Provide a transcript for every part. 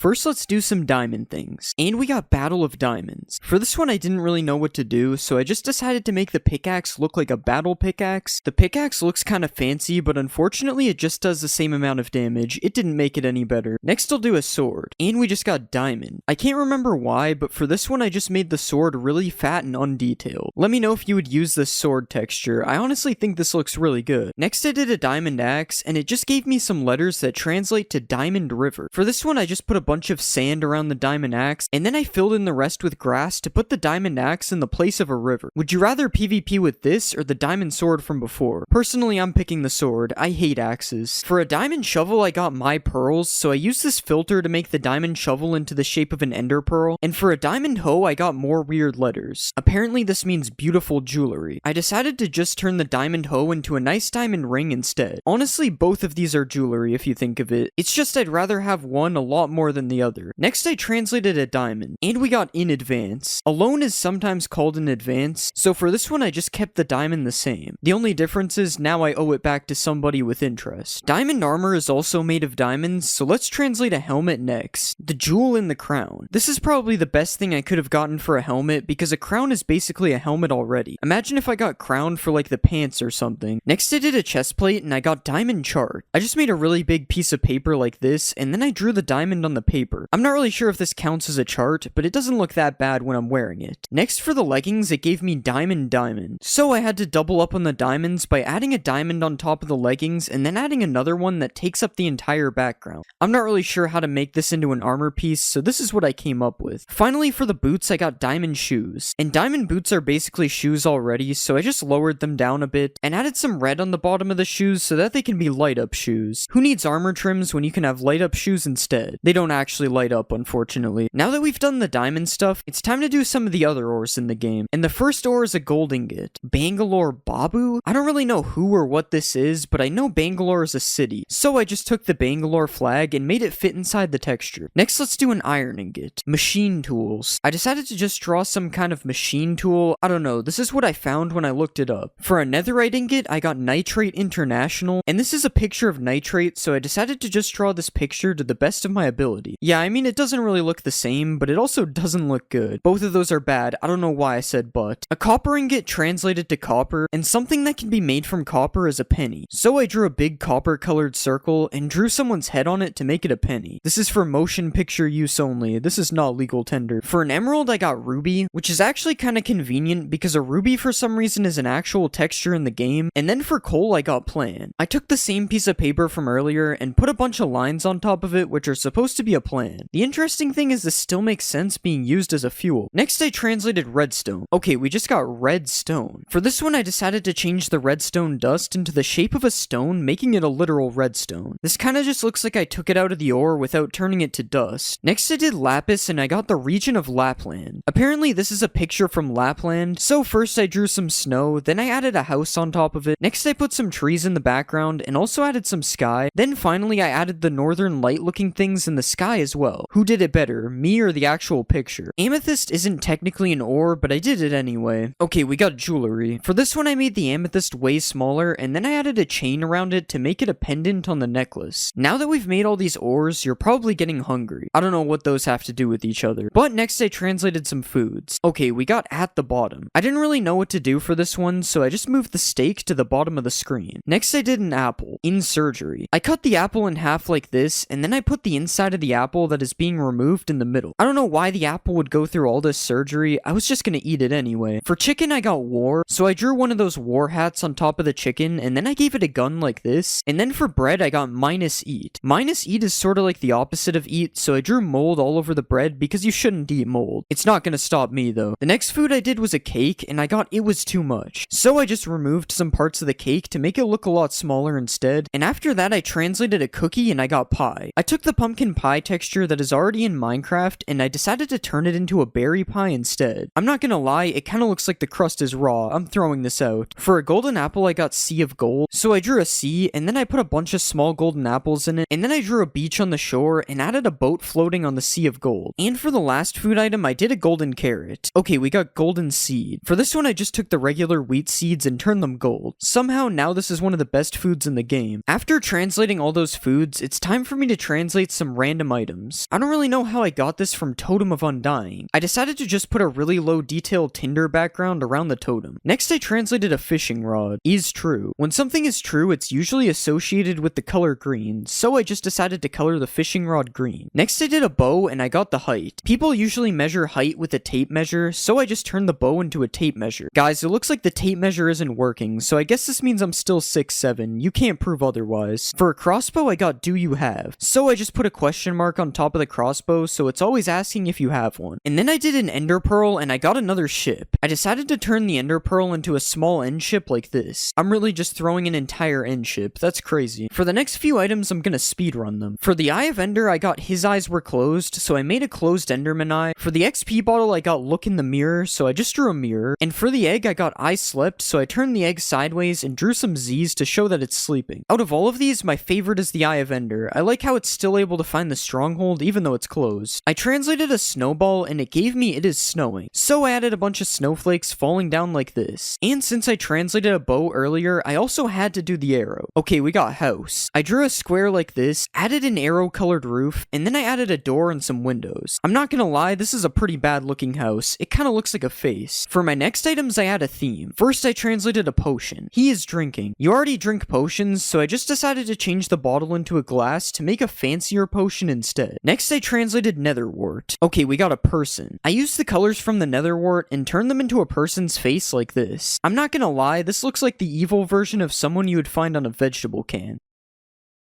First, let's do some diamond things. And we got Battle of Diamonds. For this one, I didn't really know what to do, so I just decided to make the pickaxe look like a battle pickaxe. The pickaxe looks kind of fancy, but unfortunately it just does the same amount of damage. It didn't make it any better. Next, I'll do a sword. And we just got diamond. I can't remember why, but for this one, I just made the sword really fat and undetailed. Let me know if you would use this sword texture. I honestly think this looks really good. Next, I did a diamond axe, and it just gave me some letters that translate to Diamond River. For this one, I just put a bunch of sand around the diamond axe, and then I filled in the rest with grass to put the diamond axe in the place of a river. Would you rather PvP with this or the diamond sword from before? Personally, I'm picking the sword. I hate axes. For a diamond shovel, I got my pearls, so I used this filter to make the diamond shovel into the shape of an ender pearl. And for a diamond hoe, I got more weird letters. Apparently, this means beautiful jewelry. I decided to just turn the diamond hoe into a nice diamond ring instead. Honestly, both of these are jewelry if you think of it. It's just I'd rather have one a lot more than the other. Next, I translated a diamond, and we got in advance. Alone is sometimes called in advance, so for this one, I just kept the diamond the same. The only difference is now I owe it back to somebody with interest. Diamond armor is also made of diamonds, so let's translate a helmet next. The jewel in the crown. This is probably the best thing I could have gotten for a helmet, because a crown is basically a helmet already. Imagine if I got crowned for like the pants or something. Next, I did a chest plate, and I got diamond chart. I just made a really big piece of paper like this, and then I drew the diamond on the paper. I'm not really sure if this counts as a chart, but it doesn't look that bad when I'm wearing it. Next, for the leggings, it gave me diamond. So I had to double up on the diamonds by adding a diamond on top of the leggings and then adding another one that takes up the entire background. I'm not really sure how to make this into an armor piece, so this is what I came up with. Finally, for the boots, I got diamond shoes. And diamond boots are basically shoes already, so I just lowered them down a bit and added some red on the bottom of the shoes so that they can be light up shoes. Who needs armor trims when you can have light up shoes instead? They don't actually light up, unfortunately. Now that we've done the diamond stuff, it's time to do some of the other ores in the game. And the first ore is a gold ingot. Bangalore Babu? I don't really know who or what this is, but I know Bangalore is a city. So I just took the Bangalore flag and made it fit inside the texture. Next, let's do an iron ingot. Machine tools. I decided to just draw some kind of machine tool. I don't know, this is what I found when I looked it up. For a netherite ingot, I got Nitrate International, and this is a picture of nitrate, so I decided to just draw this picture to the best of my ability. Yeah, I mean, it doesn't really look the same, but it also doesn't look good. Both of those are bad. I don't know why I said but. A copper ingot translated to copper, and something that can be made from copper is a penny. So I drew a big copper colored circle and drew someone's head on it to make it a penny. This is for motion picture use only. This is not legal tender. For an emerald, I got ruby, which is actually kind of convenient because a ruby for some reason is an actual texture in the game. And then for coal, I got plan. I took the same piece of paper from earlier and put a bunch of lines on top of it, which are supposed to be a plan. The interesting thing is this still makes sense being used as a fuel. Next, I translated redstone. Okay, we just got redstone. For this one, I decided to change the redstone dust into the shape of a stone, making it a literal redstone. This kind of just looks like I took it out of the ore without turning it to dust. Next, I did lapis and I got the region of Lapland. Apparently, this is a picture from Lapland. So first, I drew some snow, then I added a house on top of it. Next, I put some trees in the background and also added some sky. Then finally, I added the northern light looking things in the sky as well. Who did it better, me or the actual picture? Amethyst isn't technically an ore, but I did it anyway. Okay, we got jewelry. For this one, I made the amethyst way smaller, and then I added a chain around it to make it a pendant on the necklace. Now that we've made all these ores, you're probably getting hungry. I don't know what those have to do with each other. But next, I translated some foods. Okay, we got at the bottom. I didn't really know what to do for this one, so I just moved the steak to the bottom of the screen. Next, I did an apple. In surgery. I cut the apple in half like this, and then I put the inside of the apple that is being removed in the middle. I don't know why the apple would go through all this surgery. I was just gonna eat it anyway. For chicken, I got war, so I drew one of those war hats on top of the chicken, and then I gave it a gun like this. And then for bread, I got minus eat. Minus eat is sort of like the opposite of eat, so I drew mold all over the bread because you shouldn't eat mold. It's not gonna stop me though. The next food I did was a cake, and I got it was too much. So I just removed some parts of the cake to make it look a lot smaller instead. And after that, I translated a cookie and I got pie. I took the pumpkin pie texture that is already in Minecraft, and I decided to turn it into a berry pie instead. I'm not gonna lie, it kinda looks like the crust is raw. I'm throwing this out. For a golden apple, I got sea of gold. So I drew a sea, and then I put a bunch of small golden apples in it, and then I drew a beach on the shore and added a boat floating on the sea of gold. And for the last food item, I did a golden carrot. Okay, we got golden seed. For this one, I just took the regular wheat seeds and turned them gold. Somehow, now this is one of the best foods in the game. After translating all those foods, it's time for me to translate some random item items. I don't really know how I got this from Totem of Undying. I decided to just put a really low detailed Tinder background around the totem. Next I translated a fishing rod. Is true. When something is true, it's usually associated with the color green, so I just decided to color the fishing rod green. Next I did a bow and I got the height. People usually measure height with a tape measure, so I just turned the bow into a tape measure. Guys, it looks like the tape measure isn't working, so I guess this means I'm still 6'7". You can't prove otherwise. For a crossbow, I got do you have? So I just put a question mark on top of the crossbow, so it's always asking if you have one. And then I did an ender pearl and I got another ship. I decided to turn the ender pearl into a small end ship like this. I'm really just throwing an entire end ship. That's crazy. For the next few items, I'm gonna speedrun them. For the Eye of Ender, I got his eyes were closed, so I made a closed Enderman eye. For the XP bottle, I got look in the mirror, so I just drew a mirror. And for the egg, I got I slept, so I turned the egg sideways and drew some Z's to show that it's sleeping. Out of all of these, my favorite is the Eye of Ender. I like how it's still able to find the stronghold even though it's closed. I translated a snowball and it gave me it is snowing. So I added a bunch of snowflakes falling down like this. And since I translated a bow earlier, I also had to do the arrow. Okay, we got house. I drew a square like this, added an arrow colored roof, and then I added a door and some windows. I'm not gonna lie, this is a pretty bad looking house. It kind of looks like a face. For my next items, I had a theme. First, I translated a potion. He is drinking. You already drink potions, so I just decided to change the bottle into a glass to make a fancier potion instead. Next, I translated netherwort. Okay, we got a person. I used the colors from the netherwort and turned them into a person's face like this. I'm not gonna lie, this looks like the evil version of someone you would find on a vegetable can.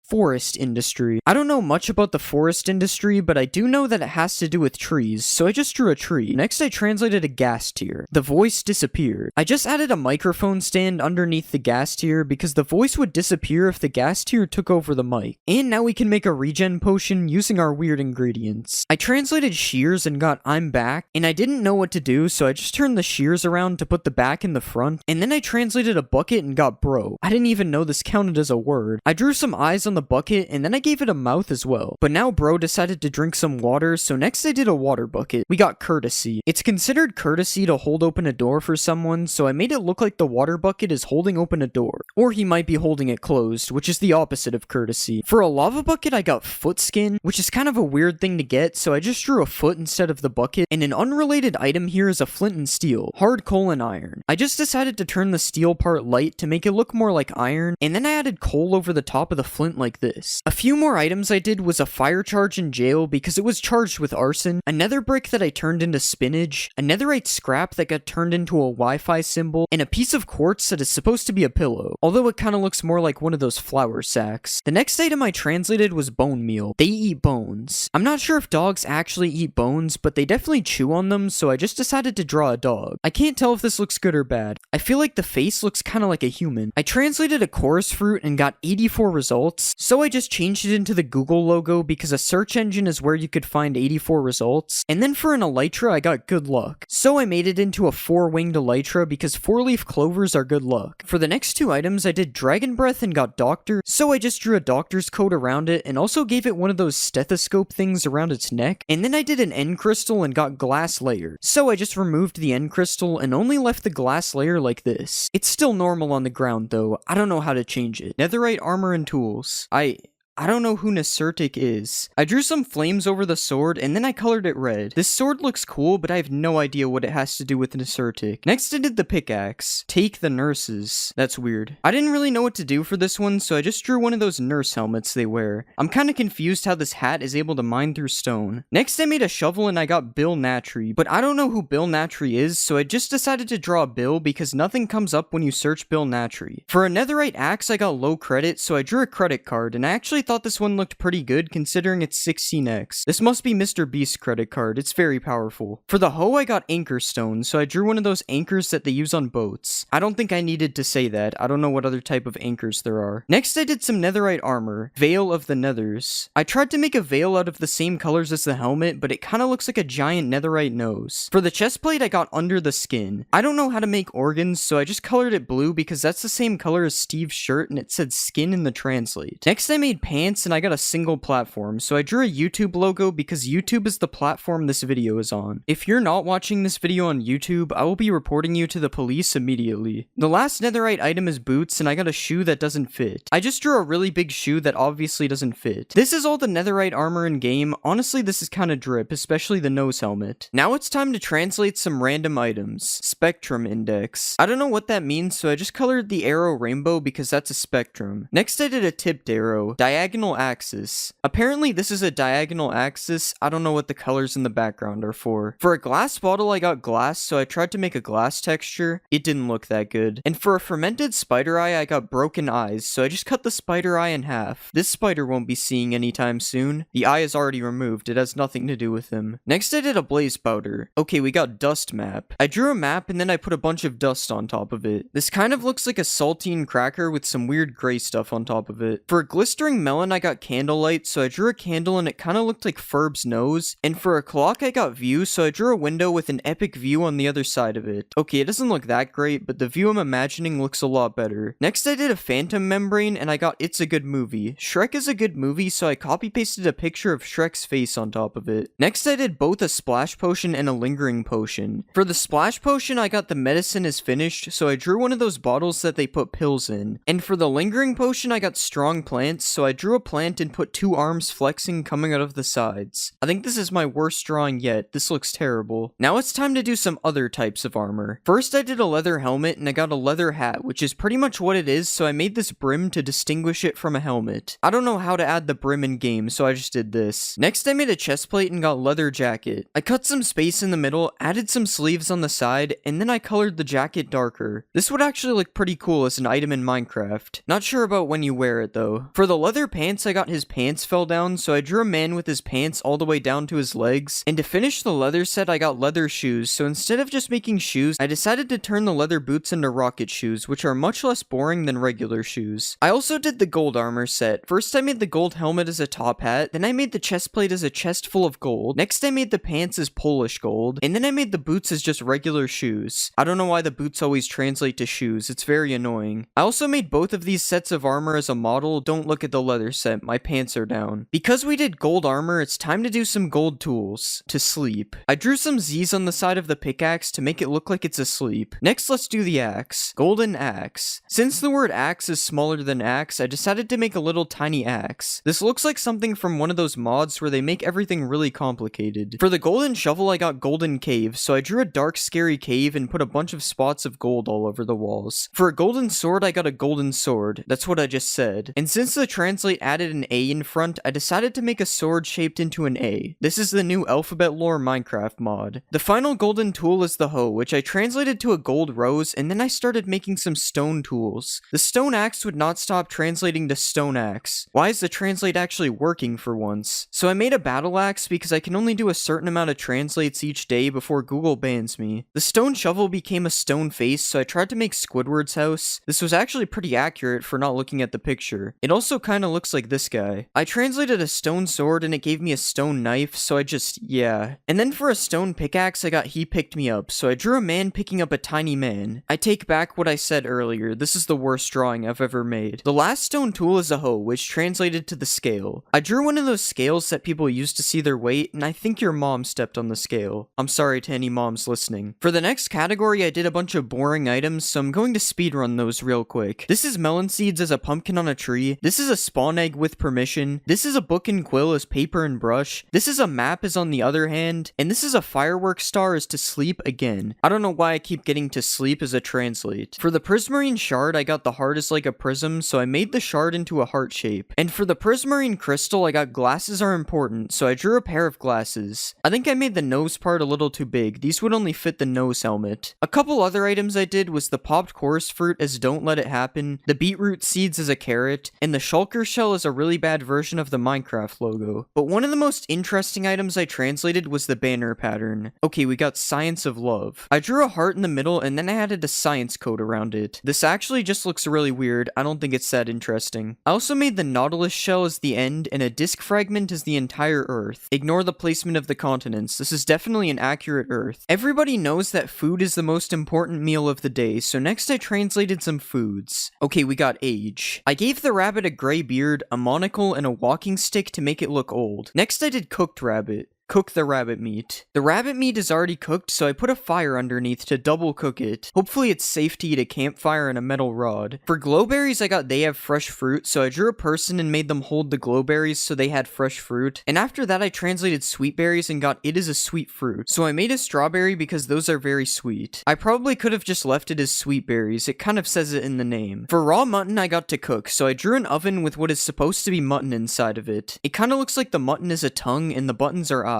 Forest industry. I don't know much about the forest industry, but I do know that it has to do with trees, so I just drew a tree. Next, I translated a gas tier. The voice disappeared. I just added a microphone stand underneath the gas tier because the voice would disappear if the gas tier took over the mic. And now we can make a regen potion using our weird ingredients. I translated shears and got I'm back, and I didn't know what to do, so I just turned the shears around to put the back in the front, and then I translated a bucket and got bro. I didn't even know this counted as a word. I drew some eyes on the bucket and then I gave it a mouth as well. But now bro decided to drink some water, so next I did a water bucket. We got courtesy. It's considered courtesy to hold open a door for someone, so I made it look like the water bucket is holding open a door. Or he might be holding it closed, which is the opposite of courtesy. For a lava bucket, I got foot skin, which is kind of a weird thing to get, so I just drew a foot instead of the bucket. And an unrelated item here is a flint and steel, hard coal and iron. I just decided to turn the steel part light to make it look more like iron, and then I added coal over the top of the flint like this. A few more items I did was a fire charge in jail because it was charged with arson, a nether brick that I turned into spinach, a netherite scrap that got turned into a Wi-Fi symbol, and a piece of quartz that is supposed to be a pillow, although it kind of looks more like one of those flour sacks. The next item I translated was bone meal. They eat bones. I'm not sure if dogs actually eat bones, but they definitely chew on them, so I just decided to draw a dog. I can't tell if this looks good or bad. I feel like the face looks kind of like a human. I translated a chorus fruit and got 84 results, so I just changed it into the Google logo because a search engine is where you could find 84 results. And then for an elytra, I got good luck. So I made it into a 4-winged elytra because 4-leaf clovers are good luck. For the next two items, I did dragon breath and got doctor, so I just drew a doctor's coat around it and also gave it one of those stethoscope things around its neck. And then I did an end crystal and got glass layer. So I just removed the end crystal and only left the glass layer like this. It's still normal on the ground though. I don't know how to change it. Netherite armor and tools. I don't know who Nesertic is. I drew some flames over the sword and then I colored it red. This sword looks cool, but I have no idea what it has to do with Nesertic. Next I did the pickaxe. Take the nurses. That's weird. I didn't really know what to do for this one, so I just drew one of those nurse helmets they wear. I'm kinda confused how this hat is able to mine through stone. Next I made a shovel and I got Bill Natry, but I don't know who Bill Natry is, so I just decided to draw Bill because nothing comes up when you search Bill Natry. For a netherite axe I got low credit, so I drew a credit card, and I actually thought this one looked pretty good considering it's 16x. This must be Mr. Beast's credit card, it's very powerful. For the hoe I got anchor stone, so I drew one of those anchors that they use on boats. I don't think I needed to say that, I don't know what other type of anchors there are. Next I did some netherite armor, Veil of the Nethers. I tried to make a veil out of the same colors as the helmet, but it kinda looks like a giant netherite nose. For the chest plate I got under the skin. I don't know how to make organs, so I just colored it blue because that's the same color as Steve's shirt and it said skin in the translate. Next I made pants pants and I got a single platform, so I drew a YouTube logo because YouTube is the platform this video is on. If you're not watching this video on YouTube, I will be reporting you to the police immediately. The last netherite item is boots, and I got a shoe that doesn't fit. I just drew a really big shoe that obviously doesn't fit. This is all the netherite armor in game. Honestly, this is kinda drip, especially the nose helmet. Now it's time to translate some random items. Spectrum index. I don't know what that means, so I just colored the arrow rainbow because that's a spectrum. Next I did a tipped arrow. Diagonal axis. Apparently this is a diagonal axis. I don't know what the colors in the background are for. For a glass bottle I got glass, so I tried to make a glass texture. It didn't look that good. And for a fermented spider eye I got broken eyes, so I just cut the spider eye in half. This spider won't be seeing anytime soon. The eye is already removed. It has nothing to do with him. Next I did a blaze powder. Okay, we got dust map. I drew a map and then I put a bunch of dust on top of it. This kind of looks like a saltine cracker with some weird gray stuff on top of it. For a glistering melon I got candlelight, so I drew a candle and it kind of looked like Ferb's nose. And for a clock I got view, so I drew a window with an epic view on the other side of it. Okay, it doesn't look that great, but the view I'm imagining looks a lot better. Next I did a phantom membrane and I got It's a Good Movie. Shrek is a good movie, so I copy pasted a picture of Shrek's face on top of it. Next I did both a splash potion and a lingering potion. For the splash potion I got the medicine is finished, so I drew one of those bottles that they put pills in. And for the lingering potion I got strong plants, so I drew a plant and put two arms flexing coming out of the sides. I think this is my worst drawing yet. This looks terrible. Now it's time to do some other types of armor. First I did a leather helmet and I got a leather hat, which is pretty much what it is, so I made this brim to distinguish it from a helmet. I don't know how to add the brim in game, so I just did this. Next I made a chest plate and got leather jacket. I cut some space in the middle, added some sleeves on the side, and then I colored the jacket darker. This would actually look pretty cool as an item in Minecraft. Not sure about when you wear it though. For the leather pants I got his pants fell down, so I drew a man with his pants all the way down to his legs. And to finish the leather set I got leather shoes, so instead of just making shoes, I decided to turn the leather boots into rocket shoes, which are much less boring than regular shoes. I also did the gold armor set. First I made the gold helmet as a top hat, then I made the chest plate as a chest full of gold, next I made the pants as Polish gold, and then I made the boots as just regular shoes. I don't know why the boots always translate to shoes, it's very annoying. I also made both of these sets of armor as a model. Don't look at the leather set, my pants are down. Because we did gold armor, it's time to do some gold tools. To sleep. I drew some Z's on the side of the pickaxe to make it look like it's asleep. Next let's do the axe. Golden axe. Since the word axe is smaller than axe, I decided to make a little tiny axe. This looks like something from one of those mods where they make everything really complicated. For the golden shovel I got golden cave, so I drew a dark scary cave and put a bunch of spots of gold all over the walls. For a golden sword I got a golden sword. That's what I just said. And since the translate added an A in front, I decided to make a sword shaped into an A. This is the new alphabet lore Minecraft mod. The final golden tool is the hoe, which I translated to a gold rose, and then I started making some stone tools. The stone axe would not stop translating to stone axe. Why is the translate actually working for once? So I made a battle axe because I can only do a certain amount of translates each day before Google bans me. The stone shovel became a stone face, so I tried to make Squidward's house. This was actually pretty accurate for not looking at the picture. It also kinda looks like this guy. I translated a stone sword and it gave me a stone knife, so I just, yeah. And then for a stone pickaxe I got he picked me up, so I drew a man picking up a tiny man. I take back what I said earlier, this is the worst drawing I've ever made. The last stone tool is a hoe, which translated to the scale. I drew one of those scales that people use to see their weight, and I think your mom stepped on the scale. I'm sorry to any moms listening. For the next category I did a bunch of boring items, so I'm going to speedrun those real quick. This is melon seeds as a pumpkin on a tree. This is a spawn egg with permission. This is a book and quill as paper and brush. This is a map as on the other hand. And this is a firework star as to sleep again. I don't know why I keep getting to sleep as a translate. For the prismarine shard, I got the heart as like a prism, so I made the shard into a heart shape. And for the prismarine crystal, I got glasses are important, so I drew a pair of glasses. I think I made the nose part a little too big. These would only fit the nose helmet. A couple other items I did was the popped chorus fruit as don't let it happen, the beetroot seeds as a carrot, and the shulker shell as a really bad version of the Minecraft logo. But one of the most interesting items I translated was the banner pattern. Okay, we got science of love. I drew a heart in the middle and then I added a science code around it. This actually just looks really weird. I don't think it's that interesting. I also made the nautilus shell as the end and a disc fragment as the entire earth. Ignore the placement of the continents. This is definitely an accurate earth. Everybody knows that food is the most important meal of the day, so next I translated some foods. Okay, we got age. I gave the rabbit a gray beard beard, a monocle, and a walking stick to make it look old. Next I did cooked rabbit. Cook the rabbit meat. The rabbit meat is already cooked, so I put a fire underneath to double cook it. Hopefully it's safe to eat a campfire and a metal rod. For glowberries, I got they have fresh fruit, so I drew a person and made them hold the glowberries so they had fresh fruit. And after that, I translated sweet berries and got it is a sweet fruit. So I made a strawberry because those are very sweet. I probably could have just left it as sweet berries, it kind of says it in the name. For raw mutton, I got to cook, so I drew an oven with what is supposed to be mutton inside of it. It kind of looks like the mutton is a tongue and the buttons are eyes.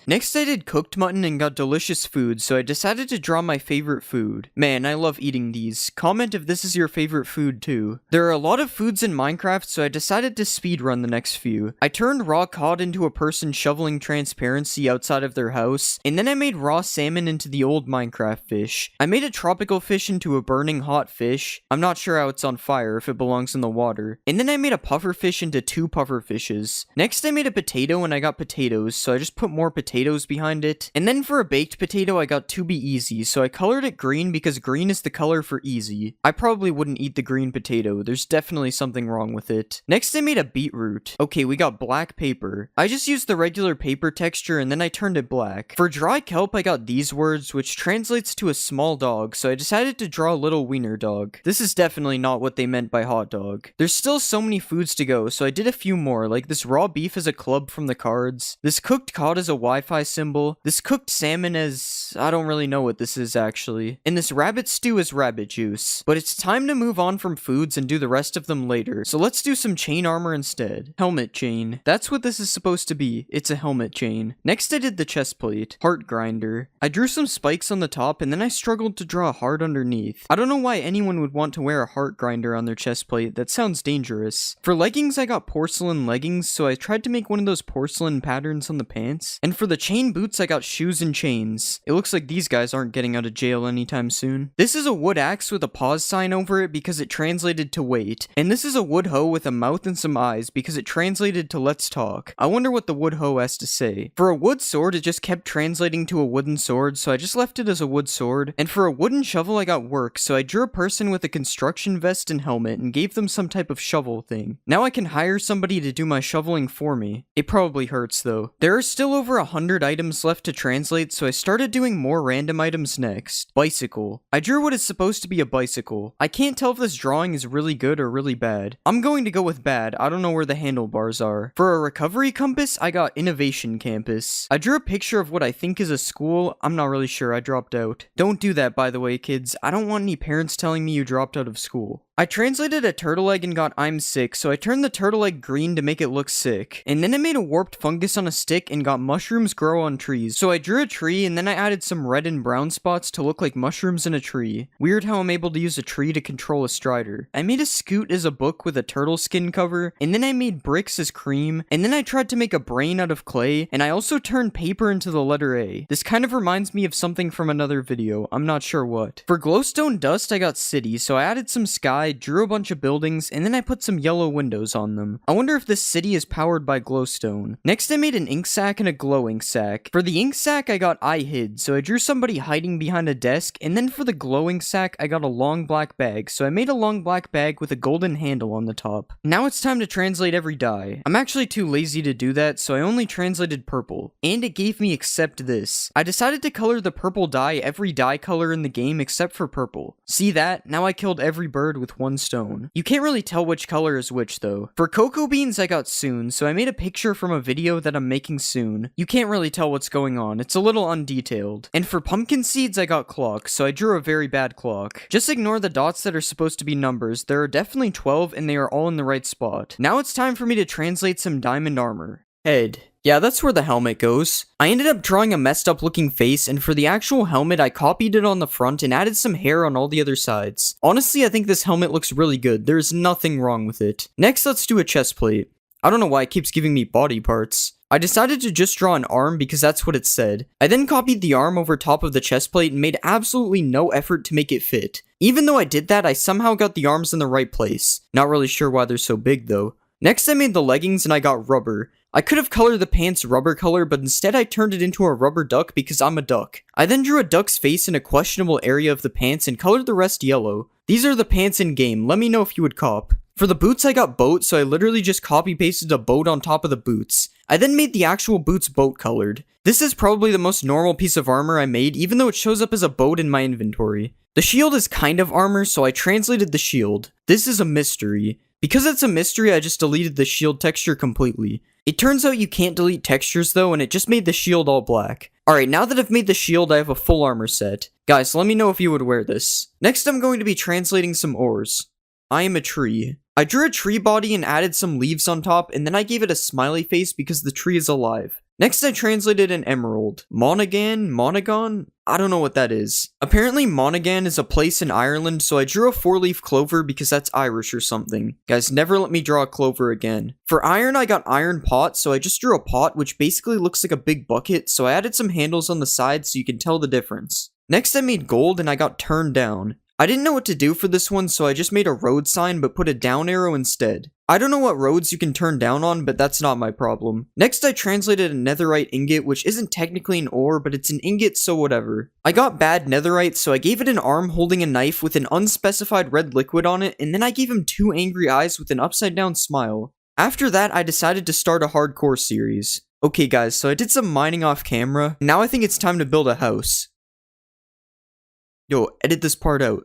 Next I did cooked mutton and got delicious food, so I decided to draw my favorite food. Man, I love eating these. Comment if this is your favorite food too. There are a lot of foods in Minecraft, so I decided to speedrun the next few. I turned raw cod into a person shoveling transparency outside of their house, and then I made raw salmon into the old Minecraft fish. I made a tropical fish into a burning hot fish. I'm not sure how it's on fire if it belongs in the water. And then I made a puffer fish into 2 puffer fishes. Next I made a potato and I got potatoes, so I just put more potatoes behind it. And then for a baked potato, I got to be easy, so I colored it green because green is the color for easy. I probably wouldn't eat the green potato, there's definitely something wrong with it. Next I made a beetroot. Okay, we got black paper. I just used the regular paper texture and then I turned it black. For dry kelp, I got these words, which translates to a small dog, so I decided to draw a little wiener dog. This is definitely not what they meant by hot dog. There's still so many foods to go, so I did a few more, like this raw beef as a club from the cards. This cooked cod as a Wi-Fi symbol. This cooked salmon as... I don't really know what this is actually. And this rabbit stew is rabbit juice. But it's time to move on from foods and do the rest of them later. So let's do some chain armor instead. Helmet chain. That's what this is supposed to be. It's a helmet chain. Next I did the chest plate. Heart grinder. I drew some spikes on the top and then I struggled to draw a heart underneath. I don't know why anyone would want to wear a heart grinder on their chest plate. That sounds dangerous. For leggings I got porcelain leggings, so I tried to make one of those porcelain patterns on the pants. And for the chain boots, I got shoes and chains. It looks like these guys aren't getting out of jail anytime soon. This is a wood axe with a pause sign over it because it translated to wait. And this is a wood hoe with a mouth and some eyes because it translated to let's talk. I wonder what the wood hoe has to say. For a wood sword, it just kept translating to a wooden sword, so I just left it as a wood sword. And for a wooden shovel, I got work, so I drew a person with a construction vest and helmet and gave them some type of shovel thing. Now I can hire somebody to do my shoveling for me. It probably hurts though. There are still over 100 items left to translate, so I started doing more random items next. Bicycle. I drew what is supposed to be a bicycle. I can't tell if this drawing is really good or really bad. I'm going to go with bad. I don't know where the handlebars are. For a recovery compass, I got Innovation Campus. I drew a picture of what I think is a school. I'm not really sure. I dropped out. Don't do that, by the way, kids. I don't want any parents telling me you dropped out of school. I translated a turtle egg and got I'm sick, so I turned the turtle egg green to make it look sick. And then I made a warped fungus on a stick and got mushrooms grow on trees. So I drew a tree and then I added some red and brown spots to look like mushrooms in a tree. Weird how I'm able to use a tree to control a strider. I made a scoot as a book with a turtle skin cover, and then I made bricks as cream, and then I tried to make a brain out of clay, and I also turned paper into the letter A. This kind of reminds me of something from another video, I'm not sure what. For glowstone dust, I got city, so I added some sky, drew a bunch of buildings, and then I put some yellow windows on them. I wonder if this city is powered by glowstone. Next I made an ink sac and a glow ink sac. For the ink sac I got I hid, so I drew somebody hiding behind a desk, and then for the glow ink sac I got a long black bag, so I made a long black bag with a golden handle on the top. Now it's time to translate every dye. I'm actually too lazy to do that, so I only translated purple. And it gave me except this. I decided to color the purple dye every dye color in the game except for purple. See that? Now I killed every bird with one stone. You can't really tell which color is which though. For cocoa beans I got soon, so I made a picture from a video that I'm making soon. You can't really tell what's going on, it's a little undetailed. And for pumpkin seeds I got clock, so I drew a very bad clock. Just ignore the dots that are supposed to be numbers, there are definitely 12 and they are all in the right spot. Now it's time for me to translate some diamond armor. Head. Yeah, that's where the helmet goes. I ended up drawing a messed up looking face, and for the actual helmet, I copied it on the front and added some hair on all the other sides. Honestly, I think this helmet looks really good. There's nothing wrong with it. Next, let's do a chest plate. I don't know why it keeps giving me body parts. I decided to just draw an arm because that's what it said. I then copied the arm over top of the chest plate and made absolutely no effort to make it fit. Even though I did that, I somehow got the arms in the right place. Not really sure why they're so big though. Next I made the leggings and I got rubber. I could have colored the pants rubber color, but instead I turned it into a rubber duck because I'm a duck. I then drew a duck's face in a questionable area of the pants and colored the rest yellow. These are the pants in game, let me know if you would cop. For the boots, I got boat, so I literally just copy pasted a boat on top of the boots. I then made the actual boots boat colored. This is probably the most normal piece of armor I made, even though it shows up as a boat in my inventory. The shield is kind of armor, so I translated the shield. This is a mystery. Because it's a mystery, I just deleted the shield texture completely. It turns out you can't delete textures though, and it just made the shield all black. Alright, now that I've made the shield, I have a full armor set. Guys, let me know if you would wear this. Next, I'm going to be translating some ores. I am a tree. I drew a tree body and added some leaves on top, and then I gave it a smiley face because the tree is alive. Next, I translated an emerald. Monaghan? I don't know what that is. Apparently, Monaghan is a place in Ireland, so I drew a 4-leaf clover because that's Irish or something. Guys, never let me draw a clover again. For iron, I got iron pot, so I just drew a pot, which basically looks like a big bucket, so I added some handles on the side so you can tell the difference. Next, I made gold, and I got turned down. I didn't know what to do for this one, so I just made a road sign but put a down arrow instead. I don't know what roads you can turn down on, but that's not my problem. Next, I translated a netherite ingot, which isn't technically an ore, but it's an ingot, so whatever. I got bad netherite, so I gave it an arm holding a knife with an unspecified red liquid on it, and then I gave him 2 angry eyes with an upside down smile. After that, I decided to start a hardcore series. Okay guys, so I did some mining off camera, now I think it's time to build a house. Yo, edit this part out.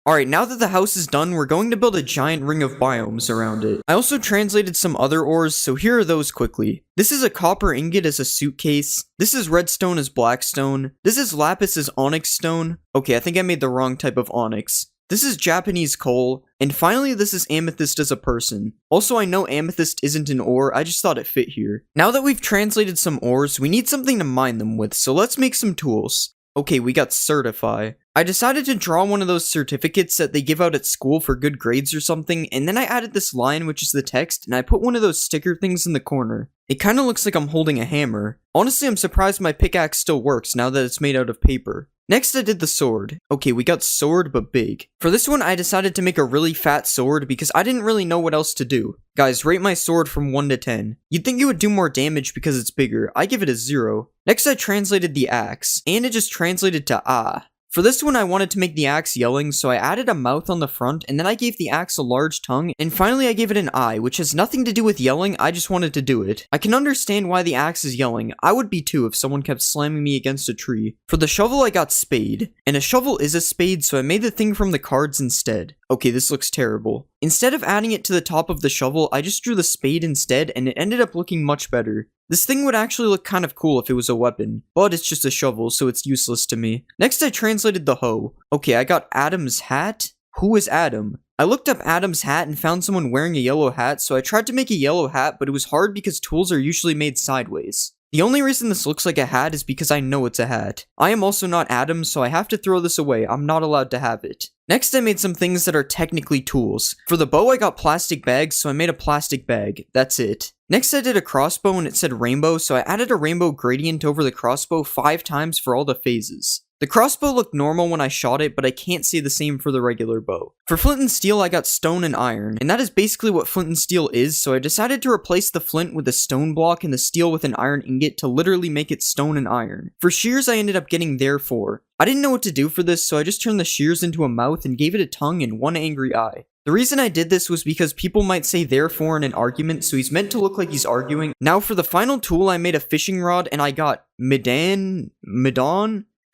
Alright, now that the house is done, we're going to build a giant ring of biomes around it. I also translated some other ores, so here are those quickly. This is a copper ingot as a suitcase. This is redstone as blackstone. This is lapis as onyx stone. Okay, I think I made the wrong type of onyx. This is Japanese coal. And finally, this is amethyst as a person. Also, I know amethyst isn't an ore, I just thought it fit here. Now that we've translated some ores, we need something to mine them with, so let's make some tools. Okay, we got certify. I decided to draw one of those certificates that they give out at school for good grades or something, and then I added this line, which is the text, and I put one of those sticker things in the corner. It kinda looks like I'm holding a hammer. Honestly, I'm surprised my pickaxe still works now that it's made out of paper. Next, I did the sword. Okay, we got sword, but big. For this one, I decided to make a really fat sword because I didn't really know what else to do. Guys, rate my sword from 1 to 10. You'd think it would do more damage because it's bigger. I give it a 0. Next, I translated the axe, and it just translated to ah. For this one, I wanted to make the axe yelling, so I added a mouth on the front, and then I gave the axe a large tongue, and finally I gave it an eye, which has nothing to do with yelling, I just wanted to do it. I can understand why the axe is yelling, I would be too if someone kept slamming me against a tree. For the shovel, I got spade, and a shovel is a spade, so I made the thing from the cards instead. Okay, this looks terrible. Instead of adding it to the top of the shovel, I just drew the spade instead, and it ended up looking much better. This thing would actually look kind of cool if it was a weapon, but it's just a shovel, so it's useless to me. Next, I translated the hoe. Okay, I got Adam's hat. Who is Adam? I looked up Adam's hat and found someone wearing a yellow hat, so I tried to make a yellow hat, but it was hard because tools are usually made sideways. The only reason this looks like a hat is because I know it's a hat. I am also not Adam, so I have to throw this away. I'm not allowed to have it. Next, I made some things that are technically tools. For the bow, I got plastic bags, so I made a plastic bag. That's it. Next, I did a crossbow and it said rainbow, so I added a rainbow gradient over the crossbow 5 times for all the phases. The crossbow looked normal when I shot it, but I can't say the same for the regular bow. For flint and steel, I got stone and iron, and that is basically what flint and steel is, so I decided to replace the flint with a stone block and the steel with an iron ingot to literally make it stone and iron. For shears, I ended up getting therefore. I didn't know what to do for this, so I just turned the shears into a mouth and gave it a tongue and 1 angry eye. The reason I did this was because people might say therefore in an argument, so he's meant to look like he's arguing. Now for the final tool, I made a fishing rod and I got Medan?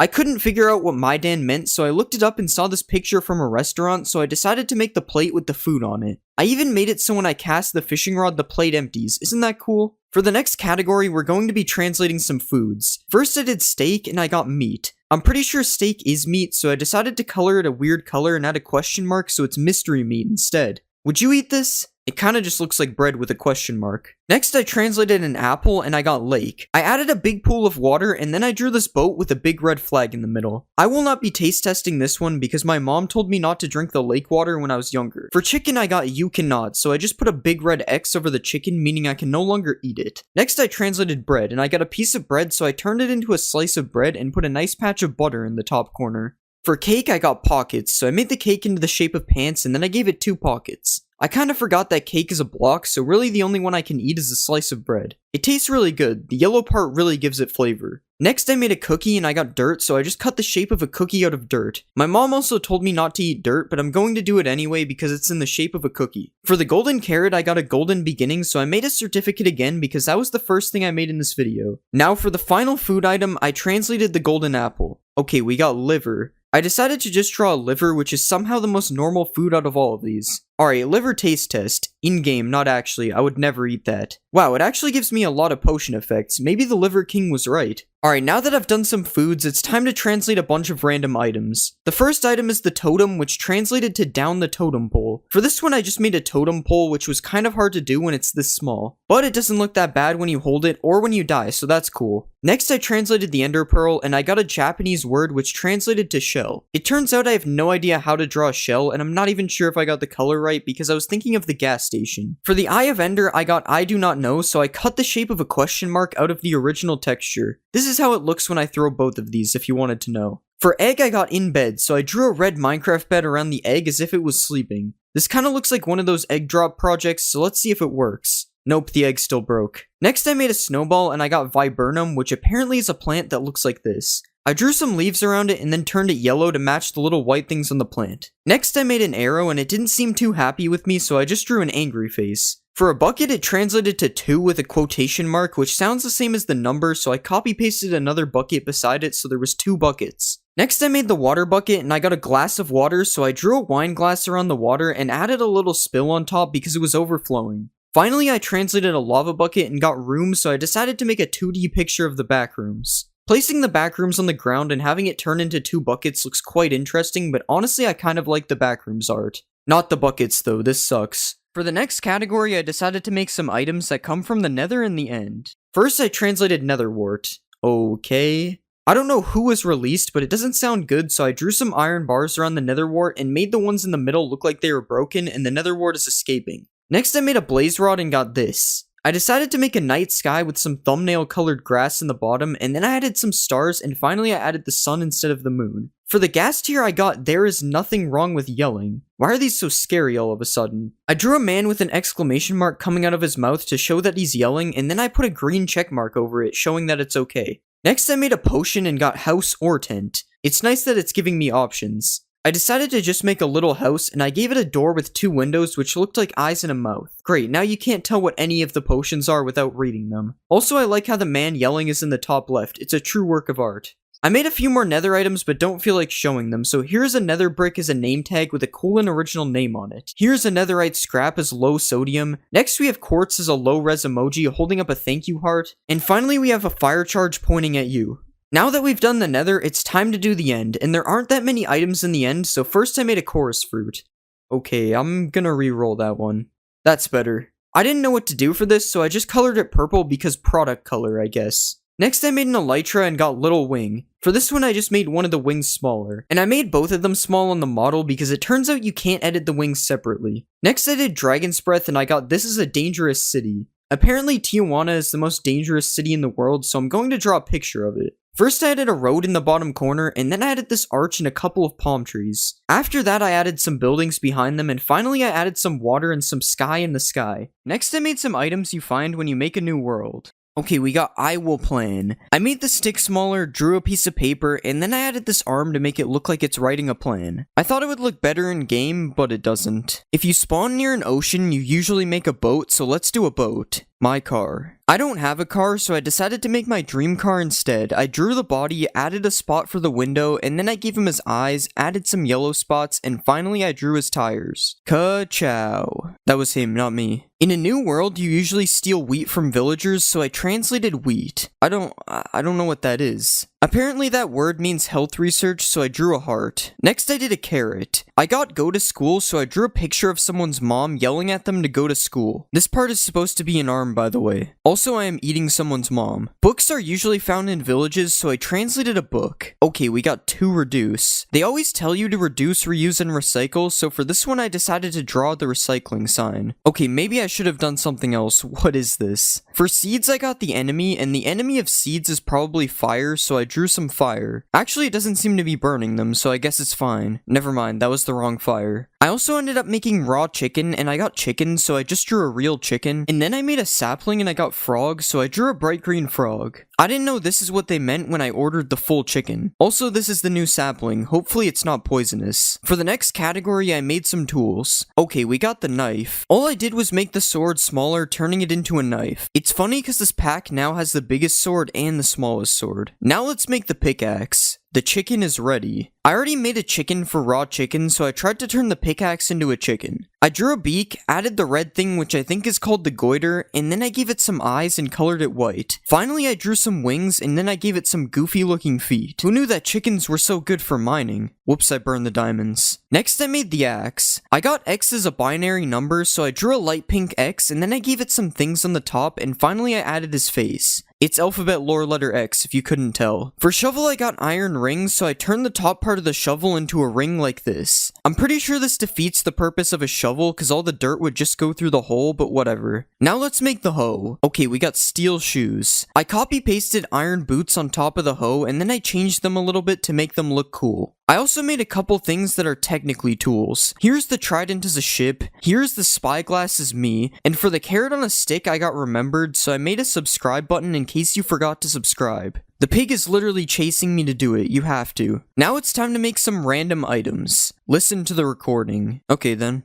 I couldn't figure out what Maidan meant, so I looked it up and saw this picture from a restaurant, so I decided to make the plate with the food on it. I even made it so when I cast the fishing rod, the plate empties. Isn't that cool? For the next category, we're going to be translating some foods. First, I did steak and I got meat. I'm pretty sure steak is meat, so I decided to color it a weird color and add a question mark so it's mystery meat instead. Would you eat this? It kinda just looks like bread with a question mark. Next, I translated an apple and I got lake. I added a big pool of water and then I drew this boat with a big red flag in the middle. I will not be taste testing this one because my mom told me not to drink the lake water when I was younger. For chicken, I got you cannot, so I just put a big red X over the chicken, meaning I can no longer eat it. Next, I translated bread and I got a piece of bread, so I turned it into a slice of bread and put a nice patch of butter in the top corner. For cake, I got pockets, so I made the cake into the shape of pants and then I gave it 2 pockets. I kinda forgot that cake is a block, so really the only one I can eat is a slice of bread. It tastes really good, the yellow part really gives it flavor. Next I made a cookie and I got dirt, so I just cut the shape of a cookie out of dirt. My mom also told me not to eat dirt, but I'm going to do it anyway because it's in the shape of a cookie. For the golden carrot, I got a golden beginning, so I made a certificate again because that was the first thing I made in this video. Now for the final food item, I translated the golden apple. Okay, we got liver. I decided to just draw a liver, which is somehow the most normal food out of all of these. Alright, liver taste test. In-game, not actually. I would never eat that. Wow, it actually gives me a lot of potion effects. Maybe the Liver King was right. Alright, now that I've done some foods, it's time to translate a bunch of random items. The first item is the totem, which translated to down the totem pole. For this one, I just made a totem pole, which was kind of hard to do when it's this small. But it doesn't look that bad when you hold it or when you die, so that's cool. Next, I translated the ender pearl, and I got a Japanese word which translated to shell. It turns out I have no idea how to draw a shell, and I'm not even sure if I got the color right because I was thinking of the gas station. For the eye of ender, I got I do not know, so I cut the shape of a question mark out of the original texture. This is how it looks when I throw both of these, if you wanted to know. For egg, I got in bed, so I drew a red Minecraft bed around the egg as if it was sleeping. This kinda looks like one of those egg drop projects, so let's see if it works. Nope, the egg still broke. Next, I made a snowball, and I got viburnum, which apparently is a plant that looks like this. I drew some leaves around it and then turned it yellow to match the little white things on the plant. Next, I made an arrow, and it didn't seem too happy with me, so I just drew an angry face. For a bucket, it translated to 2 with a quotation mark, which sounds the same as the number, so I copy-pasted another bucket beside it so there was 2 buckets. Next, I made the water bucket, and I got a glass of water, so I drew a wine glass around the water and added a little spill on top because it was overflowing. Finally, I translated a lava bucket and got rooms, so I decided to make a 2D picture of the back rooms. Placing the back rooms on the ground and having it turn into 2 buckets looks quite interesting, but honestly I kind of like the back rooms art. Not the buckets though, this sucks. For the next category, I decided to make some items that come from the nether in the end. First, I translated netherwort. Okay. I don't know who was released, but it doesn't sound good, so I drew some iron bars around the netherwort and made the ones in the middle look like they were broken and the netherwort is escaping. Next, I made a blaze rod and got this. I decided to make a night sky with some thumbnail colored grass in the bottom, and then I added some stars, and finally I added the sun instead of the moon. For the gas tier I got there is nothing wrong with yelling. Why are these so scary all of a sudden? I drew a man with an exclamation mark coming out of his mouth to show that he's yelling, and then I put a green check mark over it showing that it's okay. Next I made a potion and got house or tent. It's nice that it's giving me options. I decided to just make a little house, and I gave it a door with 2 windows which looked like eyes and a mouth. Great, now you can't tell what any of the potions are without reading them. Also, I like how the man yelling is in the top left. It's a true work of art. I made a few more nether items but don't feel like showing them, so here's a nether brick as a name tag with a cool and original name on it. Here's a netherite scrap as low sodium. Next we have quartz as a low res emoji holding up a thank you heart. And finally we have a fire charge pointing at you. Now that we've done the nether, it's time to do the end, and there aren't that many items in the end, so first I made a chorus fruit. Okay, I'm gonna re-roll that one. That's better. I didn't know what to do for this, so I just colored it purple because product color, I guess. Next I made an elytra and got little wing. For this one I just made one of the wings smaller, and I made both of them small on the model because it turns out you can't edit the wings separately. Next I did dragon's breath and I got this is a dangerous city. Apparently Tijuana is the most dangerous city in the world, so I'm going to draw a picture of it. First I added a road in the bottom corner, and then I added this arch and a couple of palm trees. After that I added some buildings behind them, and finally I added some water and some sky in the sky. Next I made some items you find when you make a new world. Okay, we got I will plan. I made the stick smaller, drew a piece of paper, and then I added this arm to make it look like it's writing a plan. I thought it would look better in game, but it doesn't. If you spawn near an ocean, you usually make a boat, so let's do a boat. My car. I don't have a car, so I decided to make my dream car instead. I drew the body, added a spot for the window, and then I gave him his eyes, added some yellow spots, and finally I drew his tires. Ka-chow. That was him, not me. In a new world, you usually steal wheat from villagers, so I translated wheat. I don't know what that is. Apparently that word means health research, so I drew a heart. Next I did a carrot. I got go to school, so I drew a picture of someone's mom yelling at them to go to school. This part is supposed to be an arm, by the way. Also, I am eating someone's mom. Books are usually found in villages, so I translated a book. Okay, we got to reduce. They always tell you to reduce, reuse, and recycle, so for this one I decided to draw the recycling sign. Okay, maybe I should have done something else. What is this? For seeds, I got the enemy, and the enemy of seeds is probably fire, so I drew some fire. Actually, it doesn't seem to be burning them, so I guess it's fine. Never mind, that was the wrong fire. I also ended up making raw chicken, and I got chicken, so I just drew a real chicken. And then I made a sapling and I got frog, so I drew a bright green frog. I didn't know this is what they meant when I ordered the full chicken. Also, this is the new sapling. Hopefully it's not poisonous. For the next category, I made some tools. Okay, we got the knife. All I did was make the sword smaller, turning it into a knife. It's funny because this pack now has the biggest sword and the smallest sword. Now let's make the pickaxe. The chicken is ready. I already made a chicken for raw chicken, so I tried to turn the pickaxe into a chicken. I drew a beak, added the red thing which I think is called the goiter, and then I gave it some eyes and colored it white. Finally I drew some wings, and then I gave it some goofy looking feet. Who knew that chickens were so good for mining? Whoops, I burned the diamonds. Next I made the axe. I got X as a binary number, so I drew a light pink X, and then I gave it some things on the top, and finally I added his face. It's alphabet lore letter X, if you couldn't tell. For shovel, I got iron rings, so I turned the top part of the shovel into a ring like this. I'm pretty sure this defeats the purpose of a shovel, because all the dirt would just go through the hole, but whatever. Now let's make the hoe. Okay, we got steel shoes. I copy-pasted iron boots on top of the hoe, and then I changed them a little bit to make them look cool. I also made a couple things that are technically tools. Here's the trident as a ship, here's the spyglass as me, and for the carrot on a stick I got remembered, so I made a subscribe button in case you forgot to subscribe. The pig is literally chasing me to do it, you have to. Now it's time to make some random items. Listen to the recording. Okay then.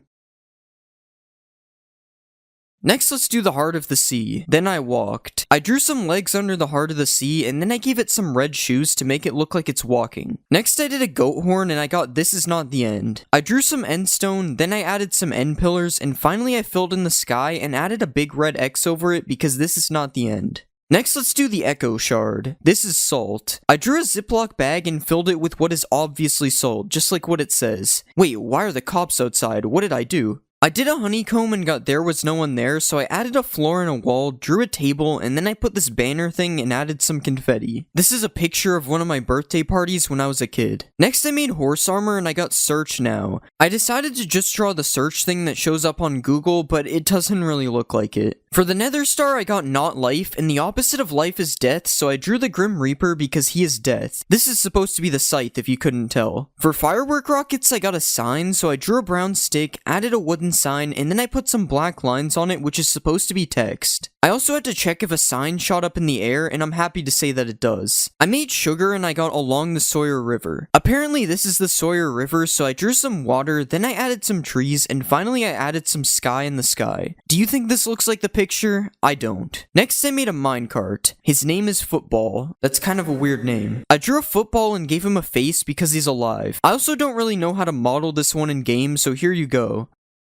Next, let's do the heart of the sea. Then I walked. I drew some legs under the heart of the sea, and then I gave it some red shoes to make it look like it's walking. Next, I did a goat horn, and I got this is not the end. I drew some end stone, then I added some end pillars, and finally I filled in the sky and added a big red X over it because this is not the end. Next, let's do the echo shard. This is salt. I drew a Ziploc bag and filled it with what is obviously salt, just like what it says. Wait, why are the cops outside? What did I do? I did a honeycomb and got there was no one there, so I added a floor and a wall, drew a table, and then I put this banner thing and added some confetti. This is a picture of one of my birthday parties when I was a kid. Next I made horse armor and I got search now. I decided to just draw the search thing that shows up on Google, but it doesn't really look like it. For the nether star I got not life, and the opposite of life is death, so I drew the Grim Reaper because he is death. This is supposed to be the scythe if you couldn't tell. For firework rockets I got a sign, so I drew a brown stick, added a wooden sign, and then I put some black lines on it which is supposed to be text. I also had to check if a sign shot up in the air, and I'm happy to say that it does. I made sugar and I got along the Sawyer River. Apparently this is the Sawyer River, so I drew some water, then I added some trees, and finally I added some sky in the sky. Do you think this looks like the picture? I don't. Next I made a minecart. His name is Football. That's kind of a weird name. I drew a football and gave him a face because he's alive. I also don't really know how to model this one in game, so here you go.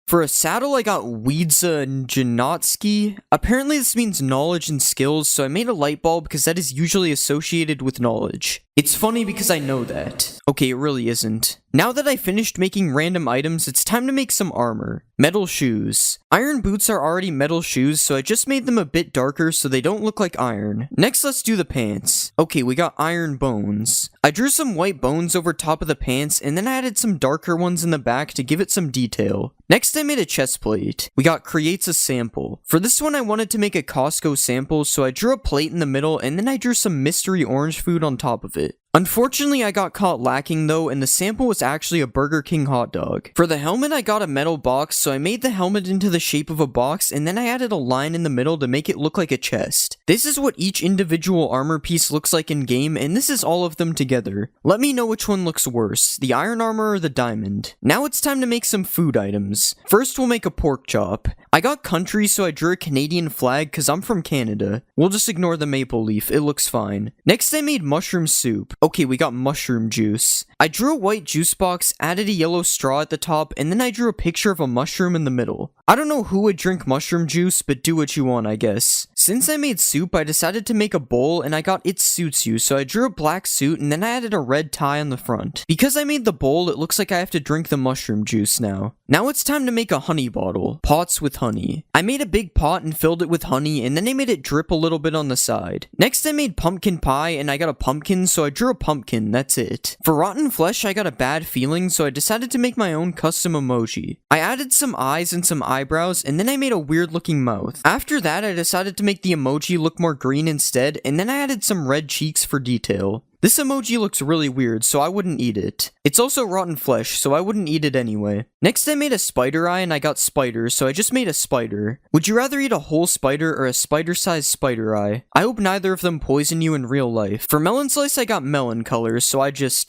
For a saddle, I got Wiedza Janotsky. Apparently this means knowledge and skills, so I made a light bulb because that is usually associated with knowledge. It's funny because I know that. Okay, it really isn't. Now that I finished making random items, it's time to make some armor. Metal shoes. Iron boots are already metal shoes, so I just made them a bit darker so they don't look like iron. Next, let's do the pants. Okay, we got iron bones. I drew some white bones over top of the pants, and then I added some darker ones in the back to give it some detail. Next, I made a chest plate. We got creates a sample. For this one, I wanted to make a Costco sample, so I drew a plate in the middle, and then I drew some mystery orange food on top of it. Unfortunately, I got caught lacking though, and the sample was actually a Burger King hot dog. For the helmet, I got a metal box, so I made the helmet into the shape of a box, and then I added a line in the middle to make it look like a chest. This is what each individual armor piece looks like in game, and this is all of them together. Let me know which one looks worse, the iron armor or the diamond. Now it's time to make some food items. First, we'll make a pork chop. I got country, so I drew a Canadian flag because I'm from Canada. We'll just ignore the maple leaf, it looks fine. Next, I made mushroom soup. Okay, we got mushroom juice. I drew a white juice box, added a yellow straw at the top, and then I drew a picture of a mushroom in the middle. I don't know who would drink mushroom juice, but do what you want, I guess. Since I made soup, I decided to make a bowl, and I got it suits you, so I drew a black suit, and then I added a red tie on the front. Because I made the bowl, it looks like I have to drink the mushroom juice now. Now it's time to make a honey bottle. Pots with honey. I made a big pot and filled it with honey, and then I made it drip a little bit on the side. Next I made pumpkin pie, and I got a pumpkin, so I drew a pumpkin, that's it. For rotten flesh, I got a bad feeling, so I decided to make my own custom emoji. I added some eyes and some eyebrows, and then I made a weird looking mouth. After that, I decided to make the emoji look more green instead, and then I added some red cheeks for detail. This emoji looks really weird, so I wouldn't eat it. It's also rotten flesh, so I wouldn't eat it anyway. Next I made a spider eye and I got spiders, so I just made a spider. Would you rather eat a whole spider or a spider-sized spider eye? I hope neither of them poison you in real life. For melon slice I got melon colors, so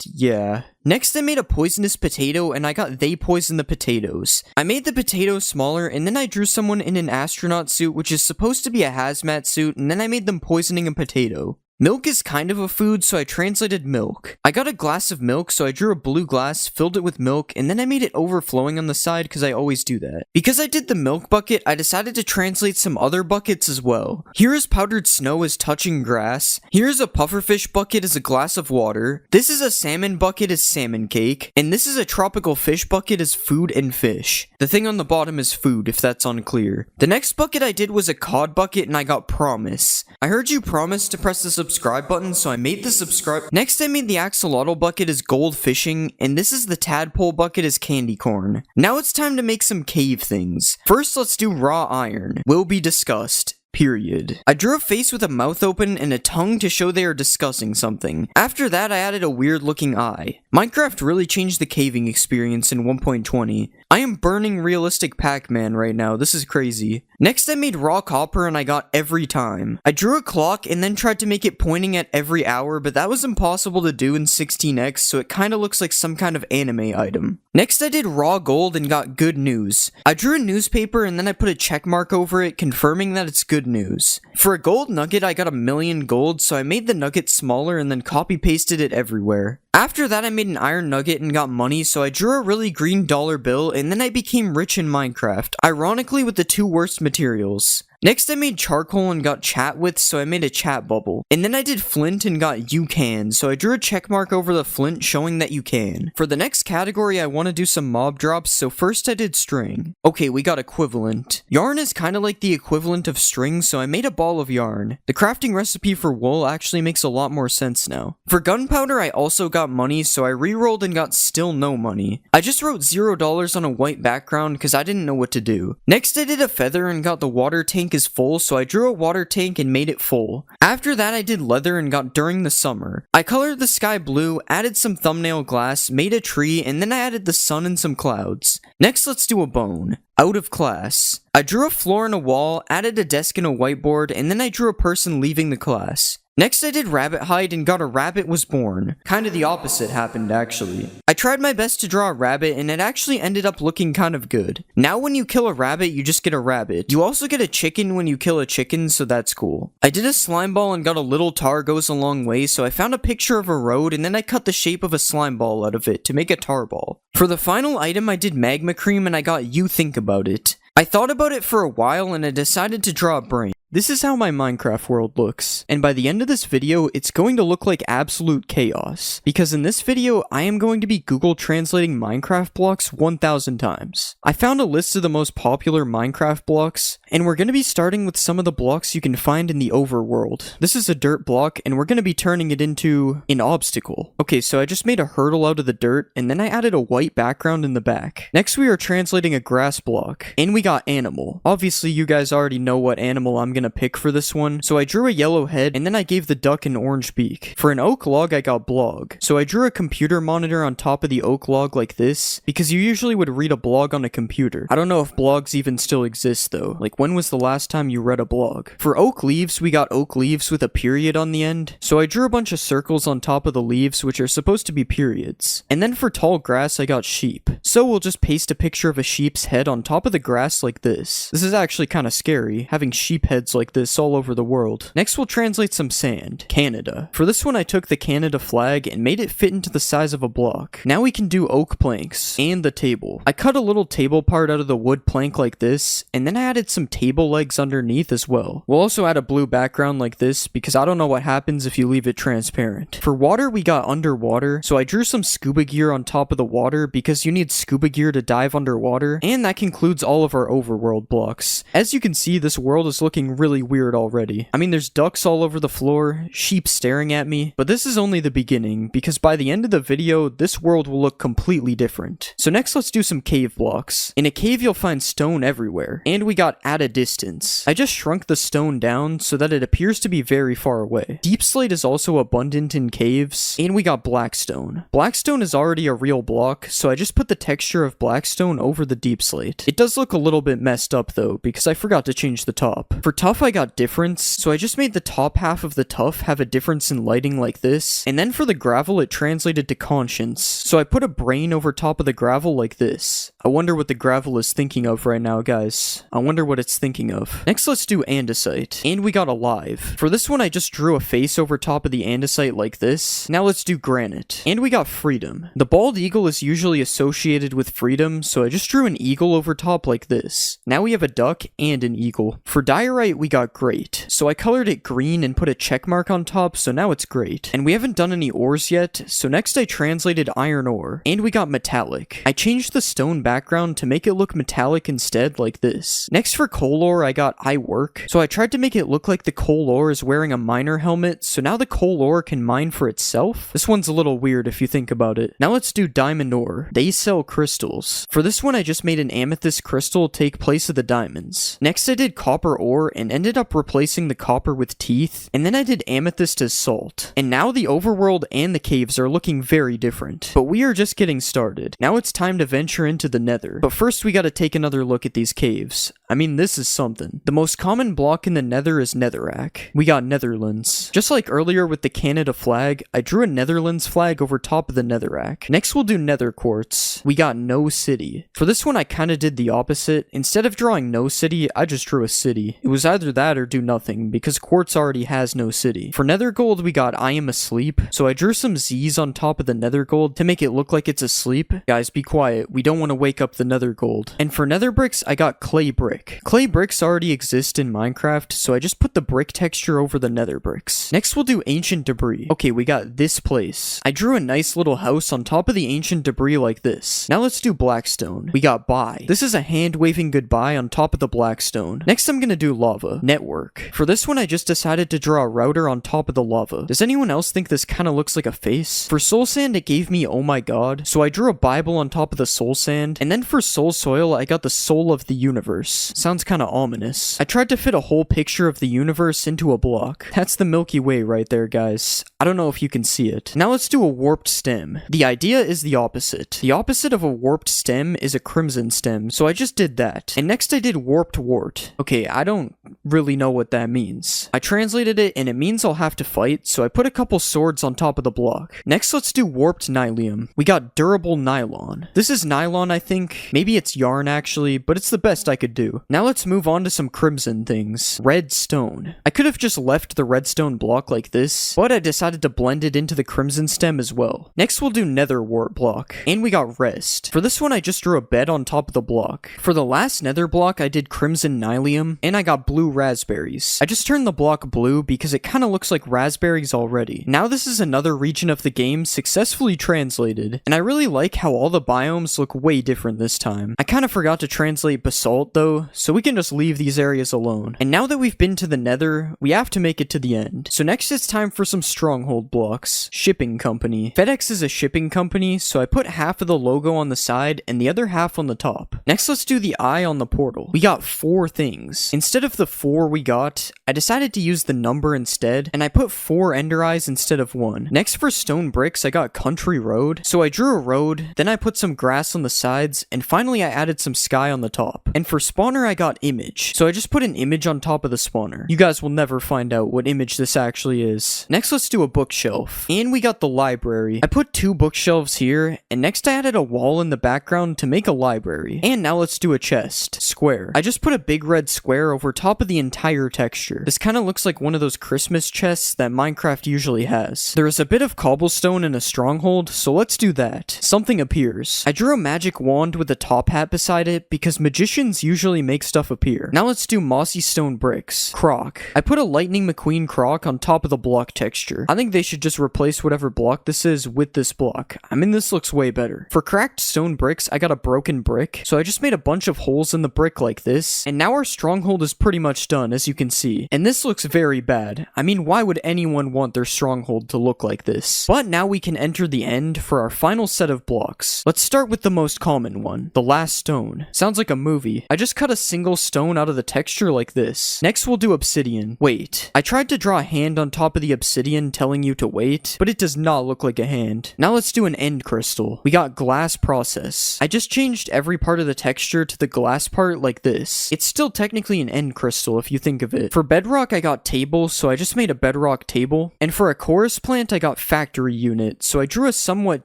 yeah. Next I made a poisonous potato and I got they poison the potatoes. I made the potatoes smaller and then I drew someone in an astronaut suit which is supposed to be a hazmat suit and then I made them poisoning a potato. Milk is kind of a food, so I translated milk. I got a glass of milk, so I drew a blue glass, filled it with milk, and then I made it overflowing on the side because I always do that. Because I did the milk bucket, I decided to translate some other buckets as well. Here is powdered snow as touching grass. Here is a pufferfish bucket as a glass of water. This is a salmon bucket as salmon cake. And this is a tropical fish bucket as food and fish. The thing on the bottom is food, if that's unclear. The next bucket I did was a cod bucket and I got promise. I heard you promise to press the subscribe button, so I made the subscribe. Next I made the axolotl bucket as gold fishing, and this is the tadpole bucket as candy corn. Now it's time to make some cave things. First let's do raw iron. Will be discussed. Period. I drew a face with a mouth open and a tongue to show they are discussing something. After that, I added a weird looking eye. Minecraft really changed the caving experience in 1.20. I am burning realistic Pac-Man right now, this is crazy. Next I made raw copper and I got every time. I drew a clock and then tried to make it pointing at every hour, but that was impossible to do in 16x, so it kinda looks like some kind of anime item. Next I did raw gold and got good news. I drew a newspaper and then I put a check mark over it confirming that it's good news. For a gold nugget I got 1,000,000 gold, so I made the nugget smaller and then copy pasted it everywhere. After that I made an iron nugget and got money, so I drew a really green dollar bill and then I became rich in Minecraft, ironically with the two worst materials. Next I made charcoal and got chat with, so I made a chat bubble. And then I did flint and got you can, so I drew a check mark over the flint showing that you can. For the next category I want to do some mob drops, so first I did string. Okay, we got equivalent. Yarn is kinda like the equivalent of string, so I made a ball of yarn. The crafting recipe for wool actually makes a lot more sense now. For gunpowder I also got money, so I re-rolled and got still no money. I just wrote $0 on a white background because I didn't know what to do. Next I did a feather and got the water tank is full, so I drew a water tank and made it full. After that I did leather and got during the summer. I colored the sky blue, added some thumbnail glass, made a tree, and then I added the sun and some clouds. Next let's do a bone. Out of class. I drew a floor and a wall, added a desk and a whiteboard, and then I drew a person leaving the class. Next I did rabbit hide and got a rabbit was born. Kinda the opposite happened actually. I tried my best to draw a rabbit and it actually ended up looking kind of good. Now when you kill a rabbit you just get a rabbit. You also get a chicken when you kill a chicken, so that's cool. I did a slime ball and got a little tar goes a long way, so I found a picture of a road and then I cut the shape of a slime ball out of it to make a tar ball. For the final item I did magma cream and I got you think about it. I thought about it for a while and I decided to draw a brain. This is how my Minecraft world looks, and by the end of this video, it's going to look like absolute chaos, because in this video, I am going to be Google translating Minecraft blocks 1,000 times. I found a list of the most popular Minecraft blocks, and we're going to be starting with some of the blocks you can find in the overworld. This is a dirt block, and we're going to be turning it into an obstacle. Okay, so I just made a hurdle out of the dirt, and then I added a white background in the back. Next, we are translating a grass block, and we got animal. Obviously, you guys already know what animal I'm going to pick for this one, so I drew a yellow head and then I gave the duck an orange beak. For an oak log I got blog, so I drew a computer monitor on top of the oak log like this, because you usually would read a blog on a computer. I don't know if blogs even still exist though, like when was the last time you read a blog? For oak leaves we got oak leaves with a period on the end, so I drew a bunch of circles on top of the leaves which are supposed to be periods. And then for tall grass I got sheep, so we'll just paste a picture of a sheep's head on top of the grass like this. This is actually kind of scary, having sheep heads like this all over the world. Next we'll translate some sand. Canada. For this one I took the Canada flag and made it fit into the size of a block. Now we can do oak planks and the table. I cut a little table part out of the wood plank like this, and then I added some table legs underneath as well. We'll also add a blue background like this because I don't know what happens if you leave it transparent. For water we got underwater, so I drew some scuba gear on top of the water because you need scuba gear to dive underwater, and that concludes all of our overworld blocks. As you can see, this world is looking really weird already. I mean, there's ducks all over the floor, sheep staring at me, but this is only the beginning, because by the end of the video, this world will look completely different. So next, let's do some cave blocks. In a cave, you'll find stone everywhere, and we got at a distance. I just shrunk the stone down so that it appears to be very far away. Deep slate is also abundant in caves, and we got blackstone. Blackstone is already a real block, so I just put the texture of blackstone over the deep slate. It does look a little bit messed up though, because I forgot to change the top. For tuff, I got difference, so I just made the top half of the tuff have a difference in lighting like this, and then for the gravel, it translated to conscience, so I put a brain over top of the gravel like this. I wonder what the gravel is thinking of right now, guys. I wonder what it's thinking of. Next, let's do andesite, and we got alive. For this one, I just drew a face over top of the andesite like this. Now let's do granite, and we got freedom. The bald eagle is usually associated with freedom, so I just drew an eagle over top like this. Now we have a duck and an eagle. For diorite, we got great, so I colored it green and put a check mark on top, so now it's great. And we haven't done any ores yet, so next I translated iron ore, and we got metallic. I changed the stone background to make it look metallic instead, like this. Next for coal ore, I got I work, so I tried to make it look like the coal ore is wearing a miner helmet, so now the coal ore can mine for itself. This one's a little weird if you think about it. Now let's do diamond ore. They sell crystals. For this one, I just made an amethyst crystal take place of the diamonds. Next, I did copper ore and ended up replacing the copper with teeth, and then I did amethyst as salt. And now the overworld and the caves are looking very different. But we are just getting started. Now it's time to venture into the nether. But first, we gotta take another look at these caves. I mean, this is something. The most common block in the nether is netherrack. We got Netherlands. Just like earlier with the Canada flag, I drew a Netherlands flag over top of the netherrack. Next, we'll do nether quartz. We got no city. For this one, I kinda did the opposite. Instead of drawing no city, I just drew a city. It was either that or do nothing, because quartz already has no city. For nether gold, we got I am asleep, so I drew some Z's on top of the nether gold to make it look like it's asleep. Guys, be quiet. We don't want to wake up the nether gold. And for nether bricks, I got clay brick. Clay bricks already exist in Minecraft, so I just put the brick texture over the nether bricks. Next, we'll do ancient debris. Okay, we got this place. I drew a nice little house on top of the ancient debris like this. Now let's do blackstone. We got bye. This is a hand waving goodbye on top of the blackstone. Next, I'm gonna do lava. Network. For this one, I just decided to draw a router on top of the lava. Does anyone else think this kind of looks like a face? For soul sand, it gave me oh my god, so I drew a Bible on top of the soul sand, and then for soul soil, I got the soul of the universe. Sounds kind of ominous. I tried to fit a whole picture of the universe into a block. That's the Milky Way right there, guys. I don't know if you can see it. Now let's do a warped stem. The idea is the opposite. The opposite of a warped stem is a crimson stem, so I just did that. And next I did warped wart. Okay, I don't really know what that means. I translated it and it means I'll have to fight, so I put a couple swords on top of the block. Next, let's do warped nylium. We got durable nylon. This is nylon, I think. Maybe it's yarn actually, but it's the best I could do. Now let's move on to some crimson things. Redstone. I could have just left the redstone block like this, but I decided to blend it into the crimson stem as well. Next, we'll do nether wart block. And we got rest. For this one, I just drew a bed on top of the block. For the last nether block, I did crimson nylium, and I got blue raspberries. I just turned the block blue because it kind of looks like raspberries already. Now this is another region of the game successfully translated, and I really like how all the biomes look way different this time. I kind of forgot to translate basalt though, so we can just leave these areas alone. And now that we've been to the nether, we have to make it to the end. So next it's time for some stronghold blocks. Shipping company. FedEx is a shipping company, so I put half of the logo on the side and the other half on the top. Next, let's do the eye on the portal. We got 4 things. Instead of the 4 we got, I decided to use the number instead, and I put 4 ender eyes instead of 1. Next, for stone bricks, I got country road. So I drew a road, then I put some grass on the sides, and finally I added some sky on the top. And for spawner, I got image. So I just put an image on top of the spawner. You guys will never find out what image this actually is. Next, let's do a bookshelf. And we got the library. I put 2 bookshelves here, and next I added a wall in the background to make a library. And now let's do a chest. Square. I just put a big red square over top of the entire texture. This kind of looks like one of those Christmas chests that Minecraft usually has. There is a bit of cobblestone in a stronghold, so let's do that. Something appears. I drew a magic wand with a top hat beside it because magicians usually make stuff appear. Now let's do mossy stone bricks. Croc. I put a lightning McQueen croc on top of the block texture. I think they should just replace whatever block this is with this block. I mean, this looks way better. For cracked stone bricks, I got a broken brick, so I just made a bunch of holes in the brick like this, and now our stronghold is pretty much done, as you can see. And this looks very bad. I mean, why would anyone want their stronghold to look like this? But now we can enter the end for our final set of blocks. Let's start with the most common one, the last stone. Sounds like a movie. I just cut a single stone out of the texture like this. Next we'll do obsidian. Wait, I tried to draw a hand on top of the obsidian telling you to wait, but it does not look like a hand. Now let's do an end crystal. We got glass process. I just changed every part of the texture to the glass part like this. It's still technically an end crystal if you think of it. For bedrock I got table, so I just made a bedrock table. And for a chorus plant I got factory unit, so I drew a somewhat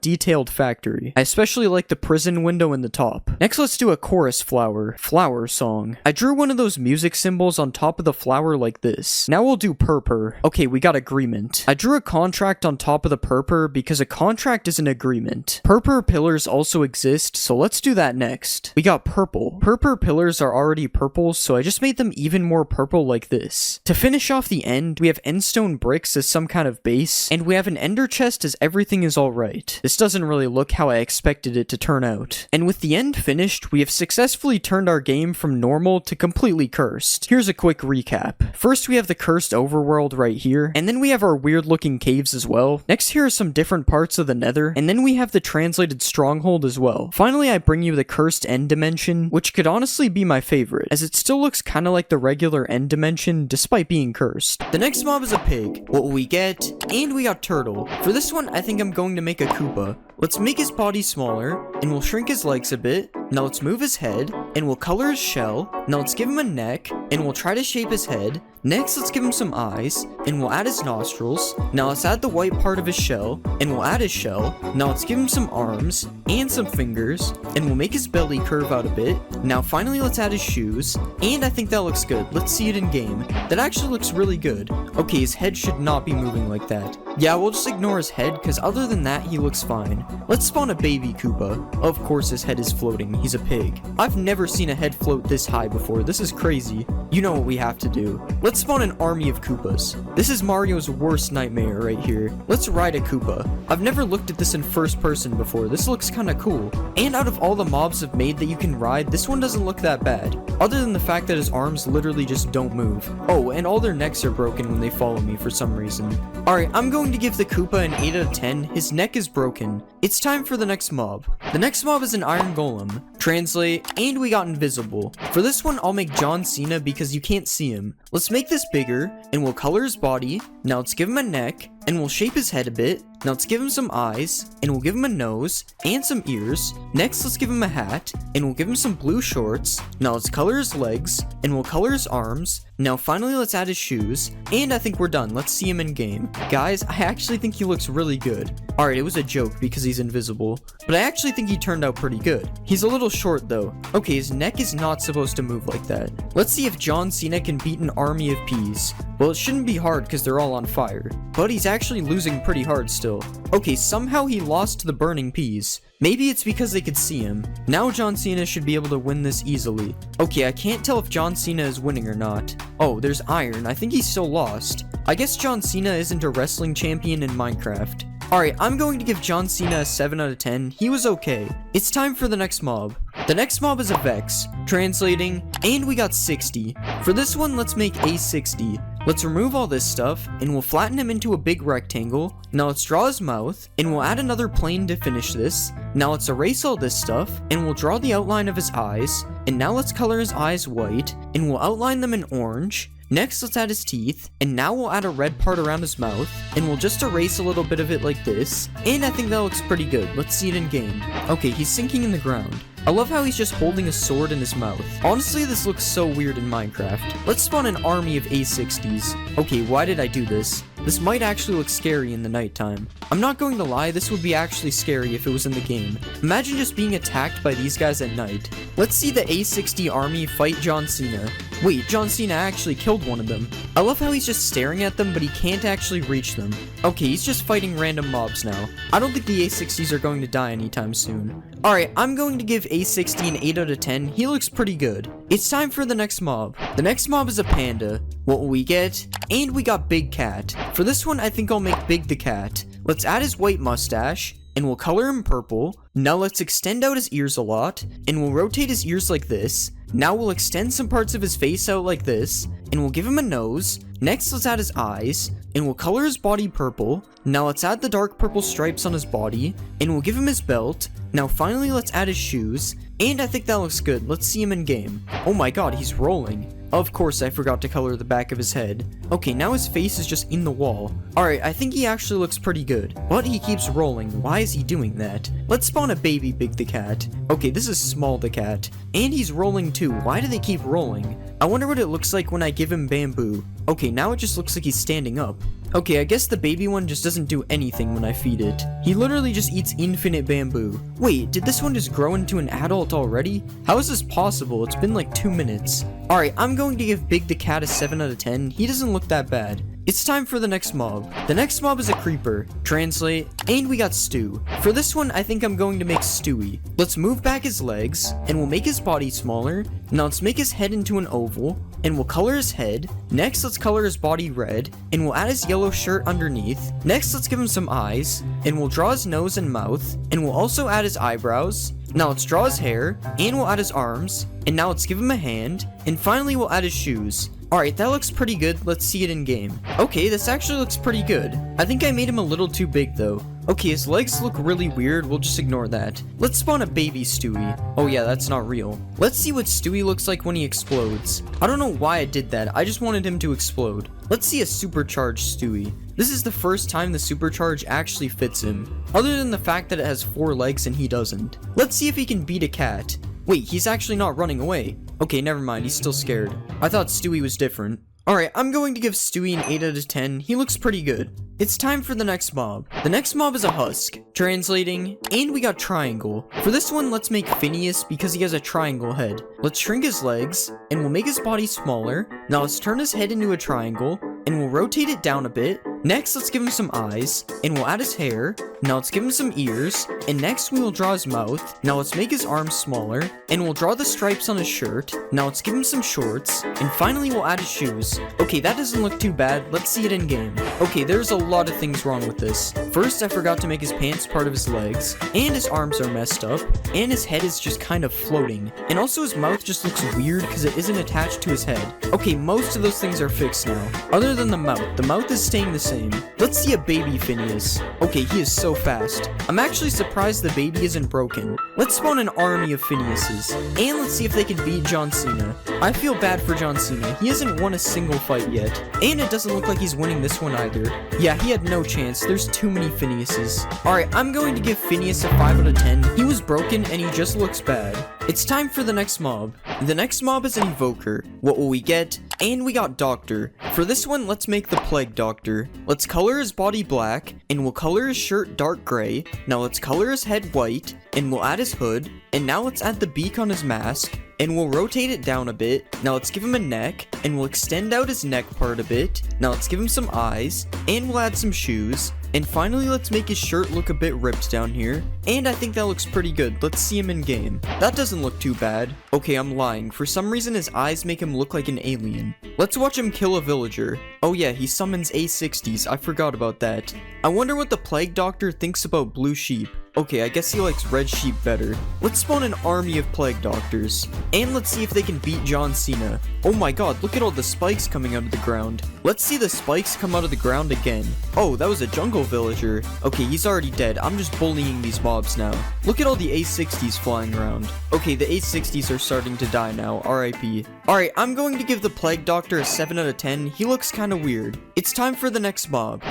detailed factory. I especially like the prison window in the top. Next let's do a chorus flower. Flower song. I drew one of those music symbols on top of the flower like this. Now we'll do purpur. Okay, we got agreement. I drew a contract on top of the purpur because a contract is an agreement. Purpur pillars also exist, so let's do that next. We got purple. Purpur pillars are already purple, so I just made them even more purple like this. To finish off the end, we have endstone bricks as some kind of base, and we have an ender chest as everything is alright. This doesn't really look how I expected it to turn out. And with the end finished, we have successfully turned our game from normal to completely cursed. Here's a quick recap. First we have the cursed overworld right here, and then we have our weird looking caves as well. Next here are some different parts of the nether, and then we have the translated stronghold as well. Finally I bring you the cursed end dimension, which could honestly be my favorite, as it still looks kinda like the regular end dimension despite being cursed. The next mob is a pig. What will we get? And we got turtle. For this one I think I'm going to make a Koopa. Let's make his body smaller, and we'll shrink his legs a bit. Now let's move his head, and we'll color his shell. Now let's give him a neck, and we'll try to shape his head. Next, let's give him some eyes, and we'll add his nostrils. Now let's add the white part of his shell, and we'll add his shell. Now let's give him some arms, and some fingers, and we'll make his belly curve out a bit. Now finally, let's add his shoes, and I think that looks good. Let's see it in game. That actually looks really good. Okay, his head should not be moving like that. Yeah, we'll just ignore his head, because other than that, he looks fine. Let's spawn a baby Koopa. Of course his head is floating, he's a pig. I've never seen a head float this high before, this is crazy. You know what we have to do. Let's spawn an army of Koopas. This is Mario's worst nightmare right here. Let's ride a Koopa. I've never looked at this in first person before, this looks kinda cool. And out of all the mobs I've made that you can ride, this one doesn't look that bad. Other than the fact that his arms literally just don't move. Oh, and all their necks are broken when they follow me for some reason. Alright, I'm going to give the Koopa an 8 out of 10. His neck is broken. It's time for the next mob. The next mob is an iron golem. Translate, and we got invisible. For this one, I'll make John Cena because you can't see him. Let's make this bigger, and we'll color his body. Now let's give him a neck, and we'll shape his head a bit. Now let's give him some eyes, and we'll give him a nose, and some ears. Next, let's give him a hat, and we'll give him some blue shorts. Now let's color his legs, and we'll color his arms. Now finally, let's add his shoes, and I think we're done. Let's see him in game. Guys, I actually think he looks really good. Alright, it was a joke because he's invisible, but I actually think he turned out pretty good. He's a little short though. Okay, his neck is not supposed to move like that. Let's see if John Cena can beat an army of peas. Well, it shouldn't be hard because they're all on fire, but he's actually losing pretty hard still. Okay, somehow he lost to the burning peas. Maybe it's because they could see him. Now John Cena should be able to win this easily. Okay, I can't tell if John Cena is winning or not. Oh, there's iron. I think he's still lost. I guess John Cena isn't a wrestling champion in Minecraft. Alright, I'm going to give John Cena a 7 out of 10. He was okay. It's time for the next mob. The next mob is a Vex. Translating, and we got 60. For this one, let's make a 60. Let's remove all this stuff, and we'll flatten him into a big rectangle. Now let's draw his mouth, and we'll add another plane to finish this. Now let's erase all this stuff, and we'll draw the outline of his eyes. And now let's color his eyes white, and we'll outline them in orange. Next, let's add his teeth, and now we'll add a red part around his mouth, and we'll just erase a little bit of it like this, and I think that looks pretty good. Let's see it in game. Okay, he's sinking in the ground. I love how he's just holding a sword in his mouth. Honestly, this looks so weird in Minecraft. Let's spawn an army of A60s. Okay, why did I do this? This might actually look scary in the nighttime. I'm not going to lie, this would be actually scary if it was in the game. Imagine just being attacked by these guys at night. Let's see the A60 army fight John Cena. Wait, John Cena actually killed one of them. I love how he's just staring at them, but he can't actually reach them. Okay, he's just fighting random mobs now. I don't think the A60s are going to die anytime soon. Alright, I'm going to give A60 an 8 out of 10. He looks pretty good. It's time for the next mob. The next mob is a panda. What will we get? And we got Big Cat. For this one, I think I'll make Big the Cat. Let's add his white mustache, and we'll color him purple. Now let's extend out his ears a lot, and we'll rotate his ears like this. Now we'll extend some parts of his face out like this, and we'll give him a nose. Next, let's add his eyes, and we'll color his body purple. Now let's add the dark purple stripes on his body, and we'll give him his belt. Now finally, let's add his shoes, and I think that looks good. Let's see him in game. Oh my god, he's rolling. Of course, I forgot to color the back of his head. Okay, now his face is just in the wall. Alright, I think he actually looks pretty good. But he keeps rolling. Why is he doing that? Let's spawn a baby Big the Cat. Okay, this is Small the Cat. And he's rolling too. Why do they keep rolling? I wonder what it looks like when I give him bamboo. Okay, now it just looks like he's standing up. Okay, I guess the baby one just doesn't do anything when I feed it. He literally just eats infinite bamboo. Wait, did this one just grow into an adult already? How is this possible? It's been like 2 minutes. Alright, I'm going to give Big the Cat a 7 out of 10. He doesn't look that bad. It's time for the next mob. The next mob is a creeper. Translate, and we got Stu. For this one, I think I'm going to make Stewie. Let's move back his legs, and we'll make his body smaller. Now let's make his head into an oval, and we'll color his head. Next, let's color his body red, and we'll add his yellow shirt underneath. Next, let's give him some eyes, and we'll draw his nose and mouth, and we'll also add his eyebrows. Now let's draw his hair, and we'll add his arms, and now let's give him a hand, and finally we'll add his shoes. Alright, that looks pretty good. Let's see it in game. Okay, this actually looks pretty good. I think I made him a little too big though. Okay, his legs look really weird. We'll just ignore that. Let's spawn a baby Stewie. Oh yeah, that's not real. Let's see what Stewie looks like when he explodes. I don't know why I did that. I just wanted him to explode. Let's see a supercharged Stewie. This is the first time the supercharge actually fits him, other than the fact that it has 4 legs and he doesn't. Let's see if he can beat a cat. Wait, he's actually not running away. Okay, never mind, he's still scared. I thought Stewie was different. Alright, I'm going to give Stewie an 8 out of 10. He looks pretty good. It's time for the next mob. The next mob is a husk. Translating, and we got triangle. For this one, let's make Phineas because he has a triangle head. Let's shrink his legs, and we'll make his body smaller. Now let's turn his head into a triangle, and we'll rotate it down a bit. Next, let's give him some eyes, and we'll add his hair. Now let's give him some ears, and next we will draw his mouth. Now let's make his arms smaller, and we'll draw the stripes on his shirt. Now let's give him some shorts, and finally we'll add his shoes. Okay, that doesn't look too bad. Let's see it in game. Okay, there's a lot of things wrong with this. First, I forgot to make his pants part of his legs, and his arms are messed up, and his head is just kind of floating. And also his mouth just looks weird because it isn't attached to his head. Okay, most of those things are fixed now, other than the mouth. The mouth is staying the same. Let's see a baby Phineas. Okay, he is so fast. I'm actually surprised the baby isn't broken. Let's spawn an army of Phineases, and let's see if they can beat John Cena. I feel bad for John Cena. He hasn't won a single fight yet, and it doesn't look like he's winning this one either. Yeah, he had no chance. There's too many Phineases. Alright, I'm going to give Phineas a 5 out of 10. He was broken, and he just looks bad. It's time for the next mob. The next mob is an evoker. What will we get? And we got Doctor. For this one, let's make the Plague Doctor. Let's color his body black, and we'll color his shirt dark gray. Now let's color his head white, and we'll add his hood. And now let's add the beak on his mask, and we'll rotate it down a bit. Now let's give him a neck, and we'll extend out his neck part a bit. Now let's give him some eyes, and we'll add some shoes. And finally, let's make his shirt look a bit ripped down here. And I think that looks pretty good. Let's see him in game. That doesn't look too bad. Okay, I'm lying. For some reason, his eyes make him look like an alien. Let's watch him kill a villager. Oh yeah, he summons A60s. I forgot about that. I wonder what the Plague Doctor thinks about blue sheep. Okay, I guess he likes red sheep better. Let's spawn an army of Plague Doctors. And let's see if they can beat John Cena. Oh my god, look at all the spikes coming out of the ground. Let's see the spikes come out of the ground again. Oh, that was a jungle villager. Okay, he's already dead. I'm just bullying these mobs now. Look at all the A60s flying around. Okay, the A60s are starting to die now. RIP. Alright, I'm going to give the Plague Doctor a 7 out of 10. He looks kinda weird. It's time for the next mob.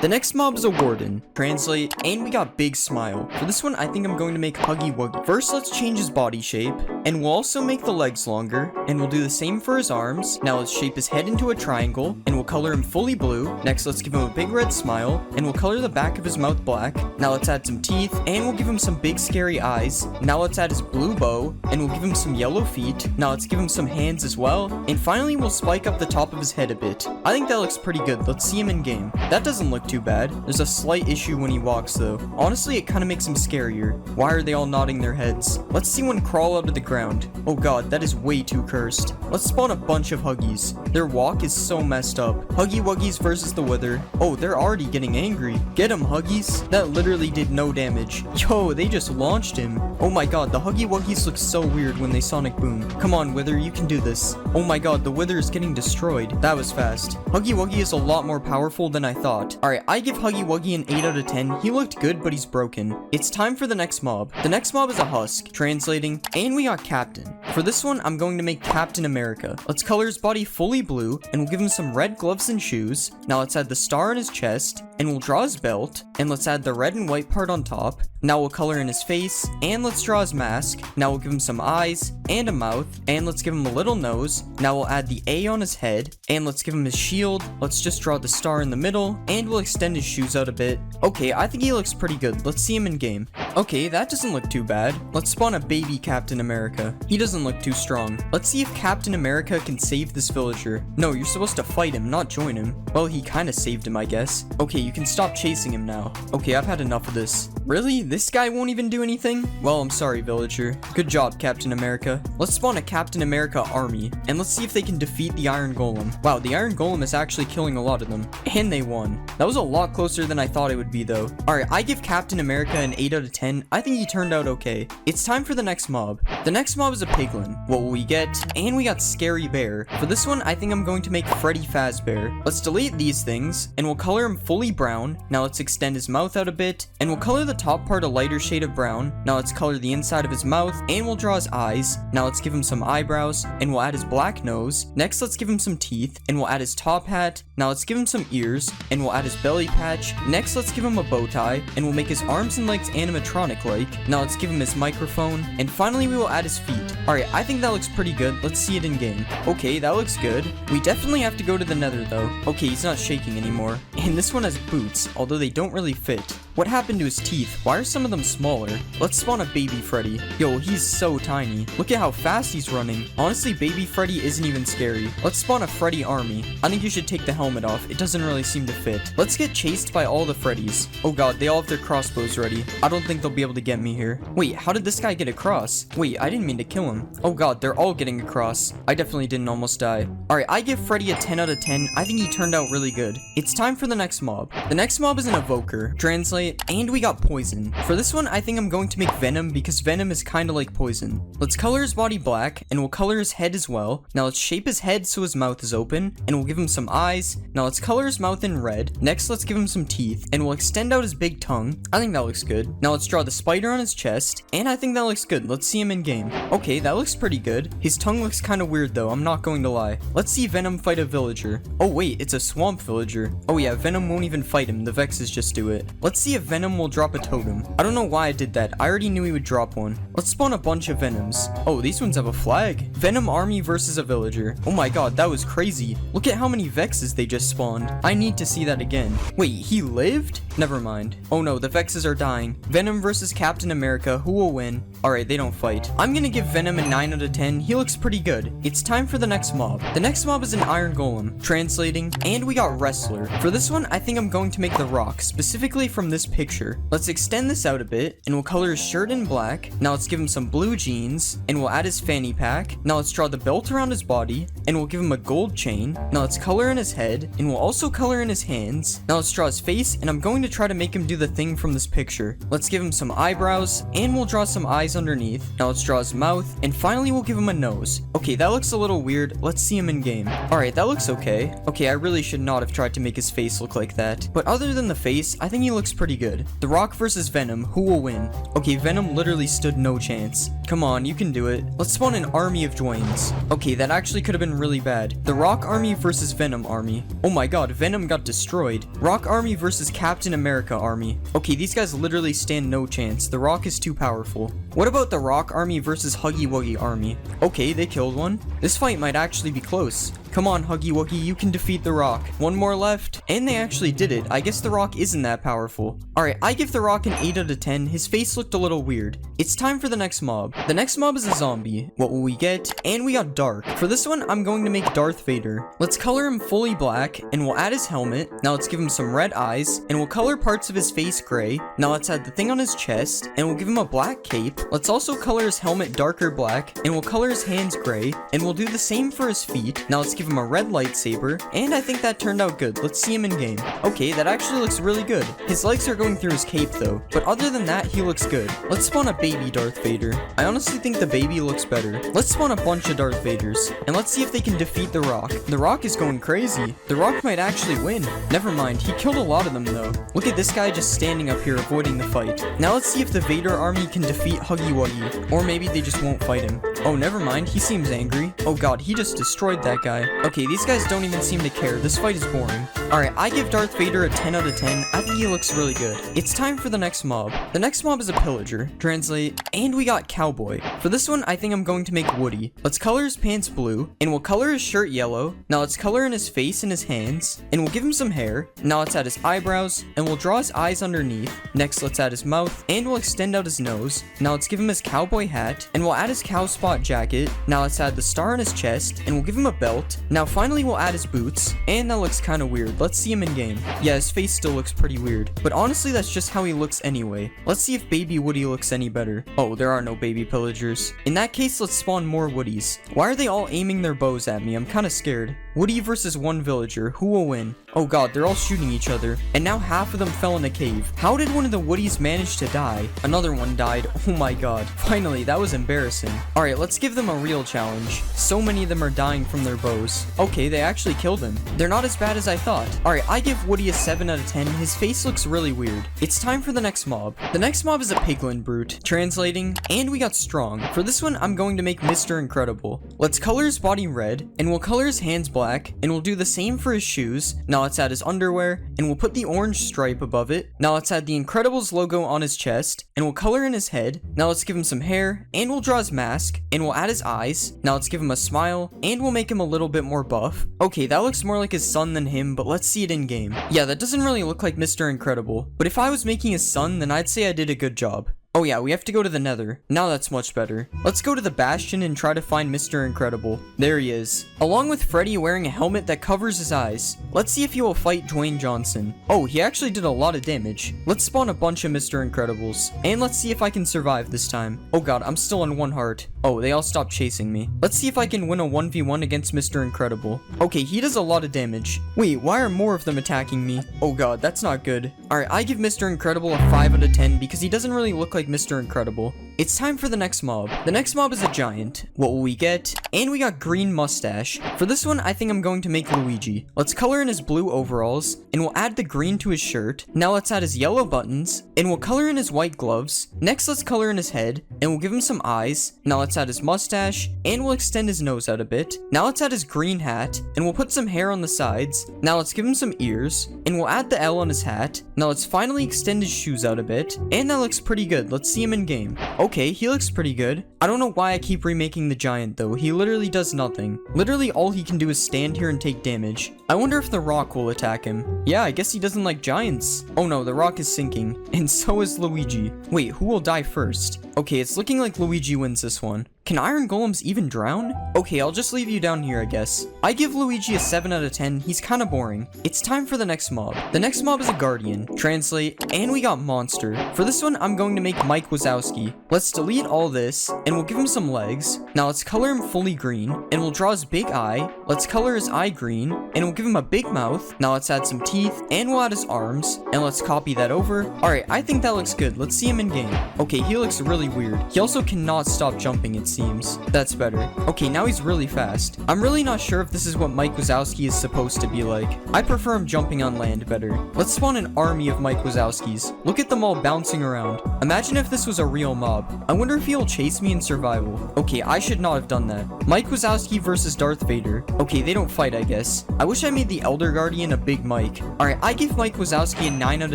The next mob is a warden. Translate, and we got Big Smile. For this one, I think I'm going to make Huggy Wuggy. First, let's change his body shape, and we'll also make the legs longer, and we'll do the same for his arms. Now let's shape his head into a triangle, and we'll color him fully blue. Next, let's give him a big red smile, and we'll color the back of his mouth black. Now let's add some teeth, and we'll give him some big scary eyes. Now let's add his blue bow, and we'll give him some yellow feet. Now let's give him some hands as well, and finally we'll spike up the top of his head a bit. I think that looks pretty good. Let's see him in game. That doesn't look too bad. There's a slight issue when he walks though. Honestly, it kind of makes him scarier. Why are they all nodding their heads? Let's see one crawl out of the ground. Oh god, that is way too cursed. Let's spawn a bunch of Huggies. Their walk is so messed up. Huggy Wuggies versus the Wither. Oh, they're already getting angry. Get him, Huggies. That literally did no damage. Yo, they just launched him. Oh my god, the Huggy Wuggies look so weird when they Sonic Boom. Come on, Wither, you can do this. Oh my god, the Wither is getting destroyed. That was fast. Huggy Wuggy is a lot more powerful than I thought. Alright, I give Huggy Wuggy an 8 out of 10. He looked good, but he's broken. It's time for the next mob. The next mob is a Husk, translating, and we got Captain. For this one, I'm going to make Captain America. Let's color his body fully blue, and we'll give him some red gloves and shoes. Now let's add the star on his chest, and we'll draw his belt, and let's add the red and white part on top. Now we'll color in his face, and let's draw his mask. Now we'll give him some eyes, and a mouth, and let's give him a little nose. Now we'll add the A on his head, and let's give him his shield. Let's just draw the star in the middle, and we'll extend his shoes out a bit. Okay, I think he looks pretty good. Let's see him in game. Okay, that doesn't look too bad. Let's spawn a baby Captain America. He doesn't look too strong. Let's see if Captain America can save this villager. No, you're supposed to fight him, not join him. Well, he kind of saved him, I guess. Okay, you can stop chasing him now. Okay, I've had enough of this. Really? This guy won't even do anything? Well, I'm sorry, villager. Good job, Captain America. Let's spawn a Captain America army, and let's see if they can defeat the Iron Golem. Wow, the Iron Golem is actually killing a lot of them. And they won. That was a lot closer than I thought it would be, though. Alright, I give Captain America an 8 out of 10. I think he turned out okay. It's time for the next mob. The next mob is a piglin. What will we get? And we got Scary Bear. For this one, I think I'm going to make Freddy Fazbear. Let's delete these things, and we'll color him fully brown. Now let's extend his mouth out a bit, and we'll color the top part a lighter shade of brown. Now let's color the inside of his mouth, and we'll draw his eyes. Now let's give him some eyebrows, and we'll add his black nose. Next, let's give him some teeth, and we'll add his top hat. Now let's give him some ears, and we'll add his belly patch. Next, let's give him a bow tie, and we'll make his arms and legs animatronic-like. Now let's give him his microphone, and finally we will add his feet. Alright, I think that looks pretty good. Let's see it in game. Okay, that looks good. We definitely have to go to the nether though. Okay, he's not shaking anymore. And this one has boots, although they don't really fit. What happened to his teeth? Why are some of them smaller? Let's spawn a baby Freddy. Yo, he's so tiny. Look at how fast he's running. Honestly, baby Freddy isn't even scary. Let's spawn a Freddy army. I think you should take the helmet off. It doesn't really seem to fit. Let's get chased by all the Freddys. Oh god, they all have their crossbows ready. I don't think they'll be able to get me here. Wait, how did this guy get across? Wait, I didn't mean to kill him. Oh god, they're all getting across. I definitely didn't almost die. Alright, I give Freddy a 10 out of 10. I think he turned out really good. It's time for the next mob. The next mob is an evoker. Translate, and we got poison. For this one, I think I'm going to make Venom because Venom is kind of like poison. Let's color his body black, and we'll color his head as well. Now let's shape his head so his mouth is open, and we'll give him some eyes. Now let's color his mouth in red. Next, let's give him some teeth, and we'll extend out his big tongue. I think that looks good. Now let's draw the spider on his chest, and I think that looks good. Let's see him in game. Okay, that looks pretty good. His tongue looks kind of weird though, I'm not going to lie. Let's see Venom fight a villager. Oh wait, it's a swamp villager. Oh yeah, Venom won't even fight him. The Vexes just do it. Let's see if Venom will drop a totem. I don't know why I did that. I already knew he would drop one. Let's spawn a bunch of Venoms. Oh, these ones have a flag. Venom army versus a villager. Oh my god, that was crazy. Look at how many Vexes they just spawned. I need to see that again. Wait, he lived? Never mind. Oh no, the Vexes are dying. Venom versus Captain America. Who will win? Alright, they don't fight. I'm gonna give Venom a 9 out of 10. He looks pretty good. It's time for the next mob. The next mob is an Iron Golem. Translating, and we got Wrestler. For this one, I think I'm going to make The Rock, specifically from this picture. Let's extend this out a bit, and we'll color his shirt in black. Now let's give him some blue jeans, and we'll add his fanny pack. Now let's draw the belt around his body, and we'll give him a gold chain. Now let's color in his head, and we'll also color in his hands. Now let's draw his face, and I'm going to try to make him do the thing from this picture. Let's give him some eyebrows, and we'll draw some eyes underneath. Now let's draw his mouth, and finally we'll give him a nose. Okay, that looks a little weird. Let's see him in game. Alright, that looks okay. Okay, I really should not have tried to make his face look like that. But other than the face, I think he looks pretty good. The Rock versus Venom, who will win? Okay, Venom literally stood no chance. Come on, you can do it. Let's spawn an army of Dwaynes. Okay, that actually could have been really bad. The Rock army versus Venom army. Oh my god, Venom got destroyed. Rock army versus Captain America army. Okay, these guys literally stand no chance. The Rock is too powerful. What about the Rock Army versus Huggy Wuggy Army? Okay, they killed one. This fight might actually be close. Come on, Huggy Wuggy, you can defeat the Rock. One more left. And they actually did it. I guess the Rock isn't that powerful. Alright, I give the Rock an 8 out of 10. His face looked a little weird. It's time for the next mob. The next mob is a zombie. What will we get? And we got Dark. For this one, I'm going to make Darth Vader. Let's color him fully black, and we'll add his helmet. Now let's give him some red eyes, and we'll color parts of his face gray. Now let's add the thing on his chest, and we'll give him a black cape. Let's also color his helmet darker black, and we'll color his hands gray, and we'll do the same for his feet. Now let's give him a red lightsaber, and I think that turned out good. Let's see him in game. Okay, that actually looks really good. His legs are going through his cape though, but other than that, he looks good. Let's spawn a baby Darth Vader. I honestly think the baby looks better. Let's spawn a bunch of Darth Vaders, and let's see if they can defeat the Rock. The Rock is going crazy. The Rock might actually win. Never mind, he killed a lot of them though. Look at this guy just standing up here avoiding the fight. Now let's see if the Vader army can defeat Huggy Wuggy, or maybe they just won't fight him. Oh, never mind, he seems angry. Oh god, he just destroyed that guy. Okay, these guys don't even seem to care. This fight is boring. Alright, I give Darth Vader a 10 out of 10. I think he looks really good. It's time for the next mob. The next mob is a pillager. Translate. And we got Cowboy. For this one, I think I'm going to make Woody. Let's color his pants blue, and we'll color his shirt yellow. Now let's color in his face and his hands, and we'll give him some hair. Now let's add his eyebrows, and we'll draw his eyes underneath. Next, let's add his mouth, and we'll extend out his nose. Now let's give him his cowboy hat, and we'll add his cow spot jacket. Now let's add the star on his chest, and we'll give him a belt. Now finally we'll add his boots, and that looks kind of weird. Let's see him in game. Yeah, his face still looks pretty weird, but honestly that's just how he looks anyway. Let's see if baby Woody looks any better. Oh, there are no baby pillagers. In that case, let's spawn more Woodies. Why are they all aiming their bows at me? I'm kind of scared. Woody versus one villager. Who will win? Oh god, they're all shooting each other, and now half of them fell in a cave. How did one of the Woodies manage to die? Another one died. Oh my god. Finally, that was embarrassing. Alright, let's give them a real challenge. So many of them are dying from their bows. Okay, they actually killed him. They're not as bad as I thought. Alright, I give Woody a 7 out of 10. His face looks really weird. It's time for the next mob. The next mob is a piglin brute. Translating, and we got strong. For this one, I'm going to make Mr. Incredible. Let's color his body red, and we'll color his hands black, and we'll do the same for his shoes. Now let's add his underwear, and we'll put the orange stripe above it. Now let's add the Incredibles logo on his chest, and we'll color in his head. Now let's give him some hair, and we'll draw his mask, and we'll add his eyes. Now let's give him a smile, and we'll make him a little bit more buff. Okay, that looks more like his son than him, but let's see it in game. Yeah, that doesn't really look like Mr. Incredible, but if I was making his son, then I'd say I did a good job. Oh yeah, we have to go to the Nether. Now that's much better. Let's go to the Bastion and try to find Mr. Incredible. There he is. Along with Freddy wearing a helmet that covers his eyes. Let's see if he will fight Dwayne Johnson. Oh, he actually did a lot of damage. Let's spawn a bunch of Mr. Incredibles. And let's see if I can survive this time. Oh god, I'm still on 1 heart. Oh, they all stopped chasing me. Let's see if I can win a 1v1 against Mr. Incredible. Okay, he does a lot of damage. Wait, why are more of them attacking me? Oh god, that's not good. Alright, I give Mr. Incredible a 5 out of 10 because he doesn't really look like Mr. Incredible. It's time for the next mob. The next mob is a giant. What will we get? And we got green mustache. For this one, I think I'm going to make Luigi. Let's color in his blue overalls, and we'll add the green to his shirt. Now let's add his yellow buttons, and we'll color in his white gloves. Next, let's color in his head, and we'll give him some eyes. Now let's add his mustache, and we'll extend his nose out a bit. Now let's add his green hat, and we'll put some hair on the sides. Now let's give him some ears, and we'll add the L on his hat. Now let's finally extend his shoes out a bit, and that looks pretty good. Let's see him in game. Okay, he looks pretty good. I don't know why I keep remaking the giant though. He literally does nothing. Literally all he can do is stand here and take damage. I wonder if the Rock will attack him. Yeah, I guess he doesn't like giants. Oh no, the Rock is sinking. And so is Luigi. Wait, who will die first? Okay, it's looking like Luigi wins this one. Can iron golems even drown? Okay, I'll just leave you down here, I guess. I give Luigi a 7 out of 10. He's kind of boring. It's time for the next mob. The next mob is a guardian. Translate, and we got monster. For this one, I'm going to make Mike Wazowski. Let's delete all this, and we'll give him some legs. Now let's color him fully green, and we'll draw his big eye. Let's color his eye green, and we'll give him a big mouth. Now let's add some teeth, and we'll add his arms, and let's copy that over. Alright, I think that looks good. Let's see him in game. Okay, he looks really weird. He also cannot stop jumping, it seems. That's better. Okay, now he's really fast. I'm really not sure if this is what Mike Wazowski is supposed to be like. I prefer him jumping on land better. Let's spawn an army of Mike Wazowskis. Look at them all bouncing around. Imagine if this was a real mob. I wonder if he'll chase me in survival. Okay, I should not have done that. Mike Wazowski versus Darth Vader. Okay, they don't fight, I guess. I wish I made the Elder Guardian a big Mike. Alright, I give Mike Wazowski a 9 out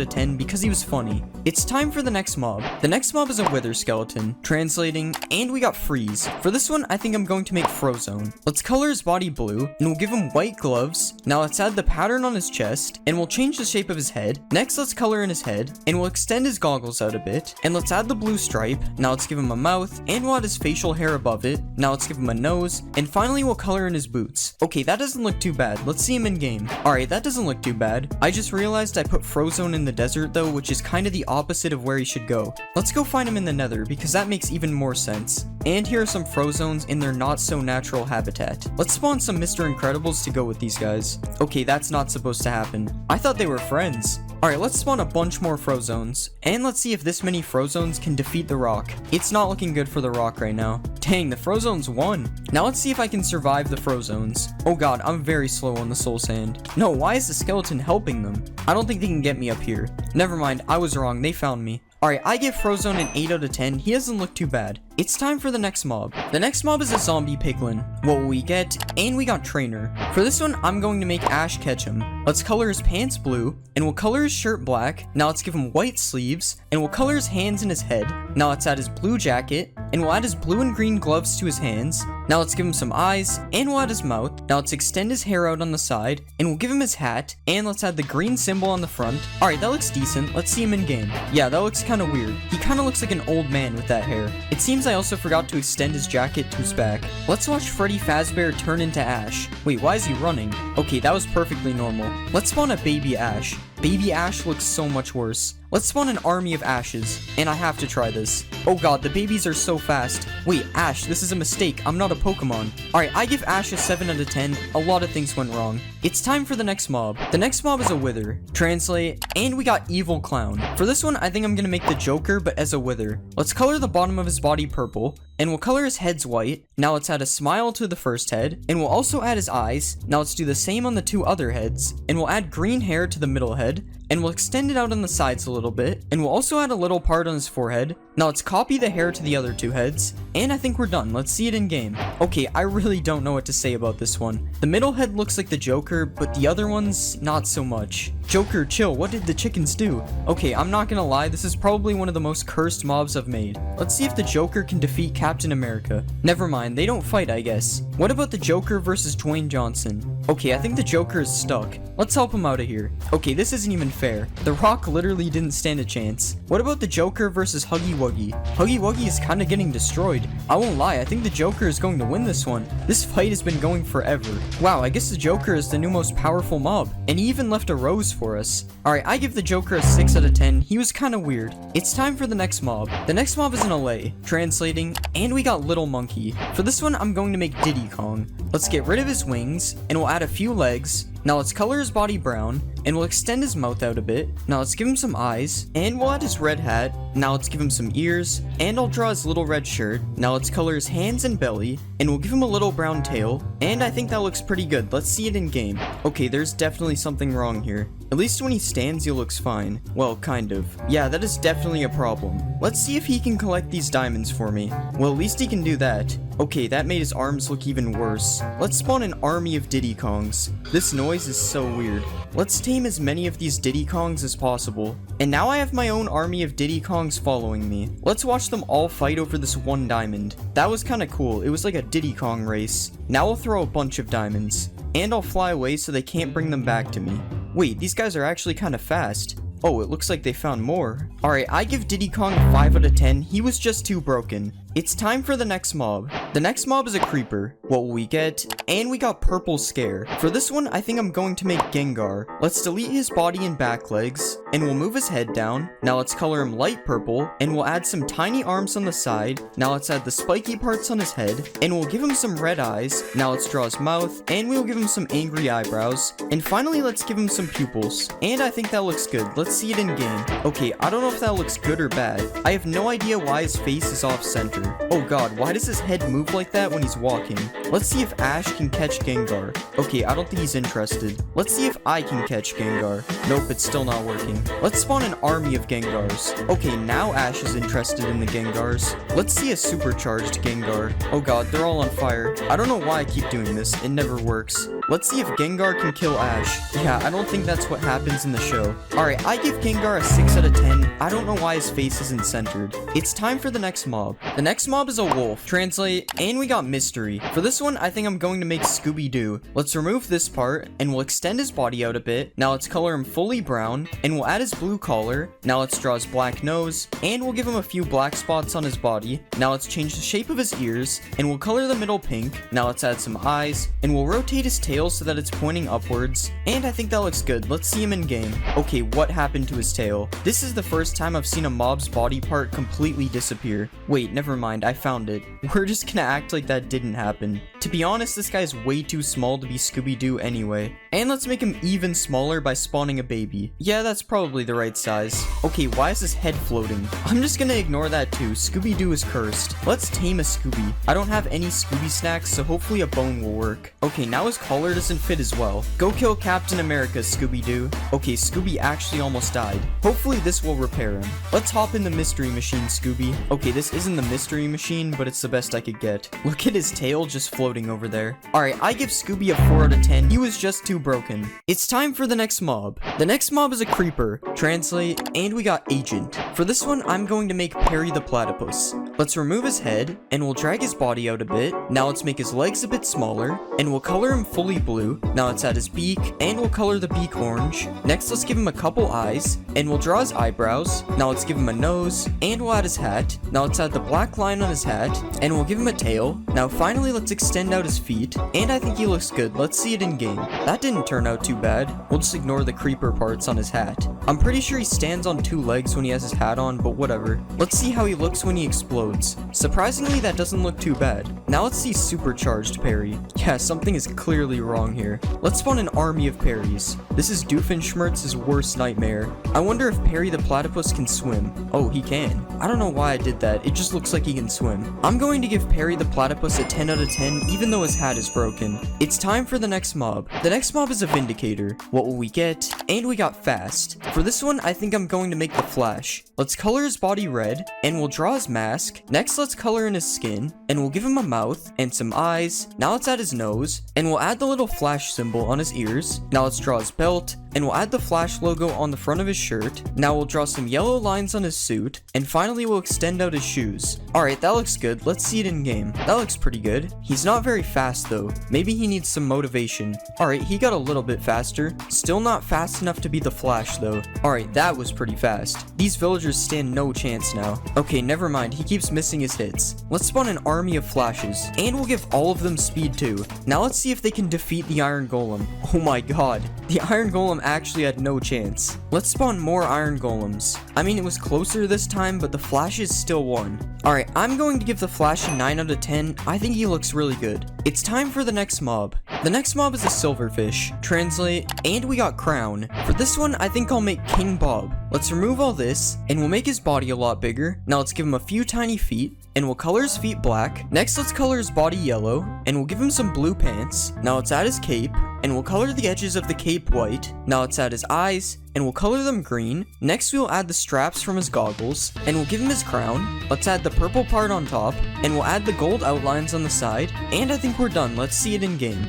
of 10 because he was funny. It's time for the next mob. The next mob is a Wither Skeleton. Translating, and we got Freeze. For this one, I think I'm going to make Frozone. Let's color his body blue, and we'll give him white gloves. Now let's add the pattern on his chest, and we'll change the shape of his head. Next, let's color in his head, and we'll extend his goggles out a bit. And let's add the blue stripe. Now let's give him a mouth, and we'll add his facial hair above it. Now let's give him a nose, and finally we'll color in his boots. Okay, that doesn't look too bad. Let's see him in game. Alright, that doesn't look too bad. I just realized I put Frozone in the desert though, which is kind of the opposite of where he should go. Let's go find him in the nether, because that makes even more sense. And here are some Frozones in their not so natural habitat. Let's spawn some Mr. Incredibles to go with these guys. Okay, that's not supposed to happen. I thought they were friends. Alright, let's spawn a bunch more Frozones. And let's see if this many Frozones can defeat the Rock. It's not looking good for the Rock right now. Dang, the Frozones won. Now let's see if I can survive the Frozones. Oh god, I'm very slow on the soul sand. No, why is the skeleton helping them? I don't think they can get me up here. Never mind, I was wrong, they found me. Alright, I give Frozone an 8 out of 10. He doesn't look too bad. It's time for the next mob. The next mob is a zombie piglin. What will we get? And we got Trainer. For this one, I'm going to make Ash Ketchum. Let's color his pants blue, and we'll color his shirt black. Now let's give him white sleeves, and we'll color his hands and his head. Now let's add his blue jacket, and we'll add his blue and green gloves to his hands. Now let's give him some eyes, and we'll add his mouth. Now let's extend his hair out on the side, and we'll give him his hat, and let's add the green symbol on the front. Alright, that looks decent. Let's see him in game. Yeah, that looks kind of weird. He kind of looks like an old man with that hair. It seems I also forgot to extend his jacket to his back. Let's watch Freddy Fazbear turn into Ash. Wait, why is he running? Okay, that was perfectly normal. Let's spawn a baby Ash. Baby Ash looks so much worse. Let's spawn an army of Ashes, and I have to try this. Oh god, the babies are so fast. Wait, Ash, this is a mistake. I'm not a Pokemon. Alright, I give Ash a 7 out of 10. A lot of things went wrong. It's time for the next mob. The next mob is a Wither. Translate, and we got Evil Clown. For this one, I think I'm gonna make the Joker, but as a Wither. Let's color the bottom of his body purple, and we'll color his heads white. Now let's add a smile to the first head, and we'll also add his eyes. Now let's do the same on the two other heads, and we'll add green hair to the middle head, and we'll extend it out on the sides a little bit, and we'll also add a little part on his forehead. Now let's copy the hair to the other two heads, and I think we're done. Let's see it in game. Okay, I really don't know what to say about this one. The middle head looks like the Joker, but the other ones, not so much. Joker, chill, what did the chickens do? Okay, I'm not gonna lie, this is probably one of the most cursed mobs I've made. Let's see if the Joker can defeat Captain America. Never mind, they don't fight, I guess. What about the Joker versus Dwayne Johnson? Okay, I think the Joker is stuck. Let's help him out of here. Okay, this isn't even fair. The Rock literally didn't stand a chance. What about the Joker versus Huggy Wuggy? Huggy Wuggy is kinda getting destroyed. I won't lie, I think the Joker is going to win this one. This fight has been going forever. Wow, I guess the Joker is the new most powerful mob. And he even left a rose for us. Alright, I give the Joker a 6 out of 10. He was kinda weird. It's time for the next mob. The next mob is an LA. Translating, and we got Little Monkey. For this one, I'm going to make Diddy Kong. Let's get rid of his wings, and we'll add a few legs. Now let's color his body brown, and we'll extend his mouth out a bit. Now let's give him some eyes, and we'll add his red hat. Now let's give him some ears, and I'll draw his little red shirt. Now let's color his hands and belly, and we'll give him a little brown tail, and I think that looks pretty good. Let's see it in game. Okay, there's definitely something wrong here. At least when he stands, he looks fine. Well, kind of. Yeah, that is definitely a problem. Let's see if he can collect these diamonds for me. Well, at least he can do that. Okay, that made his arms look even worse. Let's spawn an army of Diddy Kongs. This noise is so weird. Let's tame as many of these Diddy Kongs as possible. And now I have my own army of Diddy Kongs following me. Let's watch them all fight over this one diamond. That was kinda cool. It was like a Diddy Kong race. Now I'll throw a bunch of diamonds. And I'll fly away so they can't bring them back to me. Wait, these guys are actually kinda fast. Oh, it looks like they found more. Alright, I give Diddy Kong a 5 out of 10. He was just too broken. It's time for the next mob. The next mob is a creeper. What will we get? And we got Purple Scare. For this one, I think I'm going to make Gengar. Let's delete his body and back legs, and we'll move his head down. Now let's color him light purple, and we'll add some tiny arms on the side. Now let's add the spiky parts on his head, and we'll give him some red eyes. Now let's draw his mouth, and we'll give him some angry eyebrows. And finally, let's give him some pupils. And I think that looks good. Let's see it in game. Okay, I don't know if that looks good or bad. I have no idea why his face is off center. here. Oh god, why does his head move like that when he's walking? Let's see if Ash can catch Gengar. Okay, I don't think he's interested. Let's see if I can catch Gengar. Nope, it's still not working. Let's spawn an army of Gengars. Okay, now Ash is interested in the Gengars. Let's see a supercharged Gengar. Oh god, they're all on fire. I don't know why I keep doing this. It never works. Let's see if Gengar can kill Ash. Yeah, I don't think that's what happens in the show. Alright, I give Gengar a 6 out of 10. I don't know why his face isn't centered. It's time for the next mob. The next mob is a wolf. Translate, and we got mystery. For this one, I think I'm going to make Scooby-Doo. Let's remove this part, and we'll extend his body out a bit. Now let's color him fully brown, and we'll add his blue collar. Now let's draw his black nose, and we'll give him a few black spots on his body. Now let's change the shape of his ears, and we'll color the middle pink. Now let's add some eyes, and we'll rotate his tail so that it's pointing upwards, and I think that looks good. Let's see him in game. Okay, what happened to his tail? This is the first time I've seen a mob's body part completely disappear. Wait, never mind, I found it. We're just gonna act like that didn't happen. To be honest, this guy's way too small to be Scooby-Doo anyway. And let's make him even smaller by spawning a baby. Yeah, that's probably the right size. Okay, why is his head floating? I'm just gonna ignore that too. Scooby-Doo is cursed. Let's tame a Scooby. I don't have any Scooby snacks, so hopefully a bone will work. Okay, now his collar doesn't fit as well. Go kill Captain America, Scooby-Doo. Okay, Scooby actually almost died. Hopefully this will repair him. Let's hop in the mystery machine, Scooby. Okay, this isn't the mystery machine, but it's the best I could get. Look at his tail just floating over there. Alright, I give Scooby a 4 out of 10. He was just too broken. It's time for the next mob. The next mob is a creeper. Translate, and we got agent. For this one, I'm going to make Perry the Platypus. Let's remove his head, and we'll drag his body out a bit. Now let's make his legs a bit smaller, and we'll color him fully blue. Now let's add his beak, and we'll color the beak orange. Next, let's give him a couple eyes, and we'll draw his eyebrows. Now let's give him a nose, and we'll add his hat. Now let's add the black line on his hat, and we'll give him a tail. Now finally, let's extend out his feet, and I think he looks good. Let's see it in game. That didn't turn out too bad. We'll just ignore the creeper parts on his hat. I'm pretty sure he stands on 2 legs when he has his hat on, but whatever. Let's see how he looks when he explodes. Surprisingly, that doesn't look too bad. Now let's see supercharged Perry. Yeah, something is clearly wrong here. Let's spawn an army of Perrys. This is Doofenshmirtz's worst nightmare. I wonder if Perry the Platypus can swim. Oh, he can. I don't know why I did that. It just looks like he can swim. I'm going to give Perry the Platypus a 10 out of 10, even though his hat is broken. It's time for the next mob. The next mob is a Vindicator. What will we get? And we got Fast. For this one, I think I'm going to make the Flash. Let's color his body red, and we'll draw his mask. Next, let's color in his skin, and we'll give him a mouth and some eyes. Now let's add his nose, and we'll add the little Flash symbol on his ears. Now let's draw his belt, and we'll add the Flash logo on the front of his shirt. Now we'll draw some yellow lines on his suit, and finally we'll extend out his shoes. Alright, that looks good. Let's see it in game. That looks pretty good. He's not very fast though. Maybe he needs some motivation. Alright, he got a little bit faster. Still not fast enough to be the Flash though. Alright, that was pretty fast. These villagers stand no chance now. Okay, never mind. He keeps missing his hits. Let's spawn an army of Flashes, and we'll give all of them speed too. Now let's see if they can defeat the Iron Golem. Oh my god. The Iron Golem actually had no chance. Let's spawn more Iron Golems. I mean, it was closer this time, but the Flashes still won. Alright, I'm going to give the Flash a 9 out of 10. I think he looks really good. It's time for the next mob. The next mob is a Silverfish. Translate, and we got Crown. For this one, I think I'll make King Bob. Let's remove all this, and we'll make his body a lot bigger. Now let's give him a few tiny feet, and we'll color his feet black. Next, let's color his body yellow, and we'll give him some blue pants. Now let's add his cape, and we'll color the edges of the cape white. Now let's add his eyes, and we'll color them green. Next, we'll add the straps from his goggles, and we'll give him his crown. Let's add the purple part on top, and we'll add the gold outlines on the side, and I think we're done. Let's see it in game.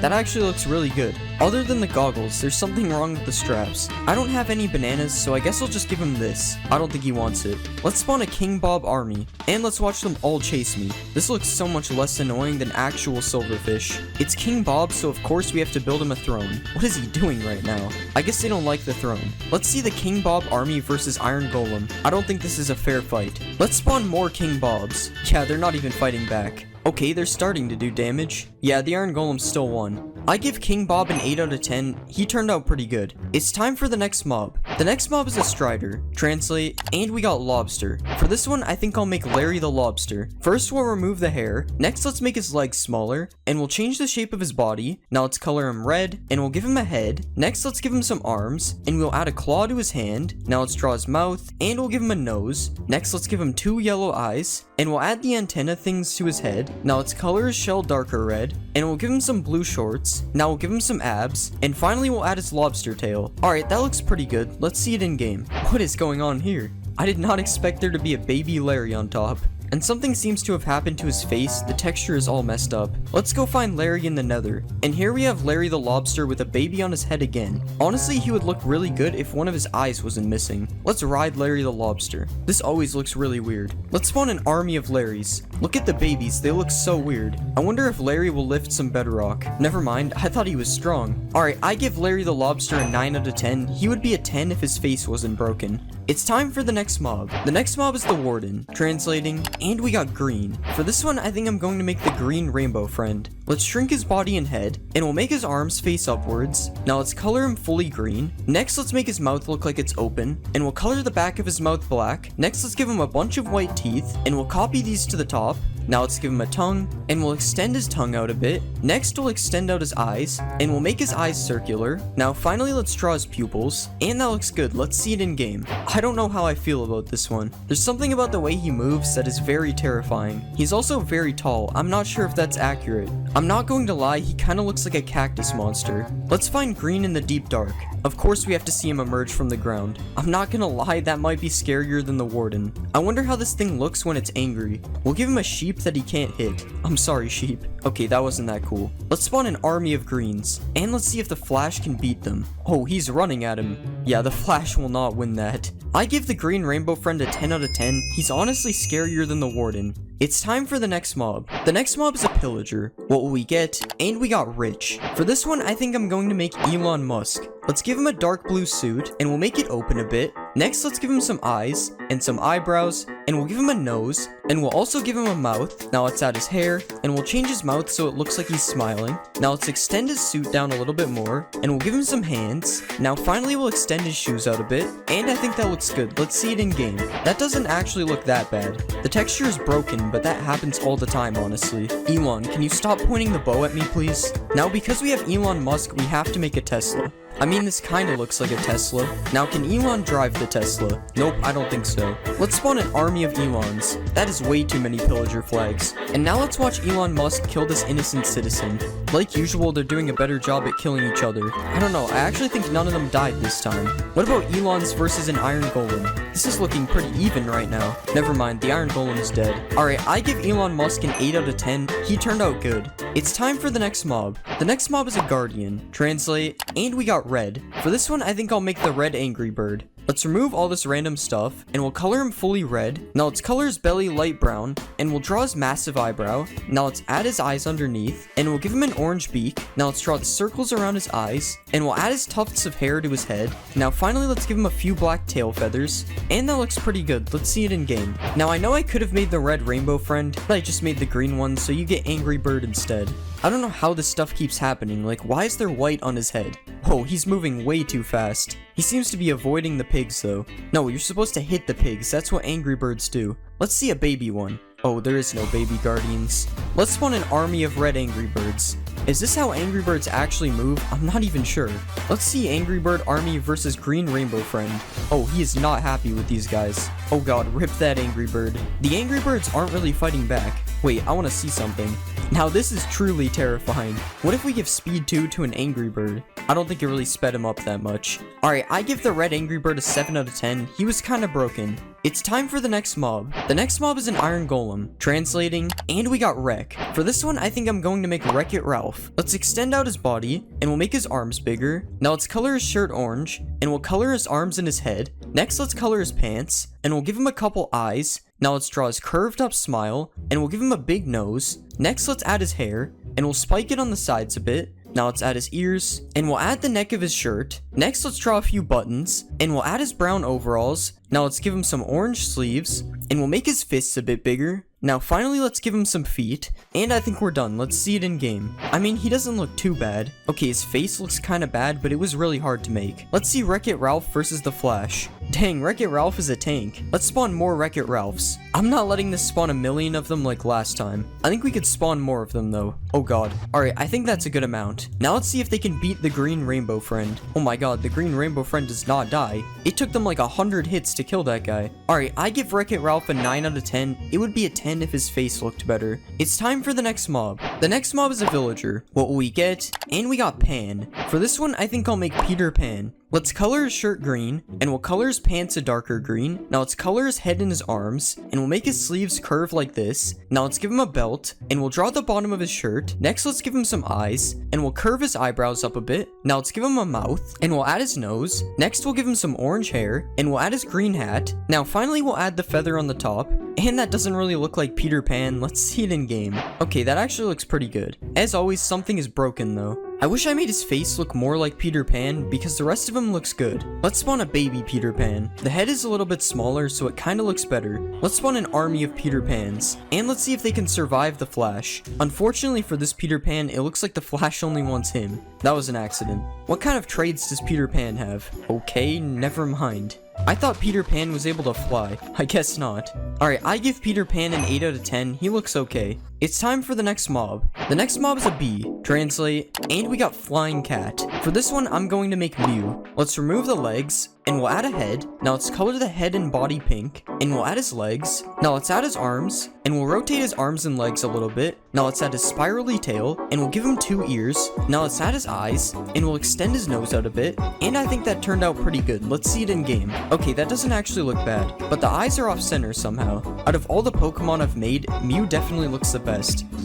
That actually looks really good. Other than the goggles, there's something wrong with the straps. I don't have any bananas, so I guess I'll just give him this. I don't think he wants it. Let's spawn a King Bob army, and let's watch them all chase me. This looks so much less annoying than actual Silverfish. It's King Bob, so of course we have to build him a throne. What is he doing right now? I guess they don't like the throne. Let's see the King Bob army versus Iron Golem. I don't think this is a fair fight. Let's spawn more King Bobs. Yeah, they're not even fighting back. Okay, they're starting to do damage. Yeah, the Iron Golem still won. I give King Bob an 8 out of 10, he turned out pretty good. It's time for the next mob. The next mob is a Strider, translate, and we got Lobster. For this one, I think I'll make Larry the Lobster. First we'll remove the hair, next let's make his legs smaller, and we'll change the shape of his body. Now let's color him red, and we'll give him a head. Next let's give him some arms, and we'll add a claw to his hand. Now let's draw his mouth, and we'll give him a nose. Next let's give him 2 yellow eyes, and we'll add the antenna things to his head. Now let's color his shell darker red, and we'll give him some blue shorts. Now we'll give him some abs, and finally we'll add his lobster tail. Alright, that looks pretty good. Let's see it in game. What is going on here? I did not expect there to be a baby Larry on top. And something seems to have happened to his face. The texture is all messed up. Let's go find Larry in the nether. And here we have Larry the Lobster with a baby on his head again. Honestly, he would look really good if one of his eyes wasn't missing. Let's ride Larry the Lobster. This always looks really weird. Let's spawn an army of Larrys. Look at the babies, they look so weird. I wonder if Larry will lift some bedrock. Never mind, I thought he was strong. Alright, I give Larry the Lobster a 9 out of 10. He would be a 10 if his face wasn't broken. It's time for the next mob. The next mob is the Warden, translating, and we got green. For this one, I think I'm going to make the green rainbow friend. Let's shrink his body and head, and we'll make his arms face upwards. Now let's color him fully green. Next, let's make his mouth look like it's open, and we'll color the back of his mouth black. Next, let's give him a bunch of white teeth, and we'll copy these to the top. Now let's give him a tongue, and we'll extend his tongue out a bit. Next, we'll extend out his eyes, and we'll make his eyes circular. Now finally, let's draw his pupils, and that looks good. Let's see it in game. I don't know how I feel about this one. There's something about the way he moves that is very terrifying. He's also very tall. I'm not sure if that's accurate. I'm not going to lie, he kind of looks like a cactus monster. Let's find green in the deep dark. Of course we have to see him emerge from the ground. I'm not gonna lie, that might be scarier than the Warden. I wonder how this thing looks when it's angry. We'll give him a sheep that he can't hit. I'm sorry, sheep. Okay, that wasn't that cool. Let's spawn an army of greens, and let's see if the Flash can beat them. Oh, he's running at him. Yeah, the Flash will not win that. I give the green rainbow friend a 10 out of 10. He's honestly scarier than the Warden. It's time for the next mob. The next mob is a pillager. What will we get? And we got rich. For this one, I think I'm going to make Elon Musk. Let's give him a dark blue suit, and we'll make it open a bit. Next, let's give him some eyes, and some eyebrows, and we'll give him a nose, and we'll also give him a mouth. Now let's add his hair, and we'll change his mouth so it looks like he's smiling. Now let's extend his suit down a little bit more, and we'll give him some hands. Now finally we'll extend his shoes out a bit, and I think that looks good. Let's see it in game. That doesn't actually look that bad. The texture is broken, but that happens all the time, honestly. Elon, can you stop pointing the bow at me, please? Now because we have Elon Musk, we have to make a Tesla. I mean, this kinda looks like a Tesla. Now, can Elon drive the Tesla? Nope, I don't think so. Let's spawn an army of Elons. That is way too many pillager flags. And now let's watch Elon Musk kill this innocent citizen. Like usual, they're doing a better job at killing each other. I don't know, I actually think none of them died this time. What about Elon's versus an iron golem? This is looking pretty even right now. Never mind, the iron golem is dead. Alright, I give Elon Musk an 8 out of 10. He turned out good. It's time for the next mob. The next mob is a guardian. Translate, and we got red. For this one, I think I'll make the red angry bird. Let's remove all this random stuff, and we'll color him fully red. Now let's color his belly light brown, and we'll draw his massive eyebrow. Now let's add his eyes underneath, and we'll give him an orange beak. Now let's draw the circles around his eyes, and we'll add his tufts of hair to his head. Now finally, let's give him a few black tail feathers, and that looks pretty good. Let's see it in game. Now I know I could have made the red rainbow friend, but I just made the green one, so you get angry bird instead. I don't know how this stuff keeps happening. Like, why is there white on his head? Oh, he's moving way too fast. He seems to be avoiding the pigs, though. No, you're supposed to hit the pigs. That's what angry birds do. Let's see a baby one. Oh, there is no baby guardians. Let's spawn an army of red angry birds. Is this how angry birds actually move? I'm not even sure. Let's see angry bird army versus green rainbow friend. Oh, he is not happy with these guys. Oh god, rip that angry bird. The angry birds aren't really fighting back. Wait, I want to see something. Now this is truly terrifying. What if we give speed 2 to an angry bird? I don't think it really sped him up that much. Alright, I give the red angry bird a 7 out of 10. He was kinda broken. It's time for the next mob. The next mob is an iron golem. Translating, and we got Wreck. For this one, I think I'm going to make Wreck-It Ralph. Let's extend out his body, and we'll make his arms bigger. Now let's color his shirt orange, and we'll color his arms and his head. Next, let's color his pants, and we'll give him a couple eyes. Now let's draw his curved up smile, and we'll give him a big nose. Next, let's add his hair, and we'll spike it on the sides a bit. Now let's add his ears, and we'll add the neck of his shirt. Next, let's draw a few buttons, and we'll add his brown overalls. Now let's give him some orange sleeves, and we'll make his fists a bit bigger. Now finally let's give him some feet, and I think we're done. Let's see it in game. I mean, he doesn't look too bad. Okay, his face looks kinda bad, but it was really hard to make. Let's see Wreck-It Ralph versus the Flash. Dang, Wreck-It Ralph is a tank. Let's spawn more Wreck-It Ralphs. I'm not letting this spawn a million of them like last time. I think we could spawn more of them though. Oh god. Alright, I think that's a good amount. Now let's see if they can beat the Green Rainbow Friend. Oh my god, the Green Rainbow Friend does not die. It took them like 100 hits to kill that guy. Alright, I give Wreck-It Ralph a 9 out of 10. It would be a 10 if his face looked better. It's time for the next mob. The next mob is a villager. What will we get? And we got Pan. For this one, I think I'll make Peter Pan. Let's color his shirt green, and we'll color his pants a darker green. Now let's color his head and his arms, and we'll make his sleeves curve like this. Now let's give him a belt, and we'll draw the bottom of his shirt. Next, let's give him some eyes, and we'll curve his eyebrows up a bit. Now let's give him a mouth, and we'll add his nose. Next, we'll give him some orange hair, and we'll add his green hat. Now finally, we'll add the feather on the top. And that doesn't really look like Peter Pan. Let's see it in game. Okay, that actually looks pretty good. As always, something is broken though. I wish I made his face look more like Peter Pan because the rest of him looks good. Let's spawn a baby Peter Pan. The head is a little bit smaller, so it kinda looks better. Let's spawn an army of Peter Pans. And let's see if they can survive the Flash. Unfortunately for this Peter Pan, it looks like the Flash only wants him. That was an accident. What kind of traits does Peter Pan have? Okay, never mind. I thought Peter Pan was able to fly. I guess not. Alright, I give Peter Pan an 8 out of 10. He looks okay. It's time for the next mob. The next mob is a bee. Translate. And we got Flying Cat. For this one, I'm going to make Mew. Let's remove the legs, and we'll add a head. Now let's color the head and body pink, and we'll add his legs. Now let's add his arms, and we'll rotate his arms and legs a little bit. Now let's add his spirally tail, and we'll give him 2 ears. Now let's add his eyes, and we'll extend his nose out a bit. And I think that turned out pretty good. Let's see it in game. Okay, that doesn't actually look bad, but the eyes are off center somehow. Out of all the Pokemon I've made, Mew definitely looks the best.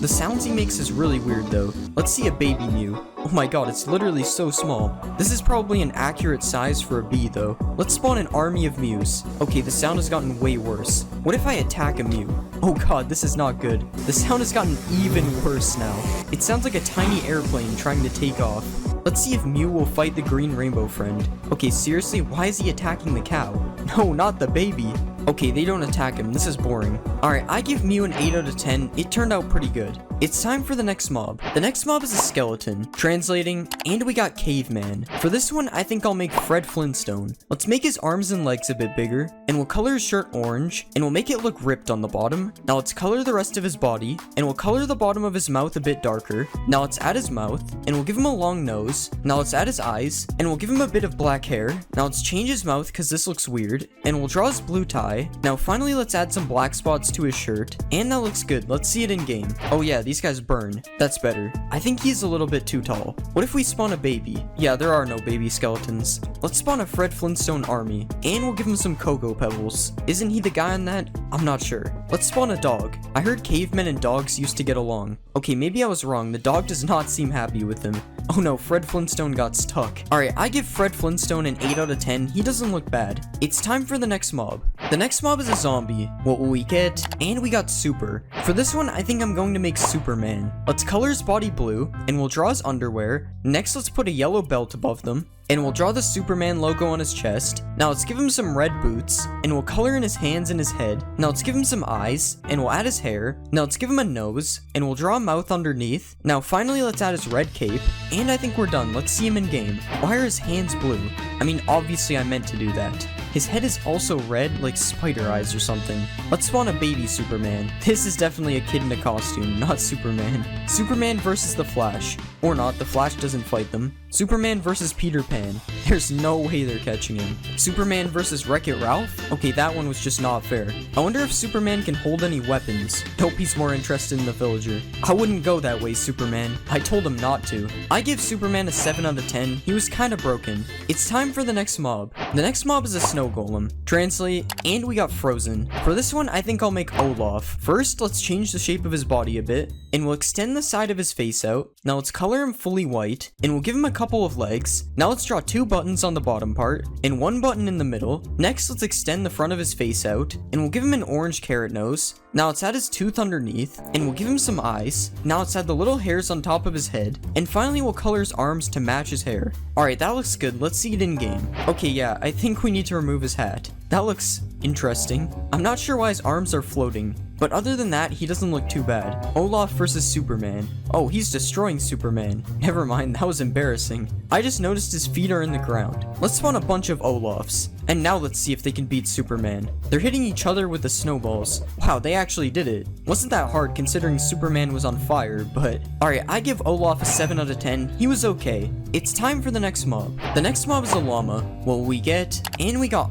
The sounds he makes is really weird though. Let's see a baby Mew. Oh my god, it's literally so small. This is probably an accurate size for a bee though. Let's spawn an army of Mews. Okay, the sound has gotten way worse. What if I attack a Mew? Oh god, this is not good. The sound has gotten even worse now. It sounds like a tiny airplane trying to take off. Let's see if Mew will fight the Green Rainbow Friend. Okay, seriously, why is he attacking the cow? No, not the baby. Okay, they don't attack him. This is boring. Alright, I give Mew an 8 out of 10. It turned out pretty good. It's time for the next mob. The next mob is a skeleton. Translating, and we got Caveman. For this one, I think I'll make Fred Flintstone. Let's make his arms and legs a bit bigger, and we'll color his shirt orange, and we'll make it look ripped on the bottom. Now let's color the rest of his body, and we'll color the bottom of his mouth a bit darker. Now let's add his mouth, and we'll give him a long nose. Now let's add his eyes, and we'll give him a bit of black hair. Now let's change his mouth because this looks weird, and we'll draw his blue tie. Now finally let's add some black spots to his shirt, and that looks good. Let's see it in game. Oh yeah, these guys burn. That's better. I think he's a little bit too tall. What if we spawn a baby? Yeah, there are no baby skeletons. Let's spawn a Fred Flintstone army, and we'll give him some Cocoa Pebbles. Isn't he the guy on that? I'm not sure. Let's spawn a dog. I heard cavemen and dogs used to get along. Okay, maybe I was wrong. The dog does not seem happy with him. Oh no, Fred Flintstone got stuck. Alright, I give Fred Flintstone an 8 out of 10. He doesn't look bad. It's time for the next mob. The next mob is a zombie. What will we get? And we got Super. For this one, I think I'm going to make Superman. Let's color his body blue, and we'll draw his underwear. Next, let's put a yellow belt above them, and we'll draw the Superman logo on his chest. Now let's give him some red boots, and we'll color in his hands and his head. Now let's give him some eyes, and we'll add his hair. Now let's give him a nose, and we'll draw a mouth underneath. Now finally let's add his red cape, and I think we're done. Let's see him in game. Why are his hands blue? I mean, obviously I meant to do that. His head is also red, like spider eyes or something. Let's spawn a baby Superman. This is definitely a kid in a costume, not Superman. Superman versus the Flash. Or not, the Flash doesn't fight them. Superman versus Peter Pan. There's no way they're catching him. Superman versus Wreck-It Ralph? Okay, that one was just not fair. I wonder if Superman can hold any weapons. Nope, he's more interested in the villager. I wouldn't go that way, Superman. I told him not to. I give Superman a 7 out of 10. He was kinda broken. It's time for the next mob. The next mob is a snow golem. Translate, and we got Frozen. For this one, I think I'll make Olaf. First, let's change the shape of his body a bit, and we'll extend the side of his face out. Now let's color him fully white, and we'll give him a couple of legs. Now let's draw 2 buttons on the bottom part, and 1 button in the middle. Next, let's extend the front of his face out, and we'll give him an orange carrot nose. Now let's add his tooth underneath, and we'll give him some eyes. Now let's add the little hairs on top of his head, and finally we'll color his arms to match his hair. Alright, that looks good. Let's see it in game. Okay, yeah, I think we need to remove his hat. That looks interesting. I'm not sure why his arms are floating, but other than that, he doesn't look too bad. Olaf versus Superman. Oh, he's destroying Superman. Never mind, that was embarrassing. I just noticed his feet are in the ground. Let's spawn a bunch of Olafs. And now let's see if they can beat Superman. They're hitting each other with the snowballs. Wow, they actually did it. Wasn't that hard considering Superman was on fire, but... Alright, I give Olaf a 7 out of 10. He was okay. It's time for the next mob. The next mob is a llama. Well, we got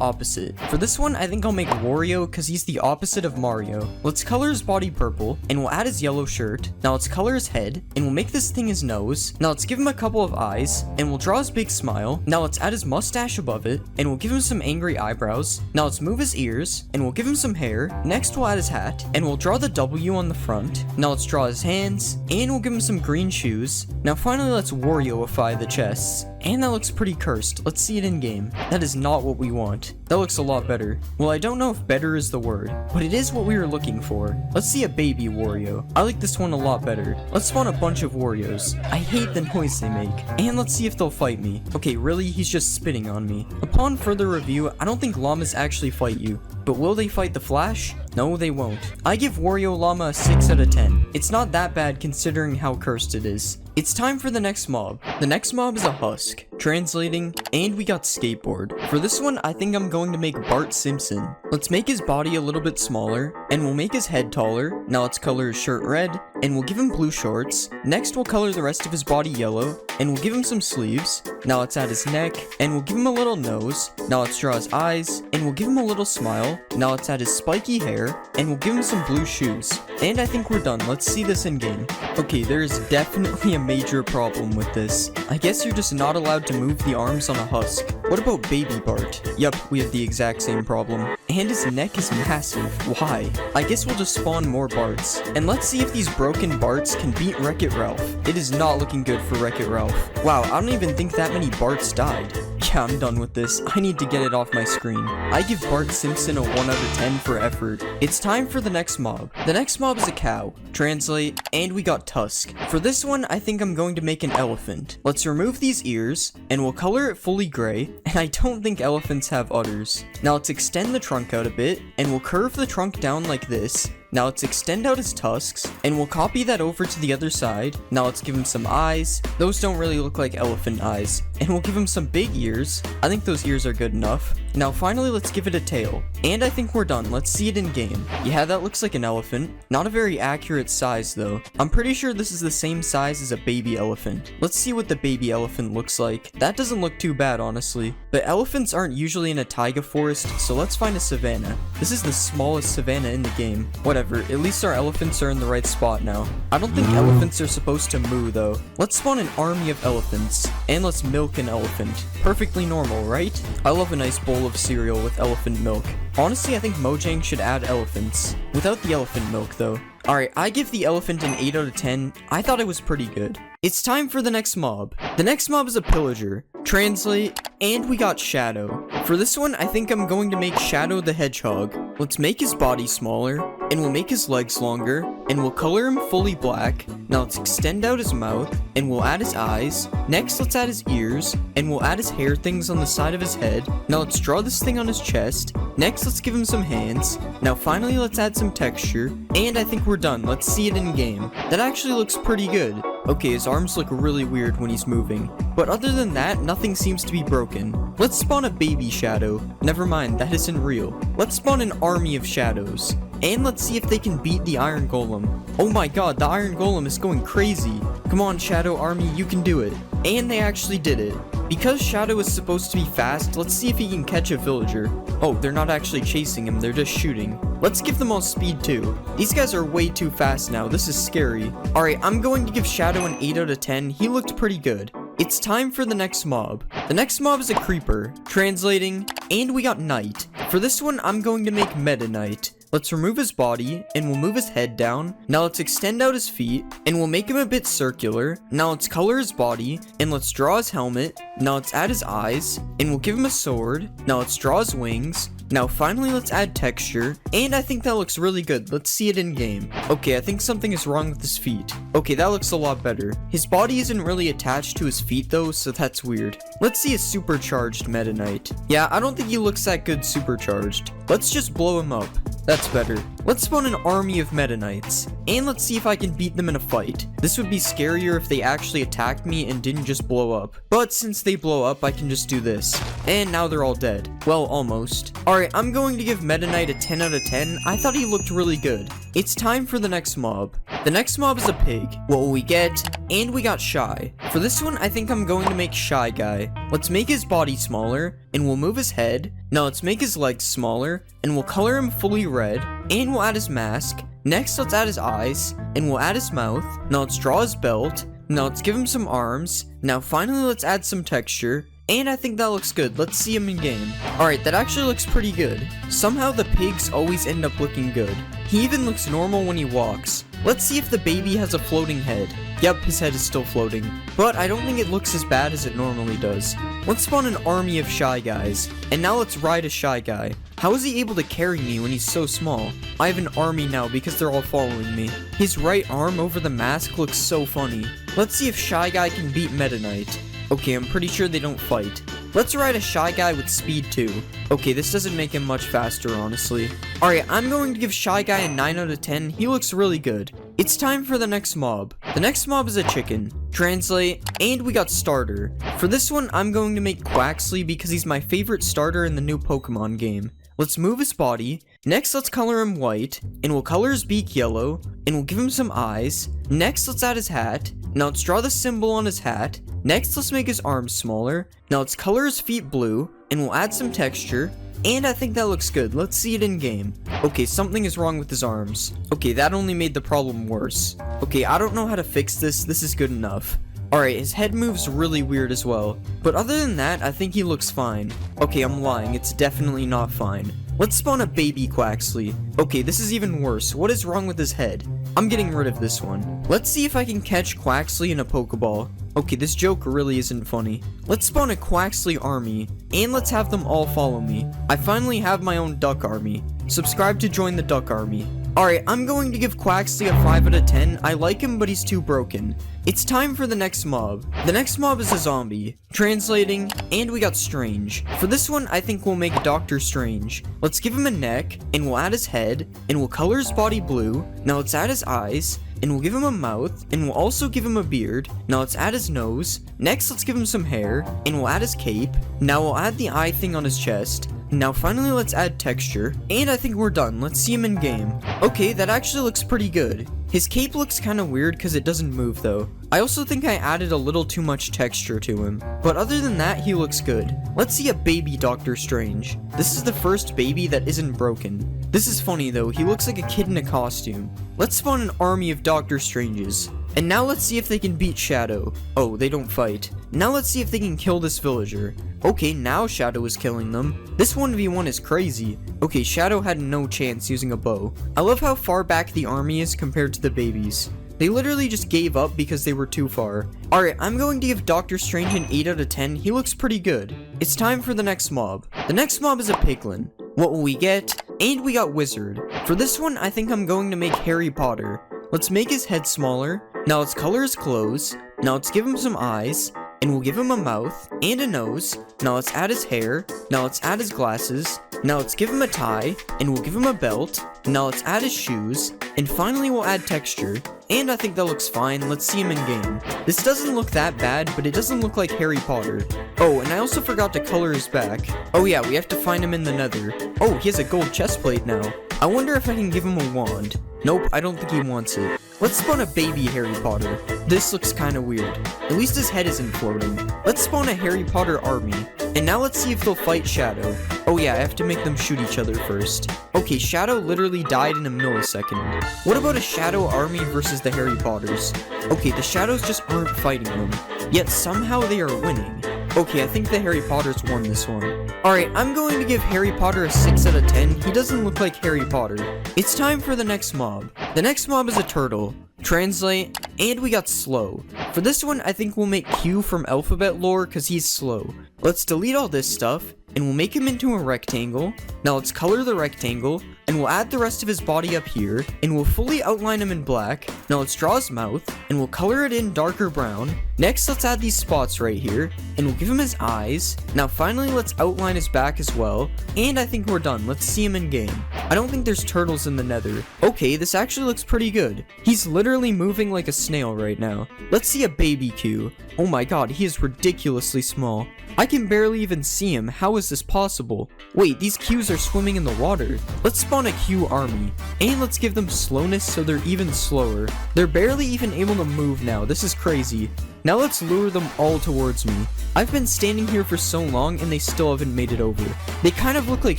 opposite. For this one, I think I'll make Wario because he's the opposite of Mario. Let's color his body purple, and we'll add his yellow shirt. Now let's color his head, and we'll make this thing his nose. Now let's give him a couple of eyes, and we'll draw his big smile. Now let's add his mustache above it, and we'll give him some angry eyebrows. Now let's move his ears, and we'll give him some hair. Next we'll add his hat, and we'll draw the W on the front. Now let's draw his hands, and we'll give him some green shoes. Now finally let's Wario-ify the chests. And that looks pretty cursed. Let's see it in game. That is not what we want. That looks a lot better. Well, I don't know if better is the word, but it is what we were looking for. Let's see a baby Wario. I like this one a lot better. Let's spawn a bunch of Warios. I hate the noise they make. And let's see if they'll fight me. Okay, really? He's just spitting on me. Upon further review, I don't think llamas actually fight you. But will they fight the Flash? No, they won't. I give Wario Llama a 6 out of 10. It's not that bad considering how cursed it is. It's time for the next mob. The next mob is a husk. Translating, and we got skateboard. For this one, I think I'm going to make Bart Simpson. Let's make his body a little bit smaller, and we'll make his head taller. Now let's color his shirt red, and we'll give him blue shorts. Next, we'll color the rest of his body yellow, and we'll give him some sleeves. Now let's add his neck, and we'll give him a little nose. Now let's draw his eyes, and we'll give him a little smile. Now let's add his spiky hair, and we'll give him some blue shoes. And I think we're done. Let's see this in game. Okay, there is definitely a major problem with this. I guess you're just not allowed to move the arms on a husk. What about Baby Bart? Yup, we have the exact same problem. And his neck is massive. Why? I guess we'll just spawn more Barts. And let's see if these broken Barts can beat Wreck-It Ralph. It is not looking good for Wreck-It Ralph. Wow, I don't even think that many Barts died. Yeah, I'm done with this. I need to get it off my screen. I give Bart Simpson a 1 out of 10 for effort. It's time for the next mob. The next mob is a cow. Translate, and we got Tusk. For this one, I think I'm going to make an elephant. Let's remove these ears, and we'll color it fully gray, and I don't think elephants have udders. Now let's extend the trunk out a bit, and we'll curve the trunk down like this. Now let's extend out his tusks, and we'll copy that over to the other side. Now let's give him some eyes. Those don't really look like elephant eyes. And we'll give him some big ears. I think those ears are good enough. Now finally, let's give it a tail. And I think we're done. Let's see it in game. Yeah, that looks like an elephant. Not a very accurate size though. I'm pretty sure this is the same size as a baby elephant. Let's see what the baby elephant looks like. That doesn't look too bad, honestly. But elephants aren't usually in a taiga forest, so let's find a savanna. This is the smallest savanna in the game. Whatever, at least our elephants are in the right spot now. I don't think elephants are supposed to moo though. Let's spawn an army of elephants, and let's milk an elephant. Perfectly normal, right? I love a nice bowl of cereal with elephant milk. Honestly, I think Mojang should add elephants. Without the elephant milk though. Alright, I give the elephant an 8 out of 10. I thought it was pretty good. It's time for the next mob. The next mob is a pillager. Translate, and we got Shadow. For this one, I think I'm going to make Shadow the Hedgehog. Let's make his body smaller, and we'll make his legs longer, and we'll color him fully black. Now let's extend out his mouth, and we'll add his eyes. Next, let's add his ears, and we'll add his hair things on the side of his head. Now let's draw this thing on his chest. Next, let's give him some hands. Now finally, let's add some texture, and I think we're done. Let's see it in game. That actually looks pretty good. Okay, his arms look really weird when he's moving. But other than that, nothing seems to be broken. Let's spawn a baby Shadow. Never mind, that isn't real. Let's spawn an army of shadows. And let's see if they can beat the Iron Golem. Oh my god, the Iron Golem is going crazy. Come on, Shadow Army, you can do it. And they actually did it. Because Shadow is supposed to be fast, let's see if he can catch a villager. Oh, they're not actually chasing him, they're just shooting. Let's give them all speed too. These guys are way too fast now, this is scary. Alright, I'm going to give Shadow an 8 out of 10, he looked pretty good. It's time for the next mob. The next mob is a creeper. Translating, and we got Night. For this one, I'm going to make Meta Knight. Let's remove his body, and we'll move his head down. Now let's extend out his feet, and we'll make him a bit circular. Now let's color his body, and let's draw his helmet. Now let's add his eyes, and we'll give him a sword. Now let's draw his wings. Now finally let's add texture, and I think that looks really good. Let's see it in game. Okay, I think something is wrong with his feet. Okay, that looks a lot better. His body isn't really attached to his feet though, so that's weird. Let's see a supercharged Meta Knight. Yeah, I don't think he looks that good supercharged. Let's just blow him up. That's better. Let's spawn an army of Meta Knights, and let's see if I can beat them in a fight. This would be scarier if they actually attacked me and didn't just blow up. But since they blow up, I can just do this. And now they're all dead. Well, almost. Alright, I'm going to give Meta Knight a 10 out of 10. I thought he looked really good. It's time for the next mob. The next mob is a pig. What will we get? And we got Shy. For this one, I think I'm going to make Shy Guy. Let's make his body smaller, and we'll move his head. Now let's make his legs smaller, and we'll color him fully red, and we'll add his mask. Next, let's add his eyes, and we'll add his mouth. Now let's draw his belt. Now let's give him some arms. Now finally, let's add some texture. And I think that looks good. Let's see him in game. Alright, that actually looks pretty good. Somehow the pigs always end up looking good. He even looks normal when he walks. Let's see if the baby has a floating head. Yep, his head is still floating. But I don't think it looks as bad as it normally does. Let's spawn an army of Shy Guys. And now let's ride a Shy Guy. How is he able to carry me when he's so small? I have an army now because they're all following me. His right arm over the mask looks so funny. Let's see if Shy Guy can beat Meta Knight. Okay, I'm pretty sure they don't fight. Let's ride a Shy Guy with speed 2. Okay, this doesn't make him much faster, honestly. Alright, I'm going to give Shy Guy a 9 out of 10. He looks really good. It's time for the next mob. The next mob is a chicken. Translate, and we got starter. For this one, I'm going to make Quaxley because he's my favorite starter in the new Pokemon game. Let's move his body. Next, let's color him white, and we'll color his beak yellow, and we'll give him some eyes. Next, let's add his hat. Now let's draw the symbol on his hat. Next, let's make his arms smaller. Now let's color his feet blue, and we'll add some texture. And I think that looks good. Let's see it in game. Okay, something is wrong with his arms. Okay, that only made the problem worse. Okay, I don't know how to fix this. This is good enough. Alright, his head moves really weird as well. But other than that, I think he looks fine. Okay, I'm lying. It's definitely not fine. Let's spawn a baby Quaxley. Okay, this is even worse. What is wrong with his head? I'm getting rid of this one. Let's see if I can catch Quaxley in a Pokeball. Okay, this joke really isn't funny. Let's spawn a Quaxley army, and let's have them all follow me. I finally have my own duck army. Subscribe to join the duck army. Alright, I'm going to give Quaxley a 5 out of 10. I like him, but he's too broken. It's time for the next mob. The next mob is a zombie. Translating, and we got Strange. For this one, I think we'll make Dr. Strange. Let's give him a neck, and we'll add his head, and we'll color his body blue. Now let's add his eyes, and we'll give him a mouth, and we'll also give him a beard. Now let's add his nose. Next, let's give him some hair, and we'll add his cape. Now we'll add the eye thing on his chest. Now finally let's add texture, and I think we're done. Let's see him in game. Okay, that actually looks pretty good. His cape looks kind of weird because it doesn't move though. I also think I added a little too much texture to him, but other than that, he looks good. Let's see a baby Doctor Strange. This is the first baby that isn't broken. This is funny though, he looks like a kid in a costume. Let's spawn an army of Doctor Stranges. And now let's see if they can beat Shadow. Oh, they don't fight. Now let's see if they can kill this villager. Okay, now Shadow is killing them. This 1v1 is crazy. Okay, Shadow had no chance using a bow. I love how far back the army is compared to the babies. They literally just gave up because they were too far. Alright, I'm going to give Doctor Strange an 8 out of 10. He looks pretty good. It's time for the next mob. The next mob is a piglin. What will we get? And we got Wizard. For this one, I think I'm going to make Harry Potter. Let's make his head smaller. Now let's color his clothes. Now let's give him some eyes. And we'll give him a mouth and a nose. Now let's add his hair. Now let's add his glasses. Now let's give him a tie. And we'll give him a belt. Now let's add his shoes. And finally we'll add texture. And I think that looks fine. Let's see him in game. This doesn't look that bad, but it doesn't look like Harry Potter. Oh, and I also forgot to color his back. Oh yeah, we have to find him in the Nether. Oh, he has a gold chest plate now. I wonder if I can give him a wand. Nope, I don't think he wants it. Let's spawn a baby Harry Potter. This looks kinda weird. At least his head isn't floating. Let's spawn a Harry Potter army. And now let's see if they'll fight Shadow. Oh yeah, I have to make them shoot each other first. Okay, Shadow literally died in a millisecond. What about a Shadow army versus the Harry Potters? Okay, the Shadows just aren't fighting them. Yet somehow they are winning. Okay, I think the Harry Potters won this one. Alright, I'm going to give Harry Potter a 6 out of 10. He doesn't look like Harry Potter. It's time for the next mob. The next mob is a turtle. Translate, and we got slow. For this one, I think we'll make Q from alphabet lore because he's slow. Let's delete all this stuff, and we'll make him into a rectangle. Now let's color the rectangle, and we'll add the rest of his body up here, and we'll fully outline him in black. Now let's draw his mouth, and we'll color it in darker brown. Next, let's add these spots right here, and we'll give him his eyes. Now finally, let's outline his back as well, and I think we're done. Let's see him in game. I don't think there's turtles in the nether. Okay, this actually looks pretty good. He's literally moving like a snail right now. Let's see a baby Q. Oh my god, he is ridiculously small. I can barely even see him. How is this possible? Wait, these Qs are swimming in the water. Let's spawn a Q army, and let's give them slowness so they're even slower. They're barely even able to move now. This is crazy. Now let's lure them all towards me. I've been standing here for so long and they still haven't made it over. They kind of look like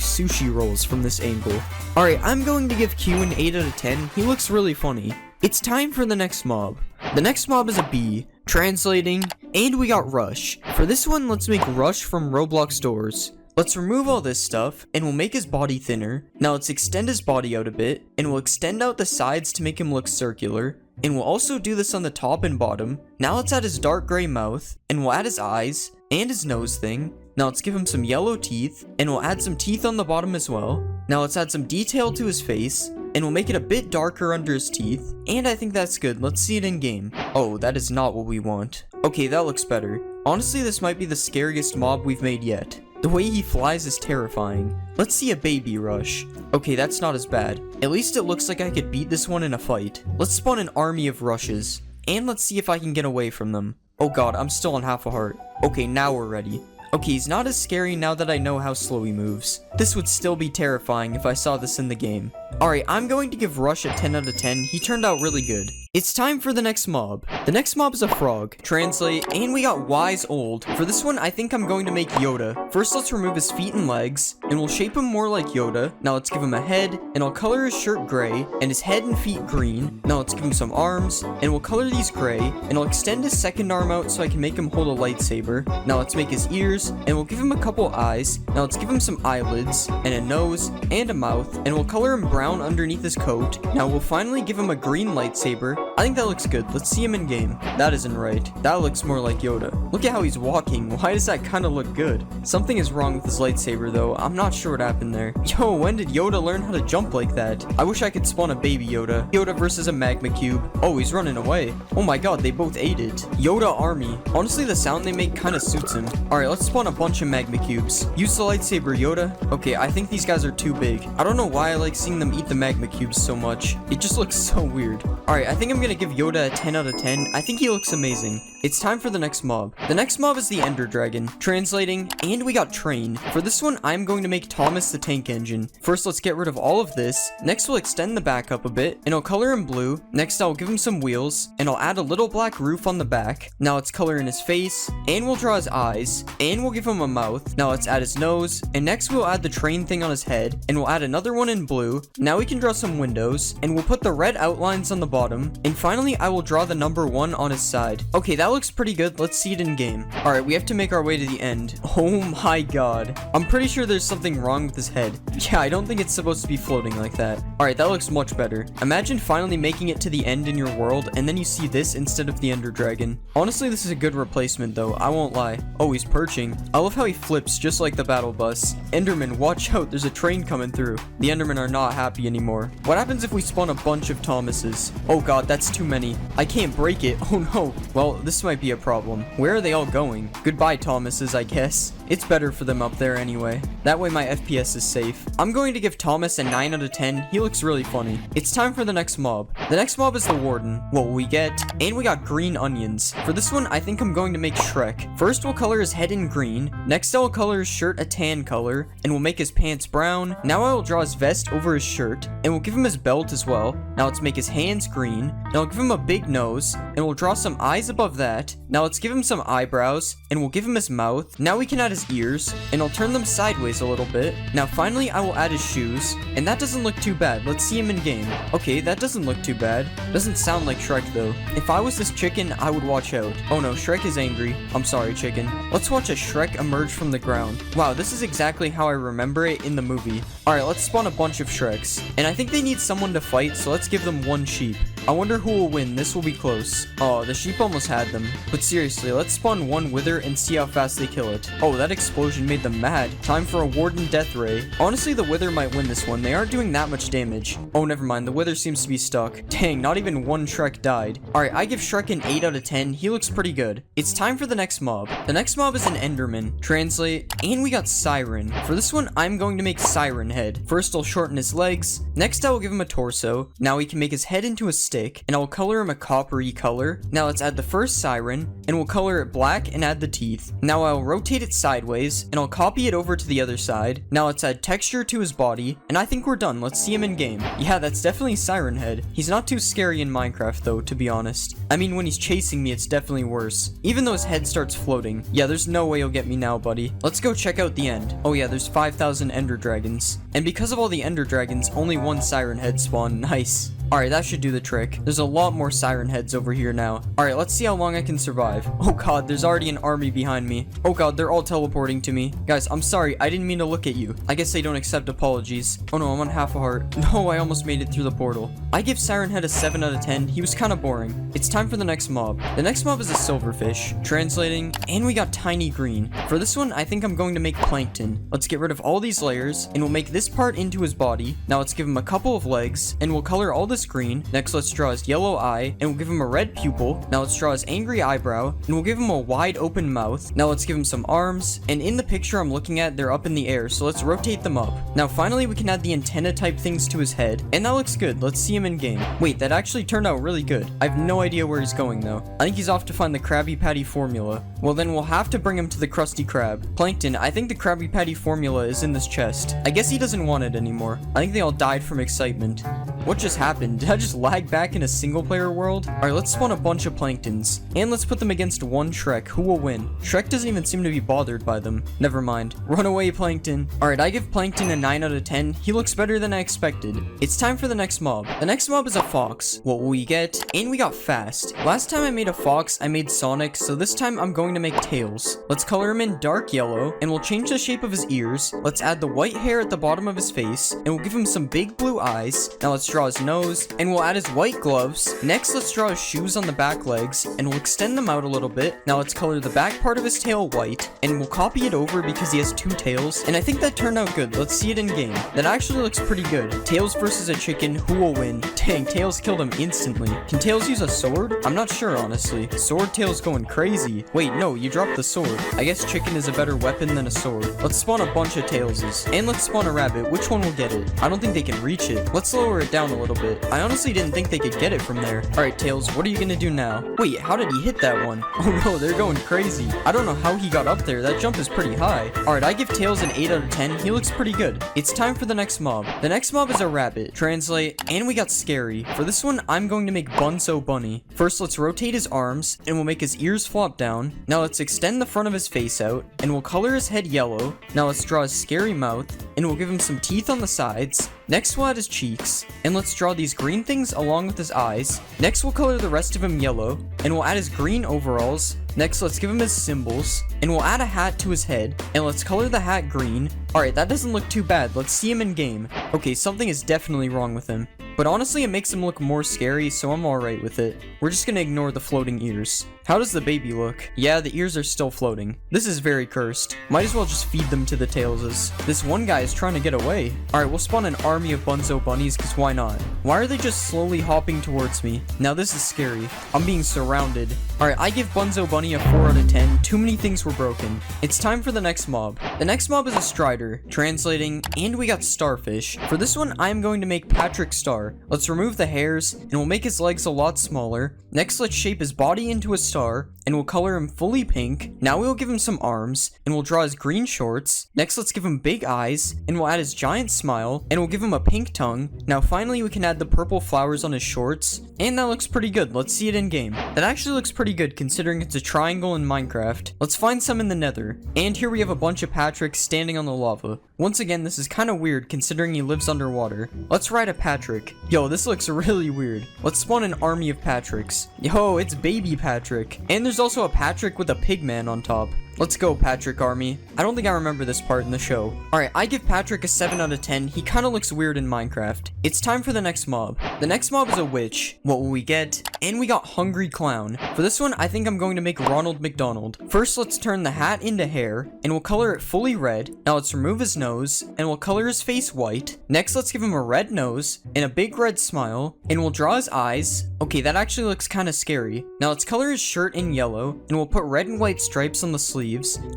sushi rolls from this angle. Alright, I'm going to give Q an 8 out of 10. He looks really funny. It's time for the next mob. The next mob is a bee. Translating, and we got Rush. For this one, let's make Rush from Roblox doors. Let's remove all this stuff, and we'll make his body thinner. Now let's extend his body out a bit, and we'll extend out the sides to make him look circular. And we'll also do this on the top and bottom. Now let's add his dark gray mouth, and we'll add his eyes, and his nose thing. Now let's give him some yellow teeth, and we'll add some teeth on the bottom as well. Now let's add some detail to his face, and we'll make it a bit darker under his teeth, and I think that's good. Let's see it in game. Oh, that is not what we want. Okay, that looks better. Honestly, this might be the scariest mob we've made yet. The way he flies is terrifying. Let's see a baby Rush. Okay, that's not as bad. At least it looks like I could beat this one in a fight. Let's spawn an army of Rushes, and let's see if I can get away from them. Oh god, I'm still on half a heart. Okay, now we're ready. Okay, he's not as scary now that I know how slow he moves. This would still be terrifying if I saw this in the game. Alright, I'm going to give Rush a 10 out of 10. He turned out really good. It's time for the next mob. The next mob is a frog. Translate, and we got Wise Old. For this one, I think I'm going to make Yoda. First, let's remove his feet and legs, and we'll shape him more like Yoda. Now let's give him a head, and I'll color his shirt gray, and his head and feet green. Now let's give him some arms, and we'll color these gray, and I'll extend his second arm out so I can make him hold a lightsaber. Now let's make his ears, and we'll give him a couple eyes. Now let's give him some eyelids, and a nose, and a mouth, and we'll color him brown underneath his coat. Now we'll finally give him a green lightsaber. I think that looks good. Let's see him in game. That isn't right. That looks more like Yoda. Look at how he's walking. Why does that kind of look good? Something is wrong with his lightsaber though. I'm not sure what happened there. Yo, when did Yoda learn how to jump like that? I wish I could spawn a baby Yoda. Yoda versus a magma cube. Oh, he's running away. Oh my god, they both ate it. Yoda army. Honestly, the sound they make kind of suits him. Alright, let's spawn a bunch of magma cubes. Use the lightsaber, Yoda. Okay, I think these guys are too big. I don't know why I like seeing them eat the magma cubes so much. It just looks so weird. Alright, I think I'm gonna give Yoda a 10 out of 10. I think he looks amazing. It's time for the next mob. The next mob is the Ender Dragon. Translating, and we got Train. For this one, I'm going to make Thomas the Tank Engine. First, let's get rid of all of this. Next, we'll extend the back up a bit, and I'll color him blue. Next, I'll give him some wheels, and I'll add a little black roof on the back. Now let's color in his face, and we'll draw his eyes, and we'll give him a mouth. Now let's add his nose, and next we'll add the train thing on his head, and we'll add another one in blue. Now we can draw some windows, and we'll put the red outlines on the bottom, and finally I will draw the number 1 on his side. Okay, that looks pretty good. Let's see it in game. Alright, we have to make our way to the end. Oh my god. I'm pretty sure there's something wrong with his head. Yeah, I don't think it's supposed to be floating like that. Alright, that looks much better. Imagine finally making it to the end in your world, and then you see this instead of the Ender Dragon. Honestly, this is a good replacement though, I won't lie. Oh, he's perching. I love how he flips just like the battle bus. Enderman, watch out, there's a train coming through. The Endermen are not happy anymore. What happens if we spawn a bunch of Thomases? Oh god, that's too many. I can't break it. Oh no. Well, this might be a problem. Where are they all going? Goodbye, Thomases, I guess. It's better for them up there anyway. That way my FPS is safe. I'm going to give Thomas a 9 out of 10. He looks really funny. It's time for the next mob. The next mob is the Warden. What will we get? And we got green onions. For this one, I think I'm going to make Shrek. First, we'll color his head in green. Next, I'll color his shirt a tan color, and we'll make his pants brown. Now I will draw his vest over his shirt, and we'll give him his belt as well. Now let's make his hands green. Now I'll give him a big nose, and we'll draw some eyes above that. Now let's give him some eyebrows, and we'll give him his mouth. Now we can add his ears, and I'll turn them sideways a little bit. Now finally I will add his shoes, and that doesn't look too bad. Let's see him in game. Okay, that doesn't look too bad. Doesn't sound like Shrek though. If I was this chicken, I would watch out. Oh no, Shrek is angry. I'm sorry, chicken. Let's watch a Shrek emerge from the ground. Wow, this is exactly how I remember it in the movie. Alright, let's spawn a bunch of Shreks. And I think they need someone to fight, so let's give them one sheep. I wonder who will win. This will be close. Oh, the sheep almost had them. But seriously, let's spawn one wither and see how fast they kill it. Oh, that explosion made them mad. Time for a warden death ray. Honestly, the wither might win this one. They aren't doing that much damage. Oh, never mind. The wither seems to be stuck. Dang, not even one Shrek died. Alright, I give Shrek an 8 out of 10. He looks pretty good. It's time for the next mob. The next mob is an Enderman. Translate. And we got Siren. For this one, I'm going to make Siren head. First, I'll shorten his legs. Next, I will give him a torso. Now we can make his head into a stick, and I'll color him a coppery color. Now let's add the first Siren, and we'll color it black and add the teeth. Now I'll rotate it sideways, and I'll copy it over to the other side. Now let's add texture to his body, and I think we're done. Let's see him in game. Yeah, that's definitely Siren head. He's not too scary in Minecraft though, to be honest. I mean, when he's chasing me, it's definitely worse. Even though his head starts floating. Yeah, there's no way you'll get me now, buddy. Let's go check out the end. Oh yeah, there's 5,000 Ender Dragons. And because of all the Ender Dragons, only one Siren head spawned. Nice. Alright, that should do the trick. There's a lot more Siren heads over here now. Alright, let's see how long I can survive. Oh god, there's already an army behind me. Oh god, they're all teleporting to me. Guys, I'm sorry, I didn't mean to look at you. I guess they don't accept apologies. Oh no, I'm on half a heart. No, I almost made it through the portal. I give Siren Head a 7 out of 10. He was kind of boring. It's time for the next mob. The next mob is a silverfish. Translating, and we got tiny green. For this one, I think I'm going to make plankton. Let's get rid of all these layers, and we'll make this part into his body. Now let's give him a couple of legs, and we'll color all this green. Next, let's draw his yellow eye, and we'll give him a red pupil. Now let's draw his angry eyebrow, and we'll give him a wide open mouth. Now let's give him some arms, and in the picture I'm looking at, they're up in the air, so let's rotate them up. Now finally, we can add the antenna type things to his head, and that looks good. Let's see him in game. Wait, that actually turned out really good. I have no idea where he's going though. I think he's off to find the Krabby Patty formula. Well then we'll have to bring him to the Krusty Krab. Plankton, I think the Krabby Patty formula is in this chest. I guess he doesn't want it anymore. I think they all died from excitement. What just happened? Did I just lag back in a single player world? Alright, let's spawn a bunch of Planktons. And let's put them against one Shrek. Who will win? Shrek doesn't even seem to be bothered by them. Never mind. Run away, Plankton. Alright, I give Plankton a 9 out of 10. He looks better than I expected. It's time for the next mob. The next mob is a fox. What will we get? And we got fast. Last time I made a fox, I made Sonic, so this time I'm going to make Tails. Let's color him in dark yellow, and we'll change the shape of his ears. Let's add the white hair at the bottom of his face, and we'll give him some big blue eyes. Now let's draw his nose, and we'll add his white gloves. Next, let's draw his shoes on the back legs, and we'll extend them out a little bit. Now let's color the back part of his tail white, and we'll copy it over because he has two tails, and I think that turned out good. Let's see it in game. That actually looks pretty good. Tails versus a chicken, who will win? Dang, Tails killed him instantly. Can Tails use a sword? I'm not sure, honestly. Sword Tails going crazy. Wait, no, you dropped the sword. I guess chicken is a better weapon than a sword. Let's spawn a bunch of Tailses. And let's spawn a rabbit. Which one will get it? I don't think they can reach it. Let's lower it down a little bit. I honestly didn't think they could get it from there. Alright, Tails, what are you gonna do now? Wait, how did he hit that one? Oh no, they're going crazy. I don't know how he got up there. That jump is pretty high. Alright, I give Tails an 8 out of 10. He looks pretty good. It's time for the next mob. The next mob is a rabbit. Translate, and we got scary. For this one, I'm going to make Bunso Bunny. First, let's rotate his arms, and we'll make his ears flop down. Now let's extend the front of his face out, and we'll color his head yellow. Now let's draw his scary mouth, and we'll give him some teeth on the sides. Next, we'll add his cheeks, and let's draw these green things along with his eyes. Next, we'll color the rest of him yellow, and we'll add his green overalls. Next, let's give him his symbols, and we'll add a hat to his head, and let's color the hat green. Alright, that doesn't look too bad. Let's see him in game. Okay, something is definitely wrong with him. But honestly, it makes him look more scary, so I'm alright with it. We're just gonna ignore the floating ears. How does the baby look? Yeah, the ears are still floating. This is very cursed. Might as well just feed them to the Tailses. This one guy is trying to get away. Alright, we'll spawn an army of Bunzo bunnies, because why not? Why are they just slowly hopping towards me? Now this is scary. I'm being surrounded. Alright, I give Bunzo Bunny a 4 out of 10. Too many things were broken. It's time for the next mob. The next mob is a Strider. Translating, and we got Starfish. For this one, I'm going to make Patrick Star. Let's remove the hairs, and we'll make his legs a lot smaller. Next, let's shape his body into a star, and we'll color him fully pink. Now we'll give him some arms, and we'll draw his green shorts. Next, let's give him big eyes, and we'll add his giant smile, and we'll give him a pink tongue. Now finally, we can add the purple flowers on his shorts, and that looks pretty good. Let's see it in game. That actually looks pretty good considering it's a triangle in Minecraft. Let's find some in the nether. And here we have a bunch of Patricks standing on the lava. Once again, this is kind of weird considering he lives underwater. Let's ride a Patrick. Yo, this looks really weird. Let's spawn an army of Patricks. Yo, it's baby Patrick. And there's also a Patrick with a pigman on top. Let's go, Patrick army. I don't think I remember this part in the show. Alright, I give Patrick a 7 out of 10. He kind of looks weird in Minecraft. It's time for the next mob. The next mob is a witch. What will we get? And we got Hungry Clown. For this one, I think I'm going to make Ronald McDonald. First, let's turn the hat into hair, and we'll color it fully red. Now let's remove his nose, and we'll color his face white. Next, let's give him a red nose, and a big red smile, and we'll draw his eyes. Okay, that actually looks kind of scary. Now let's color his shirt in yellow, and we'll put red and white stripes on the sleeves.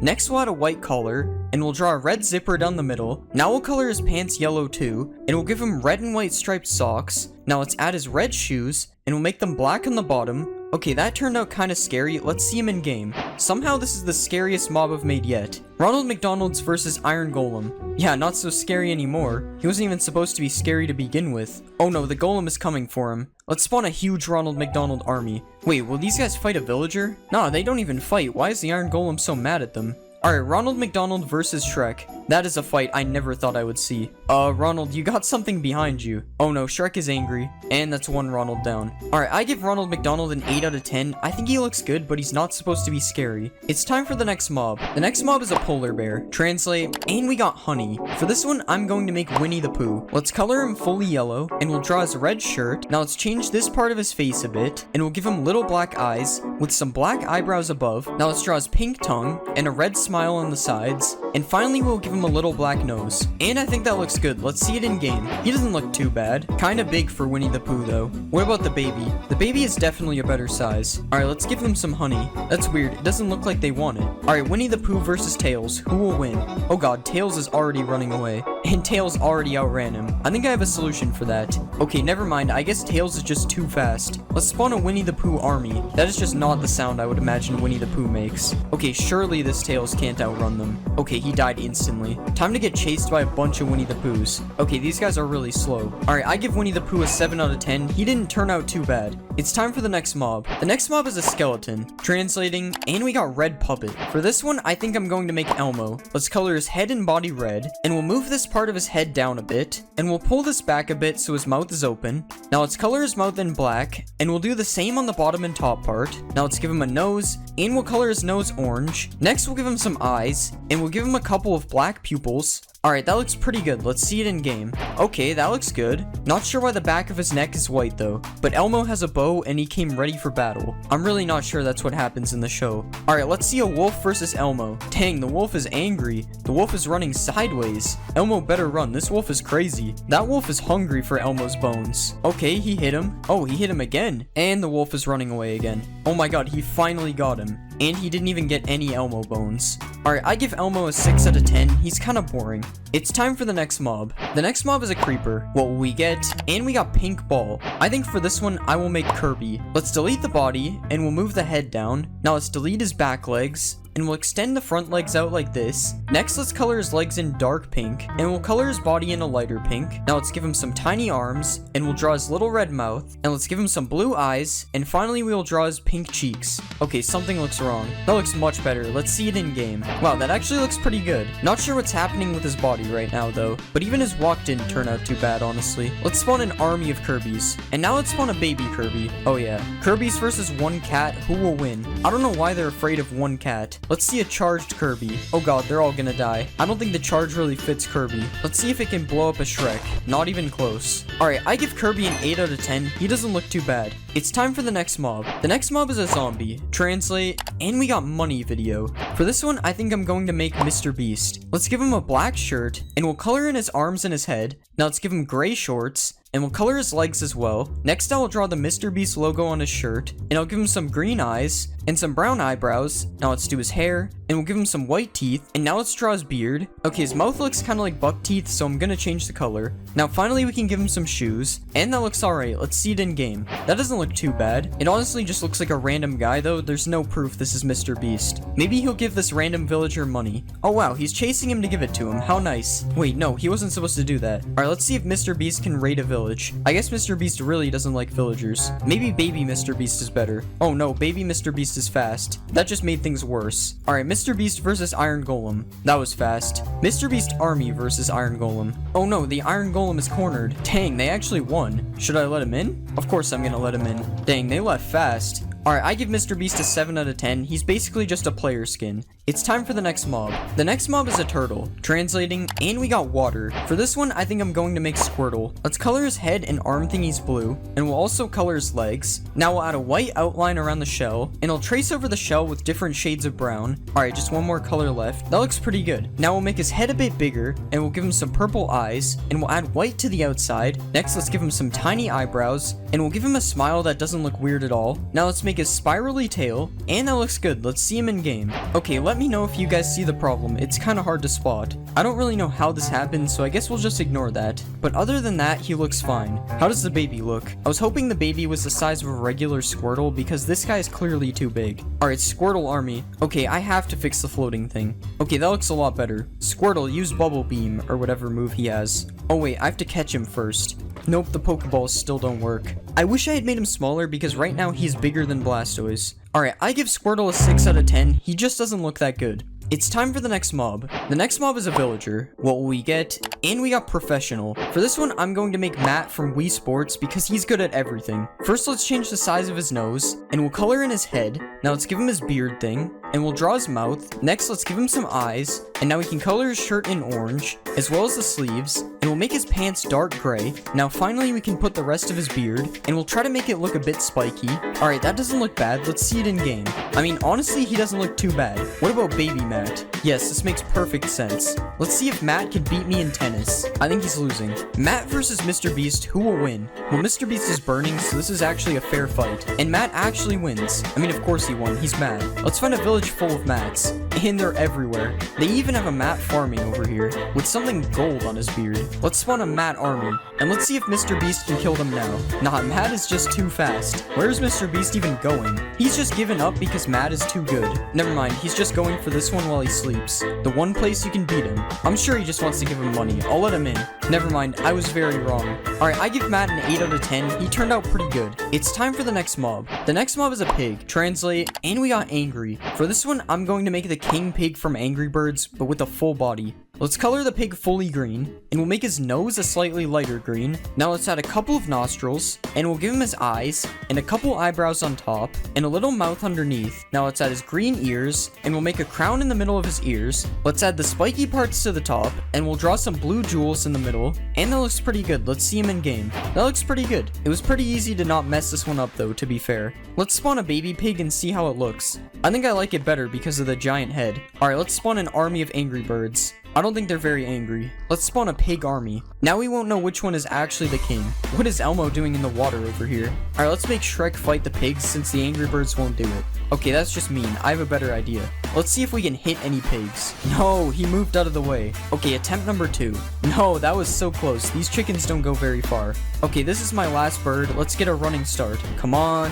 Next, we'll add a white collar, and we'll draw a red zipper down the middle. Now we'll color his pants yellow too, and we'll give him red and white striped socks. Now let's add his red shoes, and we'll make them black on the bottom. Okay, that turned out kind of scary. Let's see him in game. Somehow this is the scariest mob I've made yet. Ronald McDonald's versus Iron Golem. Yeah, not so scary anymore. He wasn't even supposed to be scary to begin with. Oh no, the golem is coming for him. Let's spawn a huge Ronald McDonald army. Wait, will these guys fight a villager? Nah, they don't even fight. Why is the Iron Golem so mad at them? Alright, Ronald McDonald versus Shrek. That is a fight I never thought I would see. Ronald, you got something behind you. Oh no, Shrek is angry. And that's one Ronald down. Alright, I give Ronald McDonald an 8 out of 10. I think he looks good, but he's not supposed to be scary. It's time for the next mob. The next mob is a polar bear. Translate, and we got Honey. For this one, I'm going to make Winnie the Pooh. Let's color him fully yellow, and we'll draw his red shirt. Now let's change this part of his face a bit, and we'll give him little black eyes with some black eyebrows above. Now let's draw his pink tongue, and a red smile on the sides. And finally, we'll give him a little black nose. And I think that looks good. Let's see it in game. He doesn't look too bad. Kinda big for Winnie the Pooh though. What about the baby? The baby is definitely a better size. Alright, let's give them some honey. That's weird. It doesn't look like they want it. Alright, Winnie the Pooh versus Tails. Who will win? Oh god, Tails is already running away. And Tails already outran him. I think I have a solution for that. Okay, never mind. I guess Tails is just too fast. Let's spawn a Winnie the Pooh army. That is just not the sound I would imagine Winnie the Pooh makes. Okay, surely this Tails can't outrun them. Okay, he died instantly. Time to get chased by a bunch of Winnie the Poohs. Okay, these guys are really slow. Alright, I give Winnie the Pooh a 7 out of 10. He didn't turn out too bad. It's time for the next mob. The next mob is a skeleton. Translating, and we got Red Puppet. For this one, I think I'm going to make Elmo. Let's color his head and body red, and we'll move this part of his head down a bit, and we'll pull this back a bit so his mouth is open. Now let's color his mouth in black, and we'll do the same on the bottom and top part. Now let's give him a nose, and we'll color his nose orange. Next, we'll give him some eyes, and we'll give him a couple of black pupils. Alright, that looks pretty good. Let's see it in game. Okay, that looks good. Not sure why the back of his neck is white though, but Elmo has a bow and he came ready for battle. I'm really not sure that's what happens in the show. Alright, let's see a wolf versus Elmo. Dang, the wolf is angry. The wolf is running sideways. Elmo better run. This wolf is crazy. That wolf is hungry for Elmo's bones. Okay, he hit him. Oh, he hit him again. And the wolf is running away again. Oh my god, he finally got him. And he didn't even get any Elmo bones. Alright, I give Elmo a 6 out of 10. He's kind of boring. It's time for the next mob. The next mob is a creeper. What will we get? And we got Pink Ball. I think for this one, I will make Kirby. Let's delete the body, and we'll move the head down. Now let's delete his back legs, and we'll extend the front legs out like this. Next, let's color his legs in dark pink, and we'll color his body in a lighter pink. Now let's give him some tiny arms, and we'll draw his little red mouth, and let's give him some blue eyes, and finally we will draw his pink cheeks. Okay, something looks wrong. That looks much better. Let's see it in game. Wow, that actually looks pretty good. Not sure what's happening with his body right now though, but even his walk didn't turn out too bad, honestly. Let's spawn an army of Kirbys, and now let's spawn a baby Kirby. Oh yeah, Kirbys versus one cat. Who will win? I don't know why they're afraid of one cat. Let's see a charged Kirby. Oh god, they're all gonna die. I don't think the charge really fits Kirby. Let's see if it can blow up a Shrek. Not even close. Alright, I give Kirby an 8 out of 10. He doesn't look too bad. It's time for the next mob. The next mob is a zombie. Translate, and we got money video. For this one, I think I'm going to make Mr. Beast. Let's give him a black shirt, and we'll color in his arms and his head. Now let's give him gray shorts, and we'll color his legs as well. Next, I will draw the Mr. Beast logo on his shirt, and I'll give him some green eyes and some brown eyebrows. Now let's do his hair, and we'll give him some white teeth, and now let's draw his beard. Okay, his mouth looks kind of like buck teeth, so I'm gonna change the color. Now finally we can give him some shoes, and that looks alright. Let's see it in game. That doesn't look too bad. It honestly just looks like a random guy though. There's no proof this is Mr. Beast. Maybe he'll give this random villager money. Oh wow, he's chasing him to give it to him. How nice. Wait, no, he wasn't supposed to do that. Alright, let's see if Mr. Beast can raid a village. I guess Mr. Beast really doesn't like villagers. Maybe baby Mr. Beast is better. Oh no, baby Mr. Beast is fast. That just made things worse. Alright, Mr. Beast versus Iron Golem. That was fast. Mr. Beast army versus Iron Golem. Oh no, the Iron Golem is cornered. Dang, they actually won. Should I let him in? Of course I'm gonna let him in. Dang, they left fast. Alright, I give Mr. Beast a 7 out of 10. He's basically just a player skin. It's time for the next mob. The next mob is a turtle. Translating, and we got water. For this one, I think I'm going to make Squirtle. Let's color his head and arm thingies blue, and we'll also color his legs. Now we'll add a white outline around the shell, and I'll trace over the shell with different shades of brown. Alright, just one more color left. That looks pretty good. Now we'll make his head a bit bigger, and we'll give him some purple eyes, and we'll add white to the outside. Next, let's give him some tiny eyebrows, and we'll give him a smile that doesn't look weird at all. Now let's make his spirally tail, and that looks good. Let's see him in game. Okay, let me know if you guys see the problem. It's kind of hard to spot. I don't really know how this happened, so I guess we'll just ignore that. But other than that, he looks fine. How does the baby look? I was hoping the baby was the size of a regular Squirtle because this guy is clearly too big. Alright, Squirtle army. Okay, I have to fix the floating thing. Okay, that looks a lot better. Squirtle, use Bubble Beam, or whatever move he has. Oh wait, I have to catch him first. Nope, the Pokeballs still don't work. I wish I had made him smaller because right now he's bigger than Blastoise. Alright, I give Squirtle a 6 out of 10. He just doesn't look that good. It's time for the next mob. The next mob is a villager. What will we get? And we got professional. For this one, I'm going to make Matt from Wii Sports because he's good at everything. First, let's change the size of his nose, and we'll color in his head. Now let's give him his beard thing, and we'll draw his mouth. Next, let's give him some eyes, and now we can color his shirt in orange, as well as the sleeves, and we'll make his pants dark gray. Now finally, we can put the rest of his beard, and we'll try to make it look a bit spiky. Alright, that doesn't look bad. Let's see it in game. I mean, honestly, he doesn't look too bad. What about baby Matt? Yes, this makes perfect sense. Let's see if Matt can beat me in tennis. I think he's losing. Matt versus Mr. Beast, who will win? Well, Mr. Beast is burning, so this is actually a fair fight. And Matt actually wins. I mean, of course he won. He's mad. Let's find a village full of Matts. And they're everywhere. They even have a Matt farming over here, with something gold on his beard. Let's spawn a Matt army, and let's see if Mr. Beast can kill them now. Nah, Matt is just too fast. Where's Mr. Beast even going? He's just given up because Matt is too good. Never mind, he's just going for this one while he sleeps. The one place you can beat him. I'm sure he just wants to give him money. I'll let him in. Never mind, I was very wrong. Alright, I give Matt an 8 out of 10. He turned out pretty good. It's time for the next mob. The next mob is a pig. Translate, and we got angry. For this one, I'm going to make the king pig from Angry Birds, but with a full body. Let's color the pig fully green, and we'll make his nose a slightly lighter green. Now let's add a couple of nostrils, and we'll give him his eyes, and a couple eyebrows on top, and a little mouth underneath. Now let's add his green ears, and we'll make a crown in the middle of his ears. Let's add the spiky parts to the top, and we'll draw some blue jewels in the middle, and that looks pretty good. Let's see him in game. That looks pretty good. It was pretty easy to not mess this one up though, to be fair. Let's spawn a baby pig and see how it looks. I think I like it better because of the giant head. Alright, let's spawn an army of Angry Birds. I don't think they're very angry. Let's spawn a pig army. Now we won't know which one is actually the king. What is Elmo doing in the water over here? Alright, let's make Shrek fight the pigs since the Angry Birds won't do it. Okay, that's just mean. I have a better idea. Let's see if we can hit any pigs. No, he moved out of the way. Okay, attempt number 2. No, that was so close. These chickens don't go very far. Okay, this is my last bird. Let's get a running start. Come on.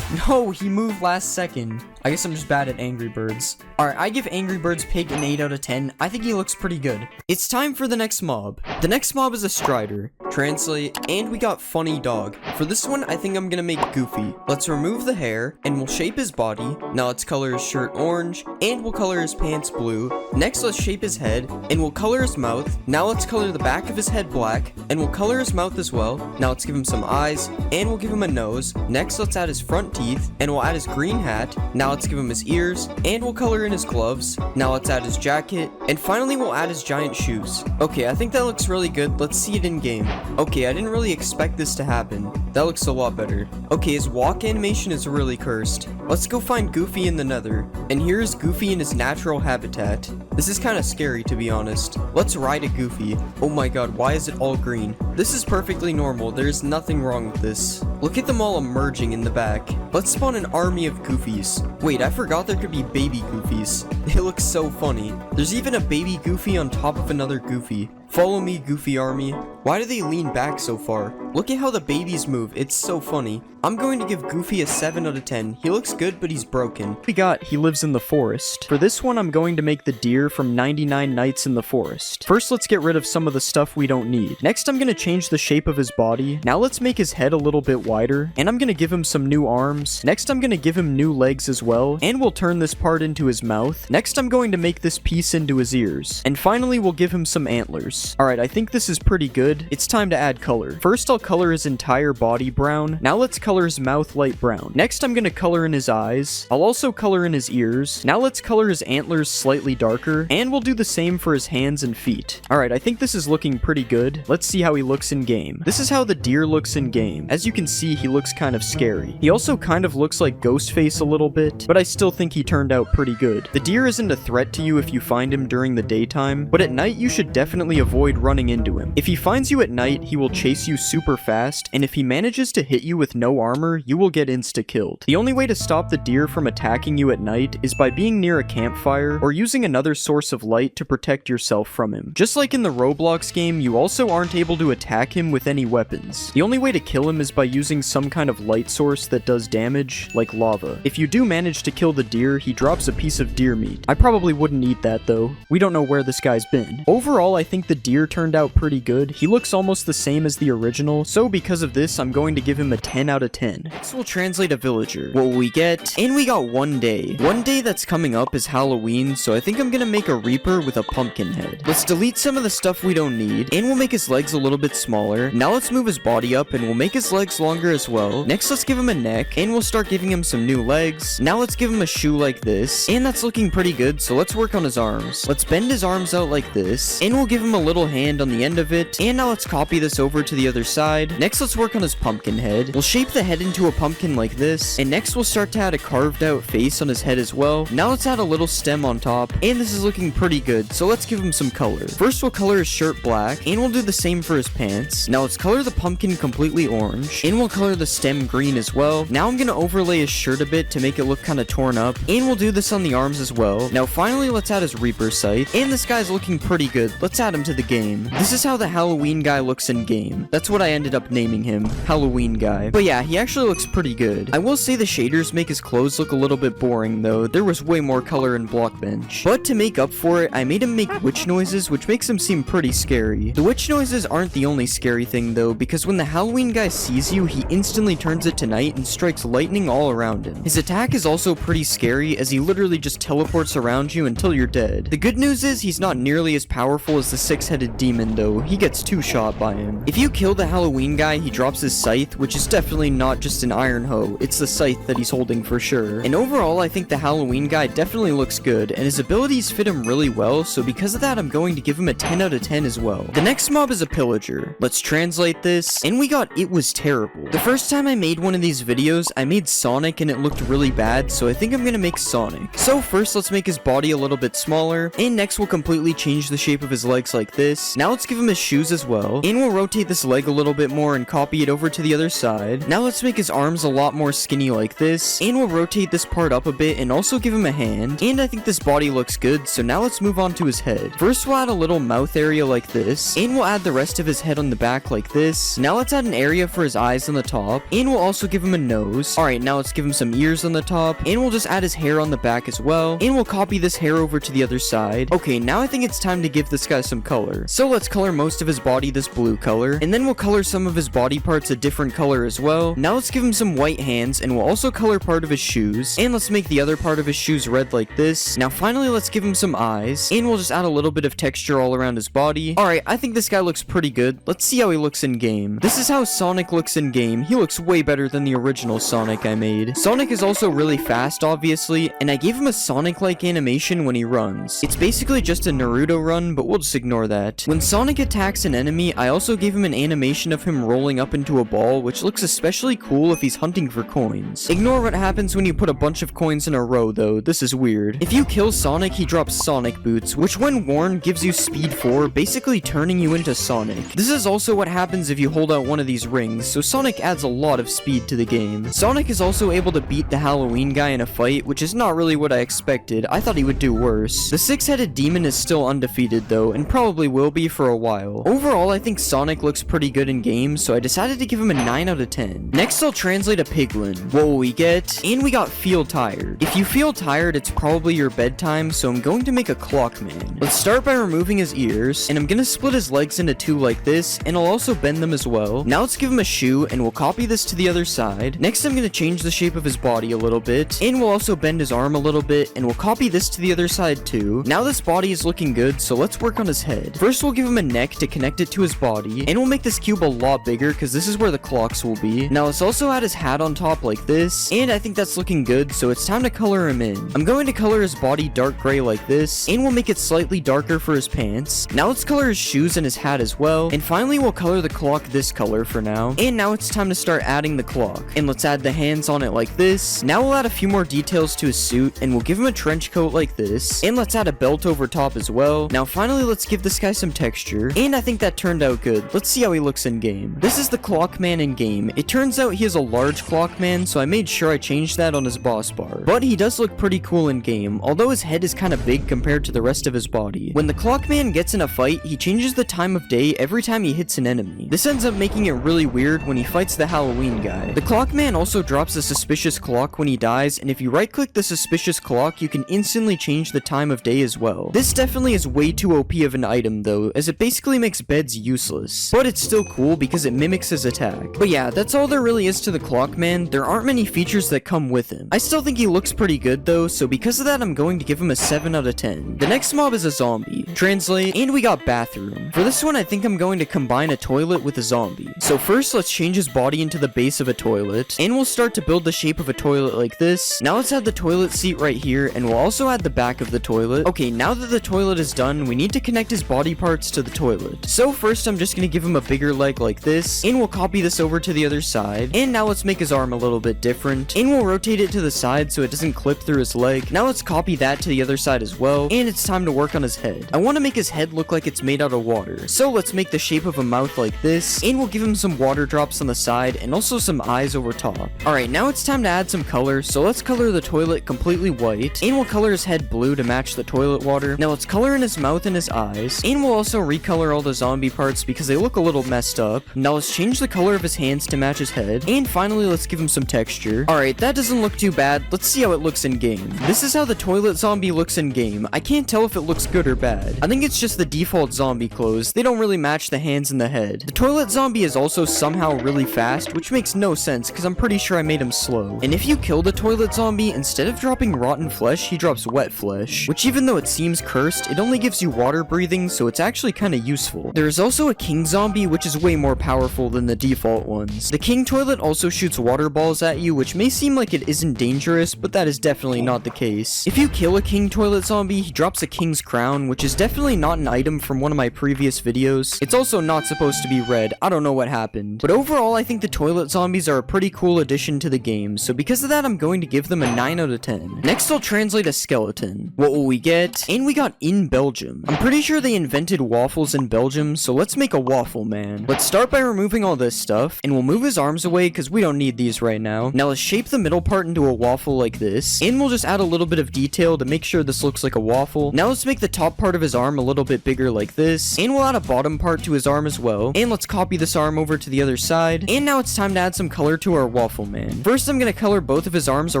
No, he moved last second. I guess I'm just bad at Angry Birds. Alright, I give Angry Birds Pig an 8 out of 10. I think he looks pretty good. It's time for the next mob. The next mob is a Strider. Translate, and we got Funny Dog. For this one, I think I'm gonna make Goofy. Let's remove the hair, and we'll shape his body. Now let's color his shirt orange, and we'll color his pants blue. Next, let's shape his head, and we'll color his mouth. Now let's color the back of his head black, and we'll color his mouth as well. Now let's give him some eyes, and we'll give him a nose. Next, let's add his front teeth, and we'll add his green hat. Now let's give him his ears, and we'll color in his gloves. Now let's add his jacket, and finally we'll add his giant shoes. Okay, I think that looks really good. Let's see it in game. Okay, I didn't really expect this to happen. That looks a lot better. Okay, his walk animation is really cursed. Let's go find Goofy in the Nether. And here is Goofy in his natural habitat. This is kind of scary, to be honest. Let's ride a Goofy. Oh my god, why is it all green? This is perfectly normal. There's nothing wrong with this. Look at them all emerging in the back. Let's spawn an army of Goofies. Wait, I forgot there could be baby Goofies. They look so funny. There's even a baby Goofy on top of another Goofy. Follow me, Goofy Army. Why do they lean back so far? Look at how the babies move. It's so funny. I'm going to give Goofy a 7 out of 10. He looks good, but he's broken. He lives in the forest. For this one, I'm going to make the deer from 99 Nights in the Forest. First, let's get rid of some of the stuff we don't need. Next, I'm going to change the shape of his body. Now let's make his head a little bit wider. And I'm going to give him some new arms. Next, I'm going to give him new legs as well. And we'll turn this part into his mouth. Next, I'm going to make this piece into his ears. And finally, we'll give him some antlers. Alright, I think this is pretty good. It's time to add color. First, I'll color his entire body brown. Now let's color his mouth light brown. Next, I'm going to color in his eyes. I'll also color in his ears. Now let's color his antlers slightly darker. And we'll do the same for his hands and feet. Alright, I think this is looking pretty good. Let's see how he looks in game. This is how the deer looks in game. As you can see, he looks kind of scary. He also kind of looks like Ghostface a little bit, but I still think he turned out pretty good. The deer isn't a threat to you if you find him during the daytime, but at night you should definitely avoid running into him. If he finds you at night, he will chase you super fast, and if he manages to hit you with no armor, you will get insta-killed. The only way to stop the deer from attacking you at night is by being near a campfire or using another source of light to protect yourself from him. Just like in the Roblox game, you also aren't able to attack him with any weapons. The only way to kill him is by using some kind of light source that does damage, like lava. If you do manage to kill the deer, he drops a piece of deer meat. I probably wouldn't eat that though. We don't know where this guy's been. Overall, I think the deer turned out pretty good. He looks almost the same as the original, so because of this, I'm going to give him a 10 out of 10. Next, we'll translate a villager. What will we get? And we got one day. One day that's coming up is Halloween, so I think I'm gonna make a Reaper with a pumpkin head. Let's delete some of the stuff we don't need, and we'll make his legs a little bit smaller. Now let's move his body up, and we'll make his legs longer as well. Next, let's give him a neck, and we'll start giving him some new legs. Now let's give him a shoe like this, and that's looking pretty good, so let's work on his arms. Let's bend his arms out like this, and we'll give him a little hand on the end of it, and now let's copy this over to the other side. Next, let's work on his pumpkin head. We'll shape the head into a pumpkin like this, and next we'll start to add a carved out face on his head as well. Now let's add a little stem on top, and this is looking pretty good, so let's give him some color. First, we'll color his shirt black, and we'll do the same for his pants. Now let's color the pumpkin completely orange, and we'll color the stem green as well. Now I'm gonna overlay his shirt a bit to make it look kind of torn up, and we'll do this on the arms as well. Now finally, let's add his Reaper scythe, and this guy's looking pretty good. Let's add him to the game. This is how the Halloween guy looks in game. That's what I ended up naming him, Halloween guy. But yeah, he actually looks pretty good. I will say the shaders make his clothes look a little bit boring though. There was way more color in Blockbench. But to make up for it, I made him make witch noises, which makes him seem pretty scary. The witch noises aren't the only scary thing though, because when the Halloween guy sees you, he instantly turns it to night and strikes lightning all around him. His attack is also pretty scary, as he literally just teleports around you until you're dead. The good news is he's not nearly as powerful as the six-headed demon though. He gets two-shot by him. If you kill the Halloween guy, he drops his scythe, which is definitely not just an iron hoe. It's the scythe that he's holding for sure. And overall, I think the Halloween guy definitely looks good, and his abilities fit him really well, so because of that, I'm going to give him a 10 out of 10 as well. The next mob is a pillager. Let's translate this, and we got It Was Terrible. The first time I made one of these videos, I made Sonic and it looked really bad, so I think I'm gonna make Sonic. So first, let's make his body a little bit smaller, and next we'll completely change the shape of his legs like this. Now let's give him his shoes as well, and we'll rotate this leg a little bit more and copy it over to the other side. Now let's make his arms a lot more skinny like this, and we'll rotate this part up a bit and also give him a hand. And I think this body looks good, so now let's move on to his head. First, we'll add a little mouth area like this, and we'll add the rest of his head on the back like this. Now let's add an area for his eyes on the top, and we'll also give him a nose. Alright, now let's give him some ears on the top, and we'll just add his hair on the back as well, and we'll copy this hair over to the other side. Okay, now I think it's time to give this guy some color. So let's color most of his body this blue color, and then we'll color some of his body parts a different color as well. Now let's give him some white hands, and we'll also color part of his shoes, and let's make the other part of his shoes red like this. Now finally, let's give him some eyes, and we'll just add a little bit of texture all around his body. Alright, I think this guy looks pretty good. Let's see how he looks in game. This is how Sonic looks in game. He looks way better than the original Sonic I made. Sonic is also really fast, obviously, and I gave him a Sonic-like animation when he runs. It's basically just a Naruto run, but we'll just ignore that. that. When Sonic attacks an enemy, I also gave him an animation of him rolling up into a ball, which looks especially cool if he's hunting for coins. Ignore what happens when you put a bunch of coins in a row though, this is weird. If you kill Sonic, he drops Sonic Boots, which when worn gives you speed 4, basically turning you into Sonic. This is also what happens if you hold out one of these rings, so Sonic adds a lot of speed to the game. Sonic is also able to beat the Halloween guy in a fight, which is not really what I expected. I thought he would do worse. The 6-headed demon is still undefeated though, and probably will be for a while. Overall, I think Sonic looks pretty good in game, so I decided to give him a 9 out of 10. Next, I'll translate a piglin. What will we get? And we got feel tired. If you feel tired, it's probably your bedtime, so I'm going to make a clock man. Let's start by removing his ears, and I'm gonna split his legs into 2 like this, and I'll also bend them as well. Now let's give him a shoe, and we'll copy this to the other side. Next, I'm gonna change the shape of his body a little bit, and we'll also bend his arm a little bit, and we'll copy this to the other side too. Now this body is looking good, so let's work on his head. First, we'll give him a neck to connect it to his body, and we'll make this cube a lot bigger, because this is where the clocks will be. Now let's also add his hat on top like this, and I think that's looking good, so it's time to color him in. I'm going to color his body dark gray like this, and we'll make it slightly darker for his pants. Now let's color his shoes and his hat as well, and finally we'll color the clock this color for now. And now it's time to start adding the clock, and let's add the hands on it like this. Now we'll add a few more details to his suit, and we'll give him a trench coat like this, and let's add a belt over top as well. Now finally let's give this guy some texture, and I think that turned out good. Let's see how he looks in game. This is the clock man in game. It turns out he has a large clock man, so I made sure I changed that on his boss bar. But he does look pretty cool in game, although his head is kind of big compared to the rest of his body. When the clock man gets in a fight, he changes the time of day every time he hits an enemy. This ends up making it really weird when he fights the Halloween guy. The clock man also drops a suspicious clock when he dies, and if you right click the suspicious clock, you can instantly change the time of day as well. This definitely is way too OP of an item though, as it basically makes beds useless. But it's still cool because it mimics his attack. But yeah, that's all there really is to the clock man. There aren't many features that come with him. I still think he looks pretty good though, so because of that I'm going to give him a 7 out of 10. The next mob is a zombie. Translate, and we got bathroom. For this one I think I'm going to combine a toilet with a zombie. So first let's change his body into the base of a toilet, and we'll start to build the shape of a toilet like this. Now let's add the toilet seat right here, and we'll also add the back of the toilet. Okay, now that the toilet is done, we need to connect his body parts to the toilet. So first I'm just gonna give him a bigger leg like this, and we'll copy this over to the other side. And now let's make his arm a little bit different, and we'll rotate it to the side so it doesn't clip through his leg. Now let's copy that to the other side as well, and it's time to work on his head. I want to make his head look like it's made out of water, so let's make the shape of a mouth like this, and we'll give him some water drops on the side and also some eyes over top. Alright, now it's time to add some color, so let's color the toilet completely white, and we'll color his head blue to match the toilet water. Now let's color in his mouth and his eyes, and we'll also recolor all the zombie parts because they look a little messed up. Now let's change the color of his hands to match his head, and finally let's give him some texture. Alright, that doesn't look too bad. Let's see how it looks in game. This is how the toilet zombie looks in game. I can't tell if it looks good or bad. I think it's just the default zombie clothes. They don't really match the hands and the head. The toilet zombie is also somehow really fast, which makes no sense because I'm pretty sure I made him slow. And if you kill the toilet zombie, instead of dropping rotten flesh, he drops wet flesh, which even though it seems cursed, it only gives you water breathing, so it's actually kind of useful. There is also a king zombie, which is way more powerful than the default ones. The king toilet also shoots water balls at you, which may seem like it isn't dangerous, but that is definitely not the case. If you kill a king toilet zombie, he drops a king's crown, which is definitely not an item from one of my previous videos. It's also not supposed to be red. I don't know what happened. But overall, I think the toilet zombies are a pretty cool addition to the game, so because of that, I'm going to give them a 9 out of 10. Next, I'll translate a skeleton. What will we get? And we got in Belgium. I'm pretty sure they invented waffles in Belgium, so let's make a waffle man. Let's start by removing all this stuff, and we'll move his arms away because we don't need these right now. Now let's shape the middle part into a waffle like this, and we'll just add a little bit of detail to make sure this looks like a waffle. Now let's make the top part of his arm a little bit bigger like this, and we'll add a bottom part to his arm as well, and let's copy this arm over to the other side. And now it's time to add some color to our waffle man. First, I'm going to color both of his arms a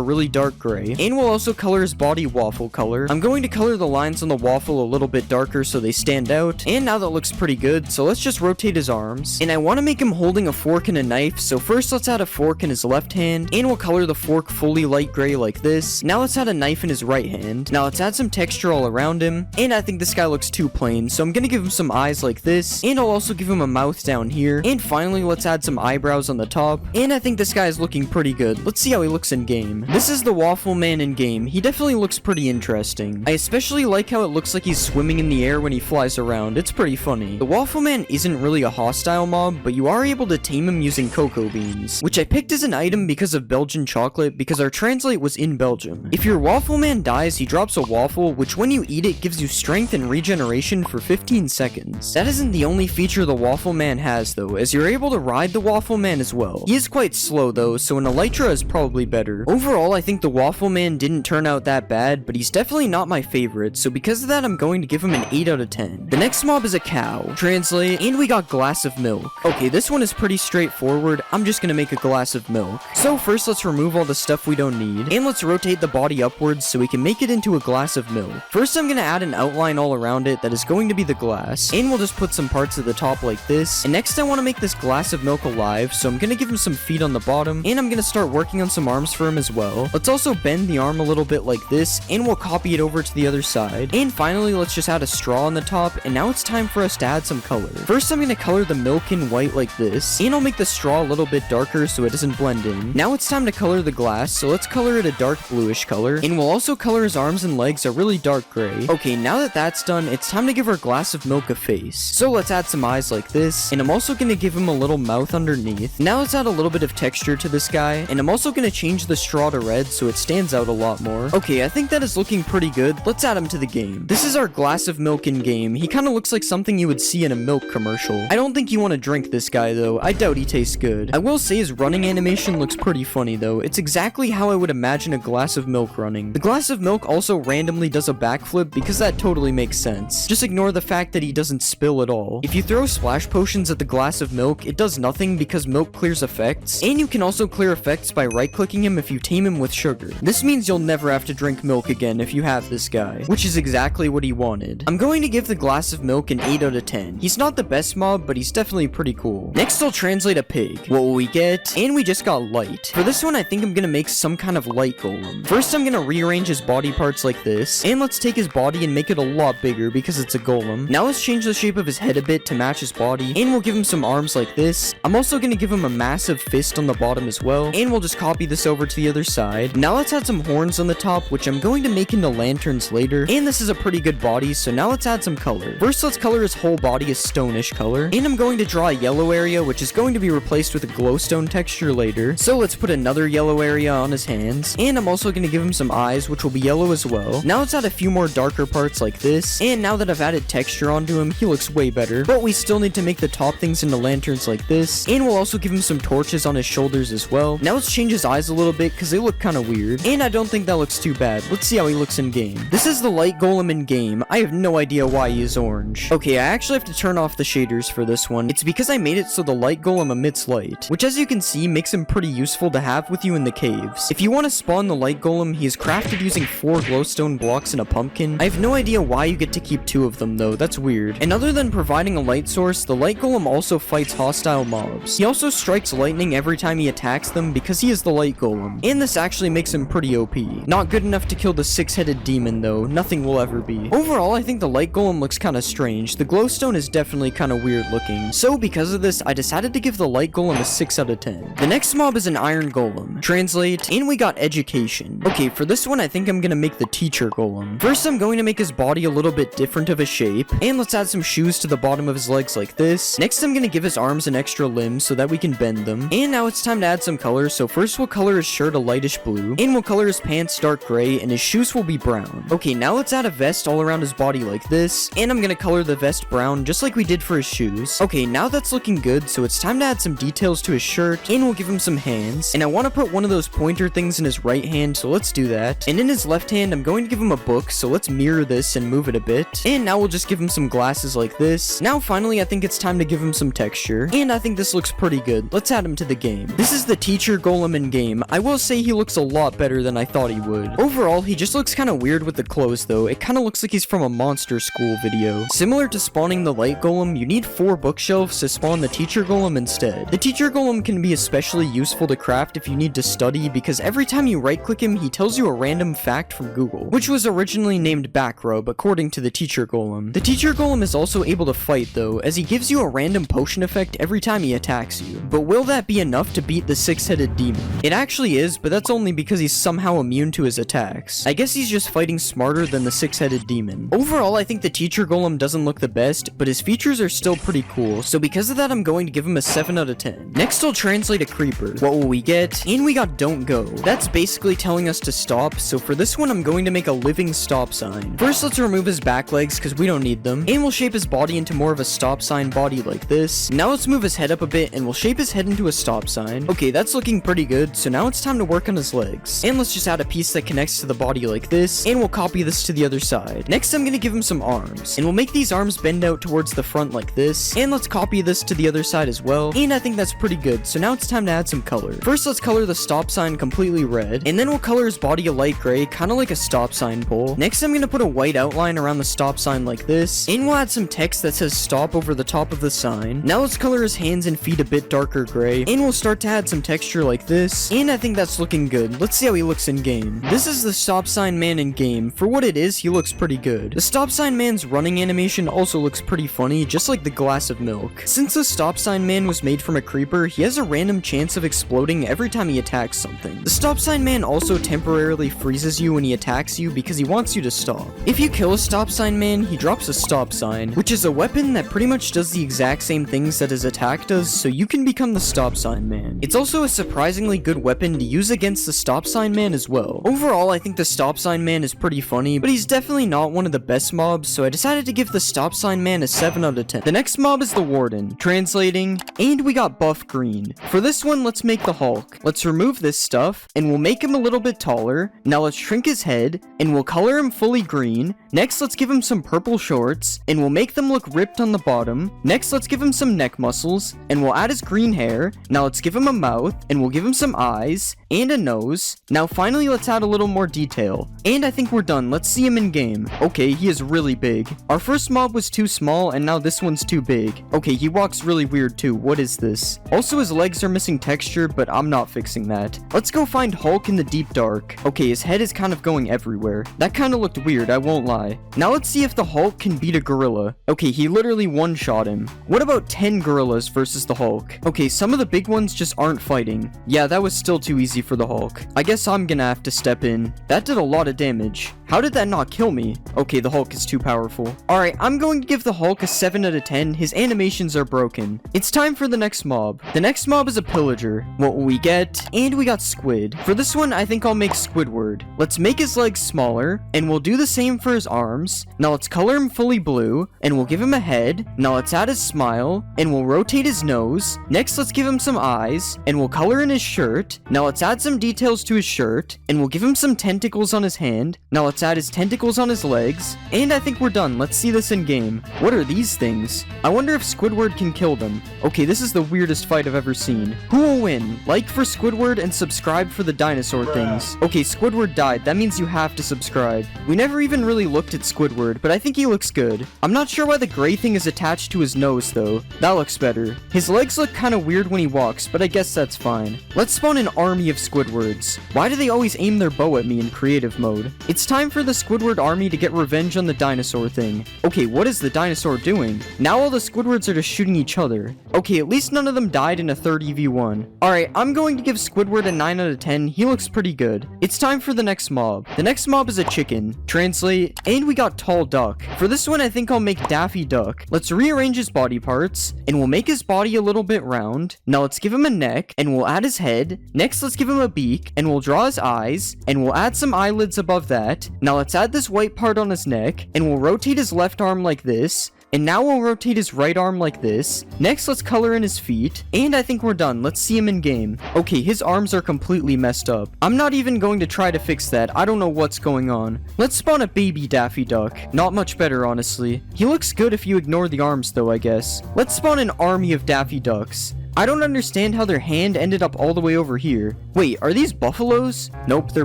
really dark gray, and we'll also color his body waffle color. I'm going to color the lines on the waffle a little bit darker so they stand out, and now that looks pretty good, so let's just rotate his arms. And I want to make him holding a fork and a knife, so first let's add a fork in his left hand, and we'll color the fork fully light gray like this. Now let's add a knife in his right hand. Now let's add some texture all around him, and I think this guy looks too plain, so I'm gonna give him some eyes like this, and I'll also give him a mouth down here, and finally let's add some eyebrows on the top, and I think this guy is looking pretty good. Let's see how he looks in game. This is the waffle man in game. He definitely looks pretty interesting. I especially like how it looks like he's swimming in the air when he flies flies around. It's pretty funny. The Waffle Man isn't really a hostile mob, but you are able to tame him using cocoa beans, which I picked as an item because of Belgian chocolate because our translate was in Belgium. If your Waffle Man dies, he drops a waffle, which when you eat it gives you strength and regeneration for 15 seconds. That isn't the only feature the Waffle Man has though, as you're able to ride the Waffle Man as well. He is quite slow though, so an Elytra is probably better. Overall, I think the Waffle Man didn't turn out that bad, but he's definitely not my favorite, so because of that I'm going to give him an 8 out of 10. The next mob is a cow. Translate, and we got glass of milk. Okay, this one is pretty straightforward. I'm just gonna make a glass of milk. So first let's remove all the stuff we don't need, and let's rotate the body upwards so we can make it into a glass of milk. First I'm gonna add an outline all around it that is going to be the glass, and we'll just put some parts at the top like this. And next I want to make this glass of milk alive, so I'm gonna give him some feet on the bottom, and I'm gonna start working on some arms for him as well. Let's also bend the arm a little bit like this, and we'll copy it over to the other side. And finally let's just add a straw on the top, and now it's time for us to add some color. First I'm gonna color the milk in white like this, and I'll make the straw a little bit darker so it doesn't blend in. Now it's time to color the glass, so let's color it a dark bluish color, and we'll also color his arms and legs a really dark gray. Okay, now that that's done, it's time to give our glass of milk a face. So let's add some eyes like this, and I'm also gonna give him a little mouth underneath. Now let's add a little bit of texture to this guy, and I'm also gonna change the straw to red so it stands out a lot more. Okay, I think that is looking pretty good. Let's add him to the game. This is our glass of milk in game. He kind of looks like something you would see in a milk commercial. I don't think you want to drink this guy though. I doubt he tastes good. I will say his running animation looks pretty funny though. It's exactly how I would imagine a glass of milk running. The glass of milk also randomly does a backflip because that totally makes sense. Just ignore the fact that he doesn't spill at all. If you throw splash potions at the glass of milk, it does nothing because milk clears effects, and you can also clear effects by right-clicking him if you tame him with sugar. This means you'll never have to drink milk again if you have this guy, which is exactly what he wanted. I'm going to give the glass of milk an 8 out of 10. He's not the best mob, but he's definitely pretty cool. Next I'll translate a pig. What will we get? And we just got light. For this one I think I'm gonna make some kind of light golem. First I'm gonna rearrange his body parts like this, and let's take his body and make it a lot bigger because it's a golem. Now let's change the shape of his head a bit to match his body, and we'll give him some arms like this. I'm also gonna give him a massive fist on the bottom as well, and we'll just copy this over to the other side. Now let's add some horns on the top, which I'm going to make into lanterns later, and this is a pretty good body, so now let's add some color. First let's color his whole body a stonish color, and I'm going to draw a yellow area, which is going to be replaced with a glowstone texture later. So let's put another yellow area on his hands, and I'm also going to give him some eyes, which will be yellow as well. Now let's add a few more darker parts like this, and now that I've added texture onto him, he looks way better, but we still need to make the top things into lanterns like this, and we'll also give him some torches on his shoulders as well. Now let's change his eyes a little bit because they look kind of weird, and I don't think that looks too bad. Let's see how he looks in game. This is the light golem in game. I have no idea why he is orange. Okay, I actually have to turn off the shaders for this one. It's because I made it so the light golem emits light, which as you can see makes him pretty useful to have with you in the caves. If you want to spawn the light golem, he is crafted using 4 glowstone blocks and a pumpkin. I have no idea why you get to keep 2 of them though. That's weird. And other than providing a light source, the light golem also fights hostile mobs. He also strikes lightning every time he attacks them because he is the light golem, and this actually makes him pretty OP. Not good enough to kill the 6-headed demon though. Nothing will ever be. Overall, I think the light golem looks kind of strange. The glowstone is definitely kind of weird looking, so because of this I decided to give the light golem a 6 out of 10. The next mob is an iron golem. Translate, and we got education. Okay, for this one I think I'm gonna make the teacher golem. First I'm going to make his body a little bit different of a shape, and let's add some shoes to the bottom of his legs like this. Next I'm gonna give his arms an extra limb so that we can bend them, and now it's time to add some color. So first we'll color his shirt a lightish blue, and we'll color his pants dark gray, and his shoes will be brown. Okay, now let's add a vest all around his body like this, and I'm gonna color the vest brown just like we did for his shoes. Okay, now that's looking good, so it's time to add some details to his shirt, and we'll give him some hands, and I want to put one of those pointer things in his right hand, so let's do that. And in his left hand I'm going to give him a book, so let's mirror this and move it a bit, and now we'll just give him some glasses like this. Now finally I think it's time to give him some texture, and I think this looks pretty good. Let's add him to the game. This is the teacher golem in game. I will say he looks a lot better than I thought he would. Overall, he just looks kind of weird with the clothes though. It kind of looks like he's from a monster school video. Similar to spawning the light golem, you need 4 bookshelves to spawn the teacher golem instead. The teacher golem can be especially useful to craft if you need to study, because every time you right click him he tells you a random fact from Google, which was originally named Backrub according to the teacher golem. The teacher golem is also able to fight though, as he gives you a random potion effect every time he attacks you. But will that be enough to beat the 6-headed demon? It actually is, but that's only because he's somehow immune to his attacks. I guess he's just fighting smarter than the 6-headed demon. Overall, I think the teacher teacher golem doesn't look the best, but his features are still pretty cool, so because of that I'm going to give him a 7 out of 10. Next I'll translate a creeper. What will we get? And we got don't go. That's basically telling us to stop, so for this one I'm going to make a living stop sign. First let's remove his back legs because we don't need them, and we'll shape his body into more of a stop sign body like this. Now let's move his head up a bit and we'll shape his head into a stop sign. Okay, that's looking pretty good, so now it's time to work on his legs. And let's just add a piece that connects to the body like this, and we'll copy this to the other side. Next I'm gonna give him some arms, and we'll make these arms bend out towards the front like this, and let's copy this to the other side as well, and I think that's pretty good, so now it's time to add some color. First let's color the stop sign completely red, and then we'll color his body a light gray, kinda like a stop sign pole. Next I'm gonna put a white outline around the stop sign like this, and we'll add some text that says stop over the top of the sign. Now let's color his hands and feet a bit darker gray, and we'll start to add some texture like this, and I think that's looking good. Let's see how he looks in game. This is the stop sign man in game. For what it is, he looks pretty good. The stop sign man's running animation also looks pretty funny, just like the glass of milk. Since the stop sign man was made from a creeper, he has a random chance of exploding every time he attacks something. The stop sign man also temporarily freezes you when he attacks you because he wants you to stop. If you kill a stop sign man, he drops a stop sign, which is a weapon that pretty much does the exact same things that his attack does, so you can become the stop sign man. It's also a surprisingly good weapon to use against the stop sign man as well. Overall, I think the stop sign man is pretty funny, but he's definitely not one of the best mobs, so I decided to give the stop sign man a 7 out of 10. The next mob is the warden. Translating, and we got buff green. For this one, let's make the Hulk. Let's remove this stuff, and we'll make him a little bit taller. Now let's shrink his head, and we'll color him fully green. Next, let's give him some purple shorts, and we'll make them look ripped on the bottom. Next, let's give him some neck muscles, and we'll add his green hair. Now let's give him a mouth, and we'll give him some eyes, and a nose. Now finally, let's add a little more detail. And I think we're done. Let's see him in game. Okay, he is really big. Our first mob was too small, and now this one's too big. Okay, he walks really weird too. What is this? Also, his legs are missing texture, but I'm not fixing that. Let's go find Hulk in the deep dark. Okay, his head is kind of going everywhere. That kind of looked weird, I won't lie. Now let's see if the Hulk can beat a gorilla. Okay, he literally one-shot him. What about 10 gorillas versus the Hulk? Okay, some of the big ones just aren't fighting. Yeah, that was still too easy for the Hulk. I guess I'm gonna have to step in. That did a lot of damage. How did that not kill me? Okay, the Hulk is too powerful. Alright, I'm going to give the Hulk a 7 out of 10. His animations are broken. It's time for the next mob. The next mob is a pillager. What will we get? And we got Squid. For this one, I think I'll make Squidward. Let's make his legs smaller, and we'll do the same for his arms. Now let's color him fully blue, and we'll give him a head. Now let's add his smile, and we'll rotate his nose. Next, let's give him some eyes, and we'll color in his shirt. Now let's add some details to his shirt, and we'll give him some tentacles on his hand. Now let's add his tentacles on his legs, and I think we're done. Let's see this in game. What are these things? I wonder if Squidward can kill them. Okay, this is the weirdest fight I've ever seen. Who will win? Like for Squidward and subscribe for the dinosaur things. Okay, Squidward died. That means you have to subscribe. We never even really looked at Squidward, but I think he looks good. I'm not sure why the gray thing is attached to his nose though. That looks better. His legs look kind of weird when he walks, but I guess that's fine. Let's spawn an army of Squidwards. Why do they always aim their bow at me in creative mode? It's time for the Squidward army to get revenge on the dinosaur thing. Okay, what is the dinosaur doing? Now all the Squidwards are just shooting each other. Okay, at least none of them died in a 30v1. Alright, I'm going to give Squidward a 9 out of 10. He looks pretty good. It's time for the next mob. The next mob is a chicken. Translate, and we got Tall Duck. For this one, I think I'll make Daffy Duck. Let's rearrange his body parts, and we'll make his body a little bit round. Now let's give him a neck, and we'll add his head. Next, let's give him a beak, and we'll draw his eyes, and we'll add some eyelids above that. Now let's add this white part on his neck, and we'll rotate his left arm like this. And now we'll rotate his right arm like this. Next, let's color in his feet. And I think we're done. Let's see him in game. Okay, his arms are completely messed up. I'm not even going to try to fix that. I don't know what's going on. Let's spawn a baby Daffy Duck. Not much better, honestly. He looks good if you ignore the arms, though, I guess. Let's spawn an army of Daffy Ducks. I don't understand how their hand ended up all the way over here. Wait, are these buffaloes? Nope, they're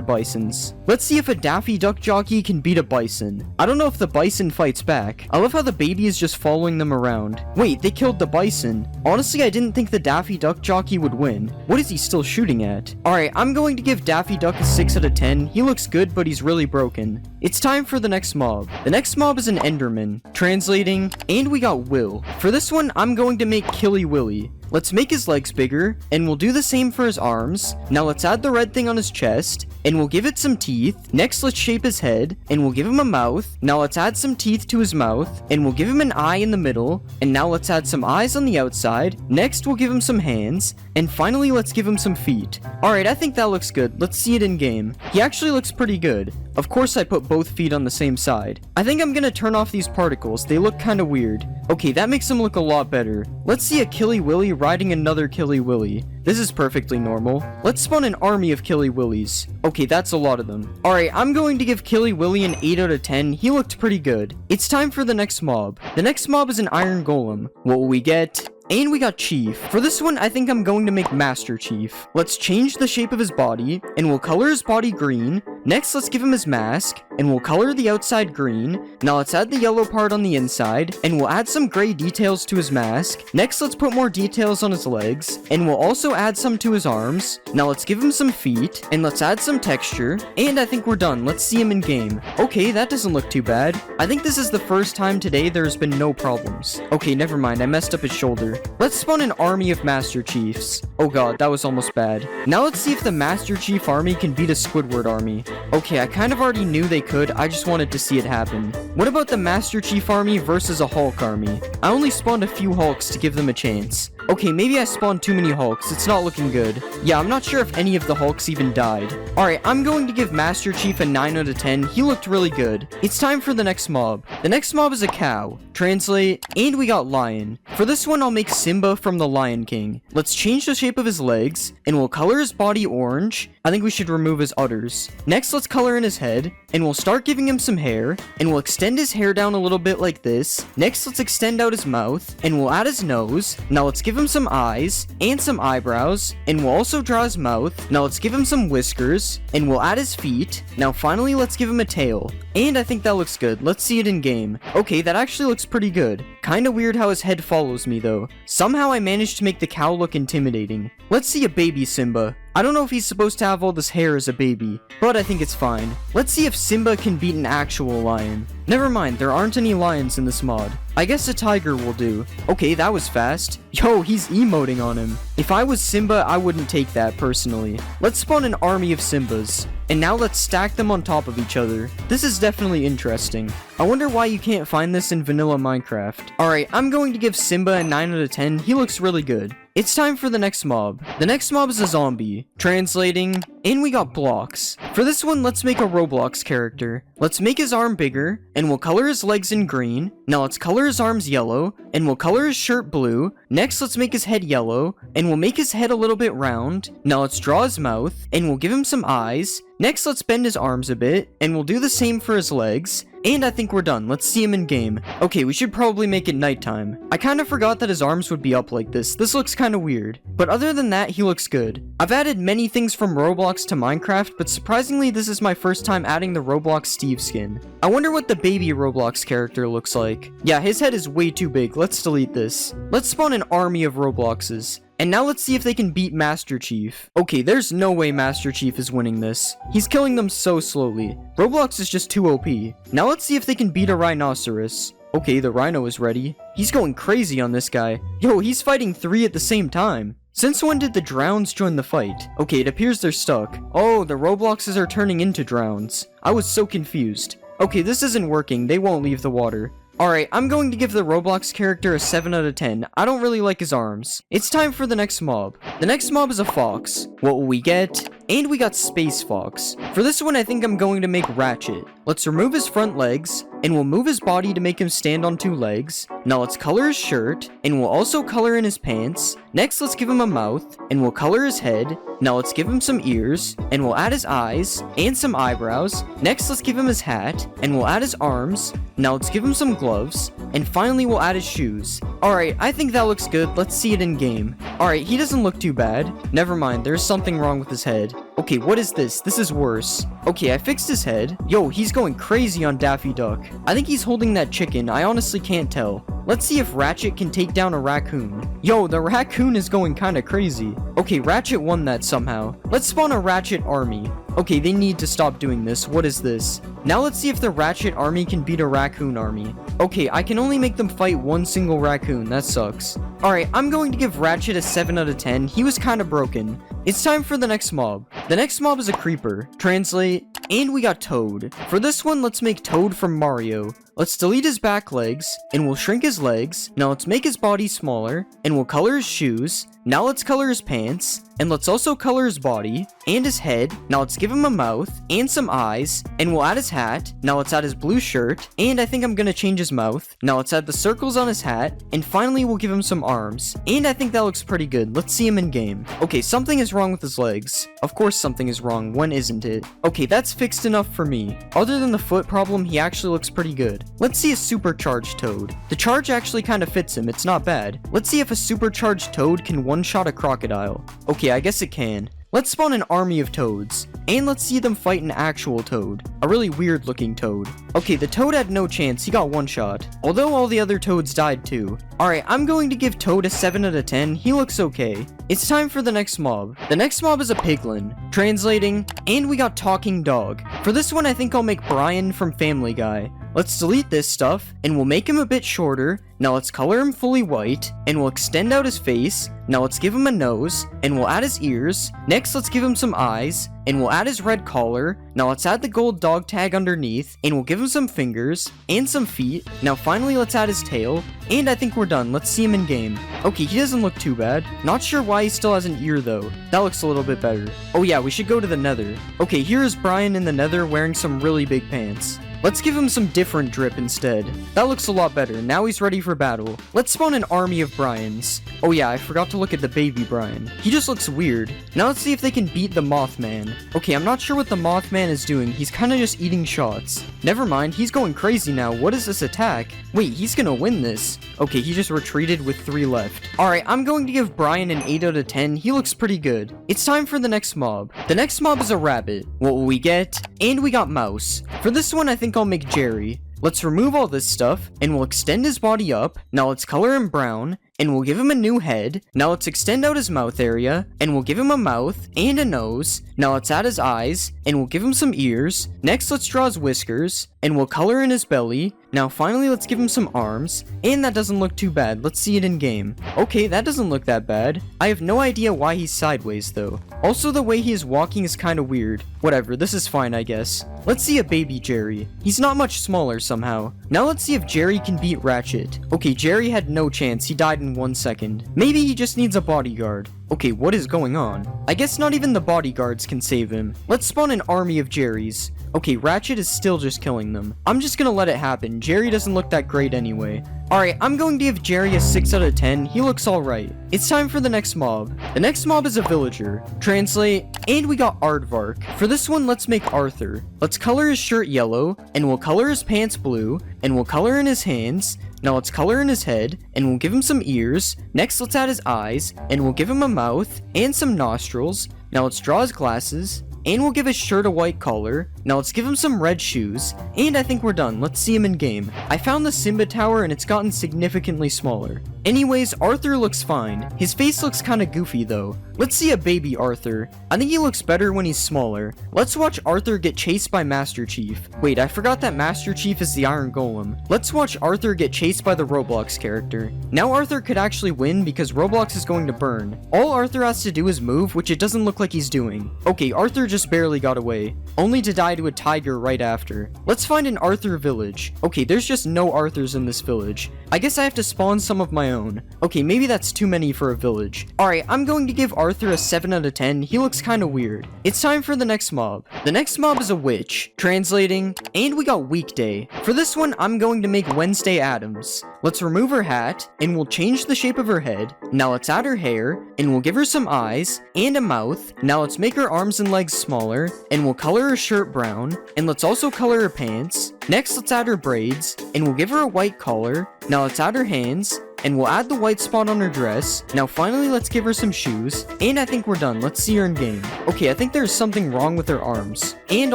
bisons. Let's see if a Daffy Duck jockey can beat a bison. I don't know if the bison fights back. I love how the baby is just following them around. Wait, they killed the bison. Honestly, I didn't think the Daffy Duck jockey would win. What is he still shooting at? Alright, I'm going to give Daffy Duck a 6 out of 10. He looks good, but he's really broken. It's time for the next mob. The next mob is an Enderman. Translating, and we got Will. For this one, I'm going to make Killy Willy. Let's make his legs bigger, and we'll do the same for his arms. Now let's add the red thing on his chest, and we'll give it some teeth. Next, let's shape his head, and we'll give him a mouth. Now let's add some teeth to his mouth, and we'll give him an eye in the middle. And now let's add some eyes on the outside. Next, we'll give him some hands, and finally, let's give him some feet. Alright, I think that looks good. Let's see it in game. He actually looks pretty good. Of course, I put both feet on the same side. I think I'm gonna turn off these particles. They look kinda weird. Okay, that makes him look a lot better. Let's see a Killy Willy riding another Killy Willy. This is perfectly normal. Let's spawn an army of Killy Willys. Okay, that's a lot of them. Alright, I'm going to give Killy Willy an 8 out of 10. He looked pretty good. It's time for the next mob. The next mob is an Iron Golem. What will we get? And we got Chief. For this one, I think I'm going to make Master Chief. Let's change the shape of his body, and we'll color his body green. Next, let's give him his mask, and we'll color the outside green. Now let's add the yellow part on the inside, and we'll add some gray details to his mask. Next, let's put more details on his legs, and we'll also add some to his arms. Now let's give him some feet, and let's add some texture, and I think we're done. Let's see him in game. Okay, that doesn't look too bad. I think this is the first time today there's been no problems. Okay, never mind, I messed up his shoulder. Let's spawn an army of Master Chiefs. Oh god, that was almost bad. Now let's see if the Master Chief army can beat a Squidward army. Okay, I kind of already knew they could, I just wanted to see it happen. What about the Master Chief army versus a Hulk army? I only spawned a few Hulks to give them a chance. Okay, maybe I spawned too many Hulks. It's not looking good. Yeah, I'm not sure if any of the Hulks even died. Alright, I'm going to give Master Chief a 9 out of 10. He looked really good. It's time for the next mob. The next mob is a cow. Translate, and we got lion. For this one, I'll make Simba from the Lion King. Let's change the shape of his legs, and we'll color his body orange. I think we should remove his udders. Next, let's color in his head, and we'll start giving him some hair, and we'll extend his hair down a little bit like this. Next, let's extend out his mouth, and we'll add his nose. Now let's give him some eyes, and some eyebrows, and we'll also draw his mouth. Now let's give him some whiskers, and we'll add his feet. Now finally, let's give him a tail. And I think that looks good. Let's see it in game. Okay, that actually looks pretty good. Kinda weird how his head follows me though. Somehow I managed to make the cow look intimidating. Let's see a baby Simba. I don't know if he's supposed to have all this hair as a baby, but I think it's fine. Let's see if Simba can beat an actual lion. Never mind, there aren't any lions in this mod. I guess a tiger will do. Okay, that was fast. Yo, he's emoting on him. If I was Simba, I wouldn't take that personally. Let's spawn an army of Simbas. And now let's stack them on top of each other. This is definitely interesting. I wonder why you can't find this in vanilla Minecraft. Alright, I'm going to give Simba a 9 out of 10. He looks really good. It's time for the next mob. The next mob is a zombie. Translating, and we got blocks. For this one, let's make a Roblox character. Let's make his arm bigger, and we'll color his legs in green. Now let's color his arms yellow, and we'll color his shirt blue. Next, let's make his head yellow, and we'll make his head a little bit round. Now let's draw his mouth, and we'll give him some eyes. Next, let's bend his arms a bit, and we'll do the same for his legs. And I think we're done. Let's see him in game. Okay, we should probably make it nighttime. I kind of forgot that his arms would be up like this. This looks kind of weird. But other than that, he looks good. I've added many things from Roblox to Minecraft, but surprisingly, this is my first time adding the Roblox Steve skin. I wonder what the baby Roblox character looks like. Yeah, his head is way too big. Let's delete this. Let's spawn an army of Robloxes. And now let's see if they can beat Master Chief. Okay, there's no way Master Chief is winning this. He's killing them so slowly. Roblox is just too OP. Now let's see if they can beat a rhinoceros. Okay, the rhino is ready. He's going crazy on this guy. Yo, he's fighting 3 at the same time. Since when did the drowns join the fight? Okay, it appears they're stuck. Oh, the Robloxes are turning into drowns. I was so confused. Okay, this isn't working. They won't leave the water. Alright, I'm going to give the Roblox character a 7 out of 10. I don't really like his arms. It's time for the next mob. The next mob is a fox. What will we get? And we got Space Fox. For this one, I think I'm going to make Ratchet. Let's remove his front legs, and we'll move his body to make him stand on 2 legs. Now let's color his shirt, and we'll also color in his pants. Next, let's give him a mouth, and we'll color his head. Now let's give him some ears, and we'll add his eyes, and some eyebrows. Next, let's give him his hat, and we'll add his arms. Now let's give him some gloves, and finally we'll add his shoes. Alright, I think that looks good. Let's see it in game. Alright, he doesn't look too bad. Never mind, there's something wrong with his head. Okay, what is this? This is worse. Okay, I fixed his head. Yo, he's going crazy on Daffy Duck. I think he's holding that chicken. I honestly can't tell. Let's see if Ratchet can take down a raccoon. Yo, the raccoon is going kinda crazy. Okay, Ratchet won that somehow. Let's spawn a Ratchet army. Okay, they need to stop doing this. What is this? Now let's see if the Ratchet army can beat a raccoon army. Okay, I can only make them fight one single raccoon. That sucks. Alright, I'm going to give Ratchet a 7 out of 10. He was kinda broken. It's time for the next mob. The next mob is a creeper. Translate. And we got Toad. For this one, let's make Toad from Mario. Let's delete his back legs, and we'll shrink his legs. Now let's make his body smaller, and we'll color his shoes. Now let's color his pants, and let's also color his body, and his head. Now let's give him a mouth, and some eyes, and we'll add his hat. Now let's add his blue shirt, and I think I'm gonna change his mouth. Now let's add the circles on his hat, and finally we'll give him some arms. And I think that looks pretty good. Let's see him in game. Okay, something is wrong with his legs. Of course something is wrong, when isn't it? Okay, that's fixed enough for me. Other than the foot problem, he actually looks pretty good. Let's see a supercharged Toad. The charge actually kind of fits him, it's not bad. Let's see if a supercharged Toad can one-shot a crocodile. Okay, I guess it can. Let's spawn an army of toads, and let's see them fight an actual toad. A really weird looking toad. Okay, the toad had no chance, he got one shot. Although all the other toads died too. Alright, I'm going to give Toad a 7 out of 10, he looks okay. It's time for the next mob. The next mob is a piglin. Translating, and we got talking dog. For this one, I think I'll make Brian from Family Guy. Let's delete this stuff, and we'll make him a bit shorter. Now let's color him fully white, and we'll extend out his face. Now let's give him a nose, and we'll add his ears. Next, let's give him some eyes, and we'll add his red collar. Now let's add the gold dog tag underneath, and we'll give him some fingers, and some feet. Now finally, let's add his tail, and I think we're done. Let's see him in game. Okay, he doesn't look too bad. Not sure why he still has an ear though. That looks a little bit better. Oh yeah, we should go to the nether. Okay, here is Brian in the nether wearing some really big pants. Let's give him some different drip instead. That looks a lot better. Now he's ready for battle. Let's spawn an army of Brians. Oh yeah, I forgot to look at the baby Brian. He just looks weird. Now let's see if they can beat the Mothman. Okay, I'm not sure what the Mothman is doing. He's kind of just eating shots. Never mind, he's going crazy now. What is this attack? Wait, he's gonna win this. Okay, he just retreated with 3 left. Alright, I'm going to give Brian an 8 out of 10. He looks pretty good. It's time for the next mob. The next mob is a rabbit. What will we get? And we got mouse. For this one, I think I'll make Jerry. Let's remove all this stuff, and we'll extend his body up. Now let's color him brown, and we'll give him a new head. Now let's extend out his mouth area, and we'll give him a mouth and a nose. Now let's add his eyes, and we'll give him some ears. Next, let's draw his whiskers, and we'll color in his belly. Now finally, let's give him some arms, and that doesn't look too bad. Let's see it in game. Okay, that doesn't look that bad. I have no idea why he's sideways though. Also, the way he is walking is kind of weird. Whatever, this is fine, I guess. Let's see a baby Jerry. He's not much smaller somehow. Now let's see if Jerry can beat Ratchet. Okay, Jerry had no chance. He died in 1 second. Maybe he just needs a bodyguard. Okay, what is going on? I guess not even the bodyguards can save him. Let's spawn an army of Jerrys. Okay, Ratchet is still just killing them. I'm just gonna let it happen. Jerry doesn't look that great anyway. Alright, I'm going to give Jerry a 6 out of 10. He looks alright. It's time for the next mob. The next mob is a villager. Translate, and we got Aardvark. For this one, let's make Arthur. Let's color his shirt yellow, and we'll color his pants blue, and we'll color in his hands. Now let's color in his head, and we'll give him some ears. Next, let's add his eyes, and we'll give him a mouth, and some nostrils. Now let's draw his glasses, and we'll give his shirt a white collar. Now let's give him some red shoes, and I think we're done. Let's see him in game. I found the Simba Tower, and it's gotten significantly smaller. Anyways, Arthur looks fine. His face looks kinda goofy though. Let's see a baby Arthur. I think he looks better when he's smaller. Let's watch Arthur get chased by Master Chief. Wait, I forgot that Master Chief is the Iron Golem. Let's watch Arthur get chased by the Roblox character. Now Arthur could actually win because Roblox is going to burn. All Arthur has to do is move, which it doesn't look like he's doing. Okay, Arthur just barely got away, only to die to a tiger right after. Let's find an Arthur village. Okay, there's just no Arthurs in this village. I guess I have to spawn some of my own. Okay, maybe that's too many for a village. Alright, I'm going to give Arthur a 7 out of 10. He looks kinda weird. It's time for the next mob. The next mob is a witch. Translating, and we got Weekday. For this one, I'm going to make Wednesday Addams. Let's remove her hat, and we'll change the shape of her head. Now let's add her hair, and we'll give her some eyes, and a mouth. Now let's make her arms and legs smaller, and we'll color her shirt brown, and let's also color her pants. Next, let's add her braids, and we'll give her a white collar. Now let's add her hands, and we'll add the white spot on her dress. Now finally, let's give her some shoes, and I think we're done. Let's see her in game. Okay, I think there's something wrong with her arms, and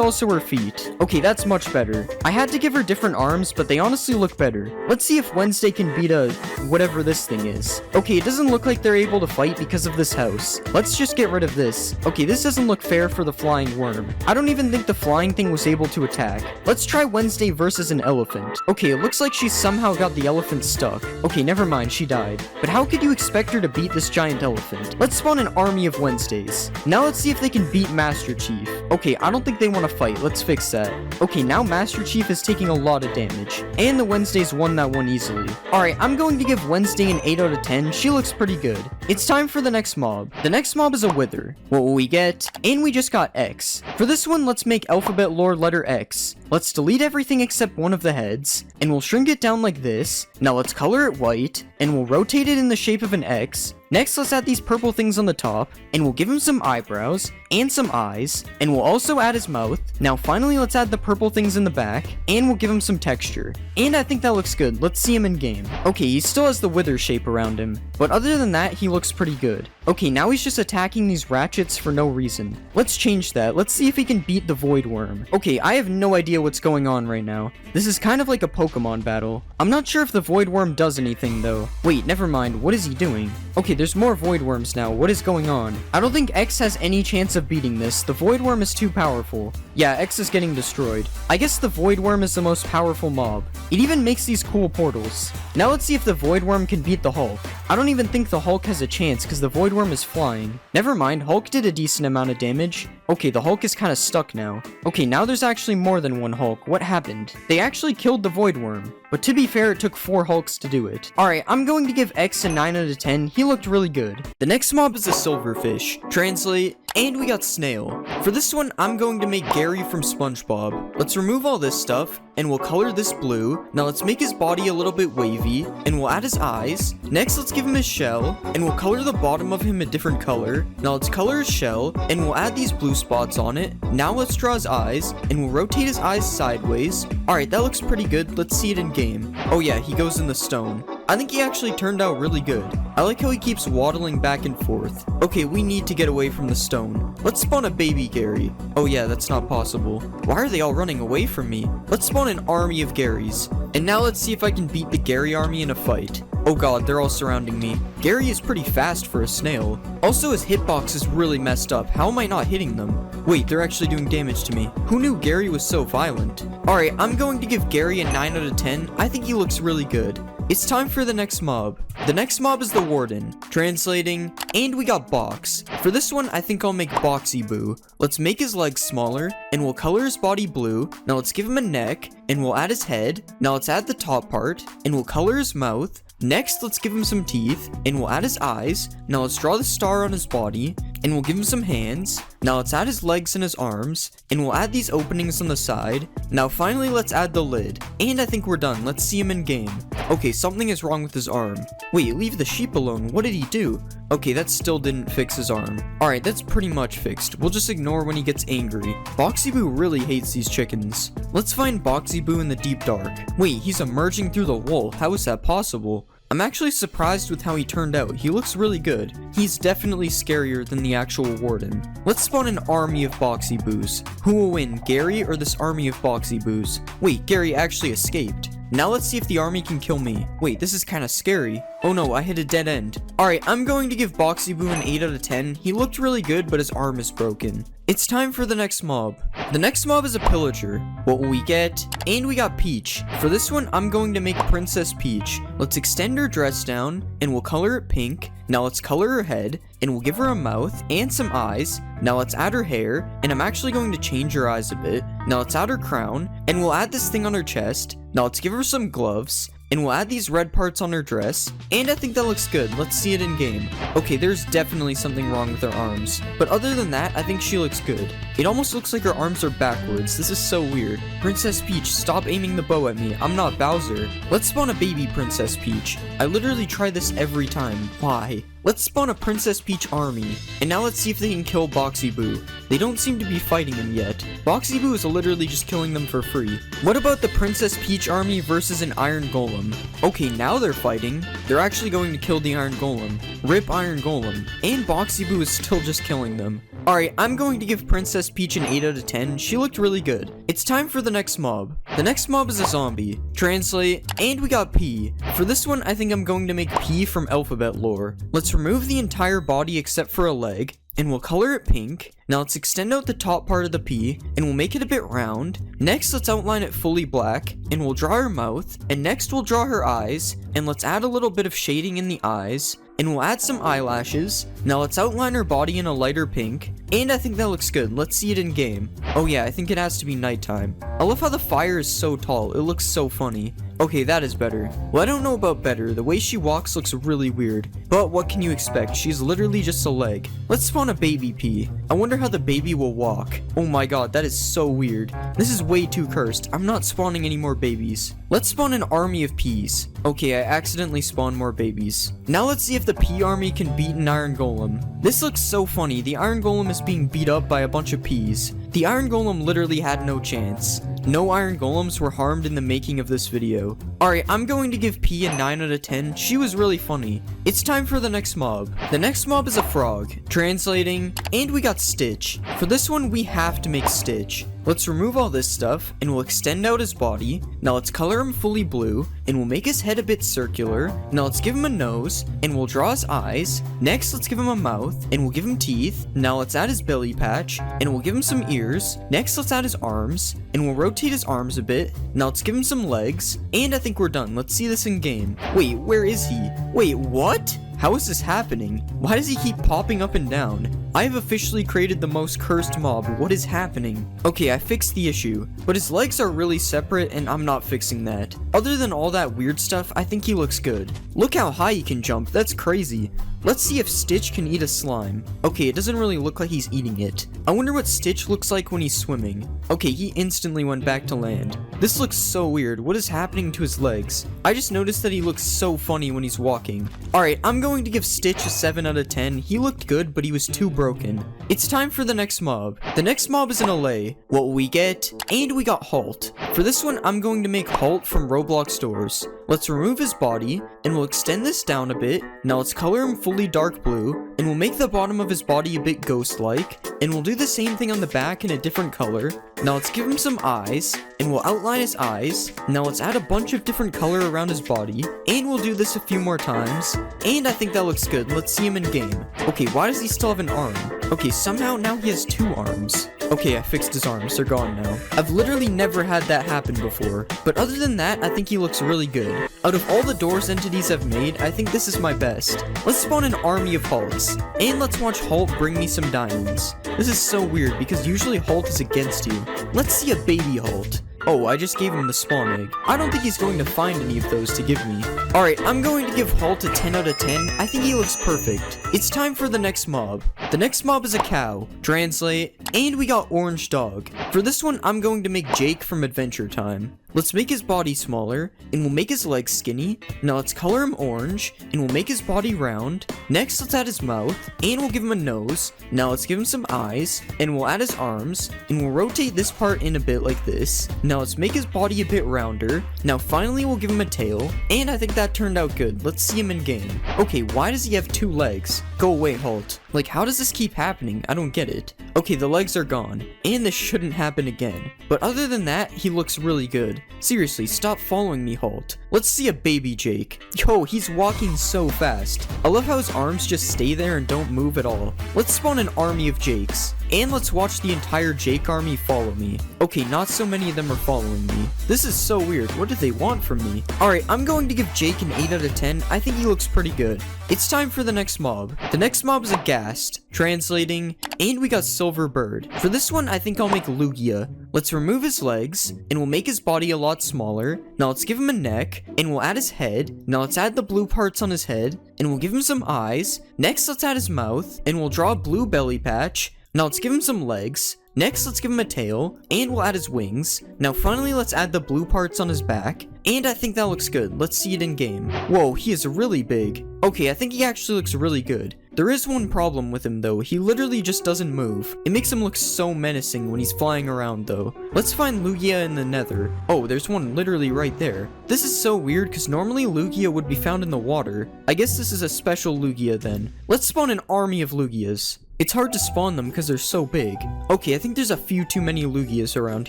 also her feet. Okay, that's much better. I had to give her different arms, but they honestly look better. Let's see if Wednesday can beat whatever this thing is. Okay, it doesn't look like they're able to fight because of this house. Let's just get rid of this. Okay, this doesn't look fair for the flying worm. I don't even think the flying thing was able to attack. Let's try Wednesday versus an elephant. Okay, it looks like she somehow got the elephant stuck. Okay, never mind, she died. But how could you expect her to beat this giant elephant? Let's spawn an army of Wednesdays. Now let's see if they can beat Master Chief. Okay, I don't think they want to fight. Let's fix that. Okay, now Master Chief is taking a lot of damage, and the Wednesdays won that one easily. Alright, I'm going to give Wednesday an 8 out of 10. She looks pretty good. It's time for the next mob. The next mob is a Wither. What will we get? And we just got X. For this one, let's make alphabet lore letter X. Let's delete everything except one of the heads, and we'll shrink it down like this. Now let's color it white, and we'll rotate it in the shape of an X. Next, let's add these purple things on the top, and we'll give him some eyebrows, and some eyes, and we'll also add his mouth. Now finally, let's add the purple things in the back, and we'll give him some texture. And I think that looks good. Let's see him in game. Okay, he still has the wither shape around him, but other than that, he looks pretty good. Okay, now he's just attacking these ratchets for no reason. Let's change that. Let's see if he can beat the void worm. Okay, I have no idea what's going on right now. This is kind of like a Pokemon battle. I'm not sure if the void worm does anything though. Wait, never mind. What is he doing? Okay, there's more void worms now. What is going on? I don't think X has any chance of beating this. The void worm is too powerful. Yeah, X is getting destroyed. I guess the void worm is the most powerful mob. It even makes these cool portals. Now let's see if the void worm can beat the Hulk. I don't even think the Hulk has a chance because the void worm is flying. Never mind, Hulk did a decent amount of damage. Okay, the Hulk is kind of stuck now. Okay, now there's actually more than one Hulk. What happened? They actually killed the void worm. But to be fair, it took 4 Hulks to do it. Alright, I'm going to give X a 9 out of 10. He looked really good. The next mob is a silverfish. Translate, and we got snail. For this one, I'm going to make Gary from SpongeBob. Let's remove all this stuff, and we'll color this blue. Now let's make his body a little bit wavy, and we'll add his eyes. Next, let's give him his shell, and we'll color the bottom of him a different color. Now let's color his shell, and we'll add these blue spots on it. Now let's draw his eyes, and we'll rotate his eyes sideways. Alright, that looks pretty good. Let's see it in game. Oh yeah, he goes in the stone. I think he actually turned out really good. I like how he keeps waddling back and forth. Okay, we need to get away from the stone. Let's spawn a baby Gary. Oh yeah, that's not possible. Why are they all running away from me? Let's spawn an army of Garys. And now let's see if I can beat the Gary army in a fight. Oh god, they're all surrounding me. Gary is pretty fast for a snail. Also, his hitbox is really messed up. How am I not hitting them? Wait, they're actually doing damage to me. Who knew Gary was so violent? Alright, I'm going to give Gary a 9 out of 10. I think he looks really good. It's time for the next mob. The next mob is the Warden. Translating, and we got Box. For this one, I think I'll make Boxy Boo. Let's make his legs smaller, and we'll color his body blue. Now let's give him a neck, and we'll add his head. Now let's add the top part, and we'll color his mouth. Next, let's give him some teeth, and we'll add his eyes. Now let's draw the star on his body, and we'll give him some hands. Now let's add his legs and his arms, and we'll add these openings on the side. Now finally, let's add the lid. And I think we're done. Let's see him in game. Okay, something is wrong with his arm. Wait, leave the sheep alone. What did he do? Okay, that still didn't fix his arm. Alright, that's pretty much fixed. We'll just ignore when he gets angry. Boxy Boo really hates these chickens. Let's find Boxy Boo in the deep dark. Wait, he's emerging through the wall. How is that possible? I'm actually surprised with how he turned out. He looks really good. He's definitely scarier than the actual Warden. Let's spawn an army of Boxy Boos. Who will win, Gary or this army of Boxy Boos? Wait, Gary actually escaped. Now let's see if the army can kill me. Wait, this is kind of scary. Oh no, I hit a dead end. Alright, I'm going to give Boxy Boo an 8 out of 10. He looked really good, but his arm is broken. It's time for the next mob. The next mob is a pillager. What will we get? And we got Peach. For this one, I'm going to make Princess Peach. Let's extend her dress down, and we'll color it pink. Now let's color her head, and we'll give her a mouth and some eyes. Now let's add her hair, and I'm actually going to change her eyes a bit. Now let's add her crown, and we'll add this thing on her chest. Now let's give her some gloves, and we'll add these red parts on her dress, and I think that looks good. Let's see it in game. Okay, there's definitely something wrong with her arms, but other than that, I think she looks good. It almost looks like her arms are backwards. This is so weird. Princess Peach, stop aiming the bow at me. I'm not Bowser. Let's spawn a baby Princess Peach. I literally try this every time. Why? Let's spawn a Princess Peach army, and now let's see if they can kill Boxy Boo. They don't seem to be fighting him yet. Boxy Boo is literally just killing them for free. What about the Princess Peach army versus an Iron Golem? Okay, now they're fighting. They're actually going to kill the Iron Golem. Rip Iron Golem. And Boxy Boo is still just killing them. Alright, I'm going to give Princess Peach an 8 out of 10. She looked really good. It's time for the next mob. The next mob is a zombie. Translate, and we got P. For this one, I think I'm going to make P from alphabet lore. Let's remove the entire body except for a leg, and we'll color it pink. Now let's extend out the top part of the P, and we'll make it a bit round. Next, let's outline it fully black, and we'll draw her mouth, and next we'll draw her eyes, and let's add a little bit of shading in the eyes, and we'll add some eyelashes. Now let's outline her body in a lighter pink, and I think that looks good. Let's see it in game. Oh yeah, I think it has to be nighttime. I love how the fire is so tall. It looks so funny. Okay, that is better. Well, I don't know about better. The way she walks looks really weird. But what can you expect? She's literally just a leg. Let's spawn a baby P. I wonder how the baby will walk. Oh my god, that is so weird. This is way too cursed. I'm not spawning any more babies. Let's spawn an army of Ps. Okay, I accidentally spawned more babies. Now let's see if the P army can beat an Iron Golem. This looks so funny. The Iron Golem is being beat up by a bunch of Ps. The Iron Golem literally had no chance. No Iron Golems were harmed in the making of this video. Alright, I'm going to give P a 9 out of 10. She was really funny. It's time for the next mob. The next mob is a frog. Translating, and we got Stitch. For this one, we have to make Stitch. Let's remove all this stuff, and we'll extend out his body. Now let's color him fully blue, and we'll make his head a bit circular. Now let's give him a nose, and we'll draw his eyes. Next, let's give him a mouth, and we'll give him teeth. Now let's add his belly patch, and we'll give him some ears. Next, let's add his arms, and we'll rotate his arms a bit. Now let's give him some legs, and I think we're done. Let's see this in game. Wait, where is he? Wait, what? How is this happening? Why does he keep popping up and down? I have officially created the most cursed mob. What is happening? Okay, I fixed the issue, but his legs are really separate and I'm not fixing that. Other than all that weird stuff, I think he looks good. Look how high he can jump. That's crazy. Let's see if Stitch can eat a slime. Okay, it doesn't really look like he's eating it. I wonder what Stitch looks like when he's swimming. Okay, he instantly went back to land. This looks so weird. What is happening to his legs? I just noticed that he looks so funny when he's walking. Alright, I'm going to give Stitch a 7 out of 10. He looked good, but he was too broken. It's time for the next mob. The next mob is an LA. What will we get? And we got Halt. For this one, I'm going to make Halt from Roblox doors. Let's remove his body, and we'll extend this down a bit. Now let's color him fully dark blue, and we'll make the bottom of his body a bit ghost-like, and we'll do the same thing on the back in a different color. Now let's give him some eyes, and we'll outline his eyes. Now let's add a bunch of different color around his body, and we'll do this a few more times, and I think that looks good. Let's see him in game. Okay, why does he still have an arm? Okay, somehow now he has 2 arms. Okay, I fixed his arms. They're gone now. I've literally never had that happen before. But other than that, I think he looks really good. Out of all the doors entities I've made, I think this is my best. Let's spawn an army of Halts. And let's watch Halt bring me some diamonds. This is so weird because usually Halt is against you. Let's see a baby Halt. Oh, I just gave him the spawn egg. I don't think he's going to find any of those to give me. Alright, I'm going to give Halt a 10 out of 10. I think he looks perfect. It's time for the next mob. The next mob is a cow. Translate, and we got Orange Dog. For this one, I'm going to make Jake from Adventure Time. Let's make his body smaller, and we'll make his legs skinny. Now let's color him orange, and we'll make his body round. Next, let's add his mouth, and we'll give him a nose. Now let's give him some eyes, and we'll add his arms, and we'll rotate this part in a bit like this. Now let's make his body a bit rounder. Now finally, we'll give him a tail, and I think that turned out good. Let's see him in game. Okay, why does he have 2 legs? Go away, Halt. Like, how does this keep happening? I don't get it. Okay, the legs are gone, and this shouldn't happen again. But other than that, he looks really good. Seriously, stop following me, Halt. Let's see a baby Jake. Yo, he's walking so fast. I love how his arms just stay there and don't move at all. Let's spawn an army of Jakes. And let's watch the entire Jake army follow me. Okay, not so many of them are following me. This is so weird. What do they want from me? Alright, I'm going to give Jake an 8 out of 10. I think he looks pretty good. It's time for the next mob. The next mob is a Ghast. Translating, and we got Silver Bird. For this one, I think I'll make Lugia. Let's remove his legs, and we'll make his body a lot smaller. Now let's give him a neck, and we'll add his head. Now let's add the blue parts on his head, and we'll give him some eyes. Next, let's add his mouth, and we'll draw a blue belly patch. Now let's give him some legs. Next, let's give him a tail, and we'll add his wings. Now finally, let's add the blue parts on his back, and I think that looks good. Let's see it in game. Whoa, he is really big. Okay, I think he actually looks really good. There is one problem with him though, he literally just doesn't move. It makes him look so menacing when he's flying around though. Let's find Lugia in the nether. Oh, there's one literally right there. This is so weird because normally Lugia would be found in the water. I guess this is a special Lugia then. Let's spawn an army of Lugias. It's hard to spawn them because they're so big. Okay, I think there's a few too many Lugias around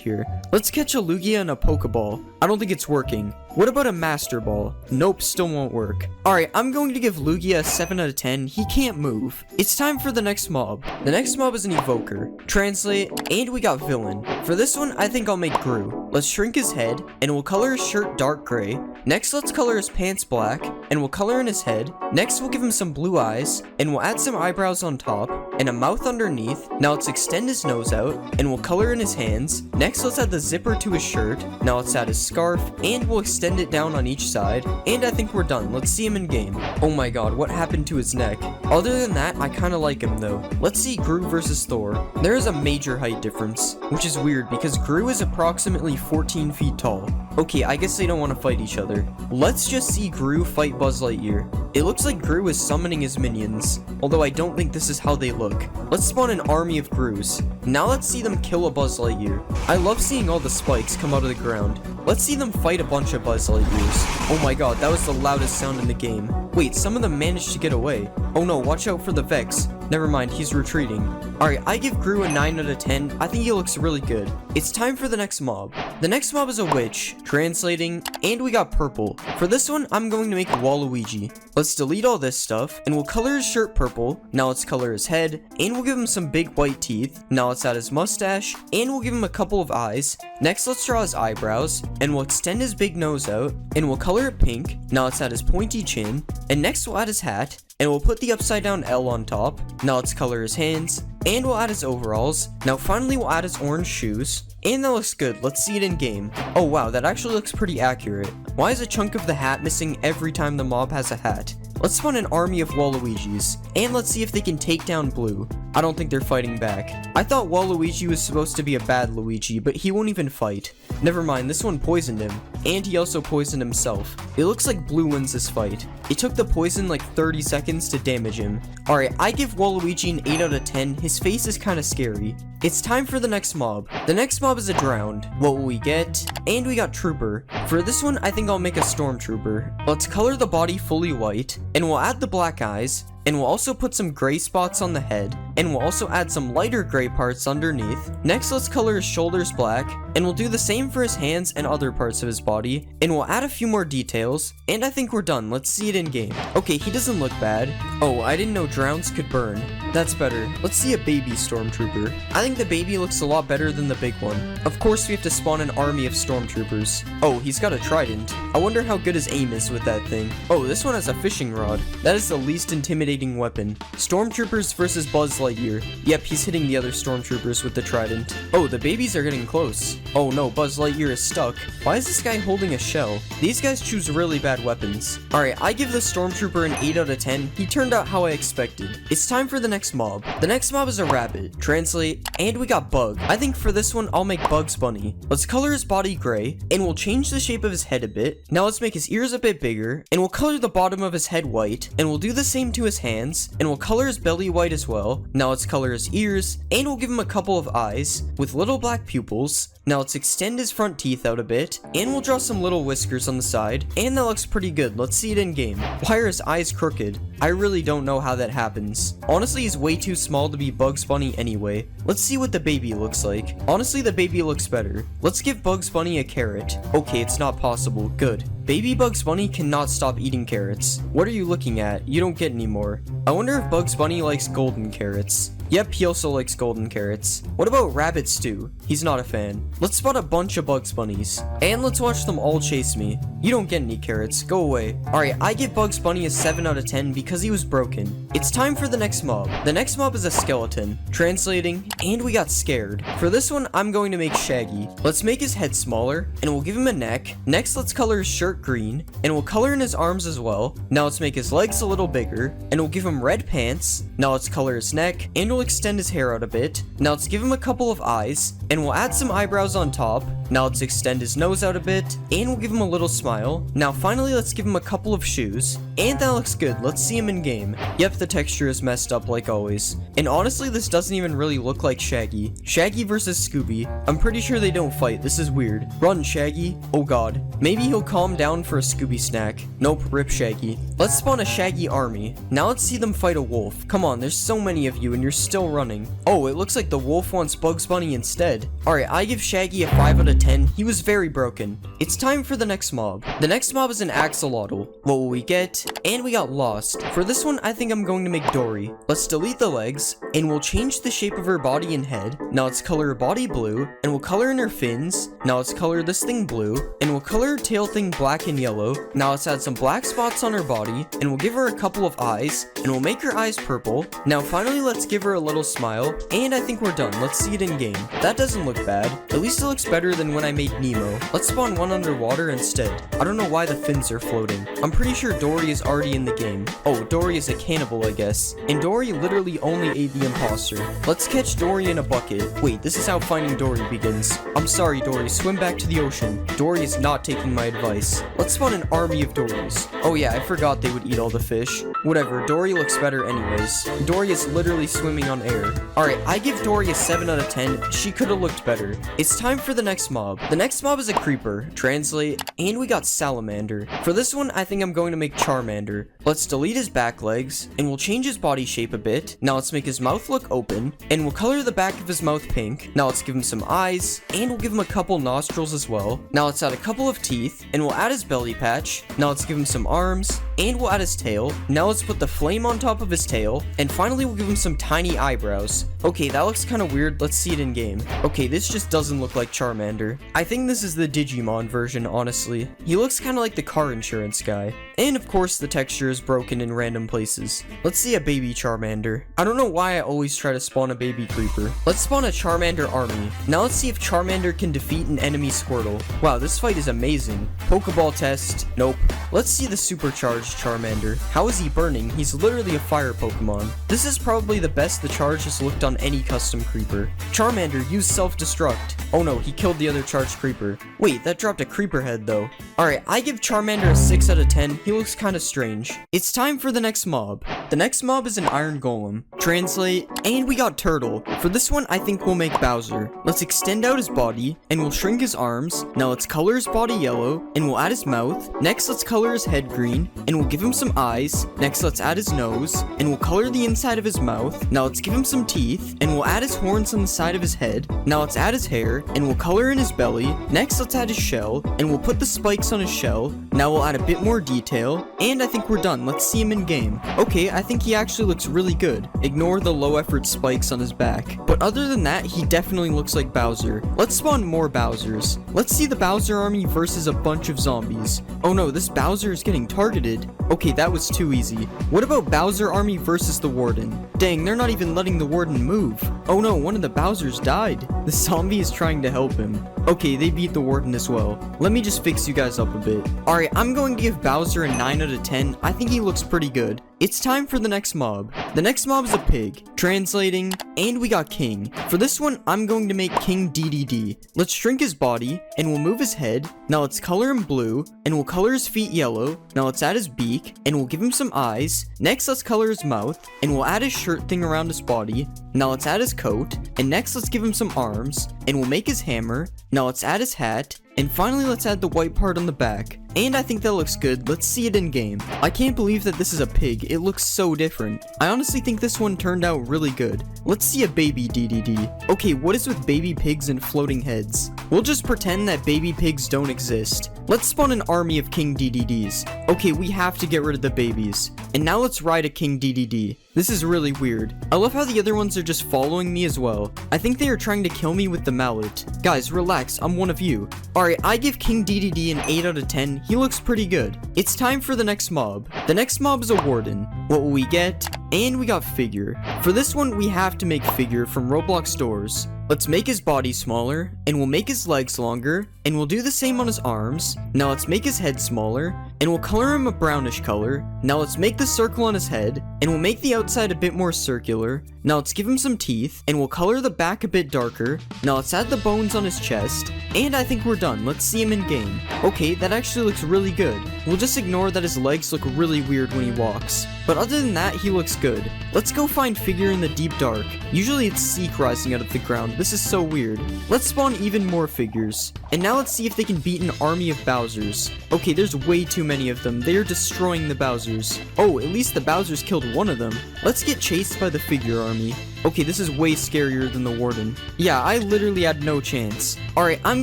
here. Let's catch a Lugia and a Pokeball. I don't think it's working. What about a Master Ball? Nope, still won't work. Alright, I'm going to give Lugia a 7 out of 10. He can't move. It's time for the next mob. The next mob is an Evoker. Translate, and we got Villain. For this one, I think I'll make Gru. Let's shrink his head, and we'll color his shirt dark gray. Next, let's color his pants black, and we'll color in his head. Next, we'll give him some blue eyes, and we'll add some eyebrows on top, and a mouth underneath. Now let's extend his nose out, and we'll color in his hands. Next, let's add the zipper to his shirt. Now let's add his scarf, and we'll extend it down on each side. And I think we're done. Let's see him in game. Oh my god, what happened to his neck? Other than that, I kinda like him though. Let's see Gru versus Thor. There is a major height difference, which is weird because Gru is approximately 14 feet tall. Okay, I guess they don't want to fight each other. Let's just see Gru fight Buzz Lightyear. It looks like Gru is summoning his minions, although I don't think this is how they look. Let's spawn an army of Grus. Now let's see them kill a Buzz Lightyear. I love seeing all the spikes come out of the ground. Let's see them fight a bunch of Buzz Lightyears. Oh my god, that was the loudest sound in the game. Wait, some of them managed to get away. Oh no, watch out for the Vex. Never mind, he's retreating. Alright, I give Gru a 9 out of 10. I think he looks really good. It's time for the next mob. The next mob is a witch. Translating, and we got purple. For this one, I'm going to make Waluigi. Let's delete all this stuff, and we'll color his shirt purple. Now let's color his head, and we'll give him some big white teeth. Now let's add his mustache, and we'll give him a couple of eyes. Next, let's draw his eyebrows, and we'll extend his big nose out, and we'll color it pink. Now let's add his pointy chin, and next we'll add his hat, and we'll put the upside down L on top. Now let's color his hands, and we'll add his overalls. Now finally we'll add his orange shoes, and that looks good. Let's see it in game. Oh wow, that actually looks pretty accurate. Why is a chunk of the hat missing every time the mob has a hat? Let's spawn an army of Waluigis, and let's see if they can take down Blue. I don't think they're fighting back. I thought Waluigi was supposed to be a bad Luigi, but he won't even fight. Never mind, this one poisoned him, and he also poisoned himself. It looks like Blue wins this fight. It took the poison like 30 seconds to damage him. Alright, I give Waluigi an 8 out of 10. His face is kinda scary. It's time for the next mob. The next mob is a drowned. What will we get? And we got Trooper. For this one, I think I'll make a Stormtrooper. Let's color the body fully white, and we'll add the black eyes, and we'll also put some gray spots on the head, and we'll also add some lighter gray parts underneath. Next, let's color his shoulders black, and we'll do the same for his hands and other parts of his body, and we'll add a few more details, and I think we're done. Let's see it in game. Okay, he doesn't look bad. Oh, I didn't know drowns could burn. That's better. Let's see a baby Stormtrooper. I think the baby looks a lot better than the big one. Of course, we have to spawn an army of Stormtroopers. Oh, he's got a trident. I wonder how good his aim is with that thing. Oh, this one has a fishing rod. That is the least intimidating weapon. Stormtroopers versus Buzz Lightyear. Yep, he's hitting the other Stormtroopers with the trident. Oh, the babies are getting close. Oh no, Buzz Lightyear is stuck. Why is this guy holding a shell? These guys choose really bad weapons. Alright, I give the Stormtrooper an 8 out of 10. He turned out how I expected. It's time for the next mob. The next mob is a rabbit. Translate, and we got Bug. I think for this one, I'll make Bugs Bunny. Let's color his body gray, and we'll change the shape of his head a bit. Now let's make his ears a bit bigger, and we'll color the bottom of his head white, and we'll do the same to his hands, and we'll color his belly white as well. Now let's color his ears, and we'll give him a couple of eyes with little black pupils. Now let's extend his front teeth out a bit, and we'll draw some little whiskers on the side, and that looks pretty good. Let's see it in game. Why are his eyes crooked? I really don't know how that happens. Honestly, he's way too small to be Bugs Bunny anyway. Let's see what the baby looks like. Honestly, the baby looks better. Let's give Bugs Bunny a carrot. Okay, it's not possible. Good. Baby Bugs Bunny cannot stop eating carrots. What are you looking at? You don't get any more. I wonder if Bugs Bunny likes golden carrots. Yep, he also likes golden carrots. What about Rabbit Stew? He's not a fan. Let's spot a bunch of Bugs Bunnies, and let's watch them all chase me. You don't get any carrots. Go away. Alright, I give Bugs Bunny a 7 out of 10 because he was broken. It's time for the next mob. The next mob is a skeleton. Translating, and we got scared. For this one, I'm going to make Shaggy. Let's make his head smaller, and we'll give him a neck. Next, let's color his shirt green, and we'll color in his arms as well. Now let's make his legs a little bigger, and we'll give him red pants. Now let's color his neck, and we'll we'll extend his hair out a bit. Now let's give him a couple of eyes, and we'll add some eyebrows on top. Now let's extend his nose out a bit, and we'll give him a little smile. Now finally, let's give him a couple of shoes, and that looks good. Let's see him in game. Yep, the texture is messed up like always. And honestly, this doesn't even really look like Shaggy. Shaggy versus Scooby. I'm pretty sure they don't fight. This is weird. Run, Shaggy. Oh god. Maybe he'll calm down for a Scooby snack. Nope, rip Shaggy. Let's spawn a Shaggy army. Now let's see them fight a wolf. Come on, there's so many of you and you're still running. Oh, it looks like the wolf wants Bugs Bunny instead. Alright, I give Shaggy a 5 out of 10. He was very broken. It's time for the next mob. The next mob is an axolotl. What will we get? And we got lost. For this one, I think I'm going to make Dory. Let's delete the legs, and we'll change the shape of her body and head. Now let's color her body blue, and we'll color in her fins. Now let's color this thing blue, and we'll color her tail thing black and yellow. Now let's add some black spots on her body, and we'll give her a couple of eyes, and we'll make her eyes purple. Now finally, let's give her a little smile, and I think we're done. Let's see it in game. That doesn't look bad. At least it looks better than when I made Nemo. Let's spawn one underwater instead. I don't know why the fins are floating. I'm pretty sure Dory is already in the game. Oh, Dory is a cannibal, I guess. And Dory literally only ate the imposter. Let's catch Dory in a bucket. Wait, this is how finding Dory begins. I'm sorry, Dory. Swim back to the ocean. Dory is not taking my advice. Let's spawn an army of Dorys. Oh yeah, I forgot they would eat all the fish. Whatever, Dory looks better anyways. Dory is literally swimming on air. Alright, I give Dory a 7 out of 10. She could have looked better. It's time for the next mob. The next mob is a creeper. Translate. And we got Salamander. For this one, I think I'm going to make Charmander. Let's delete his back legs, and we'll change his body shape a bit. Now let's make his mouth look open, and we'll color the back of his mouth pink. Now let's give him some eyes, and we'll give him a couple nostrils as well. Now let's add a couple of teeth, and we'll add his belly patch. Now let's give him some arms, and we'll add his tail. Now let's put the flame on top of his tail, and finally we'll give him some tiny eyebrows. Okay, that looks kind of weird. Let's see it in game. Okay, this just doesn't look like Charmander. I think this is the Digimon version, honestly. He looks kind of like the car insurance guy. And of course, the texture is broken in random places. Let's see a baby Charmander. I don't know why I always try to spawn a baby creeper. Let's spawn a Charmander army. Now let's see if Charmander can defeat an enemy Squirtle. Wow, this fight is amazing. Pokeball test. Nope. Let's see the supercharged Charmander. How is he burning? He's literally a fire Pokemon. This is probably the best the charge has looked on any custom creeper. Charmander, use self-destruct. Oh no, he killed the other charged creeper. Wait, that dropped a creeper head though. Alright, I give Charmander a 6 out of 10. He looks kind of strange. It's time for the next mob. The next mob is an Iron Golem. Translate, and we got Turtle. For this one, I think we'll make Bowser. Let's extend out his body, and we'll shrink his arms. Now let's color his body yellow, and we'll add his mouth. Next, let's color his head green, and we'll give him some eyes. Next, let's add his nose, and we'll color the inside of his mouth. Now let's give him some teeth, and we'll add his horns on the side of his head. Now let's add his hair, and we'll color in his belly. Next, let's add his shell, and we'll put the spikes on his shell. Now we'll add a bit more detail, and I think we're done. Let's see him in game. Okay, I think he actually looks really good. Ignore the low effort spikes on his back. But other than that, he definitely looks like Bowser. Let's spawn more Bowsers. Let's see the Bowser army versus a bunch of zombies. Oh no, this Bowser is getting targeted. Okay, that was too easy. What about Bowser army versus the Warden? Dang, they're not even letting the Warden move. Oh no, one of the Bowsers died. The zombie is trying to help him. Okay, they beat the Warden as well. Let me just fix you guys up a bit. Alright, I'm going to give Bowser a 9 out of 10. I think he looks pretty good. It's time for the next mob. The next mob is a pig. Translating, and we got King. For this one, I'm going to make King DDD. Let's shrink his body, and we'll move his head. Now let's color him blue, and we'll color his feet yellow. Now let's add his beak, and we'll give him some eyes. Next, let's color his mouth, and we'll add his shirt thing around his body. Now let's add his coat, and next let's give him some arms, and we'll make his hammer. Now let's add his hat, and finally let's add the white part on the back. And I think that looks good. Let's see it in game. I can't believe that this is a pig. It looks so different. I honestly think this one turned out really good. Let's see a baby DDD. Okay, what is with baby pigs and floating heads? We'll just pretend that baby pigs don't exist. Let's spawn an army of King DDDs. Okay, we have to get rid of the babies. And now let's ride a King DDD. This is really weird. I love how the other ones are just following me as well. I think they are trying to kill me with the mallet. Guys, relax, I'm one of you. Alright, I give King DDD an 8 out of 10. He looks pretty good. It's time for the next mob. The next mob is a Warden. What will we get? And we got Figure. For this one, we have to make Figure from Roblox doors. Let's make his body smaller, and we'll make his legs longer, and we'll do the same on his arms. Now let's make his head smaller, and we'll color him a brownish color. Now let's make the circle on his head, and we'll make the outside a bit more circular. Now let's give him some teeth, and we'll color the back a bit darker. Now let's add the bones on his chest, and I think we're done. Let's see him in game. Okay, that actually looks really good. We'll just ignore that his legs look really weird when he walks. But other than that, he looks good. Let's go find figure in the deep dark. Usually it's Seek rising out of the ground. This is so weird. Let's spawn even more figures. And now let's see if they can beat an army of Bowsers. Okay, there's way too many of them. They are destroying the Bowsers. Oh, at least the Bowsers killed one of them. Let's get chased by the figure army. Okay, this is way scarier than the Warden. Yeah, I literally had no chance. Alright, I'm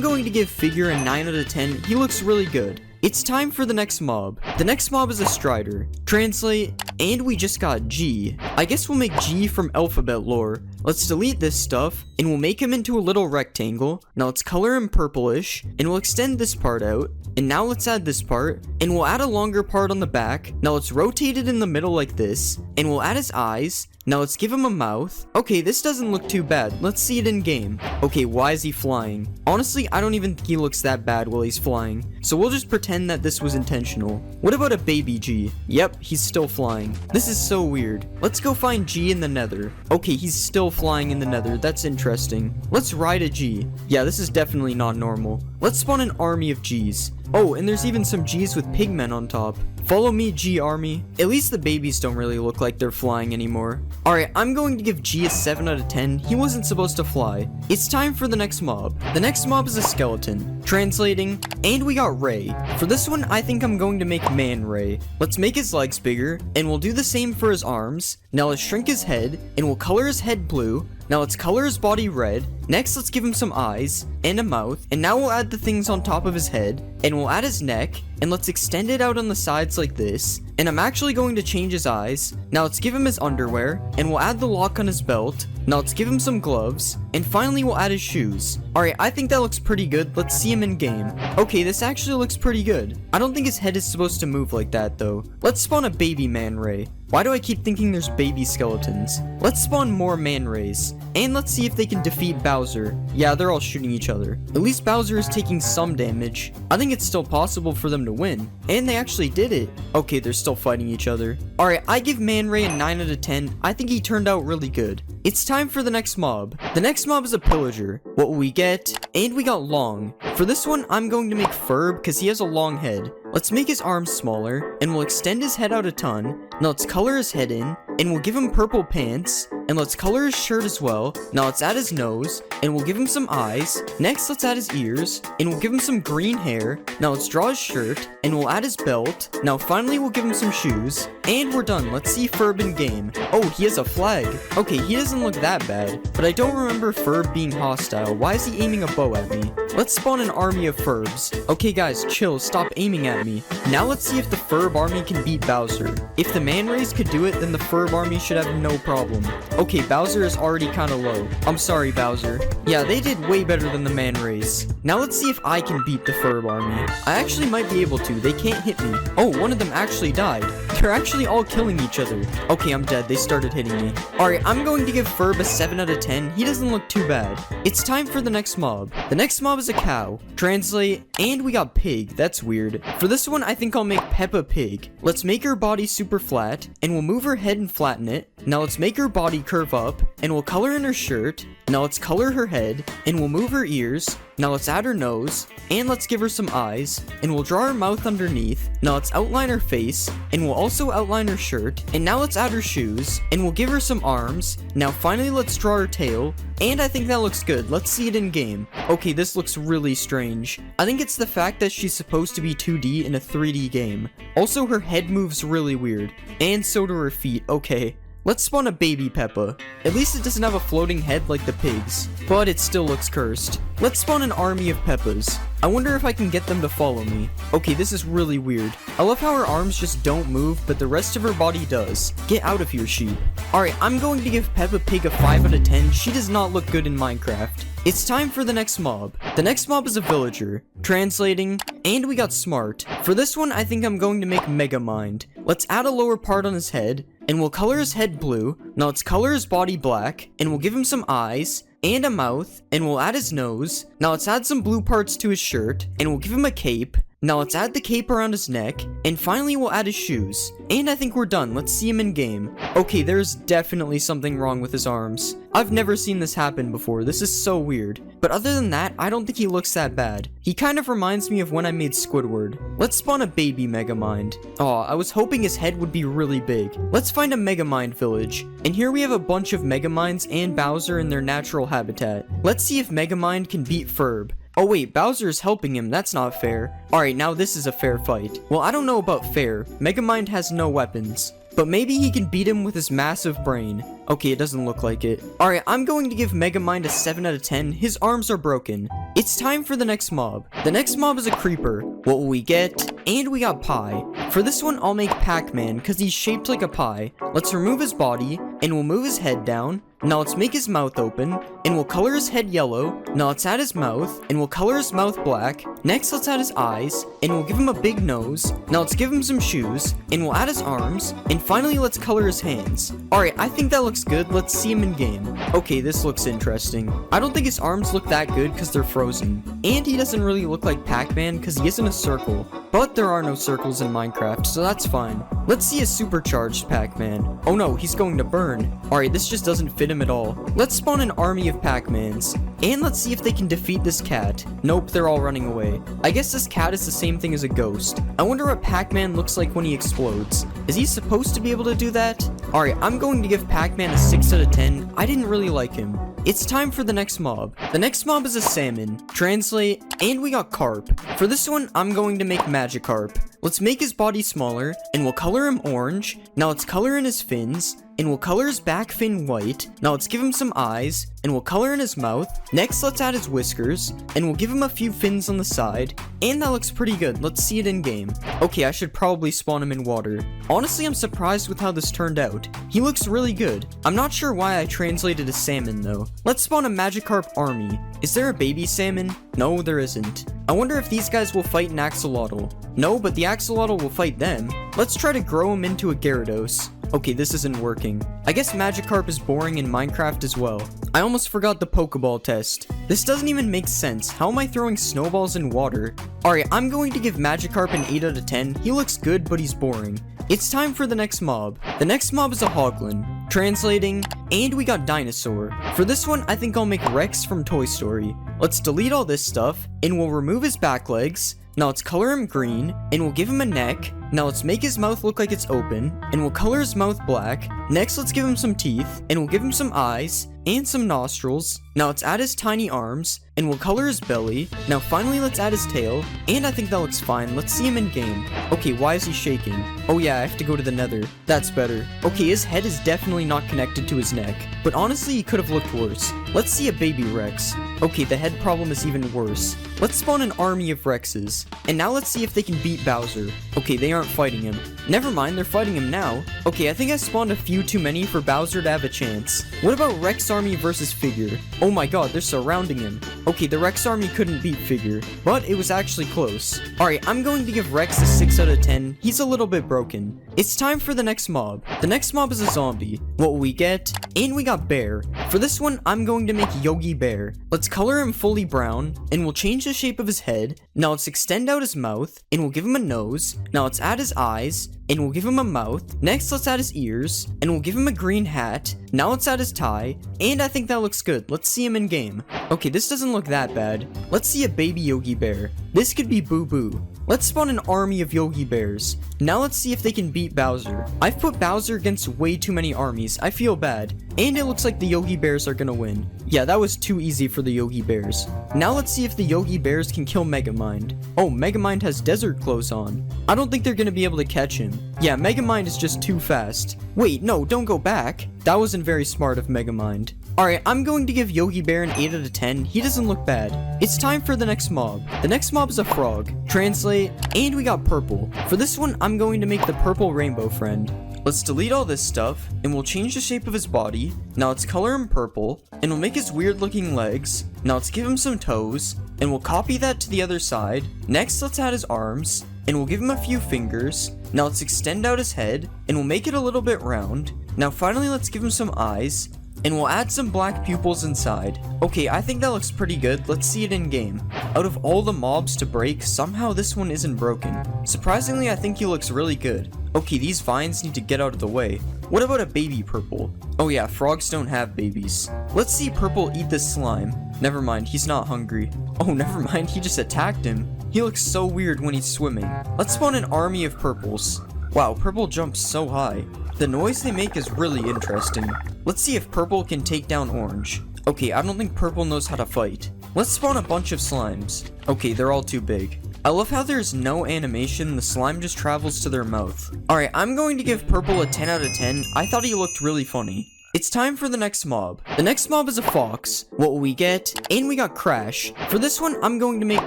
going to give figure a 9 out of 10. He looks really good. It's time for the next mob. The next mob is a Strider. Translate, and we just got G. I guess we'll make G from alphabet lore. Let's delete this stuff, and we'll make him into a little rectangle. Now let's color him purplish, and we'll extend this part out. And now let's add this part, and we'll add a longer part on the back. Now let's rotate it in the middle like this, and we'll add his eyes. Now let's give him a mouth. Okay, this doesn't look too bad. Let's see it in game. Okay, why is he flying? Honestly, I don't even think he looks that bad while he's flying. So we'll just pretend that this was intentional. What about a baby G? Yep, he's still flying. This is so weird. Let's go find G in the nether. Okay, he's still flying in the nether. That's interesting. Let's ride a G. Yeah, this is definitely not normal. Let's spawn an army of Gs. Oh, and there's even some Gs with pigmen on top. Follow me, G army. At least the babies don't really look like they're flying anymore. Alright, I'm going to give G a 7 out of 10. He wasn't supposed to fly. It's time for the next mob. The next mob is a skeleton. Translating, and we got Ray. For this one, I think I'm going to make Man Ray. Let's make his legs bigger, and we'll do the same for his arms. Now let's shrink his head, and we'll color his head blue. Now let's color his body red. Next, let's give him some eyes and a mouth. And now we'll add the things on top of his head. And we'll add his neck. And let's extend it out on the sides like this. And I'm actually going to change his eyes. Now let's give him his underwear. And we'll add the lock on his belt. Now let's give him some gloves. And finally, we'll add his shoes. Alright, I think that looks pretty good. Let's see him in game. Okay, this actually looks pretty good. I don't think his head is supposed to move like that, though. Let's spawn a baby Man Ray. Why do I keep thinking there's baby skeletons? Let's spawn more Man Rays. And let's see if they can defeat Bowser. Yeah, they're all shooting each other. At least Bowser is taking some damage. I think it's still possible for them to win. And they actually did it. Okay, they're still fighting each other. Alright, I give Man Ray a 9 out of 10. I think he turned out really good. It's time for the next mob. The next mob is a pillager. What will we get? And we got Long. For this one, I'm going to make Furb because he has a long head. Let's make his arms smaller, and we'll extend his head out a ton. Now let's color his head in, and we'll give him purple pants, and let's color his shirt as well. Now let's add his nose, and we'll give him some eyes. Next, let's add his ears, and we'll give him some green hair. Now let's draw his shirt, and we'll add his belt. Now finally, we'll give him some shoes, and we're done. Let's see Furb in game. Oh, he has a flag. Okay, he doesn't look that bad, but I don't remember Furb being hostile. Why is he aiming a bow at me? Let's spawn an army of Furbs. Okay guys, chill, stop aiming at me. Now let's see if the Furb army can beat Bowser. If the Man Rays could do it, then the Furb army should have no problem. Okay, Bowser is already kinda low. I'm sorry, Bowser. Yeah, they did way better than the Man Rays. Now let's see if I can beat the Furb army. I actually might be able to. They can't hit me. Oh, one of them actually died. They're actually all killing each other. Okay, I'm dead. They started hitting me. Alright, I'm going to give Furb a 7 out of 10. He doesn't look too bad. It's time for the next mob. The next mob is a cow. Translate, and we got Pig. That's weird. For this one, I think I'll make Peppa Pig. Let's make her body super flat, and we'll move her head and flatten it. Now let's make her body curve up, and we'll color in her shirt. Now let's color her head, and we'll move her ears. Now let's add her nose, and let's give her some eyes, and we'll draw her mouth underneath. Now let's outline her face, and we'll also outline her shirt. And now let's add her shoes, and we'll give her some arms. Now finally let's draw her tail, and I think that looks good. Let's see it in game. Okay, this looks really strange. I think it's the fact that she's supposed to be 2D in a 3D game. Also, her head moves really weird, and so do her feet. Okay. Let's spawn a baby Peppa. At least it doesn't have a floating head like the pigs, but it still looks cursed. Let's spawn an army of Peppas. I wonder if I can get them to follow me. Okay, this is really weird. I love how her arms just don't move, but the rest of her body does. Get out of here, sheep. Alright, I'm going to give Peppa Pig a 5 out of 10. She does not look good in Minecraft. It's time for the next mob. The next mob is a villager. Translating, and we got Smart. For this one, I think I'm going to make Megamind. Let's add a lower part on his head, and we'll color his head blue. Now let's color his body black, and we'll give him some eyes and a mouth, and we'll add his nose. Now let's add some blue parts to his shirt, and we'll give him a cape. Now let's add the cape around his neck, and finally we'll add his shoes. And I think we're done. Let's see him in game. Okay, there's definitely something wrong with his arms. I've never seen this happen before. This is so weird. But other than that, I don't think he looks that bad. He kind of reminds me of when I made Squidward. Let's spawn a baby Megamind. Aw, I was hoping his head would be really big. Let's find a Megamind village. And here we have a bunch of Megaminds and Bowser in their natural habitat. Let's see if Megamind can beat Ferb. Oh wait, Bowser is helping him, that's not fair. Alright, now this is a fair fight. Well, I don't know about fair. Megamind has no weapons. But maybe he can beat him with his massive brain. Okay, it doesn't look like it. Alright, I'm going to give Megamind a 7 out of 10. His arms are broken. It's time for the next mob. The next mob is a creeper. What will we get? And we got pie. For this one, I'll make Pac-Man because he's shaped like a pie. Let's remove his body, and we'll move his head down. Now let's make his mouth open, and we'll color his head yellow. Now let's add his mouth, and we'll color his mouth black. Next, let's add his eyes, and we'll give him a big nose. Now let's give him some shoes, and we'll add his arms, and finally let's color his hands. Alright, I think that looks good. Let's see him in game. Okay, this looks interesting. I don't think his arms look that good because they're frozen. And he doesn't really look like Pac-Man because he isn't a circle. But there are no circles in Minecraft, so that's fine. Let's see a supercharged Pac-Man. Oh no, he's going to burn. Alright, this just doesn't fit him at all. Let's spawn an army of Pac-Mans. And let's see if they can defeat this cat. Nope, they're all running away. I guess this cat is the same thing as a ghost. I wonder what Pac-Man looks like when he explodes. Is he supposed to be able to do that? Alright, I'm going to give Pac-Man a 6 out of 10. I didn't really like him. It's time for the next mob. The next mob is a salmon. Translate, and we got carp. For this one, I'm going to make Magikarp. Let's make his body smaller, and we'll color him orange. Now let's color in his fins, and we'll color his back fin white. Now let's give him some eyes, and we'll color in his mouth. Next, let's add his whiskers, and we'll give him a few fins on the side. And that looks pretty good. Let's see it in game. Okay, I should probably spawn him in water. Honestly, I'm surprised with how this turned out. He looks really good. I'm not sure why I translated a salmon though. Let's spawn a Magikarp army. Is there a baby salmon? No, there isn't. I wonder if these guys will fight an axolotl. No, but the axolotl will fight them. Let's try to grow him into a Gyarados. Okay, this isn't working. I guess Magikarp is boring in Minecraft as well. I almost forgot the Pokeball test. This doesn't even make sense. How am I throwing snowballs in water? Alright, I'm going to give Magikarp an 8 out of 10. He looks good, but he's boring. It's time for the next mob. The next mob is a Hoglin. Translating, and we got Dinosaur. For this one, I think I'll make Rex from Toy Story. Let's delete all this stuff, and we'll remove his back legs. Now let's color him green, and we'll give him a neck. Now let's make his mouth look like it's open, and we'll color his mouth black. Next, let's give him some teeth, and we'll give him some eyes, and some nostrils. Now let's add his tiny arms, and we'll color his belly. Now finally, let's add his tail, and I think that looks fine. Let's see him in game. Okay, why is he shaking? Oh yeah, I have to go to the nether. That's better. Okay, his head is definitely not connected to his neck, but honestly, he could have looked worse. Let's see a baby Rex. Okay, the head problem is even worse. Let's spawn an army of Rexes, and now let's see if they can beat Bowser. Okay, they aren't fighting him. Never mind, they're fighting him now. Okay, I think I spawned a few too many for Bowser to have a chance. What about Rex Army versus Figure? Oh my god, they're surrounding him. Okay, the Rex Army couldn't beat Figure, but it was actually close. Alright, I'm going to give Rex a 6 out of 10. He's a little bit broken. It's time for the next mob. The next mob is a zombie. What will we get? And we got Bear. For this one, I'm going to make Yogi Bear. Let's color him fully brown, and we'll change the shape of his head. Now let's extend out his mouth, and we'll give him a nose. Now let's add his eyes, and we'll give him a mouth. Next, let's add his ears, and we'll give him a green hat. Now let's add his tie, and I think that looks good. Let's see him in game. Okay, this doesn't look that bad. Let's see a baby Yogi Bear. This could be Boo Boo. Let's spawn an army of Yogi Bears. Now let's see if they can beat Bowser. I've put Bowser against way too many armies. I feel bad. And it looks like the Yogi Bears are gonna win. Yeah, that was too easy for the Yogi Bears. Now let's see if the Yogi Bears can kill Megamind. Oh, Megamind has desert clothes on. I don't think they're gonna be able to catch him. Yeah, Megamind is just too fast. Wait, no, don't go back. That wasn't very smart of Megamind. Alright, I'm going to give Yogi Bear an 8 out of 10. He doesn't look bad. It's time for the next mob. The next mob is a frog. Translate, and we got purple. For this one, I'm going to make the purple rainbow friend. Let's delete all this stuff, and we'll change the shape of his body. Now let's color him purple, and we'll make his weird looking legs. Now let's give him some toes, and we'll copy that to the other side. Next, let's add his arms, and we'll give him a few fingers. Now let's extend out his head, and we'll make it a little bit round. Now finally, let's give him some eyes. and we'll add some black pupils inside. Okay, I think that looks pretty good. Let's see it in game. Out of all the mobs to break, somehow this one isn't broken. Surprisingly, I think he looks really good. Okay, these vines need to get out of the way. What about a baby purple? Oh yeah, frogs don't have babies. Let's see purple eat this slime. Never mind, he's not hungry. Oh, never mind, he just attacked him. He looks so weird when he's swimming. Let's spawn an army of purples. Wow, purple jumps so high. The noise they make is really interesting. Let's see if purple can take down orange. Okay, I don't think purple knows how to fight. Let's spawn a bunch of slimes. Okay, they're all too big. I love how there's no animation, the slime just travels to their mouth. Alright, I'm going to give purple a 10 out of 10. I thought he looked really funny. It's time for the next mob. The next mob is a fox. What will we get? And we got Crash. For this one, I'm going to make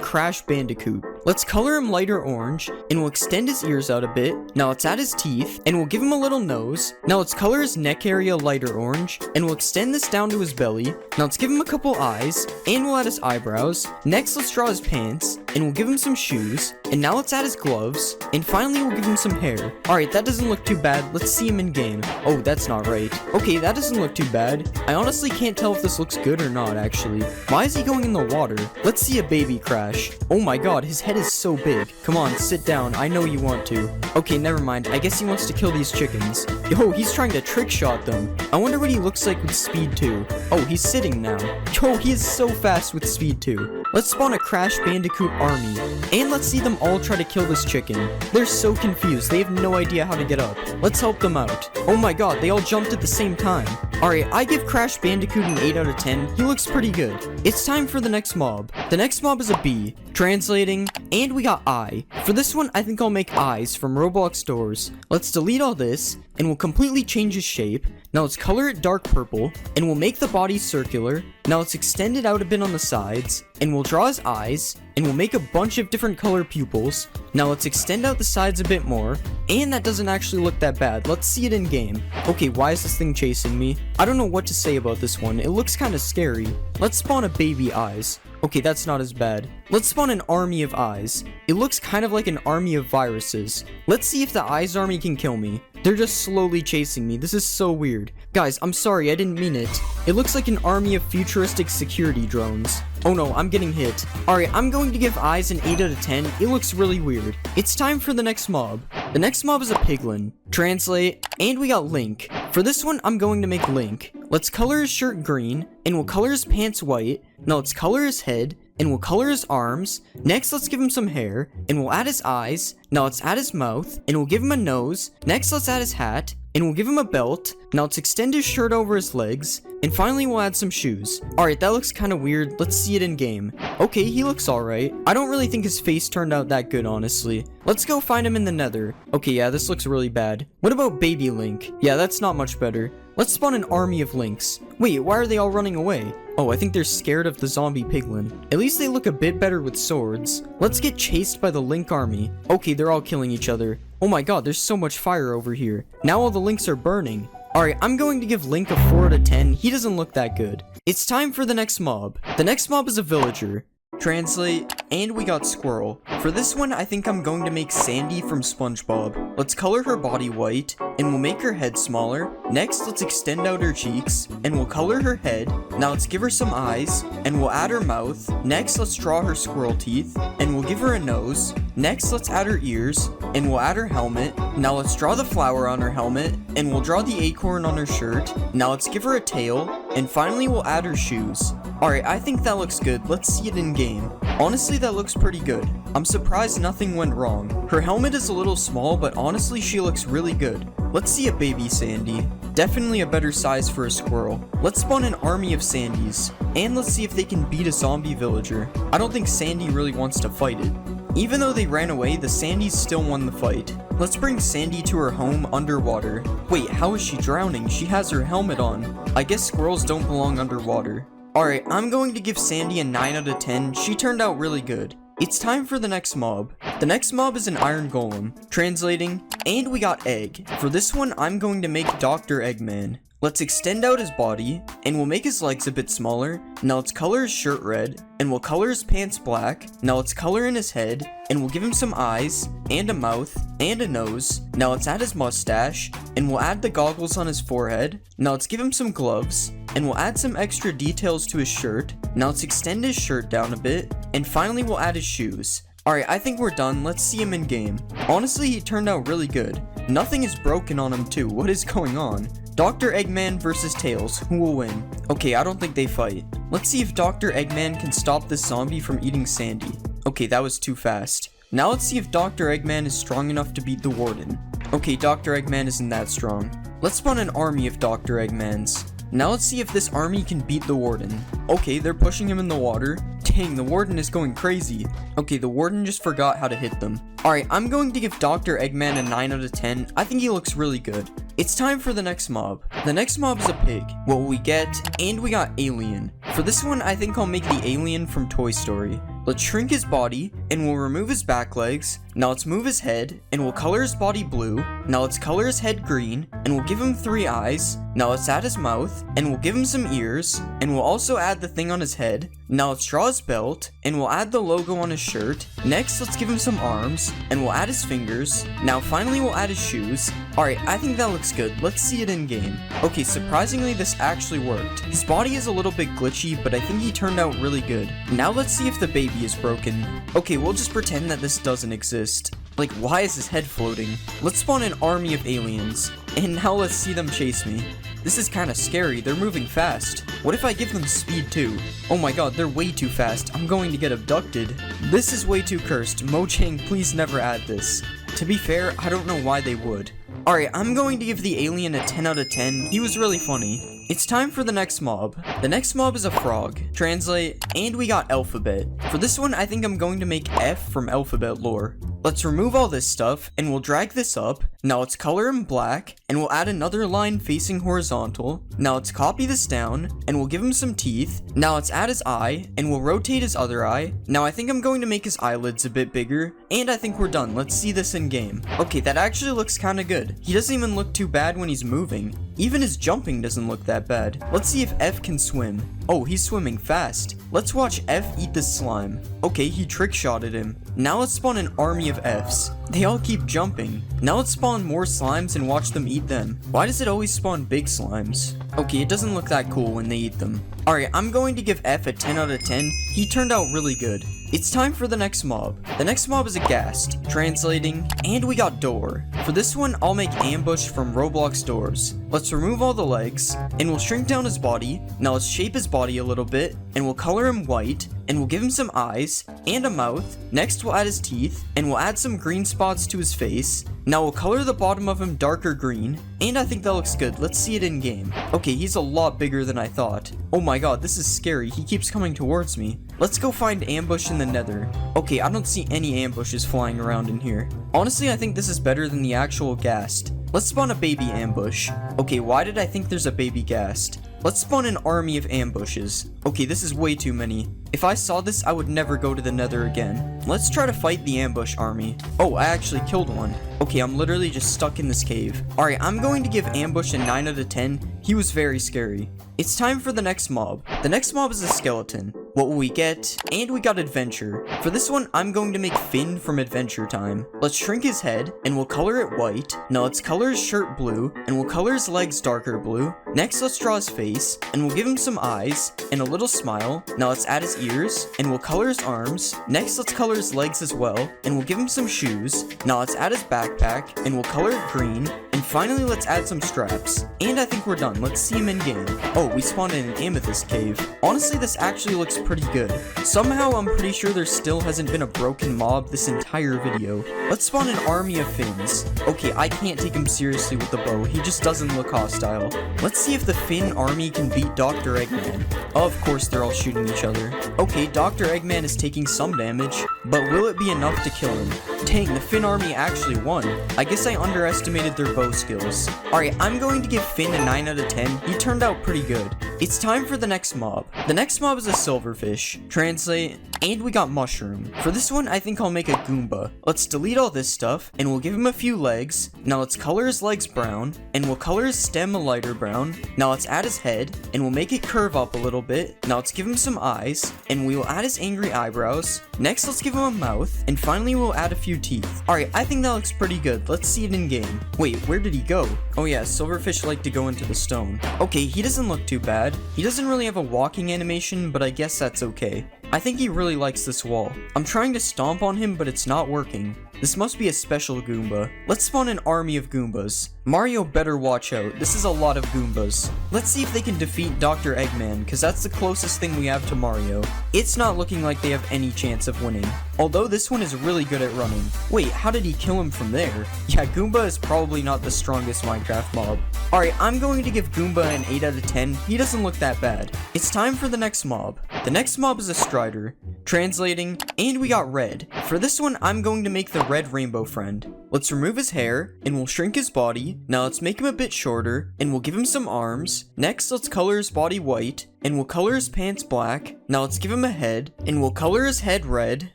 Crash Bandicoot. Let's color him lighter orange, and we'll extend his ears out a bit. Now let's add his teeth, and we'll give him a little nose. Now let's color his neck area lighter orange, and we'll extend this down to his belly. Now let's give him a couple eyes, and we'll add his eyebrows. Next, let's draw his pants, and we'll give him some shoes. And now let's add his gloves, and finally we'll give him some hair. Alright, that doesn't look too bad. Let's see him in game. Oh, that's not right. Okay, that doesn't look too bad. I honestly can't tell if this looks good or not, actually. Why is he going in the water? Let's see a baby Crash. Oh my god, his head is so big. Come on, sit down. I know you want to. Okay, never mind. I guess he wants to kill these chickens. Yo, he's trying to trick shot them. I wonder what he looks like with speed 2. Oh, he's sitting now. Yo, he is so fast with speed 2. Let's spawn a Crash Bandicoot army. And let's see them all try to kill this chicken. They're so confused. They have no idea how to get up. Let's help them out. Oh my god, they all jumped at the same time. Alright, I give Crash Bandicoot an 8 out of 10. He looks pretty good. It's time for the next mob. The next mob is a bee. Translating, and we got eye. For this one, I think I'll make eyes from Roblox doors. Let's delete all this, and we'll completely change his shape. Now let's color it dark purple, and we'll make the body circular. Now let's extend it out a bit on the sides, and we'll draw his eyes, and we'll make a bunch of different color pupils. Now let's extend out the sides a bit more, and that doesn't actually look that bad. Let's see it in game. Okay, why is this thing chasing me? I don't know what to say about this one. It looks kind of scary. Let's spawn a baby eyes. Okay, that's not as bad. Let's spawn an army of eyes. It looks kind of like an army of viruses. Let's see if the eyes army can kill me. They're just slowly chasing me. This is so weird. Guys, I'm sorry, I didn't mean it. It looks like an army of futuristic security drones. Oh no, I'm getting hit. Alright, I'm going to give eyes an 8 out of 10. It looks really weird. It's time for the next mob. The next mob is a piglin. Translate, and we got Link. For this one, I'm going to make Link. Let's color his shirt green, and we'll color his pants white. Now let's color his head, and we'll color his arms. Next, let's give him some hair, and we'll add his eyes. Now let's add his mouth, and we'll give him a nose. Next, let's add his hat, and we'll give him a belt. Now let's extend his shirt over his legs, and finally we'll add some shoes. Alright, that looks kind of weird. Let's see it in game. Okay, he looks alright. I don't really think his face turned out that good, honestly. Let's go find him in the nether. Okay, yeah, this looks really bad. What about baby Link? Yeah, that's not much better. Let's spawn an army of Links. Wait, why are they all running away? Oh, I think they're scared of the zombie piglin. At least they look a bit better with swords. Let's get chased by the Link army. Okay, they're all killing each other. Oh my god, there's so much fire over here. Now all the Links are burning. Alright, I'm going to give Link a 4 out of 10. He doesn't look that good. It's time for the next mob. The next mob is a villager. Translate, and we got Squirrel. For this one, I think I'm going to make Sandy from SpongeBob. Let's color her body white, and we'll make her head smaller. Next, let's extend out her cheeks, and we'll color her head. Now let's give her some eyes, and we'll add her mouth. Next, let's draw her squirrel teeth, and we'll give her a nose. Next, let's add her ears, and we'll add her helmet. Now let's draw the flower on her helmet, and we'll draw the acorn on her shirt. Now let's give her a tail, and finally we'll add her shoes. Alright, I think that looks good. Let's see it in game. Honestly, that looks pretty good. I'm surprised nothing went wrong. Her helmet is a little small, but honestly, she looks really good. Let's see a baby Sandy. Definitely a better size for a squirrel. Let's spawn an army of Sandys, and let's see if they can beat a zombie villager. I don't think Sandy really wants to fight it. Even though they ran away, the Sandys still won the fight. Let's bring Sandy to her home underwater. Wait, how is she drowning? She has her helmet on. I guess squirrels don't belong underwater. Alright, I'm going to give Sandy a 9 out of 10. She turned out really good. It's time for the next mob. The next mob is an iron golem. Translating, and we got egg. For this one, I'm going to make Dr. Eggman. Let's extend out his body, and we'll make his legs a bit smaller. Now let's color his shirt red, and we'll color his pants black. Now let's color in his head, and we'll give him some eyes, and a mouth, and a nose. Now let's add his mustache, and we'll add the goggles on his forehead. Now let's give him some gloves, and we'll add some extra details to his shirt. Now let's extend his shirt down a bit, and finally we'll add his shoes. Alright, I think we're done. Let's see him in game. Honestly, he turned out really good. Nothing is broken on him too. What is going on? Dr. Eggman versus Tails. Who will win? Okay, I don't think they fight. Let's see if Dr. Eggman can stop this zombie from eating Sandy. Okay, that was too fast. Now let's see if Dr. Eggman is strong enough to beat the Warden. Okay, Dr. Eggman isn't that strong. Let's spawn an army of Dr. Eggmans. Now let's see if this army can beat the Warden. Okay, they're pushing him in the water. Dang, the Warden is going crazy. Okay, the Warden just forgot how to hit them. Alright, I'm going to give Dr. Eggman a 9 out of 10. I think he looks really good. It's time for the next mob. The next mob is a pig. What will we get? And we got Alien. For this one, I think I'll make the Alien from Toy Story. Let's shrink his body, and we'll remove his back legs. Now let's move his head, and we'll color his body blue. Now let's color his head green, and we'll give him 3 eyes. Now let's add his mouth, and we'll give him some ears, and we'll also add the thing on his head. Now let's draw his belt, and we'll add the logo on his shirt. Next, let's give him some arms, and we'll add his fingers. Now finally, we'll add his shoes. Alright, I think that looks good. Let's see it in game. Okay, surprisingly, this actually worked. His body is a little bit glitchy, but I think he turned out really good. Now let's see if the baby is broken. Okay, we'll just pretend that this doesn't exist. Like, why is his head floating? Let's spawn an army of aliens, and now let's see them chase me. This is kinda scary, they're moving fast. What if I give them speed too? Oh my god, they're way too fast, I'm going to get abducted. This is way too cursed, Mojang, please never add this. To be fair, I don't know why they would. Alright, I'm going to give the alien a 10 out of 10, he was really funny. It's time for the next mob. The next mob is a frog. Translate, and we got alphabet. For this one, I think I'm going to make F from alphabet lore. Let's remove all this stuff, and we'll drag this up. Now let's color him black, and we'll add another line facing horizontal. Now let's copy this down, and we'll give him some teeth. Now let's add his eye, and we'll rotate his other eye. Now I think I'm going to make his eyelids a bit bigger, and I think we're done. Let's see this in game. Okay, that actually looks kinda good. He doesn't even look too bad when he's moving. Even his jumping doesn't look that bad. Let's see if F can swim. Oh, he's swimming fast. Let's watch F eat this slime. Okay, he trick-shotted him. Now let's spawn an army of Fs. They all keep jumping. Now let's spawn more slimes and watch them eat them. Why does it always spawn big slimes? Okay, it doesn't look that cool when they eat them. Alright, I'm going to give F a 10 out of 10. He turned out really good. It's time for the next mob. The next mob is a ghast. Translating, and we got door. For this one, I'll make ambush from Roblox doors. Let's remove all the legs, and we'll shrink down his body. Now let's shape his body a little bit, and we'll color him white, and we'll give him some eyes, and a mouth. Next, we'll add his teeth, and we'll add some green spots to his face. Now we'll color the bottom of him darker green, and I think that looks good. Let's see it in game. Okay, he's a lot bigger than I thought. Oh my god, this is scary. He keeps coming towards me. Let's go find ambush in the nether. Okay, I don't see any ambushes flying around in here. Honestly, I think this is better than the actual ghast. Let's spawn a baby ambush. Okay, why did I think there's a baby ghast? Let's spawn an army of ambushes. Okay, this is way too many. If I saw this, I would never go to the nether again. Let's try to fight the ambush army. Oh, I actually killed one. Okay, I'm literally just stuck in this cave. Alright, I'm going to give ambush a 9 out of 10. He was very scary. It's time for the next mob. The next mob is a skeleton. What will we get? And we got adventure. For this one, I'm going to make Finn from Adventure Time. Let's shrink his head, and we'll color it white. Now let's color his shirt blue, and we'll color his legs darker blue. Next, let's draw his face, and we'll give him some eyes, and a little smile. Now let's add his ears, and we'll color his arms. Next, let's color his legs as well, and we'll give him some shoes. Now let's add his backpack, and we'll color it green. And finally, let's add some straps. And I think we're done. Let's see him in game. Oh, we spawned in an amethyst cave. Honestly, this actually looks pretty good. Somehow, I'm pretty sure there still hasn't been a broken mob this entire video. Let's spawn an army of Finns. Okay, I can't take him seriously with the bow. He just doesn't look hostile. Let's see if the Finn army can beat Dr. Eggman. Of course, they're all shooting each other. Okay, Dr. Eggman is taking some damage, but will it be enough to kill him? Dang, the Finn army actually won. I guess I underestimated their bow skills. Alright, I'm going to give Finn a 9 out of 10. He turned out pretty good. It's time for the next mob. The next mob is a silverfish. Translate, and we got mushroom. For this one, I think I'll make a Goomba. Let's delete all this stuff, and we'll give him a few legs. Now let's color his legs brown, and we'll color his stem a lighter brown. Now let's add his head, and we'll make it curve up a little bit. Now let's give him some eyes, and we will add his angry eyebrows. Next, let's give him a mouth, and finally we'll add a few teeth. Alright, I think that looks pretty good. Let's see it in game. Wait, where did he go? Oh yeah, silverfish like to go into the stone. Okay, he doesn't look too bad. He doesn't really have a walking animation, but I guess that's okay. I think he really likes this wall. I'm trying to stomp on him, but it's not working. This must be a special Goomba. Let's spawn an army of Goombas. Mario better watch out. This is a lot of Goombas. Let's see if they can defeat Dr. Eggman, because that's the closest thing we have to Mario. It's not looking like they have any chance of winning. Although this one is really good at running. Wait, how did he kill him from there? Yeah, Goomba is probably not the strongest Minecraft mob. Alright, I'm going to give Goomba an 8 out of 10. He doesn't look that bad. It's time for the next mob. The next mob is a Strider. Translating, and we got Red. For this one, I'm going to make the Red Rainbow Friend. Let's remove his hair, and we'll shrink his body. Now let's make him a bit shorter, and we'll give him some arms. Next, let's color his body white, and we'll color his pants black. Now let's give him a head, and we'll color his head red.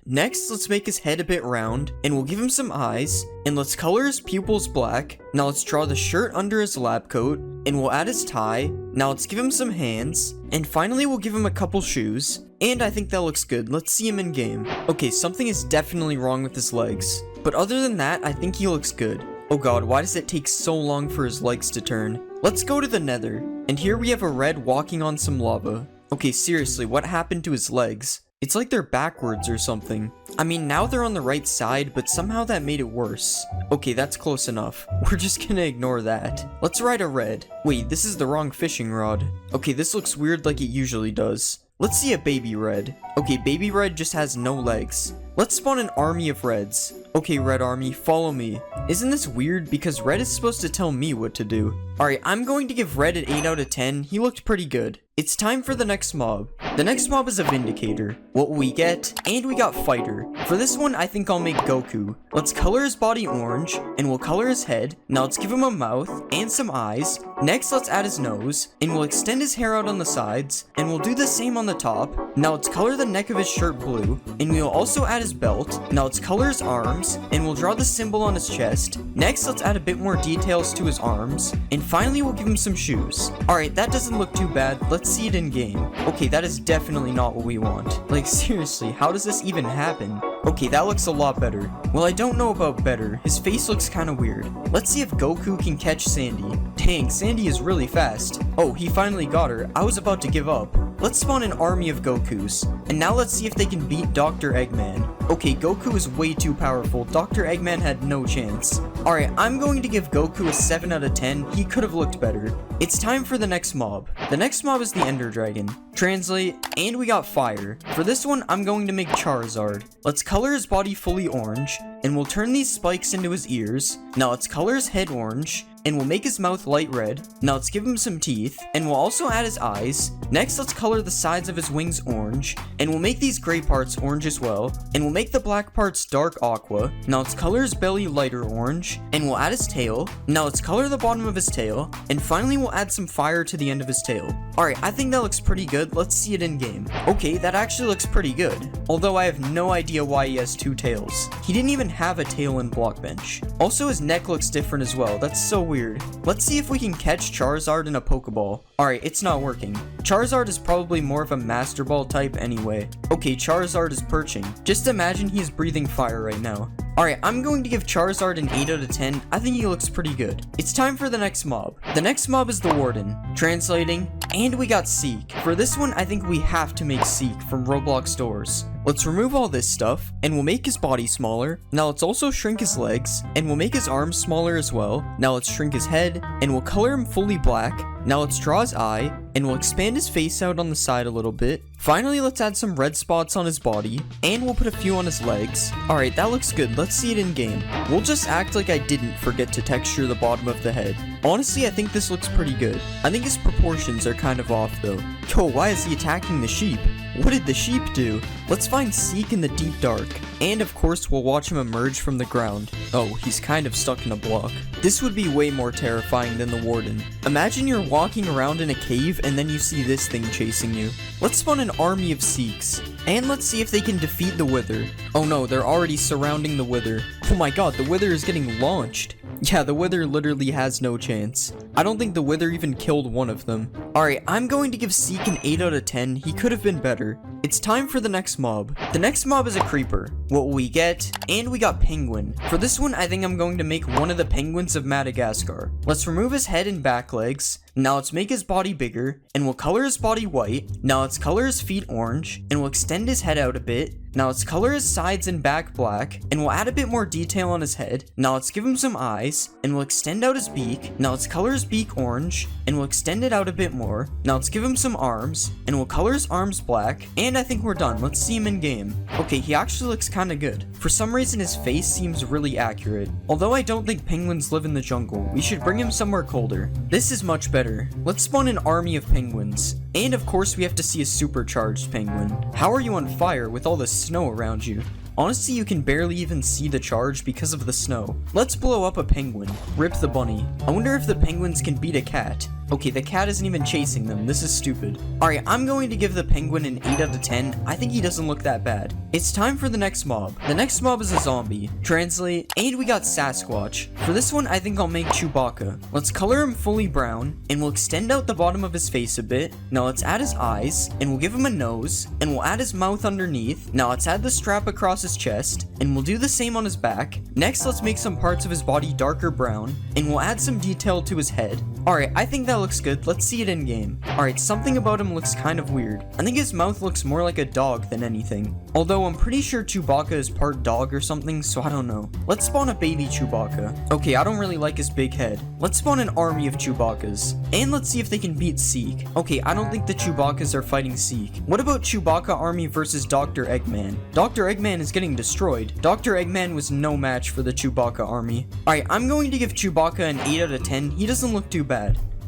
Next, let's make his head a bit round, and we'll give him some eyes, and let's color his pupils black. Now let's draw the shirt under his lab coat, and we'll add his tie. Now let's give him some hands, and finally we'll give him a couple shoes. And I think that looks good. Let's see him in game. Okay, something is definitely wrong with his legs. But other than that, I think he looks good. Oh god, why does it take so long for his legs to turn? Let's go to the Nether. And here we have a Red walking on some lava. Okay, seriously, what happened to his legs? It's like they're backwards or something. I mean, now they're on the right side, but somehow that made it worse. Okay, that's close enough. We're just gonna ignore that. Let's ride a Red. Wait, this is the wrong fishing rod. Okay, this looks weird like it usually does. Let's see a Baby Red. Okay, Baby Red just has no legs. Let's spawn an army of Reds. Okay, Red Army, follow me. Isn't this weird? Because Red is supposed to tell me what to do. Alright, I'm going to give Red an 8 out of 10. He looked pretty good. It's time for the next mob. The next mob is a Vindicator. What will we get? And we got Fighter. For this one, I think I'll make Goku. Let's color his body orange, and we'll color his head. Now let's give him a mouth and some eyes. Next, let's add his nose, and we'll extend his hair out on the sides, and we'll do the same on the top. Now let's color the neck of his shirt blue, and we'll also add his belt. Now let's color his arms, and we'll draw the symbol on his chest. Next, let's add a bit more details to his arms, and finally we'll give him some shoes. Alright, that doesn't look too bad. Let's see it in game. Okay, that is definitely not what we want. Like, seriously, how does this even happen? Okay, that looks a lot better. Well, I don't know about better. His face looks kind of weird. Let's see if Goku can catch Sandy. Dang, Sandy is really fast. Oh, he finally got her. I was about to give up. Let's spawn an army of Gokus. And now let's see if they can beat Dr. Eggman. Okay, Goku is way too powerful. Dr. Eggman had no chance. Alright, I'm going to give Goku a 7 out of 10. He could have looked better. It's time for the next mob. The next mob is the Ender Dragon. Translate, and we got Fire. For this one, I'm going to make Charizard. Let's color his body fully orange, and we'll turn these spikes into his ears. Now let's color his head orange, and we'll make his mouth light red. Now let's give him some teeth, and we'll also add his eyes. Next, let's color the sides of his wings orange, and we'll make these gray parts orange as well, and we'll make the black parts dark aqua. Now let's color his belly lighter orange, and we'll add his tail. Now let's color the bottom of his tail, and finally we'll add some fire to the end of his tail. Alright, I think that looks pretty good. Let's see it in game. Okay, that actually looks pretty good. Although I have no idea why he has two tails. He didn't even have a tail in Blockbench. Also, his neck looks different as well. That's so weird. Let's see if we can catch Charizard in a Pokeball. Alright, it's not working. Charizard is probably more of a Master Ball type anyway. Okay, Charizard is perching. Just imagine he's breathing fire right now. Alright, I'm going to give Charizard an 8 out of 10. I think he looks pretty good. It's time for the next mob. The next mob is the Warden. Translating, and we got Seek. For this one, I think we have to make Seek from Roblox doors. Let's remove all this stuff, and we'll make his body smaller. Now let's also shrink his legs, and we'll make his arms smaller as well. Now let's shrink his head, and we'll color him fully black. Now let's draw his eye, and we'll expand his face out on the side a little bit. Finally, let's add some red spots on his body, and we'll put a few on his legs. Alright, that looks good. Let's see it in game. We'll just act like I didn't forget to texture the bottom of the head. Honestly, I think this looks pretty good. I think his proportions are kind of off though. Yo, why is he attacking the sheep? What did the sheep do? Let's find Seek in the deep dark. And of course, we'll watch him emerge from the ground. Oh, he's kind of stuck in a block. This would be way more terrifying than the warden. Imagine you're walking around in a cave and then you see this thing chasing you. Let's spawn an army of Seeks. And let's see if they can defeat the Wither. Oh no, they're already surrounding the Wither. Oh my god, the Wither is getting launched. Yeah, the Wither literally has no chance. I don't think the Wither even killed one of them. Alright, I'm going to give Seek an 8 out of 10. He could have been better. It's time for the next mob. The next mob is a creeper. What will we get? And we got Penguin. For this one, I think I'm going to make one of the penguins of Madagascar. Let's remove his head and back legs. Now let's make his body bigger, and we'll color his body white. Now let's color his feet orange, and we'll extend his head out a bit. Now let's color his sides and back black, and we'll add a bit more detail on his head. Now let's give him some eyes, and we'll extend out his beak. Now let's color his beak orange, and we'll extend it out a bit more. Now let's give him some arms, and we'll color his arms black, and I think we're done. Let's see him in game. Okay, he actually looks kinda good. For some reason his face seems really accurate. Although I don't think penguins live in the jungle, we should bring him somewhere colder. This is much better. Let's spawn an army of penguins. And of course we have to see a supercharged penguin. How are you on fire with all the snow around you? Honestly, you can barely even see the charge because of the snow. Let's blow up a penguin. Rip the bunny. I wonder if the penguins can beat a cat. Okay, the cat isn't even chasing them. This is stupid. Alright, I'm going to give the penguin an 8 out of 10. I think he doesn't look that bad. It's time for the next mob. The next mob is a zombie. Translate, and we got Sasquatch. For this one, I think I'll make Chewbacca. Let's color him fully brown, and we'll extend out the bottom of his face a bit. Now let's add his eyes, and we'll give him a nose, and we'll add his mouth underneath. Now let's add the strap across his chest, and we'll do the same on his back. Next, let's make some parts of his body darker brown, and we'll add some detail to his head. Alright, I think that looks good. Let's see it in game. Alright, something about him looks kind of weird. I think his mouth looks more like a dog than anything. Although I'm pretty sure Chewbacca is part dog or something, so I don't know. Let's spawn a baby Chewbacca. Okay, I don't really like his big head. Let's spawn an army of Chewbaccas. And let's see if they can beat Seek. Okay, I don't think the Chewbaccas are fighting Seek. What about Chewbacca army versus Dr. Eggman? Dr. Eggman is getting destroyed. Dr. Eggman was no match for the Chewbacca army. Alright, I'm going to give Chewbacca an 8 out of 10. He doesn't look too bad.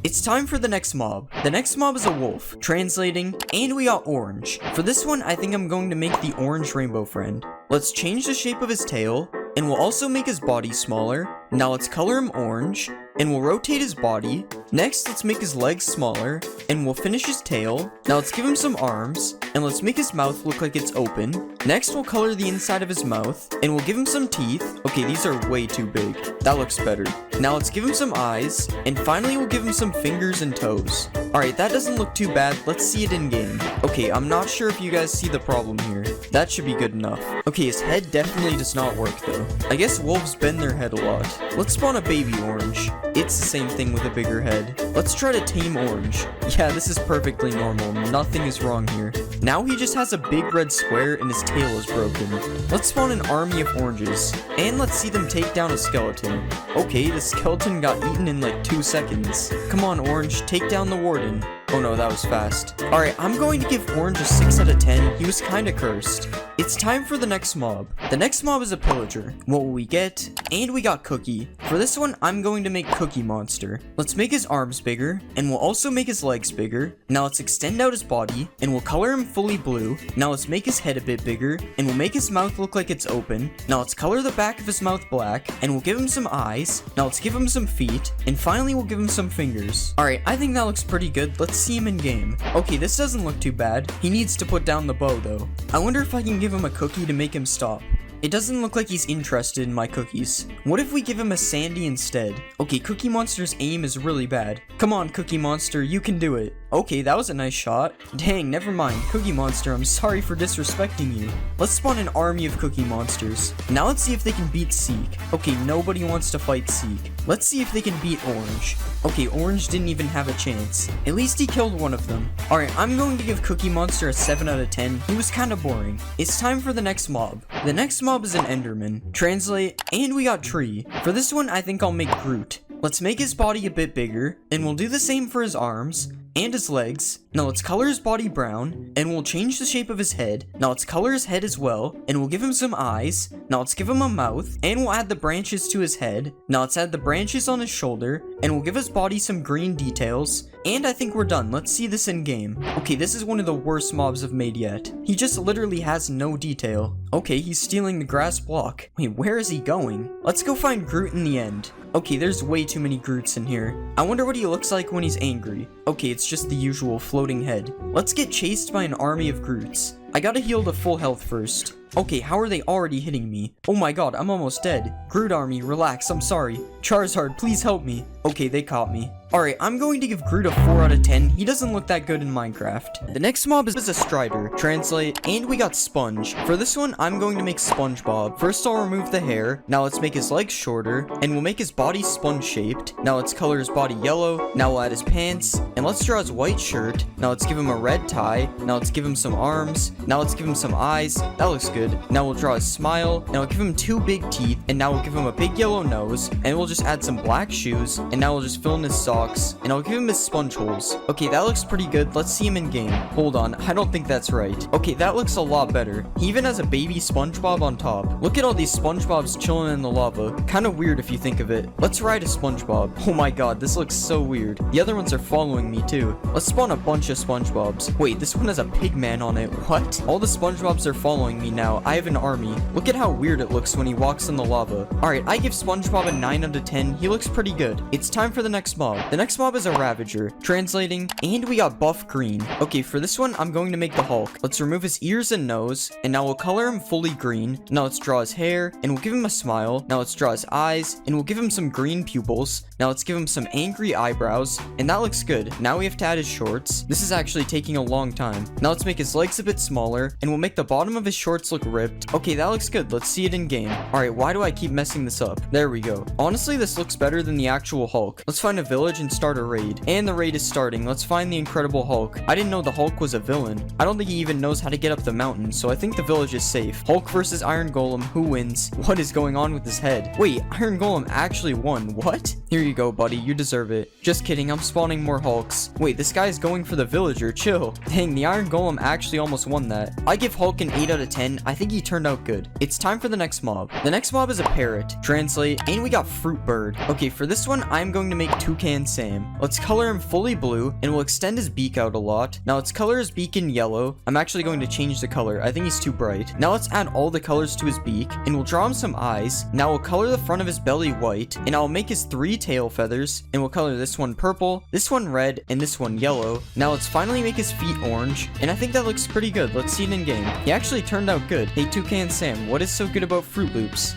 It's time for the next mob. The next mob is a wolf. Translating, and we got orange. For this one, I think I'm going to make the orange rainbow friend. Let's change the shape of his tail, and we'll also make his body smaller. Now let's color him orange, and we'll rotate his body. Next, let's make his legs smaller, and we'll finish his tail. Now let's give him some arms, and let's make his mouth look like it's open. Next, we'll color the inside of his mouth, and we'll give him some teeth. Okay, these are way too big. That looks better. Now let's give him some eyes, and finally we'll give him some fingers and toes. Alright, that doesn't look too bad. Let's see it in game. Okay, I'm not sure if you guys see the problem here. That should be good enough. Okay, his head definitely does not work though. I guess wolves bend their head a lot. Let's spawn a baby orange. It's the same thing with a bigger head. Let's try to tame orange. Yeah, this is perfectly normal. Nothing is wrong here. Now he just has a big red square and his tail is broken. Let's spawn an army of oranges. And let's see them take down a skeleton. Okay, the skeleton got eaten in like 2 seconds. Come on, orange, take down the warden. Oh no, that was fast. Alright, I'm going to give orange a 6 out of 10. He was kinda cursed. It's time for the next mob. The next mob is a pillager. What will we get? And we got Cookie. For this one, I'm going to make Cookie Monster. Let's make his arms bigger, and we'll also make his legs bigger. Now let's extend out his body, and we'll color him fully blue. Now let's make his head a bit bigger, and we'll make his mouth look like it's open. Now let's color the back of his mouth black, and we'll give him some eyes. Now let's give him some feet, and finally we'll give him some fingers. Alright, I think that looks pretty good. Let's see him in game. Okay, this doesn't look too bad. He needs to put down the bow though. I wonder if I can give him a cookie to make him stop. It doesn't look like he's interested in my cookies. What if we give him a Sandy instead? Okay, Cookie Monster's aim is really bad. Come on, Cookie Monster, you can do it. Okay, that was a nice shot. Dang, never mind. Cookie Monster, I'm sorry for disrespecting you. Let's spawn an army of Cookie Monsters. Now let's see if they can beat Seek. Okay, nobody wants to fight Seek. Let's see if they can beat Orange. Okay, Orange didn't even have a chance. At least he killed one of them. Alright, I'm going to give Cookie Monster a 7 out of 10. He was kinda boring. It's time for the next mob. The next mob is an Enderman. Translate, and we got Tree. For this one, I think I'll make Groot. Let's make his body a bit bigger, and we'll do the same for his arms. and his legs. Now let's color his body brown, and we'll change the shape of his head. Now let's color his head as well, and we'll give him some eyes. Now let's give him a mouth, and we'll add the branches to his head. Now let's add the branches on his shoulder, and we'll give his body some green details. And I think we're done. Let's see this in game. Okay, this is one of the worst mobs I've made yet. He just literally has no detail. Okay, he's stealing the grass block. Wait, where is he going? Let's go find Groot in the end. Okay, there's way too many Groots in here. I wonder what he looks like when he's angry. Okay, it's just the usual floating head. Let's get chased by an army of Groots. I gotta heal to full health first. Okay, how are they already hitting me? Oh my god, I'm almost dead. Groot army, relax, I'm sorry. Charizard, please help me. Okay, they caught me. Alright, I'm going to give Groot a 4 out of 10. He doesn't look that good in Minecraft. The next mob is a Strider. Translate, and we got Sponge. For this one, I'm going to make SpongeBob. First, I'll remove the hair. Now let's make his legs shorter, and we'll make his body sponge-shaped. Now let's color his body yellow. Now we'll add his pants, and let's draw his white shirt. Now let's give him a red tie. Now let's give him some arms. Now let's give him some eyes. That looks good. Now we'll draw his smile. Now we'll give him 2 big teeth, and now we'll give him a big yellow nose, and we'll just add some black shoes, and now we'll just fill in his socks, and I'll give him his sponge holes. Okay, that looks pretty good. Let's see him in game. Hold on, I don't think that's right. Okay, that looks a lot better. He even has a baby SpongeBob on top. Look at all these SpongeBobs chilling in the lava. Kind of weird if you think of it. Let's ride a SpongeBob. Oh my god, this looks so weird. The other ones are following me too. Let's spawn a bunch of SpongeBobs. Wait, this one has a pig man on it. What? All the SpongeBobs are following me now. I have an army. Look at how weird it looks when he walks in the lava. Alright, I give SpongeBob a 9 out of 10. He looks pretty good. It's time for the next mob. The next mob is a Ravager. Translating, and we got buff green. Okay, for this one, I'm going to make the Hulk. Let's remove his ears and nose, and now we'll color him fully green. Now let's draw his hair, and we'll give him a smile. Now let's draw his eyes, and we'll give him some green pupils. Now let's give him some angry eyebrows, and that looks good. Now we have to add his shorts. This is actually taking a long time. Now let's make his legs a bit smaller, and we'll make the bottom of his shorts look ripped. Okay, that looks good. Let's see it in game. Alright, why do I keep messing this up? There we go. Honestly, this looks better than the actual Hulk. Let's find a village and start a raid. And the raid is starting. Let's find the Incredible Hulk. I didn't know the Hulk was a villain. I don't think he even knows how to get up the mountain, so I think the village is safe. Hulk versus Iron Golem. Who wins? What is going on with his head? Wait, Iron Golem actually won. What? Here you go, buddy. You deserve it. Just kidding. I'm spawning more Hulks. Wait, this guy is going for the villager. Chill. Dang, the Iron Golem actually almost won that. I give Hulk an 8 out of 10. I think he turned out good. It's time for the next mob. The next mob is a parrot. Translate, and we got Fruit Bird. Okay, for this one, I'm going to make Toucan Sam. Let's color him fully blue, and we'll extend his beak out a lot. Now let's color his beak in yellow. I'm actually going to change the color. I think he's too bright. Now let's add all the colors to his beak, and we'll draw him some eyes. Now we'll color the front of his belly white, and I'll make his 3 tail feathers, and we'll color this one purple, this one red, and this one yellow. Now let's finally make his feet orange, and I think that looks pretty good. Let's see it in game. He actually turned out good. Hey, Toucan Sam, what is so good about Fruit Loops?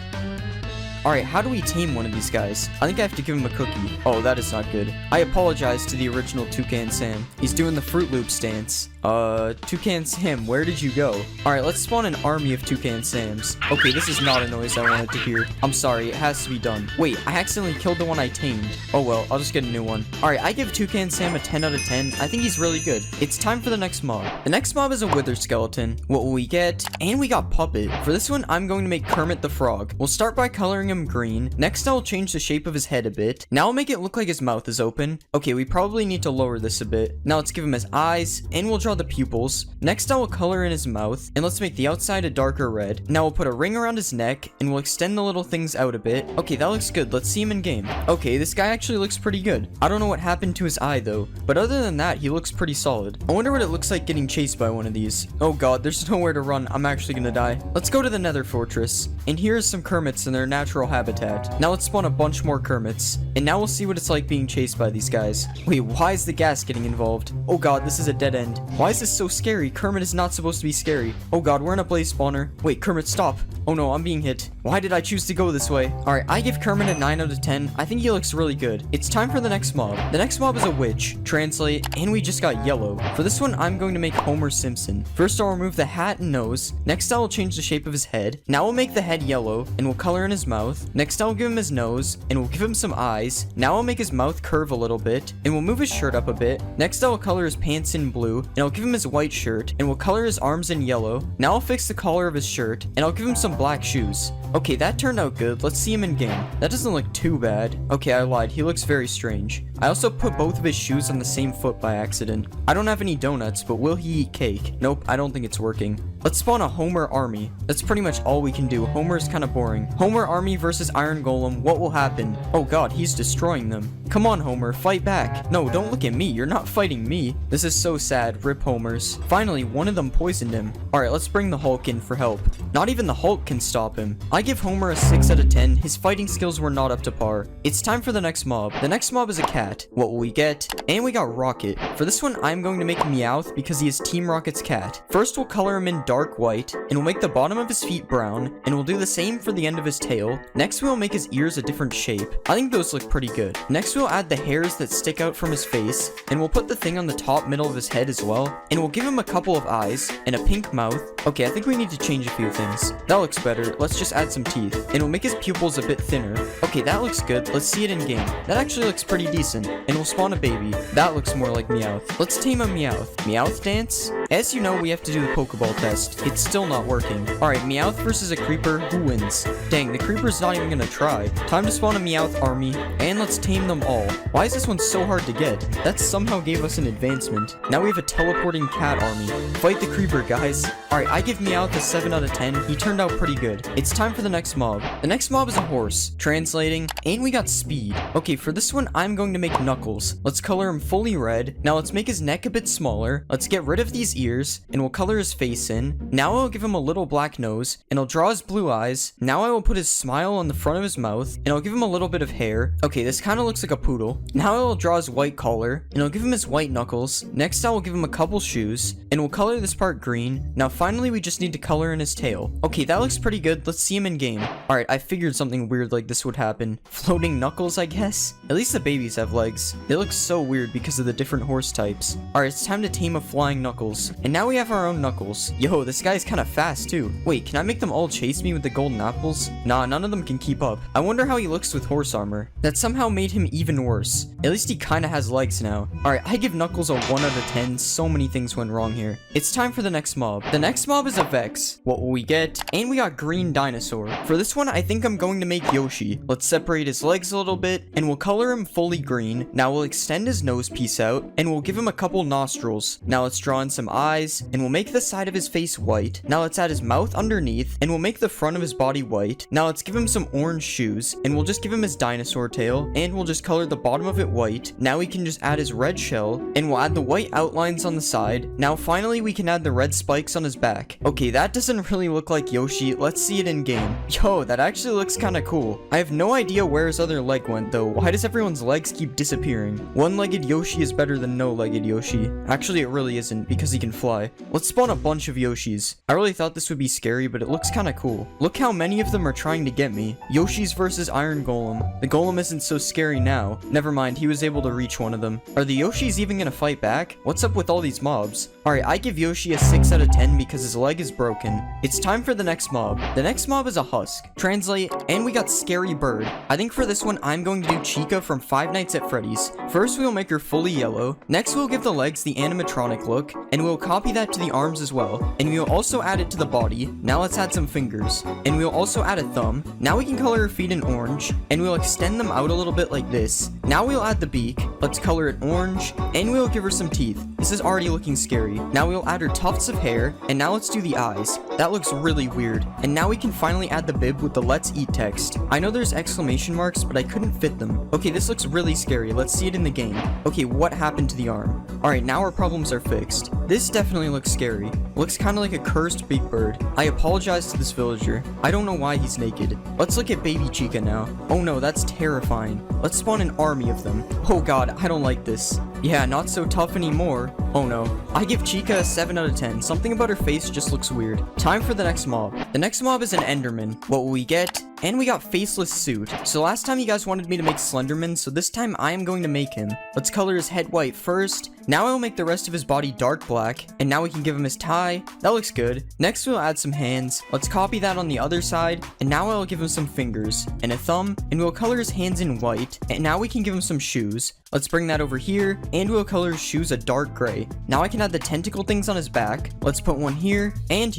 Alright, how do we tame one of these guys? I think I have to give him a cookie. Oh, that is not good. I apologize to the original Toucan Sam. He's doing the Fruit Loops dance. Toucan Sam, where did you go? Alright, let's spawn an army of Toucan Sams. Okay, this is not a noise I wanted to hear. I'm sorry, it has to be done. Wait, I accidentally killed the one I tamed. Oh well, I'll just get a new one. Alright, I give Toucan Sam a 10 out of 10. I think he's really good. It's time for the next mob. The next mob is a Wither Skeleton. What will we get? And we got Puppet. For this one, I'm going to make Kermit the Frog. We'll start by coloring him green. Next, I'll change the shape of his head a bit. Now I'll make it look like his mouth is open. Okay, we probably need to lower this a bit. Now let's give him his eyes, and we'll draw the pupils. Next, I will color in his mouth, and let's make the outside a darker red. Now we'll put a ring around his neck, and we'll extend the little things out a bit. Okay, that looks good. Let's see him in game. Okay, this guy actually looks pretty good. I don't know what happened to his eye though, but other than that, he looks pretty solid. I wonder what it looks like getting chased by one of these. Oh god, there's nowhere to run. I'm actually gonna die. Let's go to the Nether Fortress, and here's some Kermits in their natural habitat. Now let's spawn a bunch more Kermits, and now we'll see what it's like being chased by these guys. Wait, why is the gas getting involved? Oh god, this is a dead end. Why is this so scary? Kermit is not supposed to be scary. Oh god, we're in a blaze spawner. Wait, Kermit, stop. Oh no, I'm being hit. Why did I choose to go this way? Alright, I give Kermit a 9 out of 10. I think he looks really good. It's time for the next mob. The next mob is a witch. Translate, and we just got yellow. For this one, I'm going to make Homer Simpson. First, I'll remove the hat and nose. Next, I will change the shape of his head. Now we'll make the head yellow, and we'll color in his mouth. Next, I'll give him his nose, and we'll give him some eyes. Now I'll make his mouth curve a little bit, and we'll move his shirt up a bit. Next, I will color his pants in blue, and I'll give him his white shirt, and we'll color his arms in yellow. Now I'll fix the collar of his shirt, and I'll give him some black shoes. Okay, that turned out good. Let's see him in game. That doesn't look too bad. Okay, I lied. He looks very strange. I also put both of his shoes on the same foot by accident. I don't have any donuts, but will he eat cake? Nope, I don't think it's working. Let's spawn a Homer army. That's pretty much all we can do. Homer's kind of boring. Homer army versus Iron Golem. What will happen? Oh god, he's destroying them. Come on, Homer, fight back. No, don't look at me. You're not fighting me. This is so sad. Rip Homers. Finally, one of them poisoned him. Alright, let's bring the Hulk in for help. Not even the Hulk can stop him. I give Homer a 6 out of 10. His fighting skills were not up to par. It's time for the next mob. The next mob is a cat. What will we get? And we got Rocket. For this one, I'm going to make Meowth because he is Team Rocket's cat. First, we'll color him in dark white, and we'll make the bottom of his feet brown, and we'll do the same for the end of his tail. Next, we'll make his ears a different shape. I think those look pretty good. Next, we'll add the hairs that stick out from his face, and we'll put the thing on the top middle of his head as well, and we'll give him a couple of eyes, and a pink mouth. Okay, I think we need to change a few things. That looks better. Let's just add some teeth, and we'll make his pupils a bit thinner. Okay, that looks good. Let's see it in game. That actually looks pretty decent, and we'll spawn a baby. That looks more like Meowth. Let's tame a Meowth. Meowth dance? As you know, we have to do the Pokeball test. It's still not working. Alright, Meowth versus a Creeper. Who wins? Dang, the Creeper's not even gonna try. Time to spawn a Meowth army, and let's tame them all. Why is this one so hard to get? That somehow gave us an advancement. Now we have a teleporting cat army. Fight the Creeper, guys. Alright, I give Meowth a 7 out of 10. He turned out pretty good. It's time for the next mob. The next mob is a horse. Translating, and we got speed. Okay, for this one, I'm going to make Knuckles. Let's color him fully red. Now let's make his neck a bit smaller. Let's get rid of these ears, and we'll color his face in. Now I'll give him a little black nose, and I'll draw his blue eyes. Now I will put his smile on the front of his mouth, and I'll give him a little bit of hair. Okay, this kind of looks like a poodle. Now I will draw his white collar, and I'll give him his white knuckles. Next I will give him a couple shoes, and we'll color this part green. Now finally we just need to color in his tail. Okay, that looks pretty good. Let's see him in game. Alright, I figured something weird like this would happen. Floating knuckles, I guess? At least the babies have legs. They look so weird because of the different horse types. Alright, it's time to tame a flying Knuckles. And now we have our own Knuckles. Yo, this guy's kind of fast too. Wait, can I make them all chase me with the golden apples? Nah, none of them can keep up. I wonder how he looks with horse armor. That somehow made him even worse. At least he kind of has legs now. Alright, I give Knuckles a 1 out of 10. So many things went wrong here. It's time for the next mob. The next mob is a Vex. What will we get? And we got Green Dinosaur. For this one, I think I'm going to make Yoshi. Let's separate his legs a little bit, and we'll color him fully green. Now we'll extend his nose piece out, and we'll give him a couple nostrils. Now let's draw in some eyes, and we'll make the side of his face white. Now let's add his mouth underneath, and we'll make the front of his body white. Now let's give him some orange shoes, and we'll just give him his dinosaur tail, and we'll just color the bottom of it white. Now we can just add his red shell, and we'll add the white outlines on the side. Now finally we can add the red spikes on his back. Okay, that doesn't really look like Yoshi. Let's see it in game. Yo, that actually looks kind of cool. I have no idea where his other leg went though. Why does everyone's legs keep disappearing? One-legged Yoshi is better than no-legged Yoshi. Actually, it really isn't because he can fly. Let's spawn a bunch of Yoshis. I really thought this would be scary, but it looks kind of cool. Look how many of them are trying to get me. Yoshis versus Iron Golem. The Golem isn't so scary now. Never mind, he was able to reach one of them. Are the Yoshis even gonna fight back? What's up with all these mobs? Alright, I give Yoshi a 6 out of 10 because his leg is broken. It's time for the next mob. The next mob is a Husk. Translate, and we got Scary Bird. I think for this one, I'm going to do Chica from Five Nights at Freddy's. First, we'll make her fully yellow. Next, we'll give the legs the animatronic look, and we'll copy that to the arms as well. And we'll also add it to the body. Now let's add some fingers. And we'll also add a thumb. Now we can color her feet in orange, and we'll extend them out a little bit like this. Now we'll add the beak. Let's color it orange, and we'll give her some teeth. This is already looking scary. Now we'll add her tufts of hair, and now let's do the eyes. That looks really weird. And now we can finally add the bib with the "Let's Eat" text. I know there's exclamation marks, but I couldn't fit them. Okay, this looks really scary. Let's see it in the game. Okay, what happened to the arm? Alright, now our problems are fixed. This definitely looks scary. Looks kind of like a cursed big bird. I apologize to this villager. I don't know why he's naked. Let's look at baby Chica now. Oh no, that's terrifying. Let's spawn an army of them. Oh god, I don't like this. Yeah, not so tough anymore. Oh no. I give Chica a 7 out of 10. Something about her face just looks weird. Time for the next mob. The next mob is an Enderman. What will we get? And we got Faceless Suit. So last time you guys wanted me to make Slenderman, so this time I am going to make him. Let's color his head white first. Now I will make the rest of his body dark black. And now we can give him his tie. That looks good. Next we'll add some hands. Let's copy that on the other side. And now I will give him some fingers and a thumb. And we'll color his hands in white. And now we can give him some shoes. Let's bring that over here, and we'll color his shoes a dark gray. Now I can add the tentacle things on his back. Let's put one here, and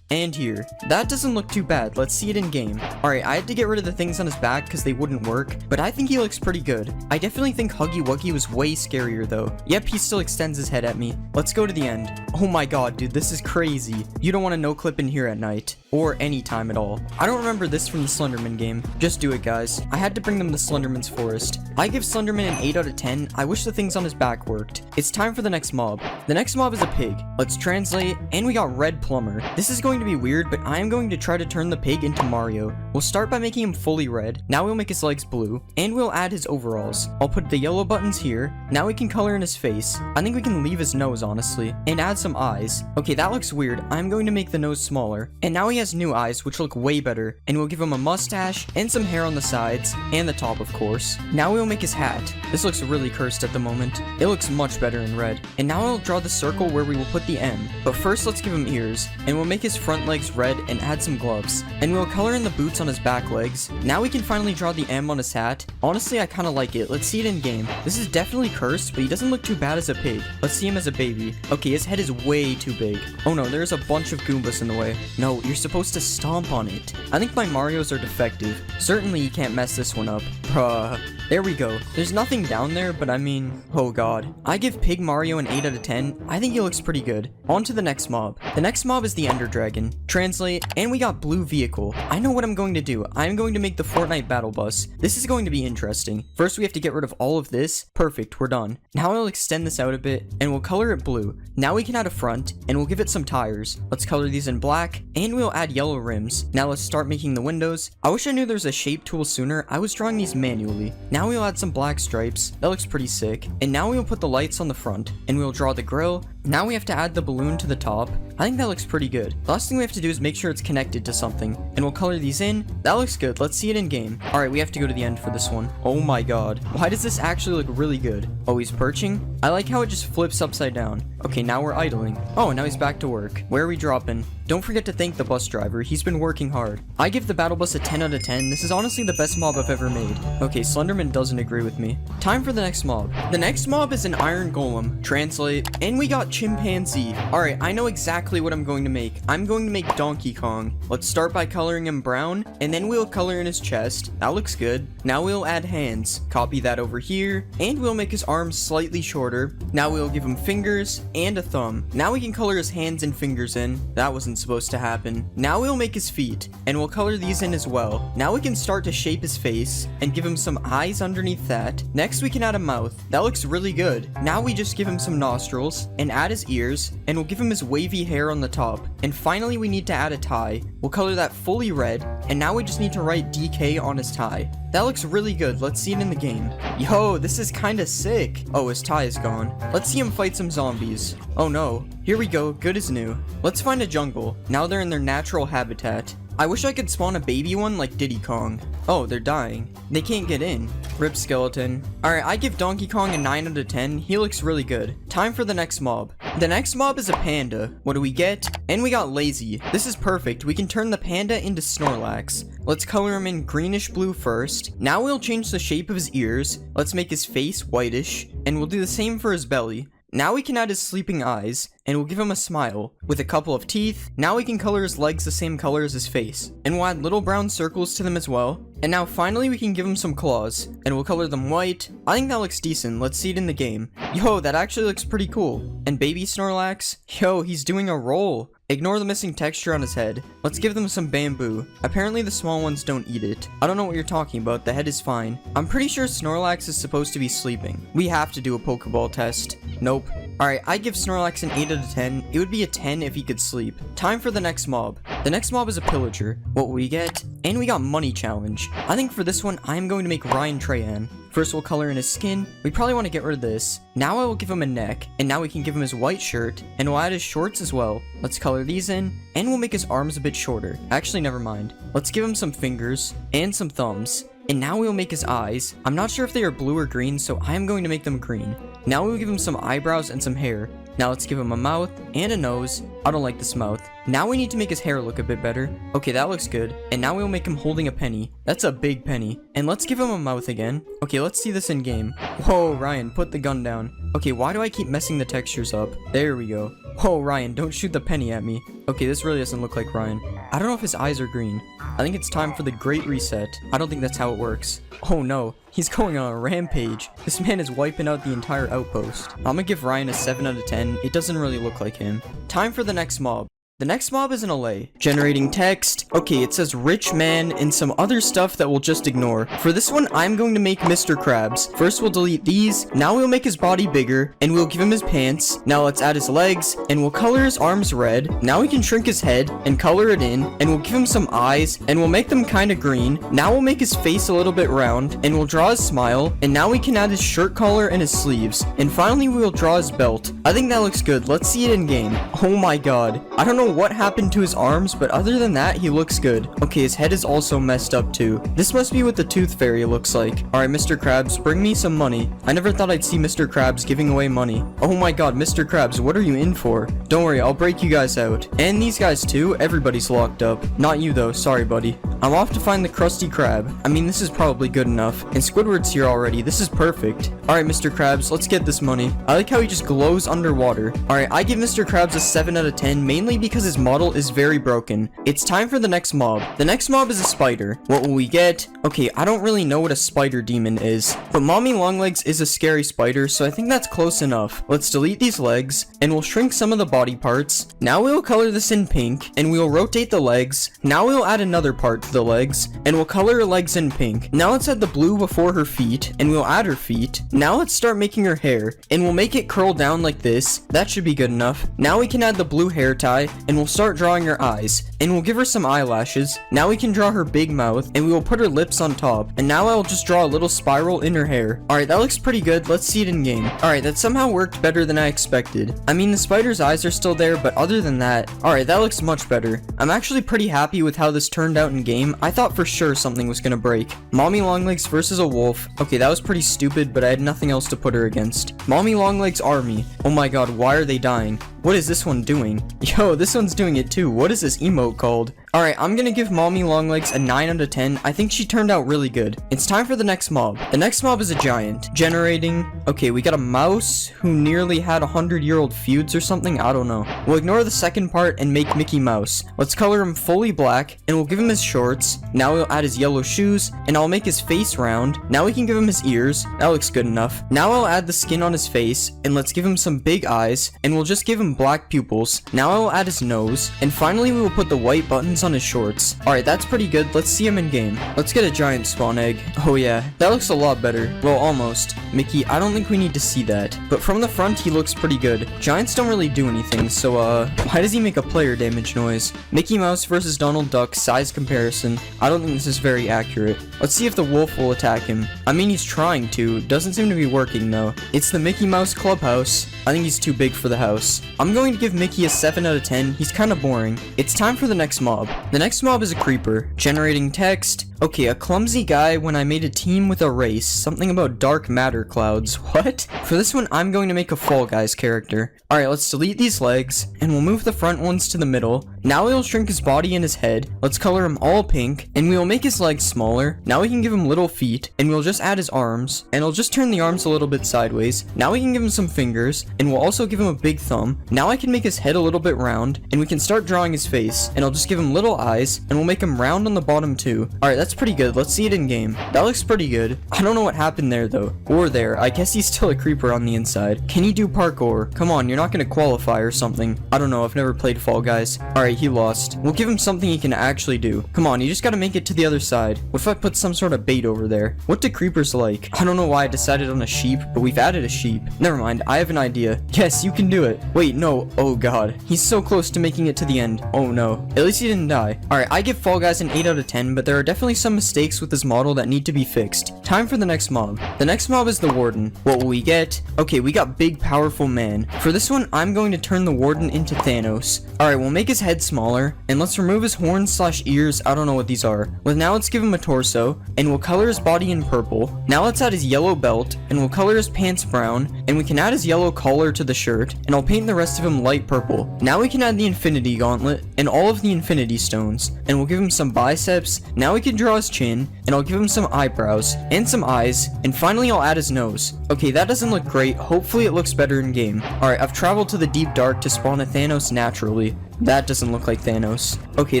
and here. That doesn't look too bad. Let's see it in game. Alright, I had to get rid of the things on his back because they wouldn't work, but I think he looks pretty good. I definitely think Huggy Wuggy was way scarier though. Yep, he still extends his head at me. Let's go to the end. Oh my god, dude, this is crazy. You don't want to no clip in here at night. Or any time at all. I don't remember this from the Slenderman game. Just do it, guys. I had to bring them to Slenderman's forest. I give Slenderman an 8 out of 10. I wish the things on his back worked. It's time for the next mob. The next mob is a pig. Let's translate, and we got Red Plumber. This is going to be weird, but I am going to try to turn the pig into Mario. We'll start by making him fully red. Now we'll make his legs blue, and we'll add his overalls. I'll put the yellow buttons here. Now we can color in his face. I think we can leave his nose, honestly, and add some eyes. Okay, that looks weird. I'm going to make the nose smaller. And now he has new eyes, which look way better, and we'll give him a mustache and some hair on the sides and the top, of course. Now we'll make his hat. This looks really cursed at the moment. It looks much better in red. And now I'll draw the circle where we will put the M. But first, let's give him ears, and we'll make his front legs red and add some gloves. And we'll color in the boots on his back legs. Now we can finally draw the M on his hat. Honestly, I kind of like it. Let's see it in game. This is definitely cursed, but he doesn't look too bad as a pig. Let's see him as a baby. Okay, his head is way too big. Oh no, there's a bunch of Goombas in the way. No, you're supposed to stomp on it. I think my Marios are defective. Certainly you can't mess this one up. Bruh. There we go. There's nothing down there, but I mean, oh god. I give Pig Mario an 8 out of 10. I think he looks pretty good. On to the next mob. The next mob is the Ender Dragon. Translate, and we got Blue Vehicle. I know what I'm going to do. I'm going to make the Fortnite Battle Bus. This is going to be interesting. First, we have to get rid of all of this. Perfect, we're done. Now I'll extend this out a bit, and we'll color it blue. Now we can add a front, and we'll give it some tires. Let's color these in black, and we'll add yellow rims. Now let's start making the windows. I wish I knew there was a shape tool sooner. I was drawing these manually. Now we'll add some black stripes. That looks pretty sick. And now we'll put the lights on the front, and we'll draw the grill. Now we have to add the balloon to the top. I think that looks pretty good. The last thing we have to do is make sure it's connected to something, and we'll color these in. That looks good. Let's see it in game. Alright, we have to go to the end for this one. Oh my god. Why does this actually look really good? Oh, he's perching? I like how it just flips upside down. Okay, now we're idling. Oh, now he's back to work. Where are we dropping? Don't forget to thank the bus driver. He's been working hard. I give the battle bus a 10 out of 10. This is honestly the best mob I've ever made. Okay, Slenderman doesn't agree with me. Time for the next mob. The next mob is an iron golem. Translate, and we got chimpanzee. Alright, I know exactly what I'm going to make. I'm going to make Donkey Kong. Let's start by coloring him brown, and then we'll color in his chest. That looks good. Now we'll add hands. Copy that over here, and we'll make his arms slightly shorter. Now we'll give him fingers and a thumb. Now we can color his hands and fingers in. That wasn't supposed to happen. Now we'll make his feet, and we'll color these in as well. Now we can start to shape his face, and give him some eyes underneath that. Next we can add a mouth. That looks really good. Now we just give him some nostrils, and add his ears, and we'll give him his wavy hair on the top. And finally we need to add a tie. We'll color that fully red, and now we just need to write DK on his tie. That looks really good. Let's see it in the game. Yo, this is kinda sick. Oh, his tie is gone. Let's see him fight some zombies. Oh no. Here we go, good as new. Let's find a jungle. Now they're in their natural habitat. I wish I could spawn a baby one like Diddy Kong. Oh, they're dying. They can't get in. Rip skeleton. Alright, I give Donkey Kong a 9 out of 10. He looks really good. Time for the next mob. The next mob is a panda. What do we get? And we got lazy. This is perfect. We can turn the panda into Snorlax. Let's color him in greenish blue first. Now we'll change the shape of his ears. Let's make his face whitish. And we'll do the same for his belly. Now we can add his sleeping eyes, and we'll give him a smile. With a couple of teeth, now we can color his legs the same color as his face. And we'll add little brown circles to them as well. And now finally we can give him some claws, and we'll color them white. I think that looks decent. Let's see it in the game. Yo, that actually looks pretty cool. And baby Snorlax? Yo, he's doing a roll. Ignore the missing texture on his head. Let's give them some bamboo. Apparently the small ones don't eat it. I don't know what you're talking about. The head is fine. I'm pretty sure Snorlax is supposed to be sleeping. We have to do a Pokeball test. Nope. Alright, I give Snorlax an 8 out of 10. It would be a 10 if he could sleep. Time for the next mob. The next mob is a pillager. What will we get? And we got money challenge. I think for this one, I'm going to make Ryan Trahan. First we'll color in his skin. We probably want to get rid of this. Now I will give him a neck, and now we can give him his white shirt, and we'll add his shorts as well. Let's color these in, and we'll make his arms a bit shorter. Actually, never mind. Let's give him some fingers, and some thumbs. And now we'll make his eyes. I'm not sure if they are blue or green, so I am going to make them green. Now we'll give him some eyebrows and some hair. Now let's give him a mouth and a nose. I don't like this mouth. Now we need to make his hair look a bit better. Okay, that looks good. And now we'll make him holding a penny. That's a big penny. And let's give him a mouth again. Okay, let's see this in game. Whoa, Ryan, put the gun down. Okay, why do I keep messing the textures up? There we go. Oh, Ryan, don't shoot the penny at me. Okay, this really doesn't look like Ryan. I don't know if his eyes are green. I think it's time for the Great Reset. I don't think that's how it works. Oh no, he's going on a rampage. This man is wiping out the entire outpost. I'm gonna give Ryan a 7 out of 10. It doesn't really look like him. Time for the next mob. The next mob is an LA. Generating text. Okay, it says rich man and some other stuff that we'll just ignore. For this one, I'm going to make Mr. Krabs. First, we'll delete these. Now we'll make his body bigger, and we'll give him his pants. Now let's add his legs, and we'll color his arms red. Now we can shrink his head and color it in, and we'll give him some eyes, and we'll make them kind of green. Now we'll make his face a little bit round, and we'll draw his smile, and now we can add his shirt collar and his sleeves. And finally, we'll draw his belt. I think that looks good. Let's see it in game. Oh my god. I don't know what happened to his arms, but other than that, he looks good. Okay, his head is also messed up too. This must be what the Tooth Fairy looks like. Alright, Mr. Krabs, bring me some money. I never thought I'd see Mr. Krabs giving away money. Oh my god, Mr. Krabs, what are you in for? Don't worry, I'll break you guys out. And these guys too, everybody's locked up. Not you though, sorry buddy. I'm off to find the Krusty Krab. I mean, this is probably good enough. And Squidward's here already, this is perfect. Alright, Mr. Krabs, let's get this money. I like how he just glows underwater. Alright, I give Mr. Krabs a 7 out of 10, mainly because his model is very broken. It's time for the next mob. The next mob is a spider. What will we get? Okay, I don't really know what a spider demon is, but Mommy Longlegs is a scary spider, so I think that's close enough. Let's delete these legs, and we'll shrink some of the body parts. Now we'll color this in pink, and we'll rotate the legs. Now we'll add another part to the legs, and we'll color her legs in pink. Now let's add the blue before her feet, and we'll add her feet. Now let's start making her hair, and we'll make it curl down like this. That should be good enough. Now we can add the blue hair tie, and we'll start drawing her eyes, and we'll give her some eyelashes. Now we can draw her big mouth, and we will put her lips on top, and now I'll just draw a little spiral in her hair. Alright, that looks pretty good. Let's see it in game. Alright, that somehow worked better than I expected. I mean, the spider's eyes are still there, but other than that, alright, that looks much better. I'm actually pretty happy with how this turned out in game. I thought for sure something was gonna break. Mommy Longlegs versus a wolf. Okay, that was pretty stupid, but I had nothing else to put her against. Mommy Longlegs army. Oh my god, why are they dying? What is this one doing? Yo, this one's doing it too. What is this emote called? Alright, I'm gonna give Mommy Longlegs a 9 out of 10. I think she turned out really good. It's time for the next mob. The next mob is a giant. Generating. Okay, we got a mouse who nearly had 100-year-old feuds or something. I don't know. We'll ignore the second part and make Mickey Mouse. Let's color him fully black, and we'll give him his shorts. Now we'll add his yellow shoes, and I'll make his face round. Now we can give him his ears. That looks good enough. Now I'll add the skin on his face, and let's give him some big eyes, and we'll just give him black pupils. Now I will add his nose, and finally we will put the white buttons on his shorts. Alright, that's pretty good. Let's see him in game. Let's get a giant spawn egg. Oh yeah, that looks a lot better. Well, almost. Mickey, I don't think we need to see that. But from the front, he looks pretty good. Giants don't really do anything, so why does he make a player damage noise? Mickey Mouse versus Donald Duck, size comparison. I don't think this is very accurate. Let's see if the wolf will attack him. I mean, he's trying to. Doesn't seem to be working though. It's the Mickey Mouse Clubhouse. I think he's too big for the house. I'm going to give Mickey a 7 out of 10. He's kind of boring. It's time for the next mob. The next mob is a creeper. Generating text. Okay, a clumsy guy when I made a team with a race. Something about dark matter clouds. What? For this one, I'm going to make a Fall Guys character. Alright, let's delete these legs, and we'll move the front ones to the middle. Now we'll shrink his body and his head. Let's color him all pink, and we will make his legs smaller. Now we can give him little feet, and we'll just add his arms, and I'll just turn the arms a little bit sideways. Now we can give him some fingers, and we'll also give him a big thumb. Now I can make his head a little bit round, and we can start drawing his face, and I'll just give him little eyes, and we'll make him round on the bottom too. Alright, that's pretty good. Let's see it in game. That looks pretty good. I don't know what happened there though. Or there. I guess he's still a creeper on the inside. Can he do parkour? Come on, you're not gonna qualify or something. I don't know. I've never played Fall Guys. Alright, he lost. We'll give him something he can actually do. Come on, you just gotta make it to the other side. What if I put some sort of bait over there? What do creepers like? I don't know why I decided on a sheep, but we've added a sheep. Never mind. I have an idea. Yes, you can do it. Wait, no. Oh god. He's so close to making it to the end. Oh no. At least he didn't die. Alright, I give Fall Guys an 8 out of 10, but there are definitely some mistakes with this model that need to be fixed. Time for the next mob. The next mob is the Warden. What will we get? Okay, we got big, powerful man. For this one, I'm going to turn the Warden into Thanos. Alright, we'll make his head smaller, and let's remove his horns / ears. I don't know what these are. Well, now let's give him a torso, and we'll color his body in purple. Now let's add his yellow belt, and we'll color his pants brown, and we can add his yellow collar to the shirt, and I'll paint the rest of him light purple. Now we can add the Infinity Gauntlet, and all of the Infinity Stones, and we'll give him some biceps. Now we can draw draw his chin, and I'll give him some eyebrows, and some eyes, and finally I'll add his nose. Okay, that doesn't look great. Hopefully it looks better in game. Alright, I've traveled to the deep dark to spawn a Thanos naturally. That doesn't look like Thanos. Okay,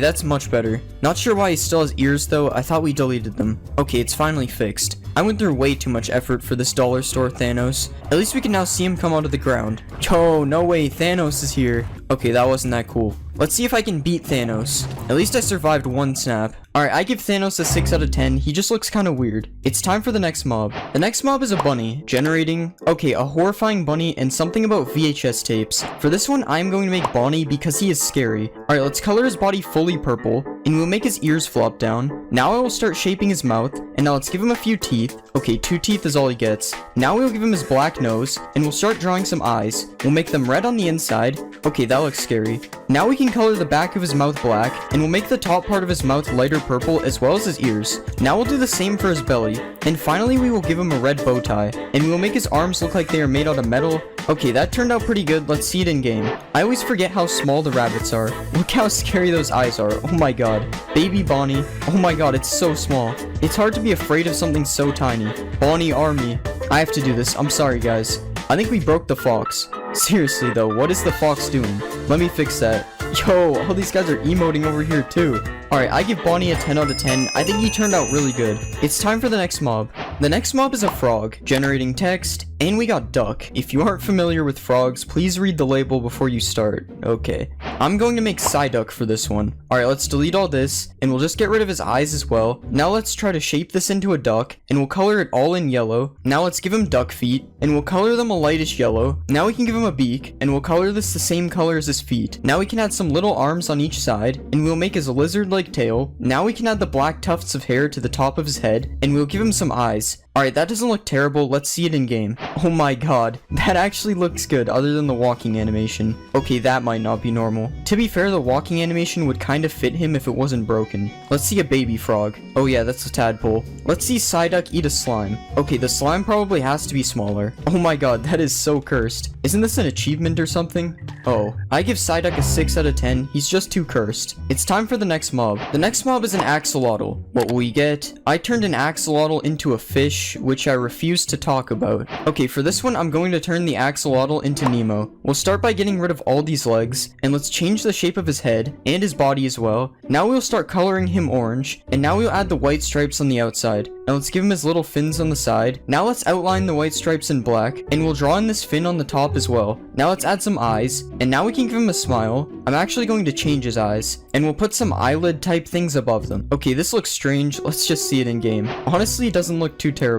that's much better. Not sure why he still has ears though. I thought we deleted them. Okay, it's finally fixed. I went through way too much effort for this dollar store Thanos. At least we can now see him come out of the ground. Yo, no way, Thanos is here. Okay, that wasn't that cool. Let's see if I can beat Thanos. At least I survived one snap. Alright, I give Thanos a 6 out of 10. He just looks kind of weird. It's time for the next mob. The next mob is a bunny, generating, okay, a horrifying bunny and something about VHS tapes. For this one, I'm going to make Bonnie because he is scary. Alright, let's color his body fully purple, and we'll make his ears flop down. Now I will start shaping his mouth, and now let's give him a few teeth. Okay, 2 teeth is all he gets. Now we'll give him his black nose, and we'll start drawing some eyes. We'll make them red on the inside. Okay, that looks scary. Now we can color the back of his mouth black, and we'll make the top part of his mouth lighter purple as well as his ears. Now we'll do the same for his belly. And finally we will give him a red bow tie, and we'll make his arms look like they are made out of metal. Okay, that turned out pretty good. Let's see it in game. I always forget how small the rabbits are. Look how scary those eyes are. Oh my god. Baby Bonnie. Oh my god, it's so small. It's hard to be afraid of something so tiny. Bonnie Army. I have to do this. I'm sorry guys. I think we broke the fox. Seriously though, what is the fox doing? Let me fix that. Yo, all these guys are emoting over here too. Alright, I give Bonnie a 10 out of 10. I think he turned out really good. It's time for the next mob. The next mob is a frog, generating text, and we got duck. If you aren't familiar with frogs, please read the label before you start. Okay. I'm going to make Psyduck for this one. Alright, let's delete all this, and we'll just get rid of his eyes as well. Now let's try to shape this into a duck, and we'll color it all in yellow. Now let's give him duck feet, and we'll color them a lightish yellow. Now we can give him a beak, and we'll color this the same color as his feet. Now we can add some little arms on each side, and we'll make his lizard-like tail. Now we can add the black tufts of hair to the top of his head, and we'll give him some eyes. Alright, that doesn't look terrible. Let's see it in game. Oh my god. That actually looks good other than the walking animation. Okay, that might not be normal. To be fair, the walking animation would kind of fit him if it wasn't broken. Let's see a baby frog. Oh yeah, that's a tadpole. Let's see Psyduck eat a slime. Okay, the slime probably has to be smaller. Oh my god, that is so cursed. Isn't this an achievement or something? Oh, I give Psyduck a 6 out of 10. He's just too cursed. It's time for the next mob. The next mob is an axolotl. What will we get? I turned an axolotl into a fish, which I refuse to talk about. Okay, for this one, I'm going to turn the axolotl into Nemo. We'll start by getting rid of all these legs, and let's change the shape of his head, and his body as well. Now we'll start coloring him orange, and now we'll add the white stripes on the outside. Now let's give him his little fins on the side. Now let's outline the white stripes in black, and we'll draw in this fin on the top as well. Now let's add some eyes, and now we can give him a smile. I'm actually going to change his eyes, and we'll put some eyelid type things above them. Okay, this looks strange. Let's just see it in game. Honestly, it doesn't look too terrible.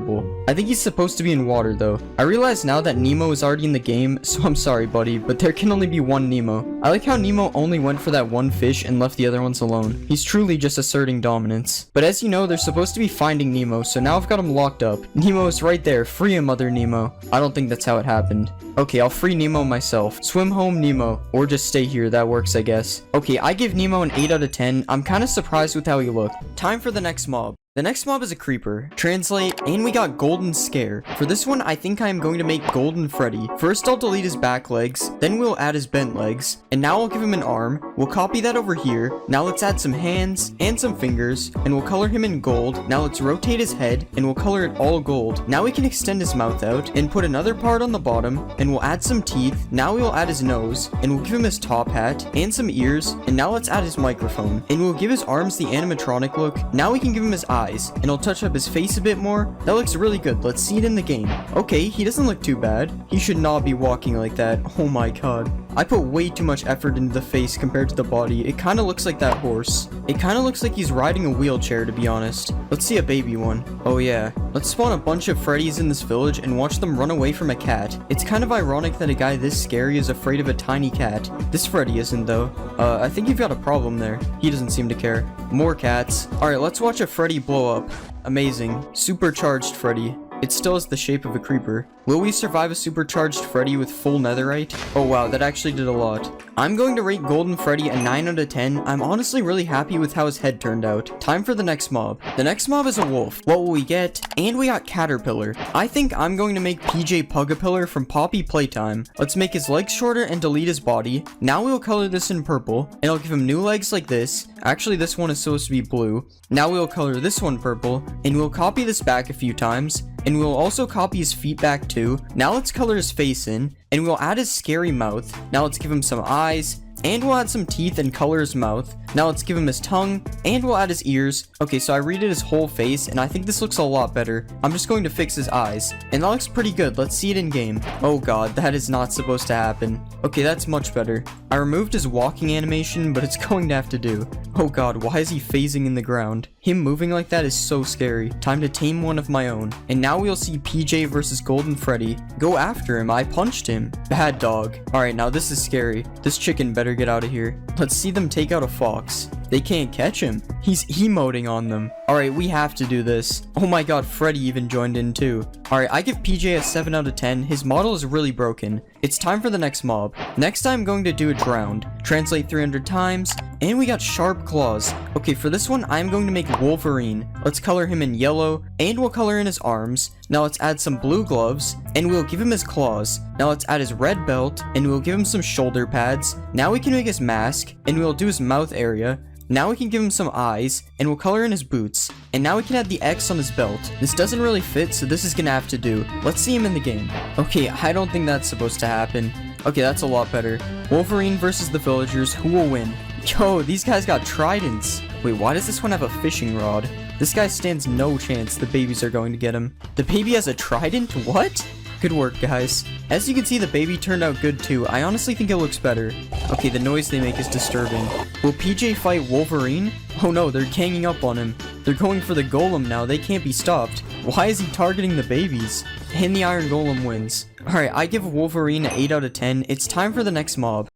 I think he's supposed to be in water though. I realize now that Nemo is already in the game, so I'm sorry buddy, but there can only be one Nemo. I like how Nemo only went for that one fish and left the other ones alone. He's truly just asserting dominance. But as you know, they're supposed to be finding Nemo, so now I've got him locked up. Nemo is right there. Free him, Mother Nemo. I don't think that's how it happened. Okay, I'll free Nemo myself. Swim home, Nemo. Or just stay here. That works, I guess. Okay, I give Nemo an 8 out of 10. I'm kind of surprised with how he looked. Time for the next mob. The next mob is a creeper. Translate, and we got Golden Scare. For this one, I think I am going to make Golden Freddy. First, I'll delete his back legs, then we'll add his bent legs, and now I'll give him an arm. We'll copy that over here. Now let's add some hands and some fingers, and we'll color him in gold. Now let's rotate his head, and we'll color it all gold. Now we can extend his mouth out, and put another part on the bottom, and we'll add some teeth. Now we'll add his nose, and we'll give him his top hat, and some ears, and now let's add his microphone. And we'll give his arms the animatronic look. Now we can give him his eyes, and I'll touch up his face a bit more. That looks really good. Let's see it in the game. Okay, he doesn't look too bad. He should not be walking like that. Oh my god. I put way too much effort into the face compared to the body. It kind of looks like that horse. It kind of looks like he's riding a wheelchair, to be honest. Let's see a baby one. Oh yeah. Let's spawn a bunch of Freddys in this village and watch them run away from a cat. It's kind of ironic that a guy this scary is afraid of a tiny cat. This Freddy isn't though. I think you've got a problem there. He doesn't seem to care. More cats. Alright, let's watch a Freddy blow up. Amazing. Supercharged Freddy. It still has the shape of a creeper. Will we survive a supercharged Freddy with full netherite? Oh wow, that actually did a lot. I'm going to rate Golden Freddy a 9 out of 10. I'm honestly really happy with how his head turned out. Time for the next mob. The next mob is a wolf. What will we get? And we got Caterpillar. I think I'm going to make PJ Pugapillar from Poppy Playtime. Let's make his legs shorter and delete his body. Now we'll color this in purple, and I'll give him new legs like this. Actually, this one is supposed to be blue. Now we'll color this one purple, and we'll copy this back a few times. And we'll also copy his feet back too. Now let's color his face in, and we'll add his scary mouth. Now let's give him some eyes, and we'll add some teeth and color his mouth. Now let's give him his tongue, and we'll add his ears. Okay, so I redid his whole face, and I think this looks a lot better. I'm just going to fix his eyes, and that looks pretty good. Let's see it in game. Oh god, that is not supposed to happen. Okay, that's much better. I removed his walking animation, but it's going to have to do. Oh god, why is he phasing in the ground? Him moving like that is so scary. Time to tame one of my own. And now we'll see PJ versus Golden Freddy. Go after him, I punched him. Bad dog. Alright, now this is scary. This chicken better get out of here. Let's see them take out a fox. They can't catch him. He's emoting on them. Alright, we have to do this. Oh my god, Freddy even joined in too. Alright, I give PJ a 7 out of 10. His model is really broken. It's time for the next mob. Next I'm going to do a drowned. Translate 300 times. And we got sharp claws. Okay, for this one, I'm going to make Wolverine. Let's color him in yellow, and we'll color in his arms. Now let's add some blue gloves, and we'll give him his claws. Now let's add his red belt, and we'll give him some shoulder pads. Now we can make his mask, and we'll do his mouth area. Now we can give him some eyes, and we'll color in his boots. And now we can add the X on his belt. This doesn't really fit, so this is gonna have to do. Let's see him in the game. Okay, I don't think that's supposed to happen. Okay, that's a lot better. Wolverine versus the villagers, who will win? Yo, these guys got tridents. Wait, why does this one have a fishing rod? This guy stands no chance the babies are going to get him. The baby has a trident? What? Good work, guys. As you can see, the baby turned out good too. I honestly think it looks better. Okay, the noise they make is disturbing. Will PJ fight Wolverine? Oh no, they're ganging up on him. They're going for the golem now. They can't be stopped. Why is he targeting the babies? And the iron golem wins. Alright, I give Wolverine an 8 out of 10. It's time for the next mob.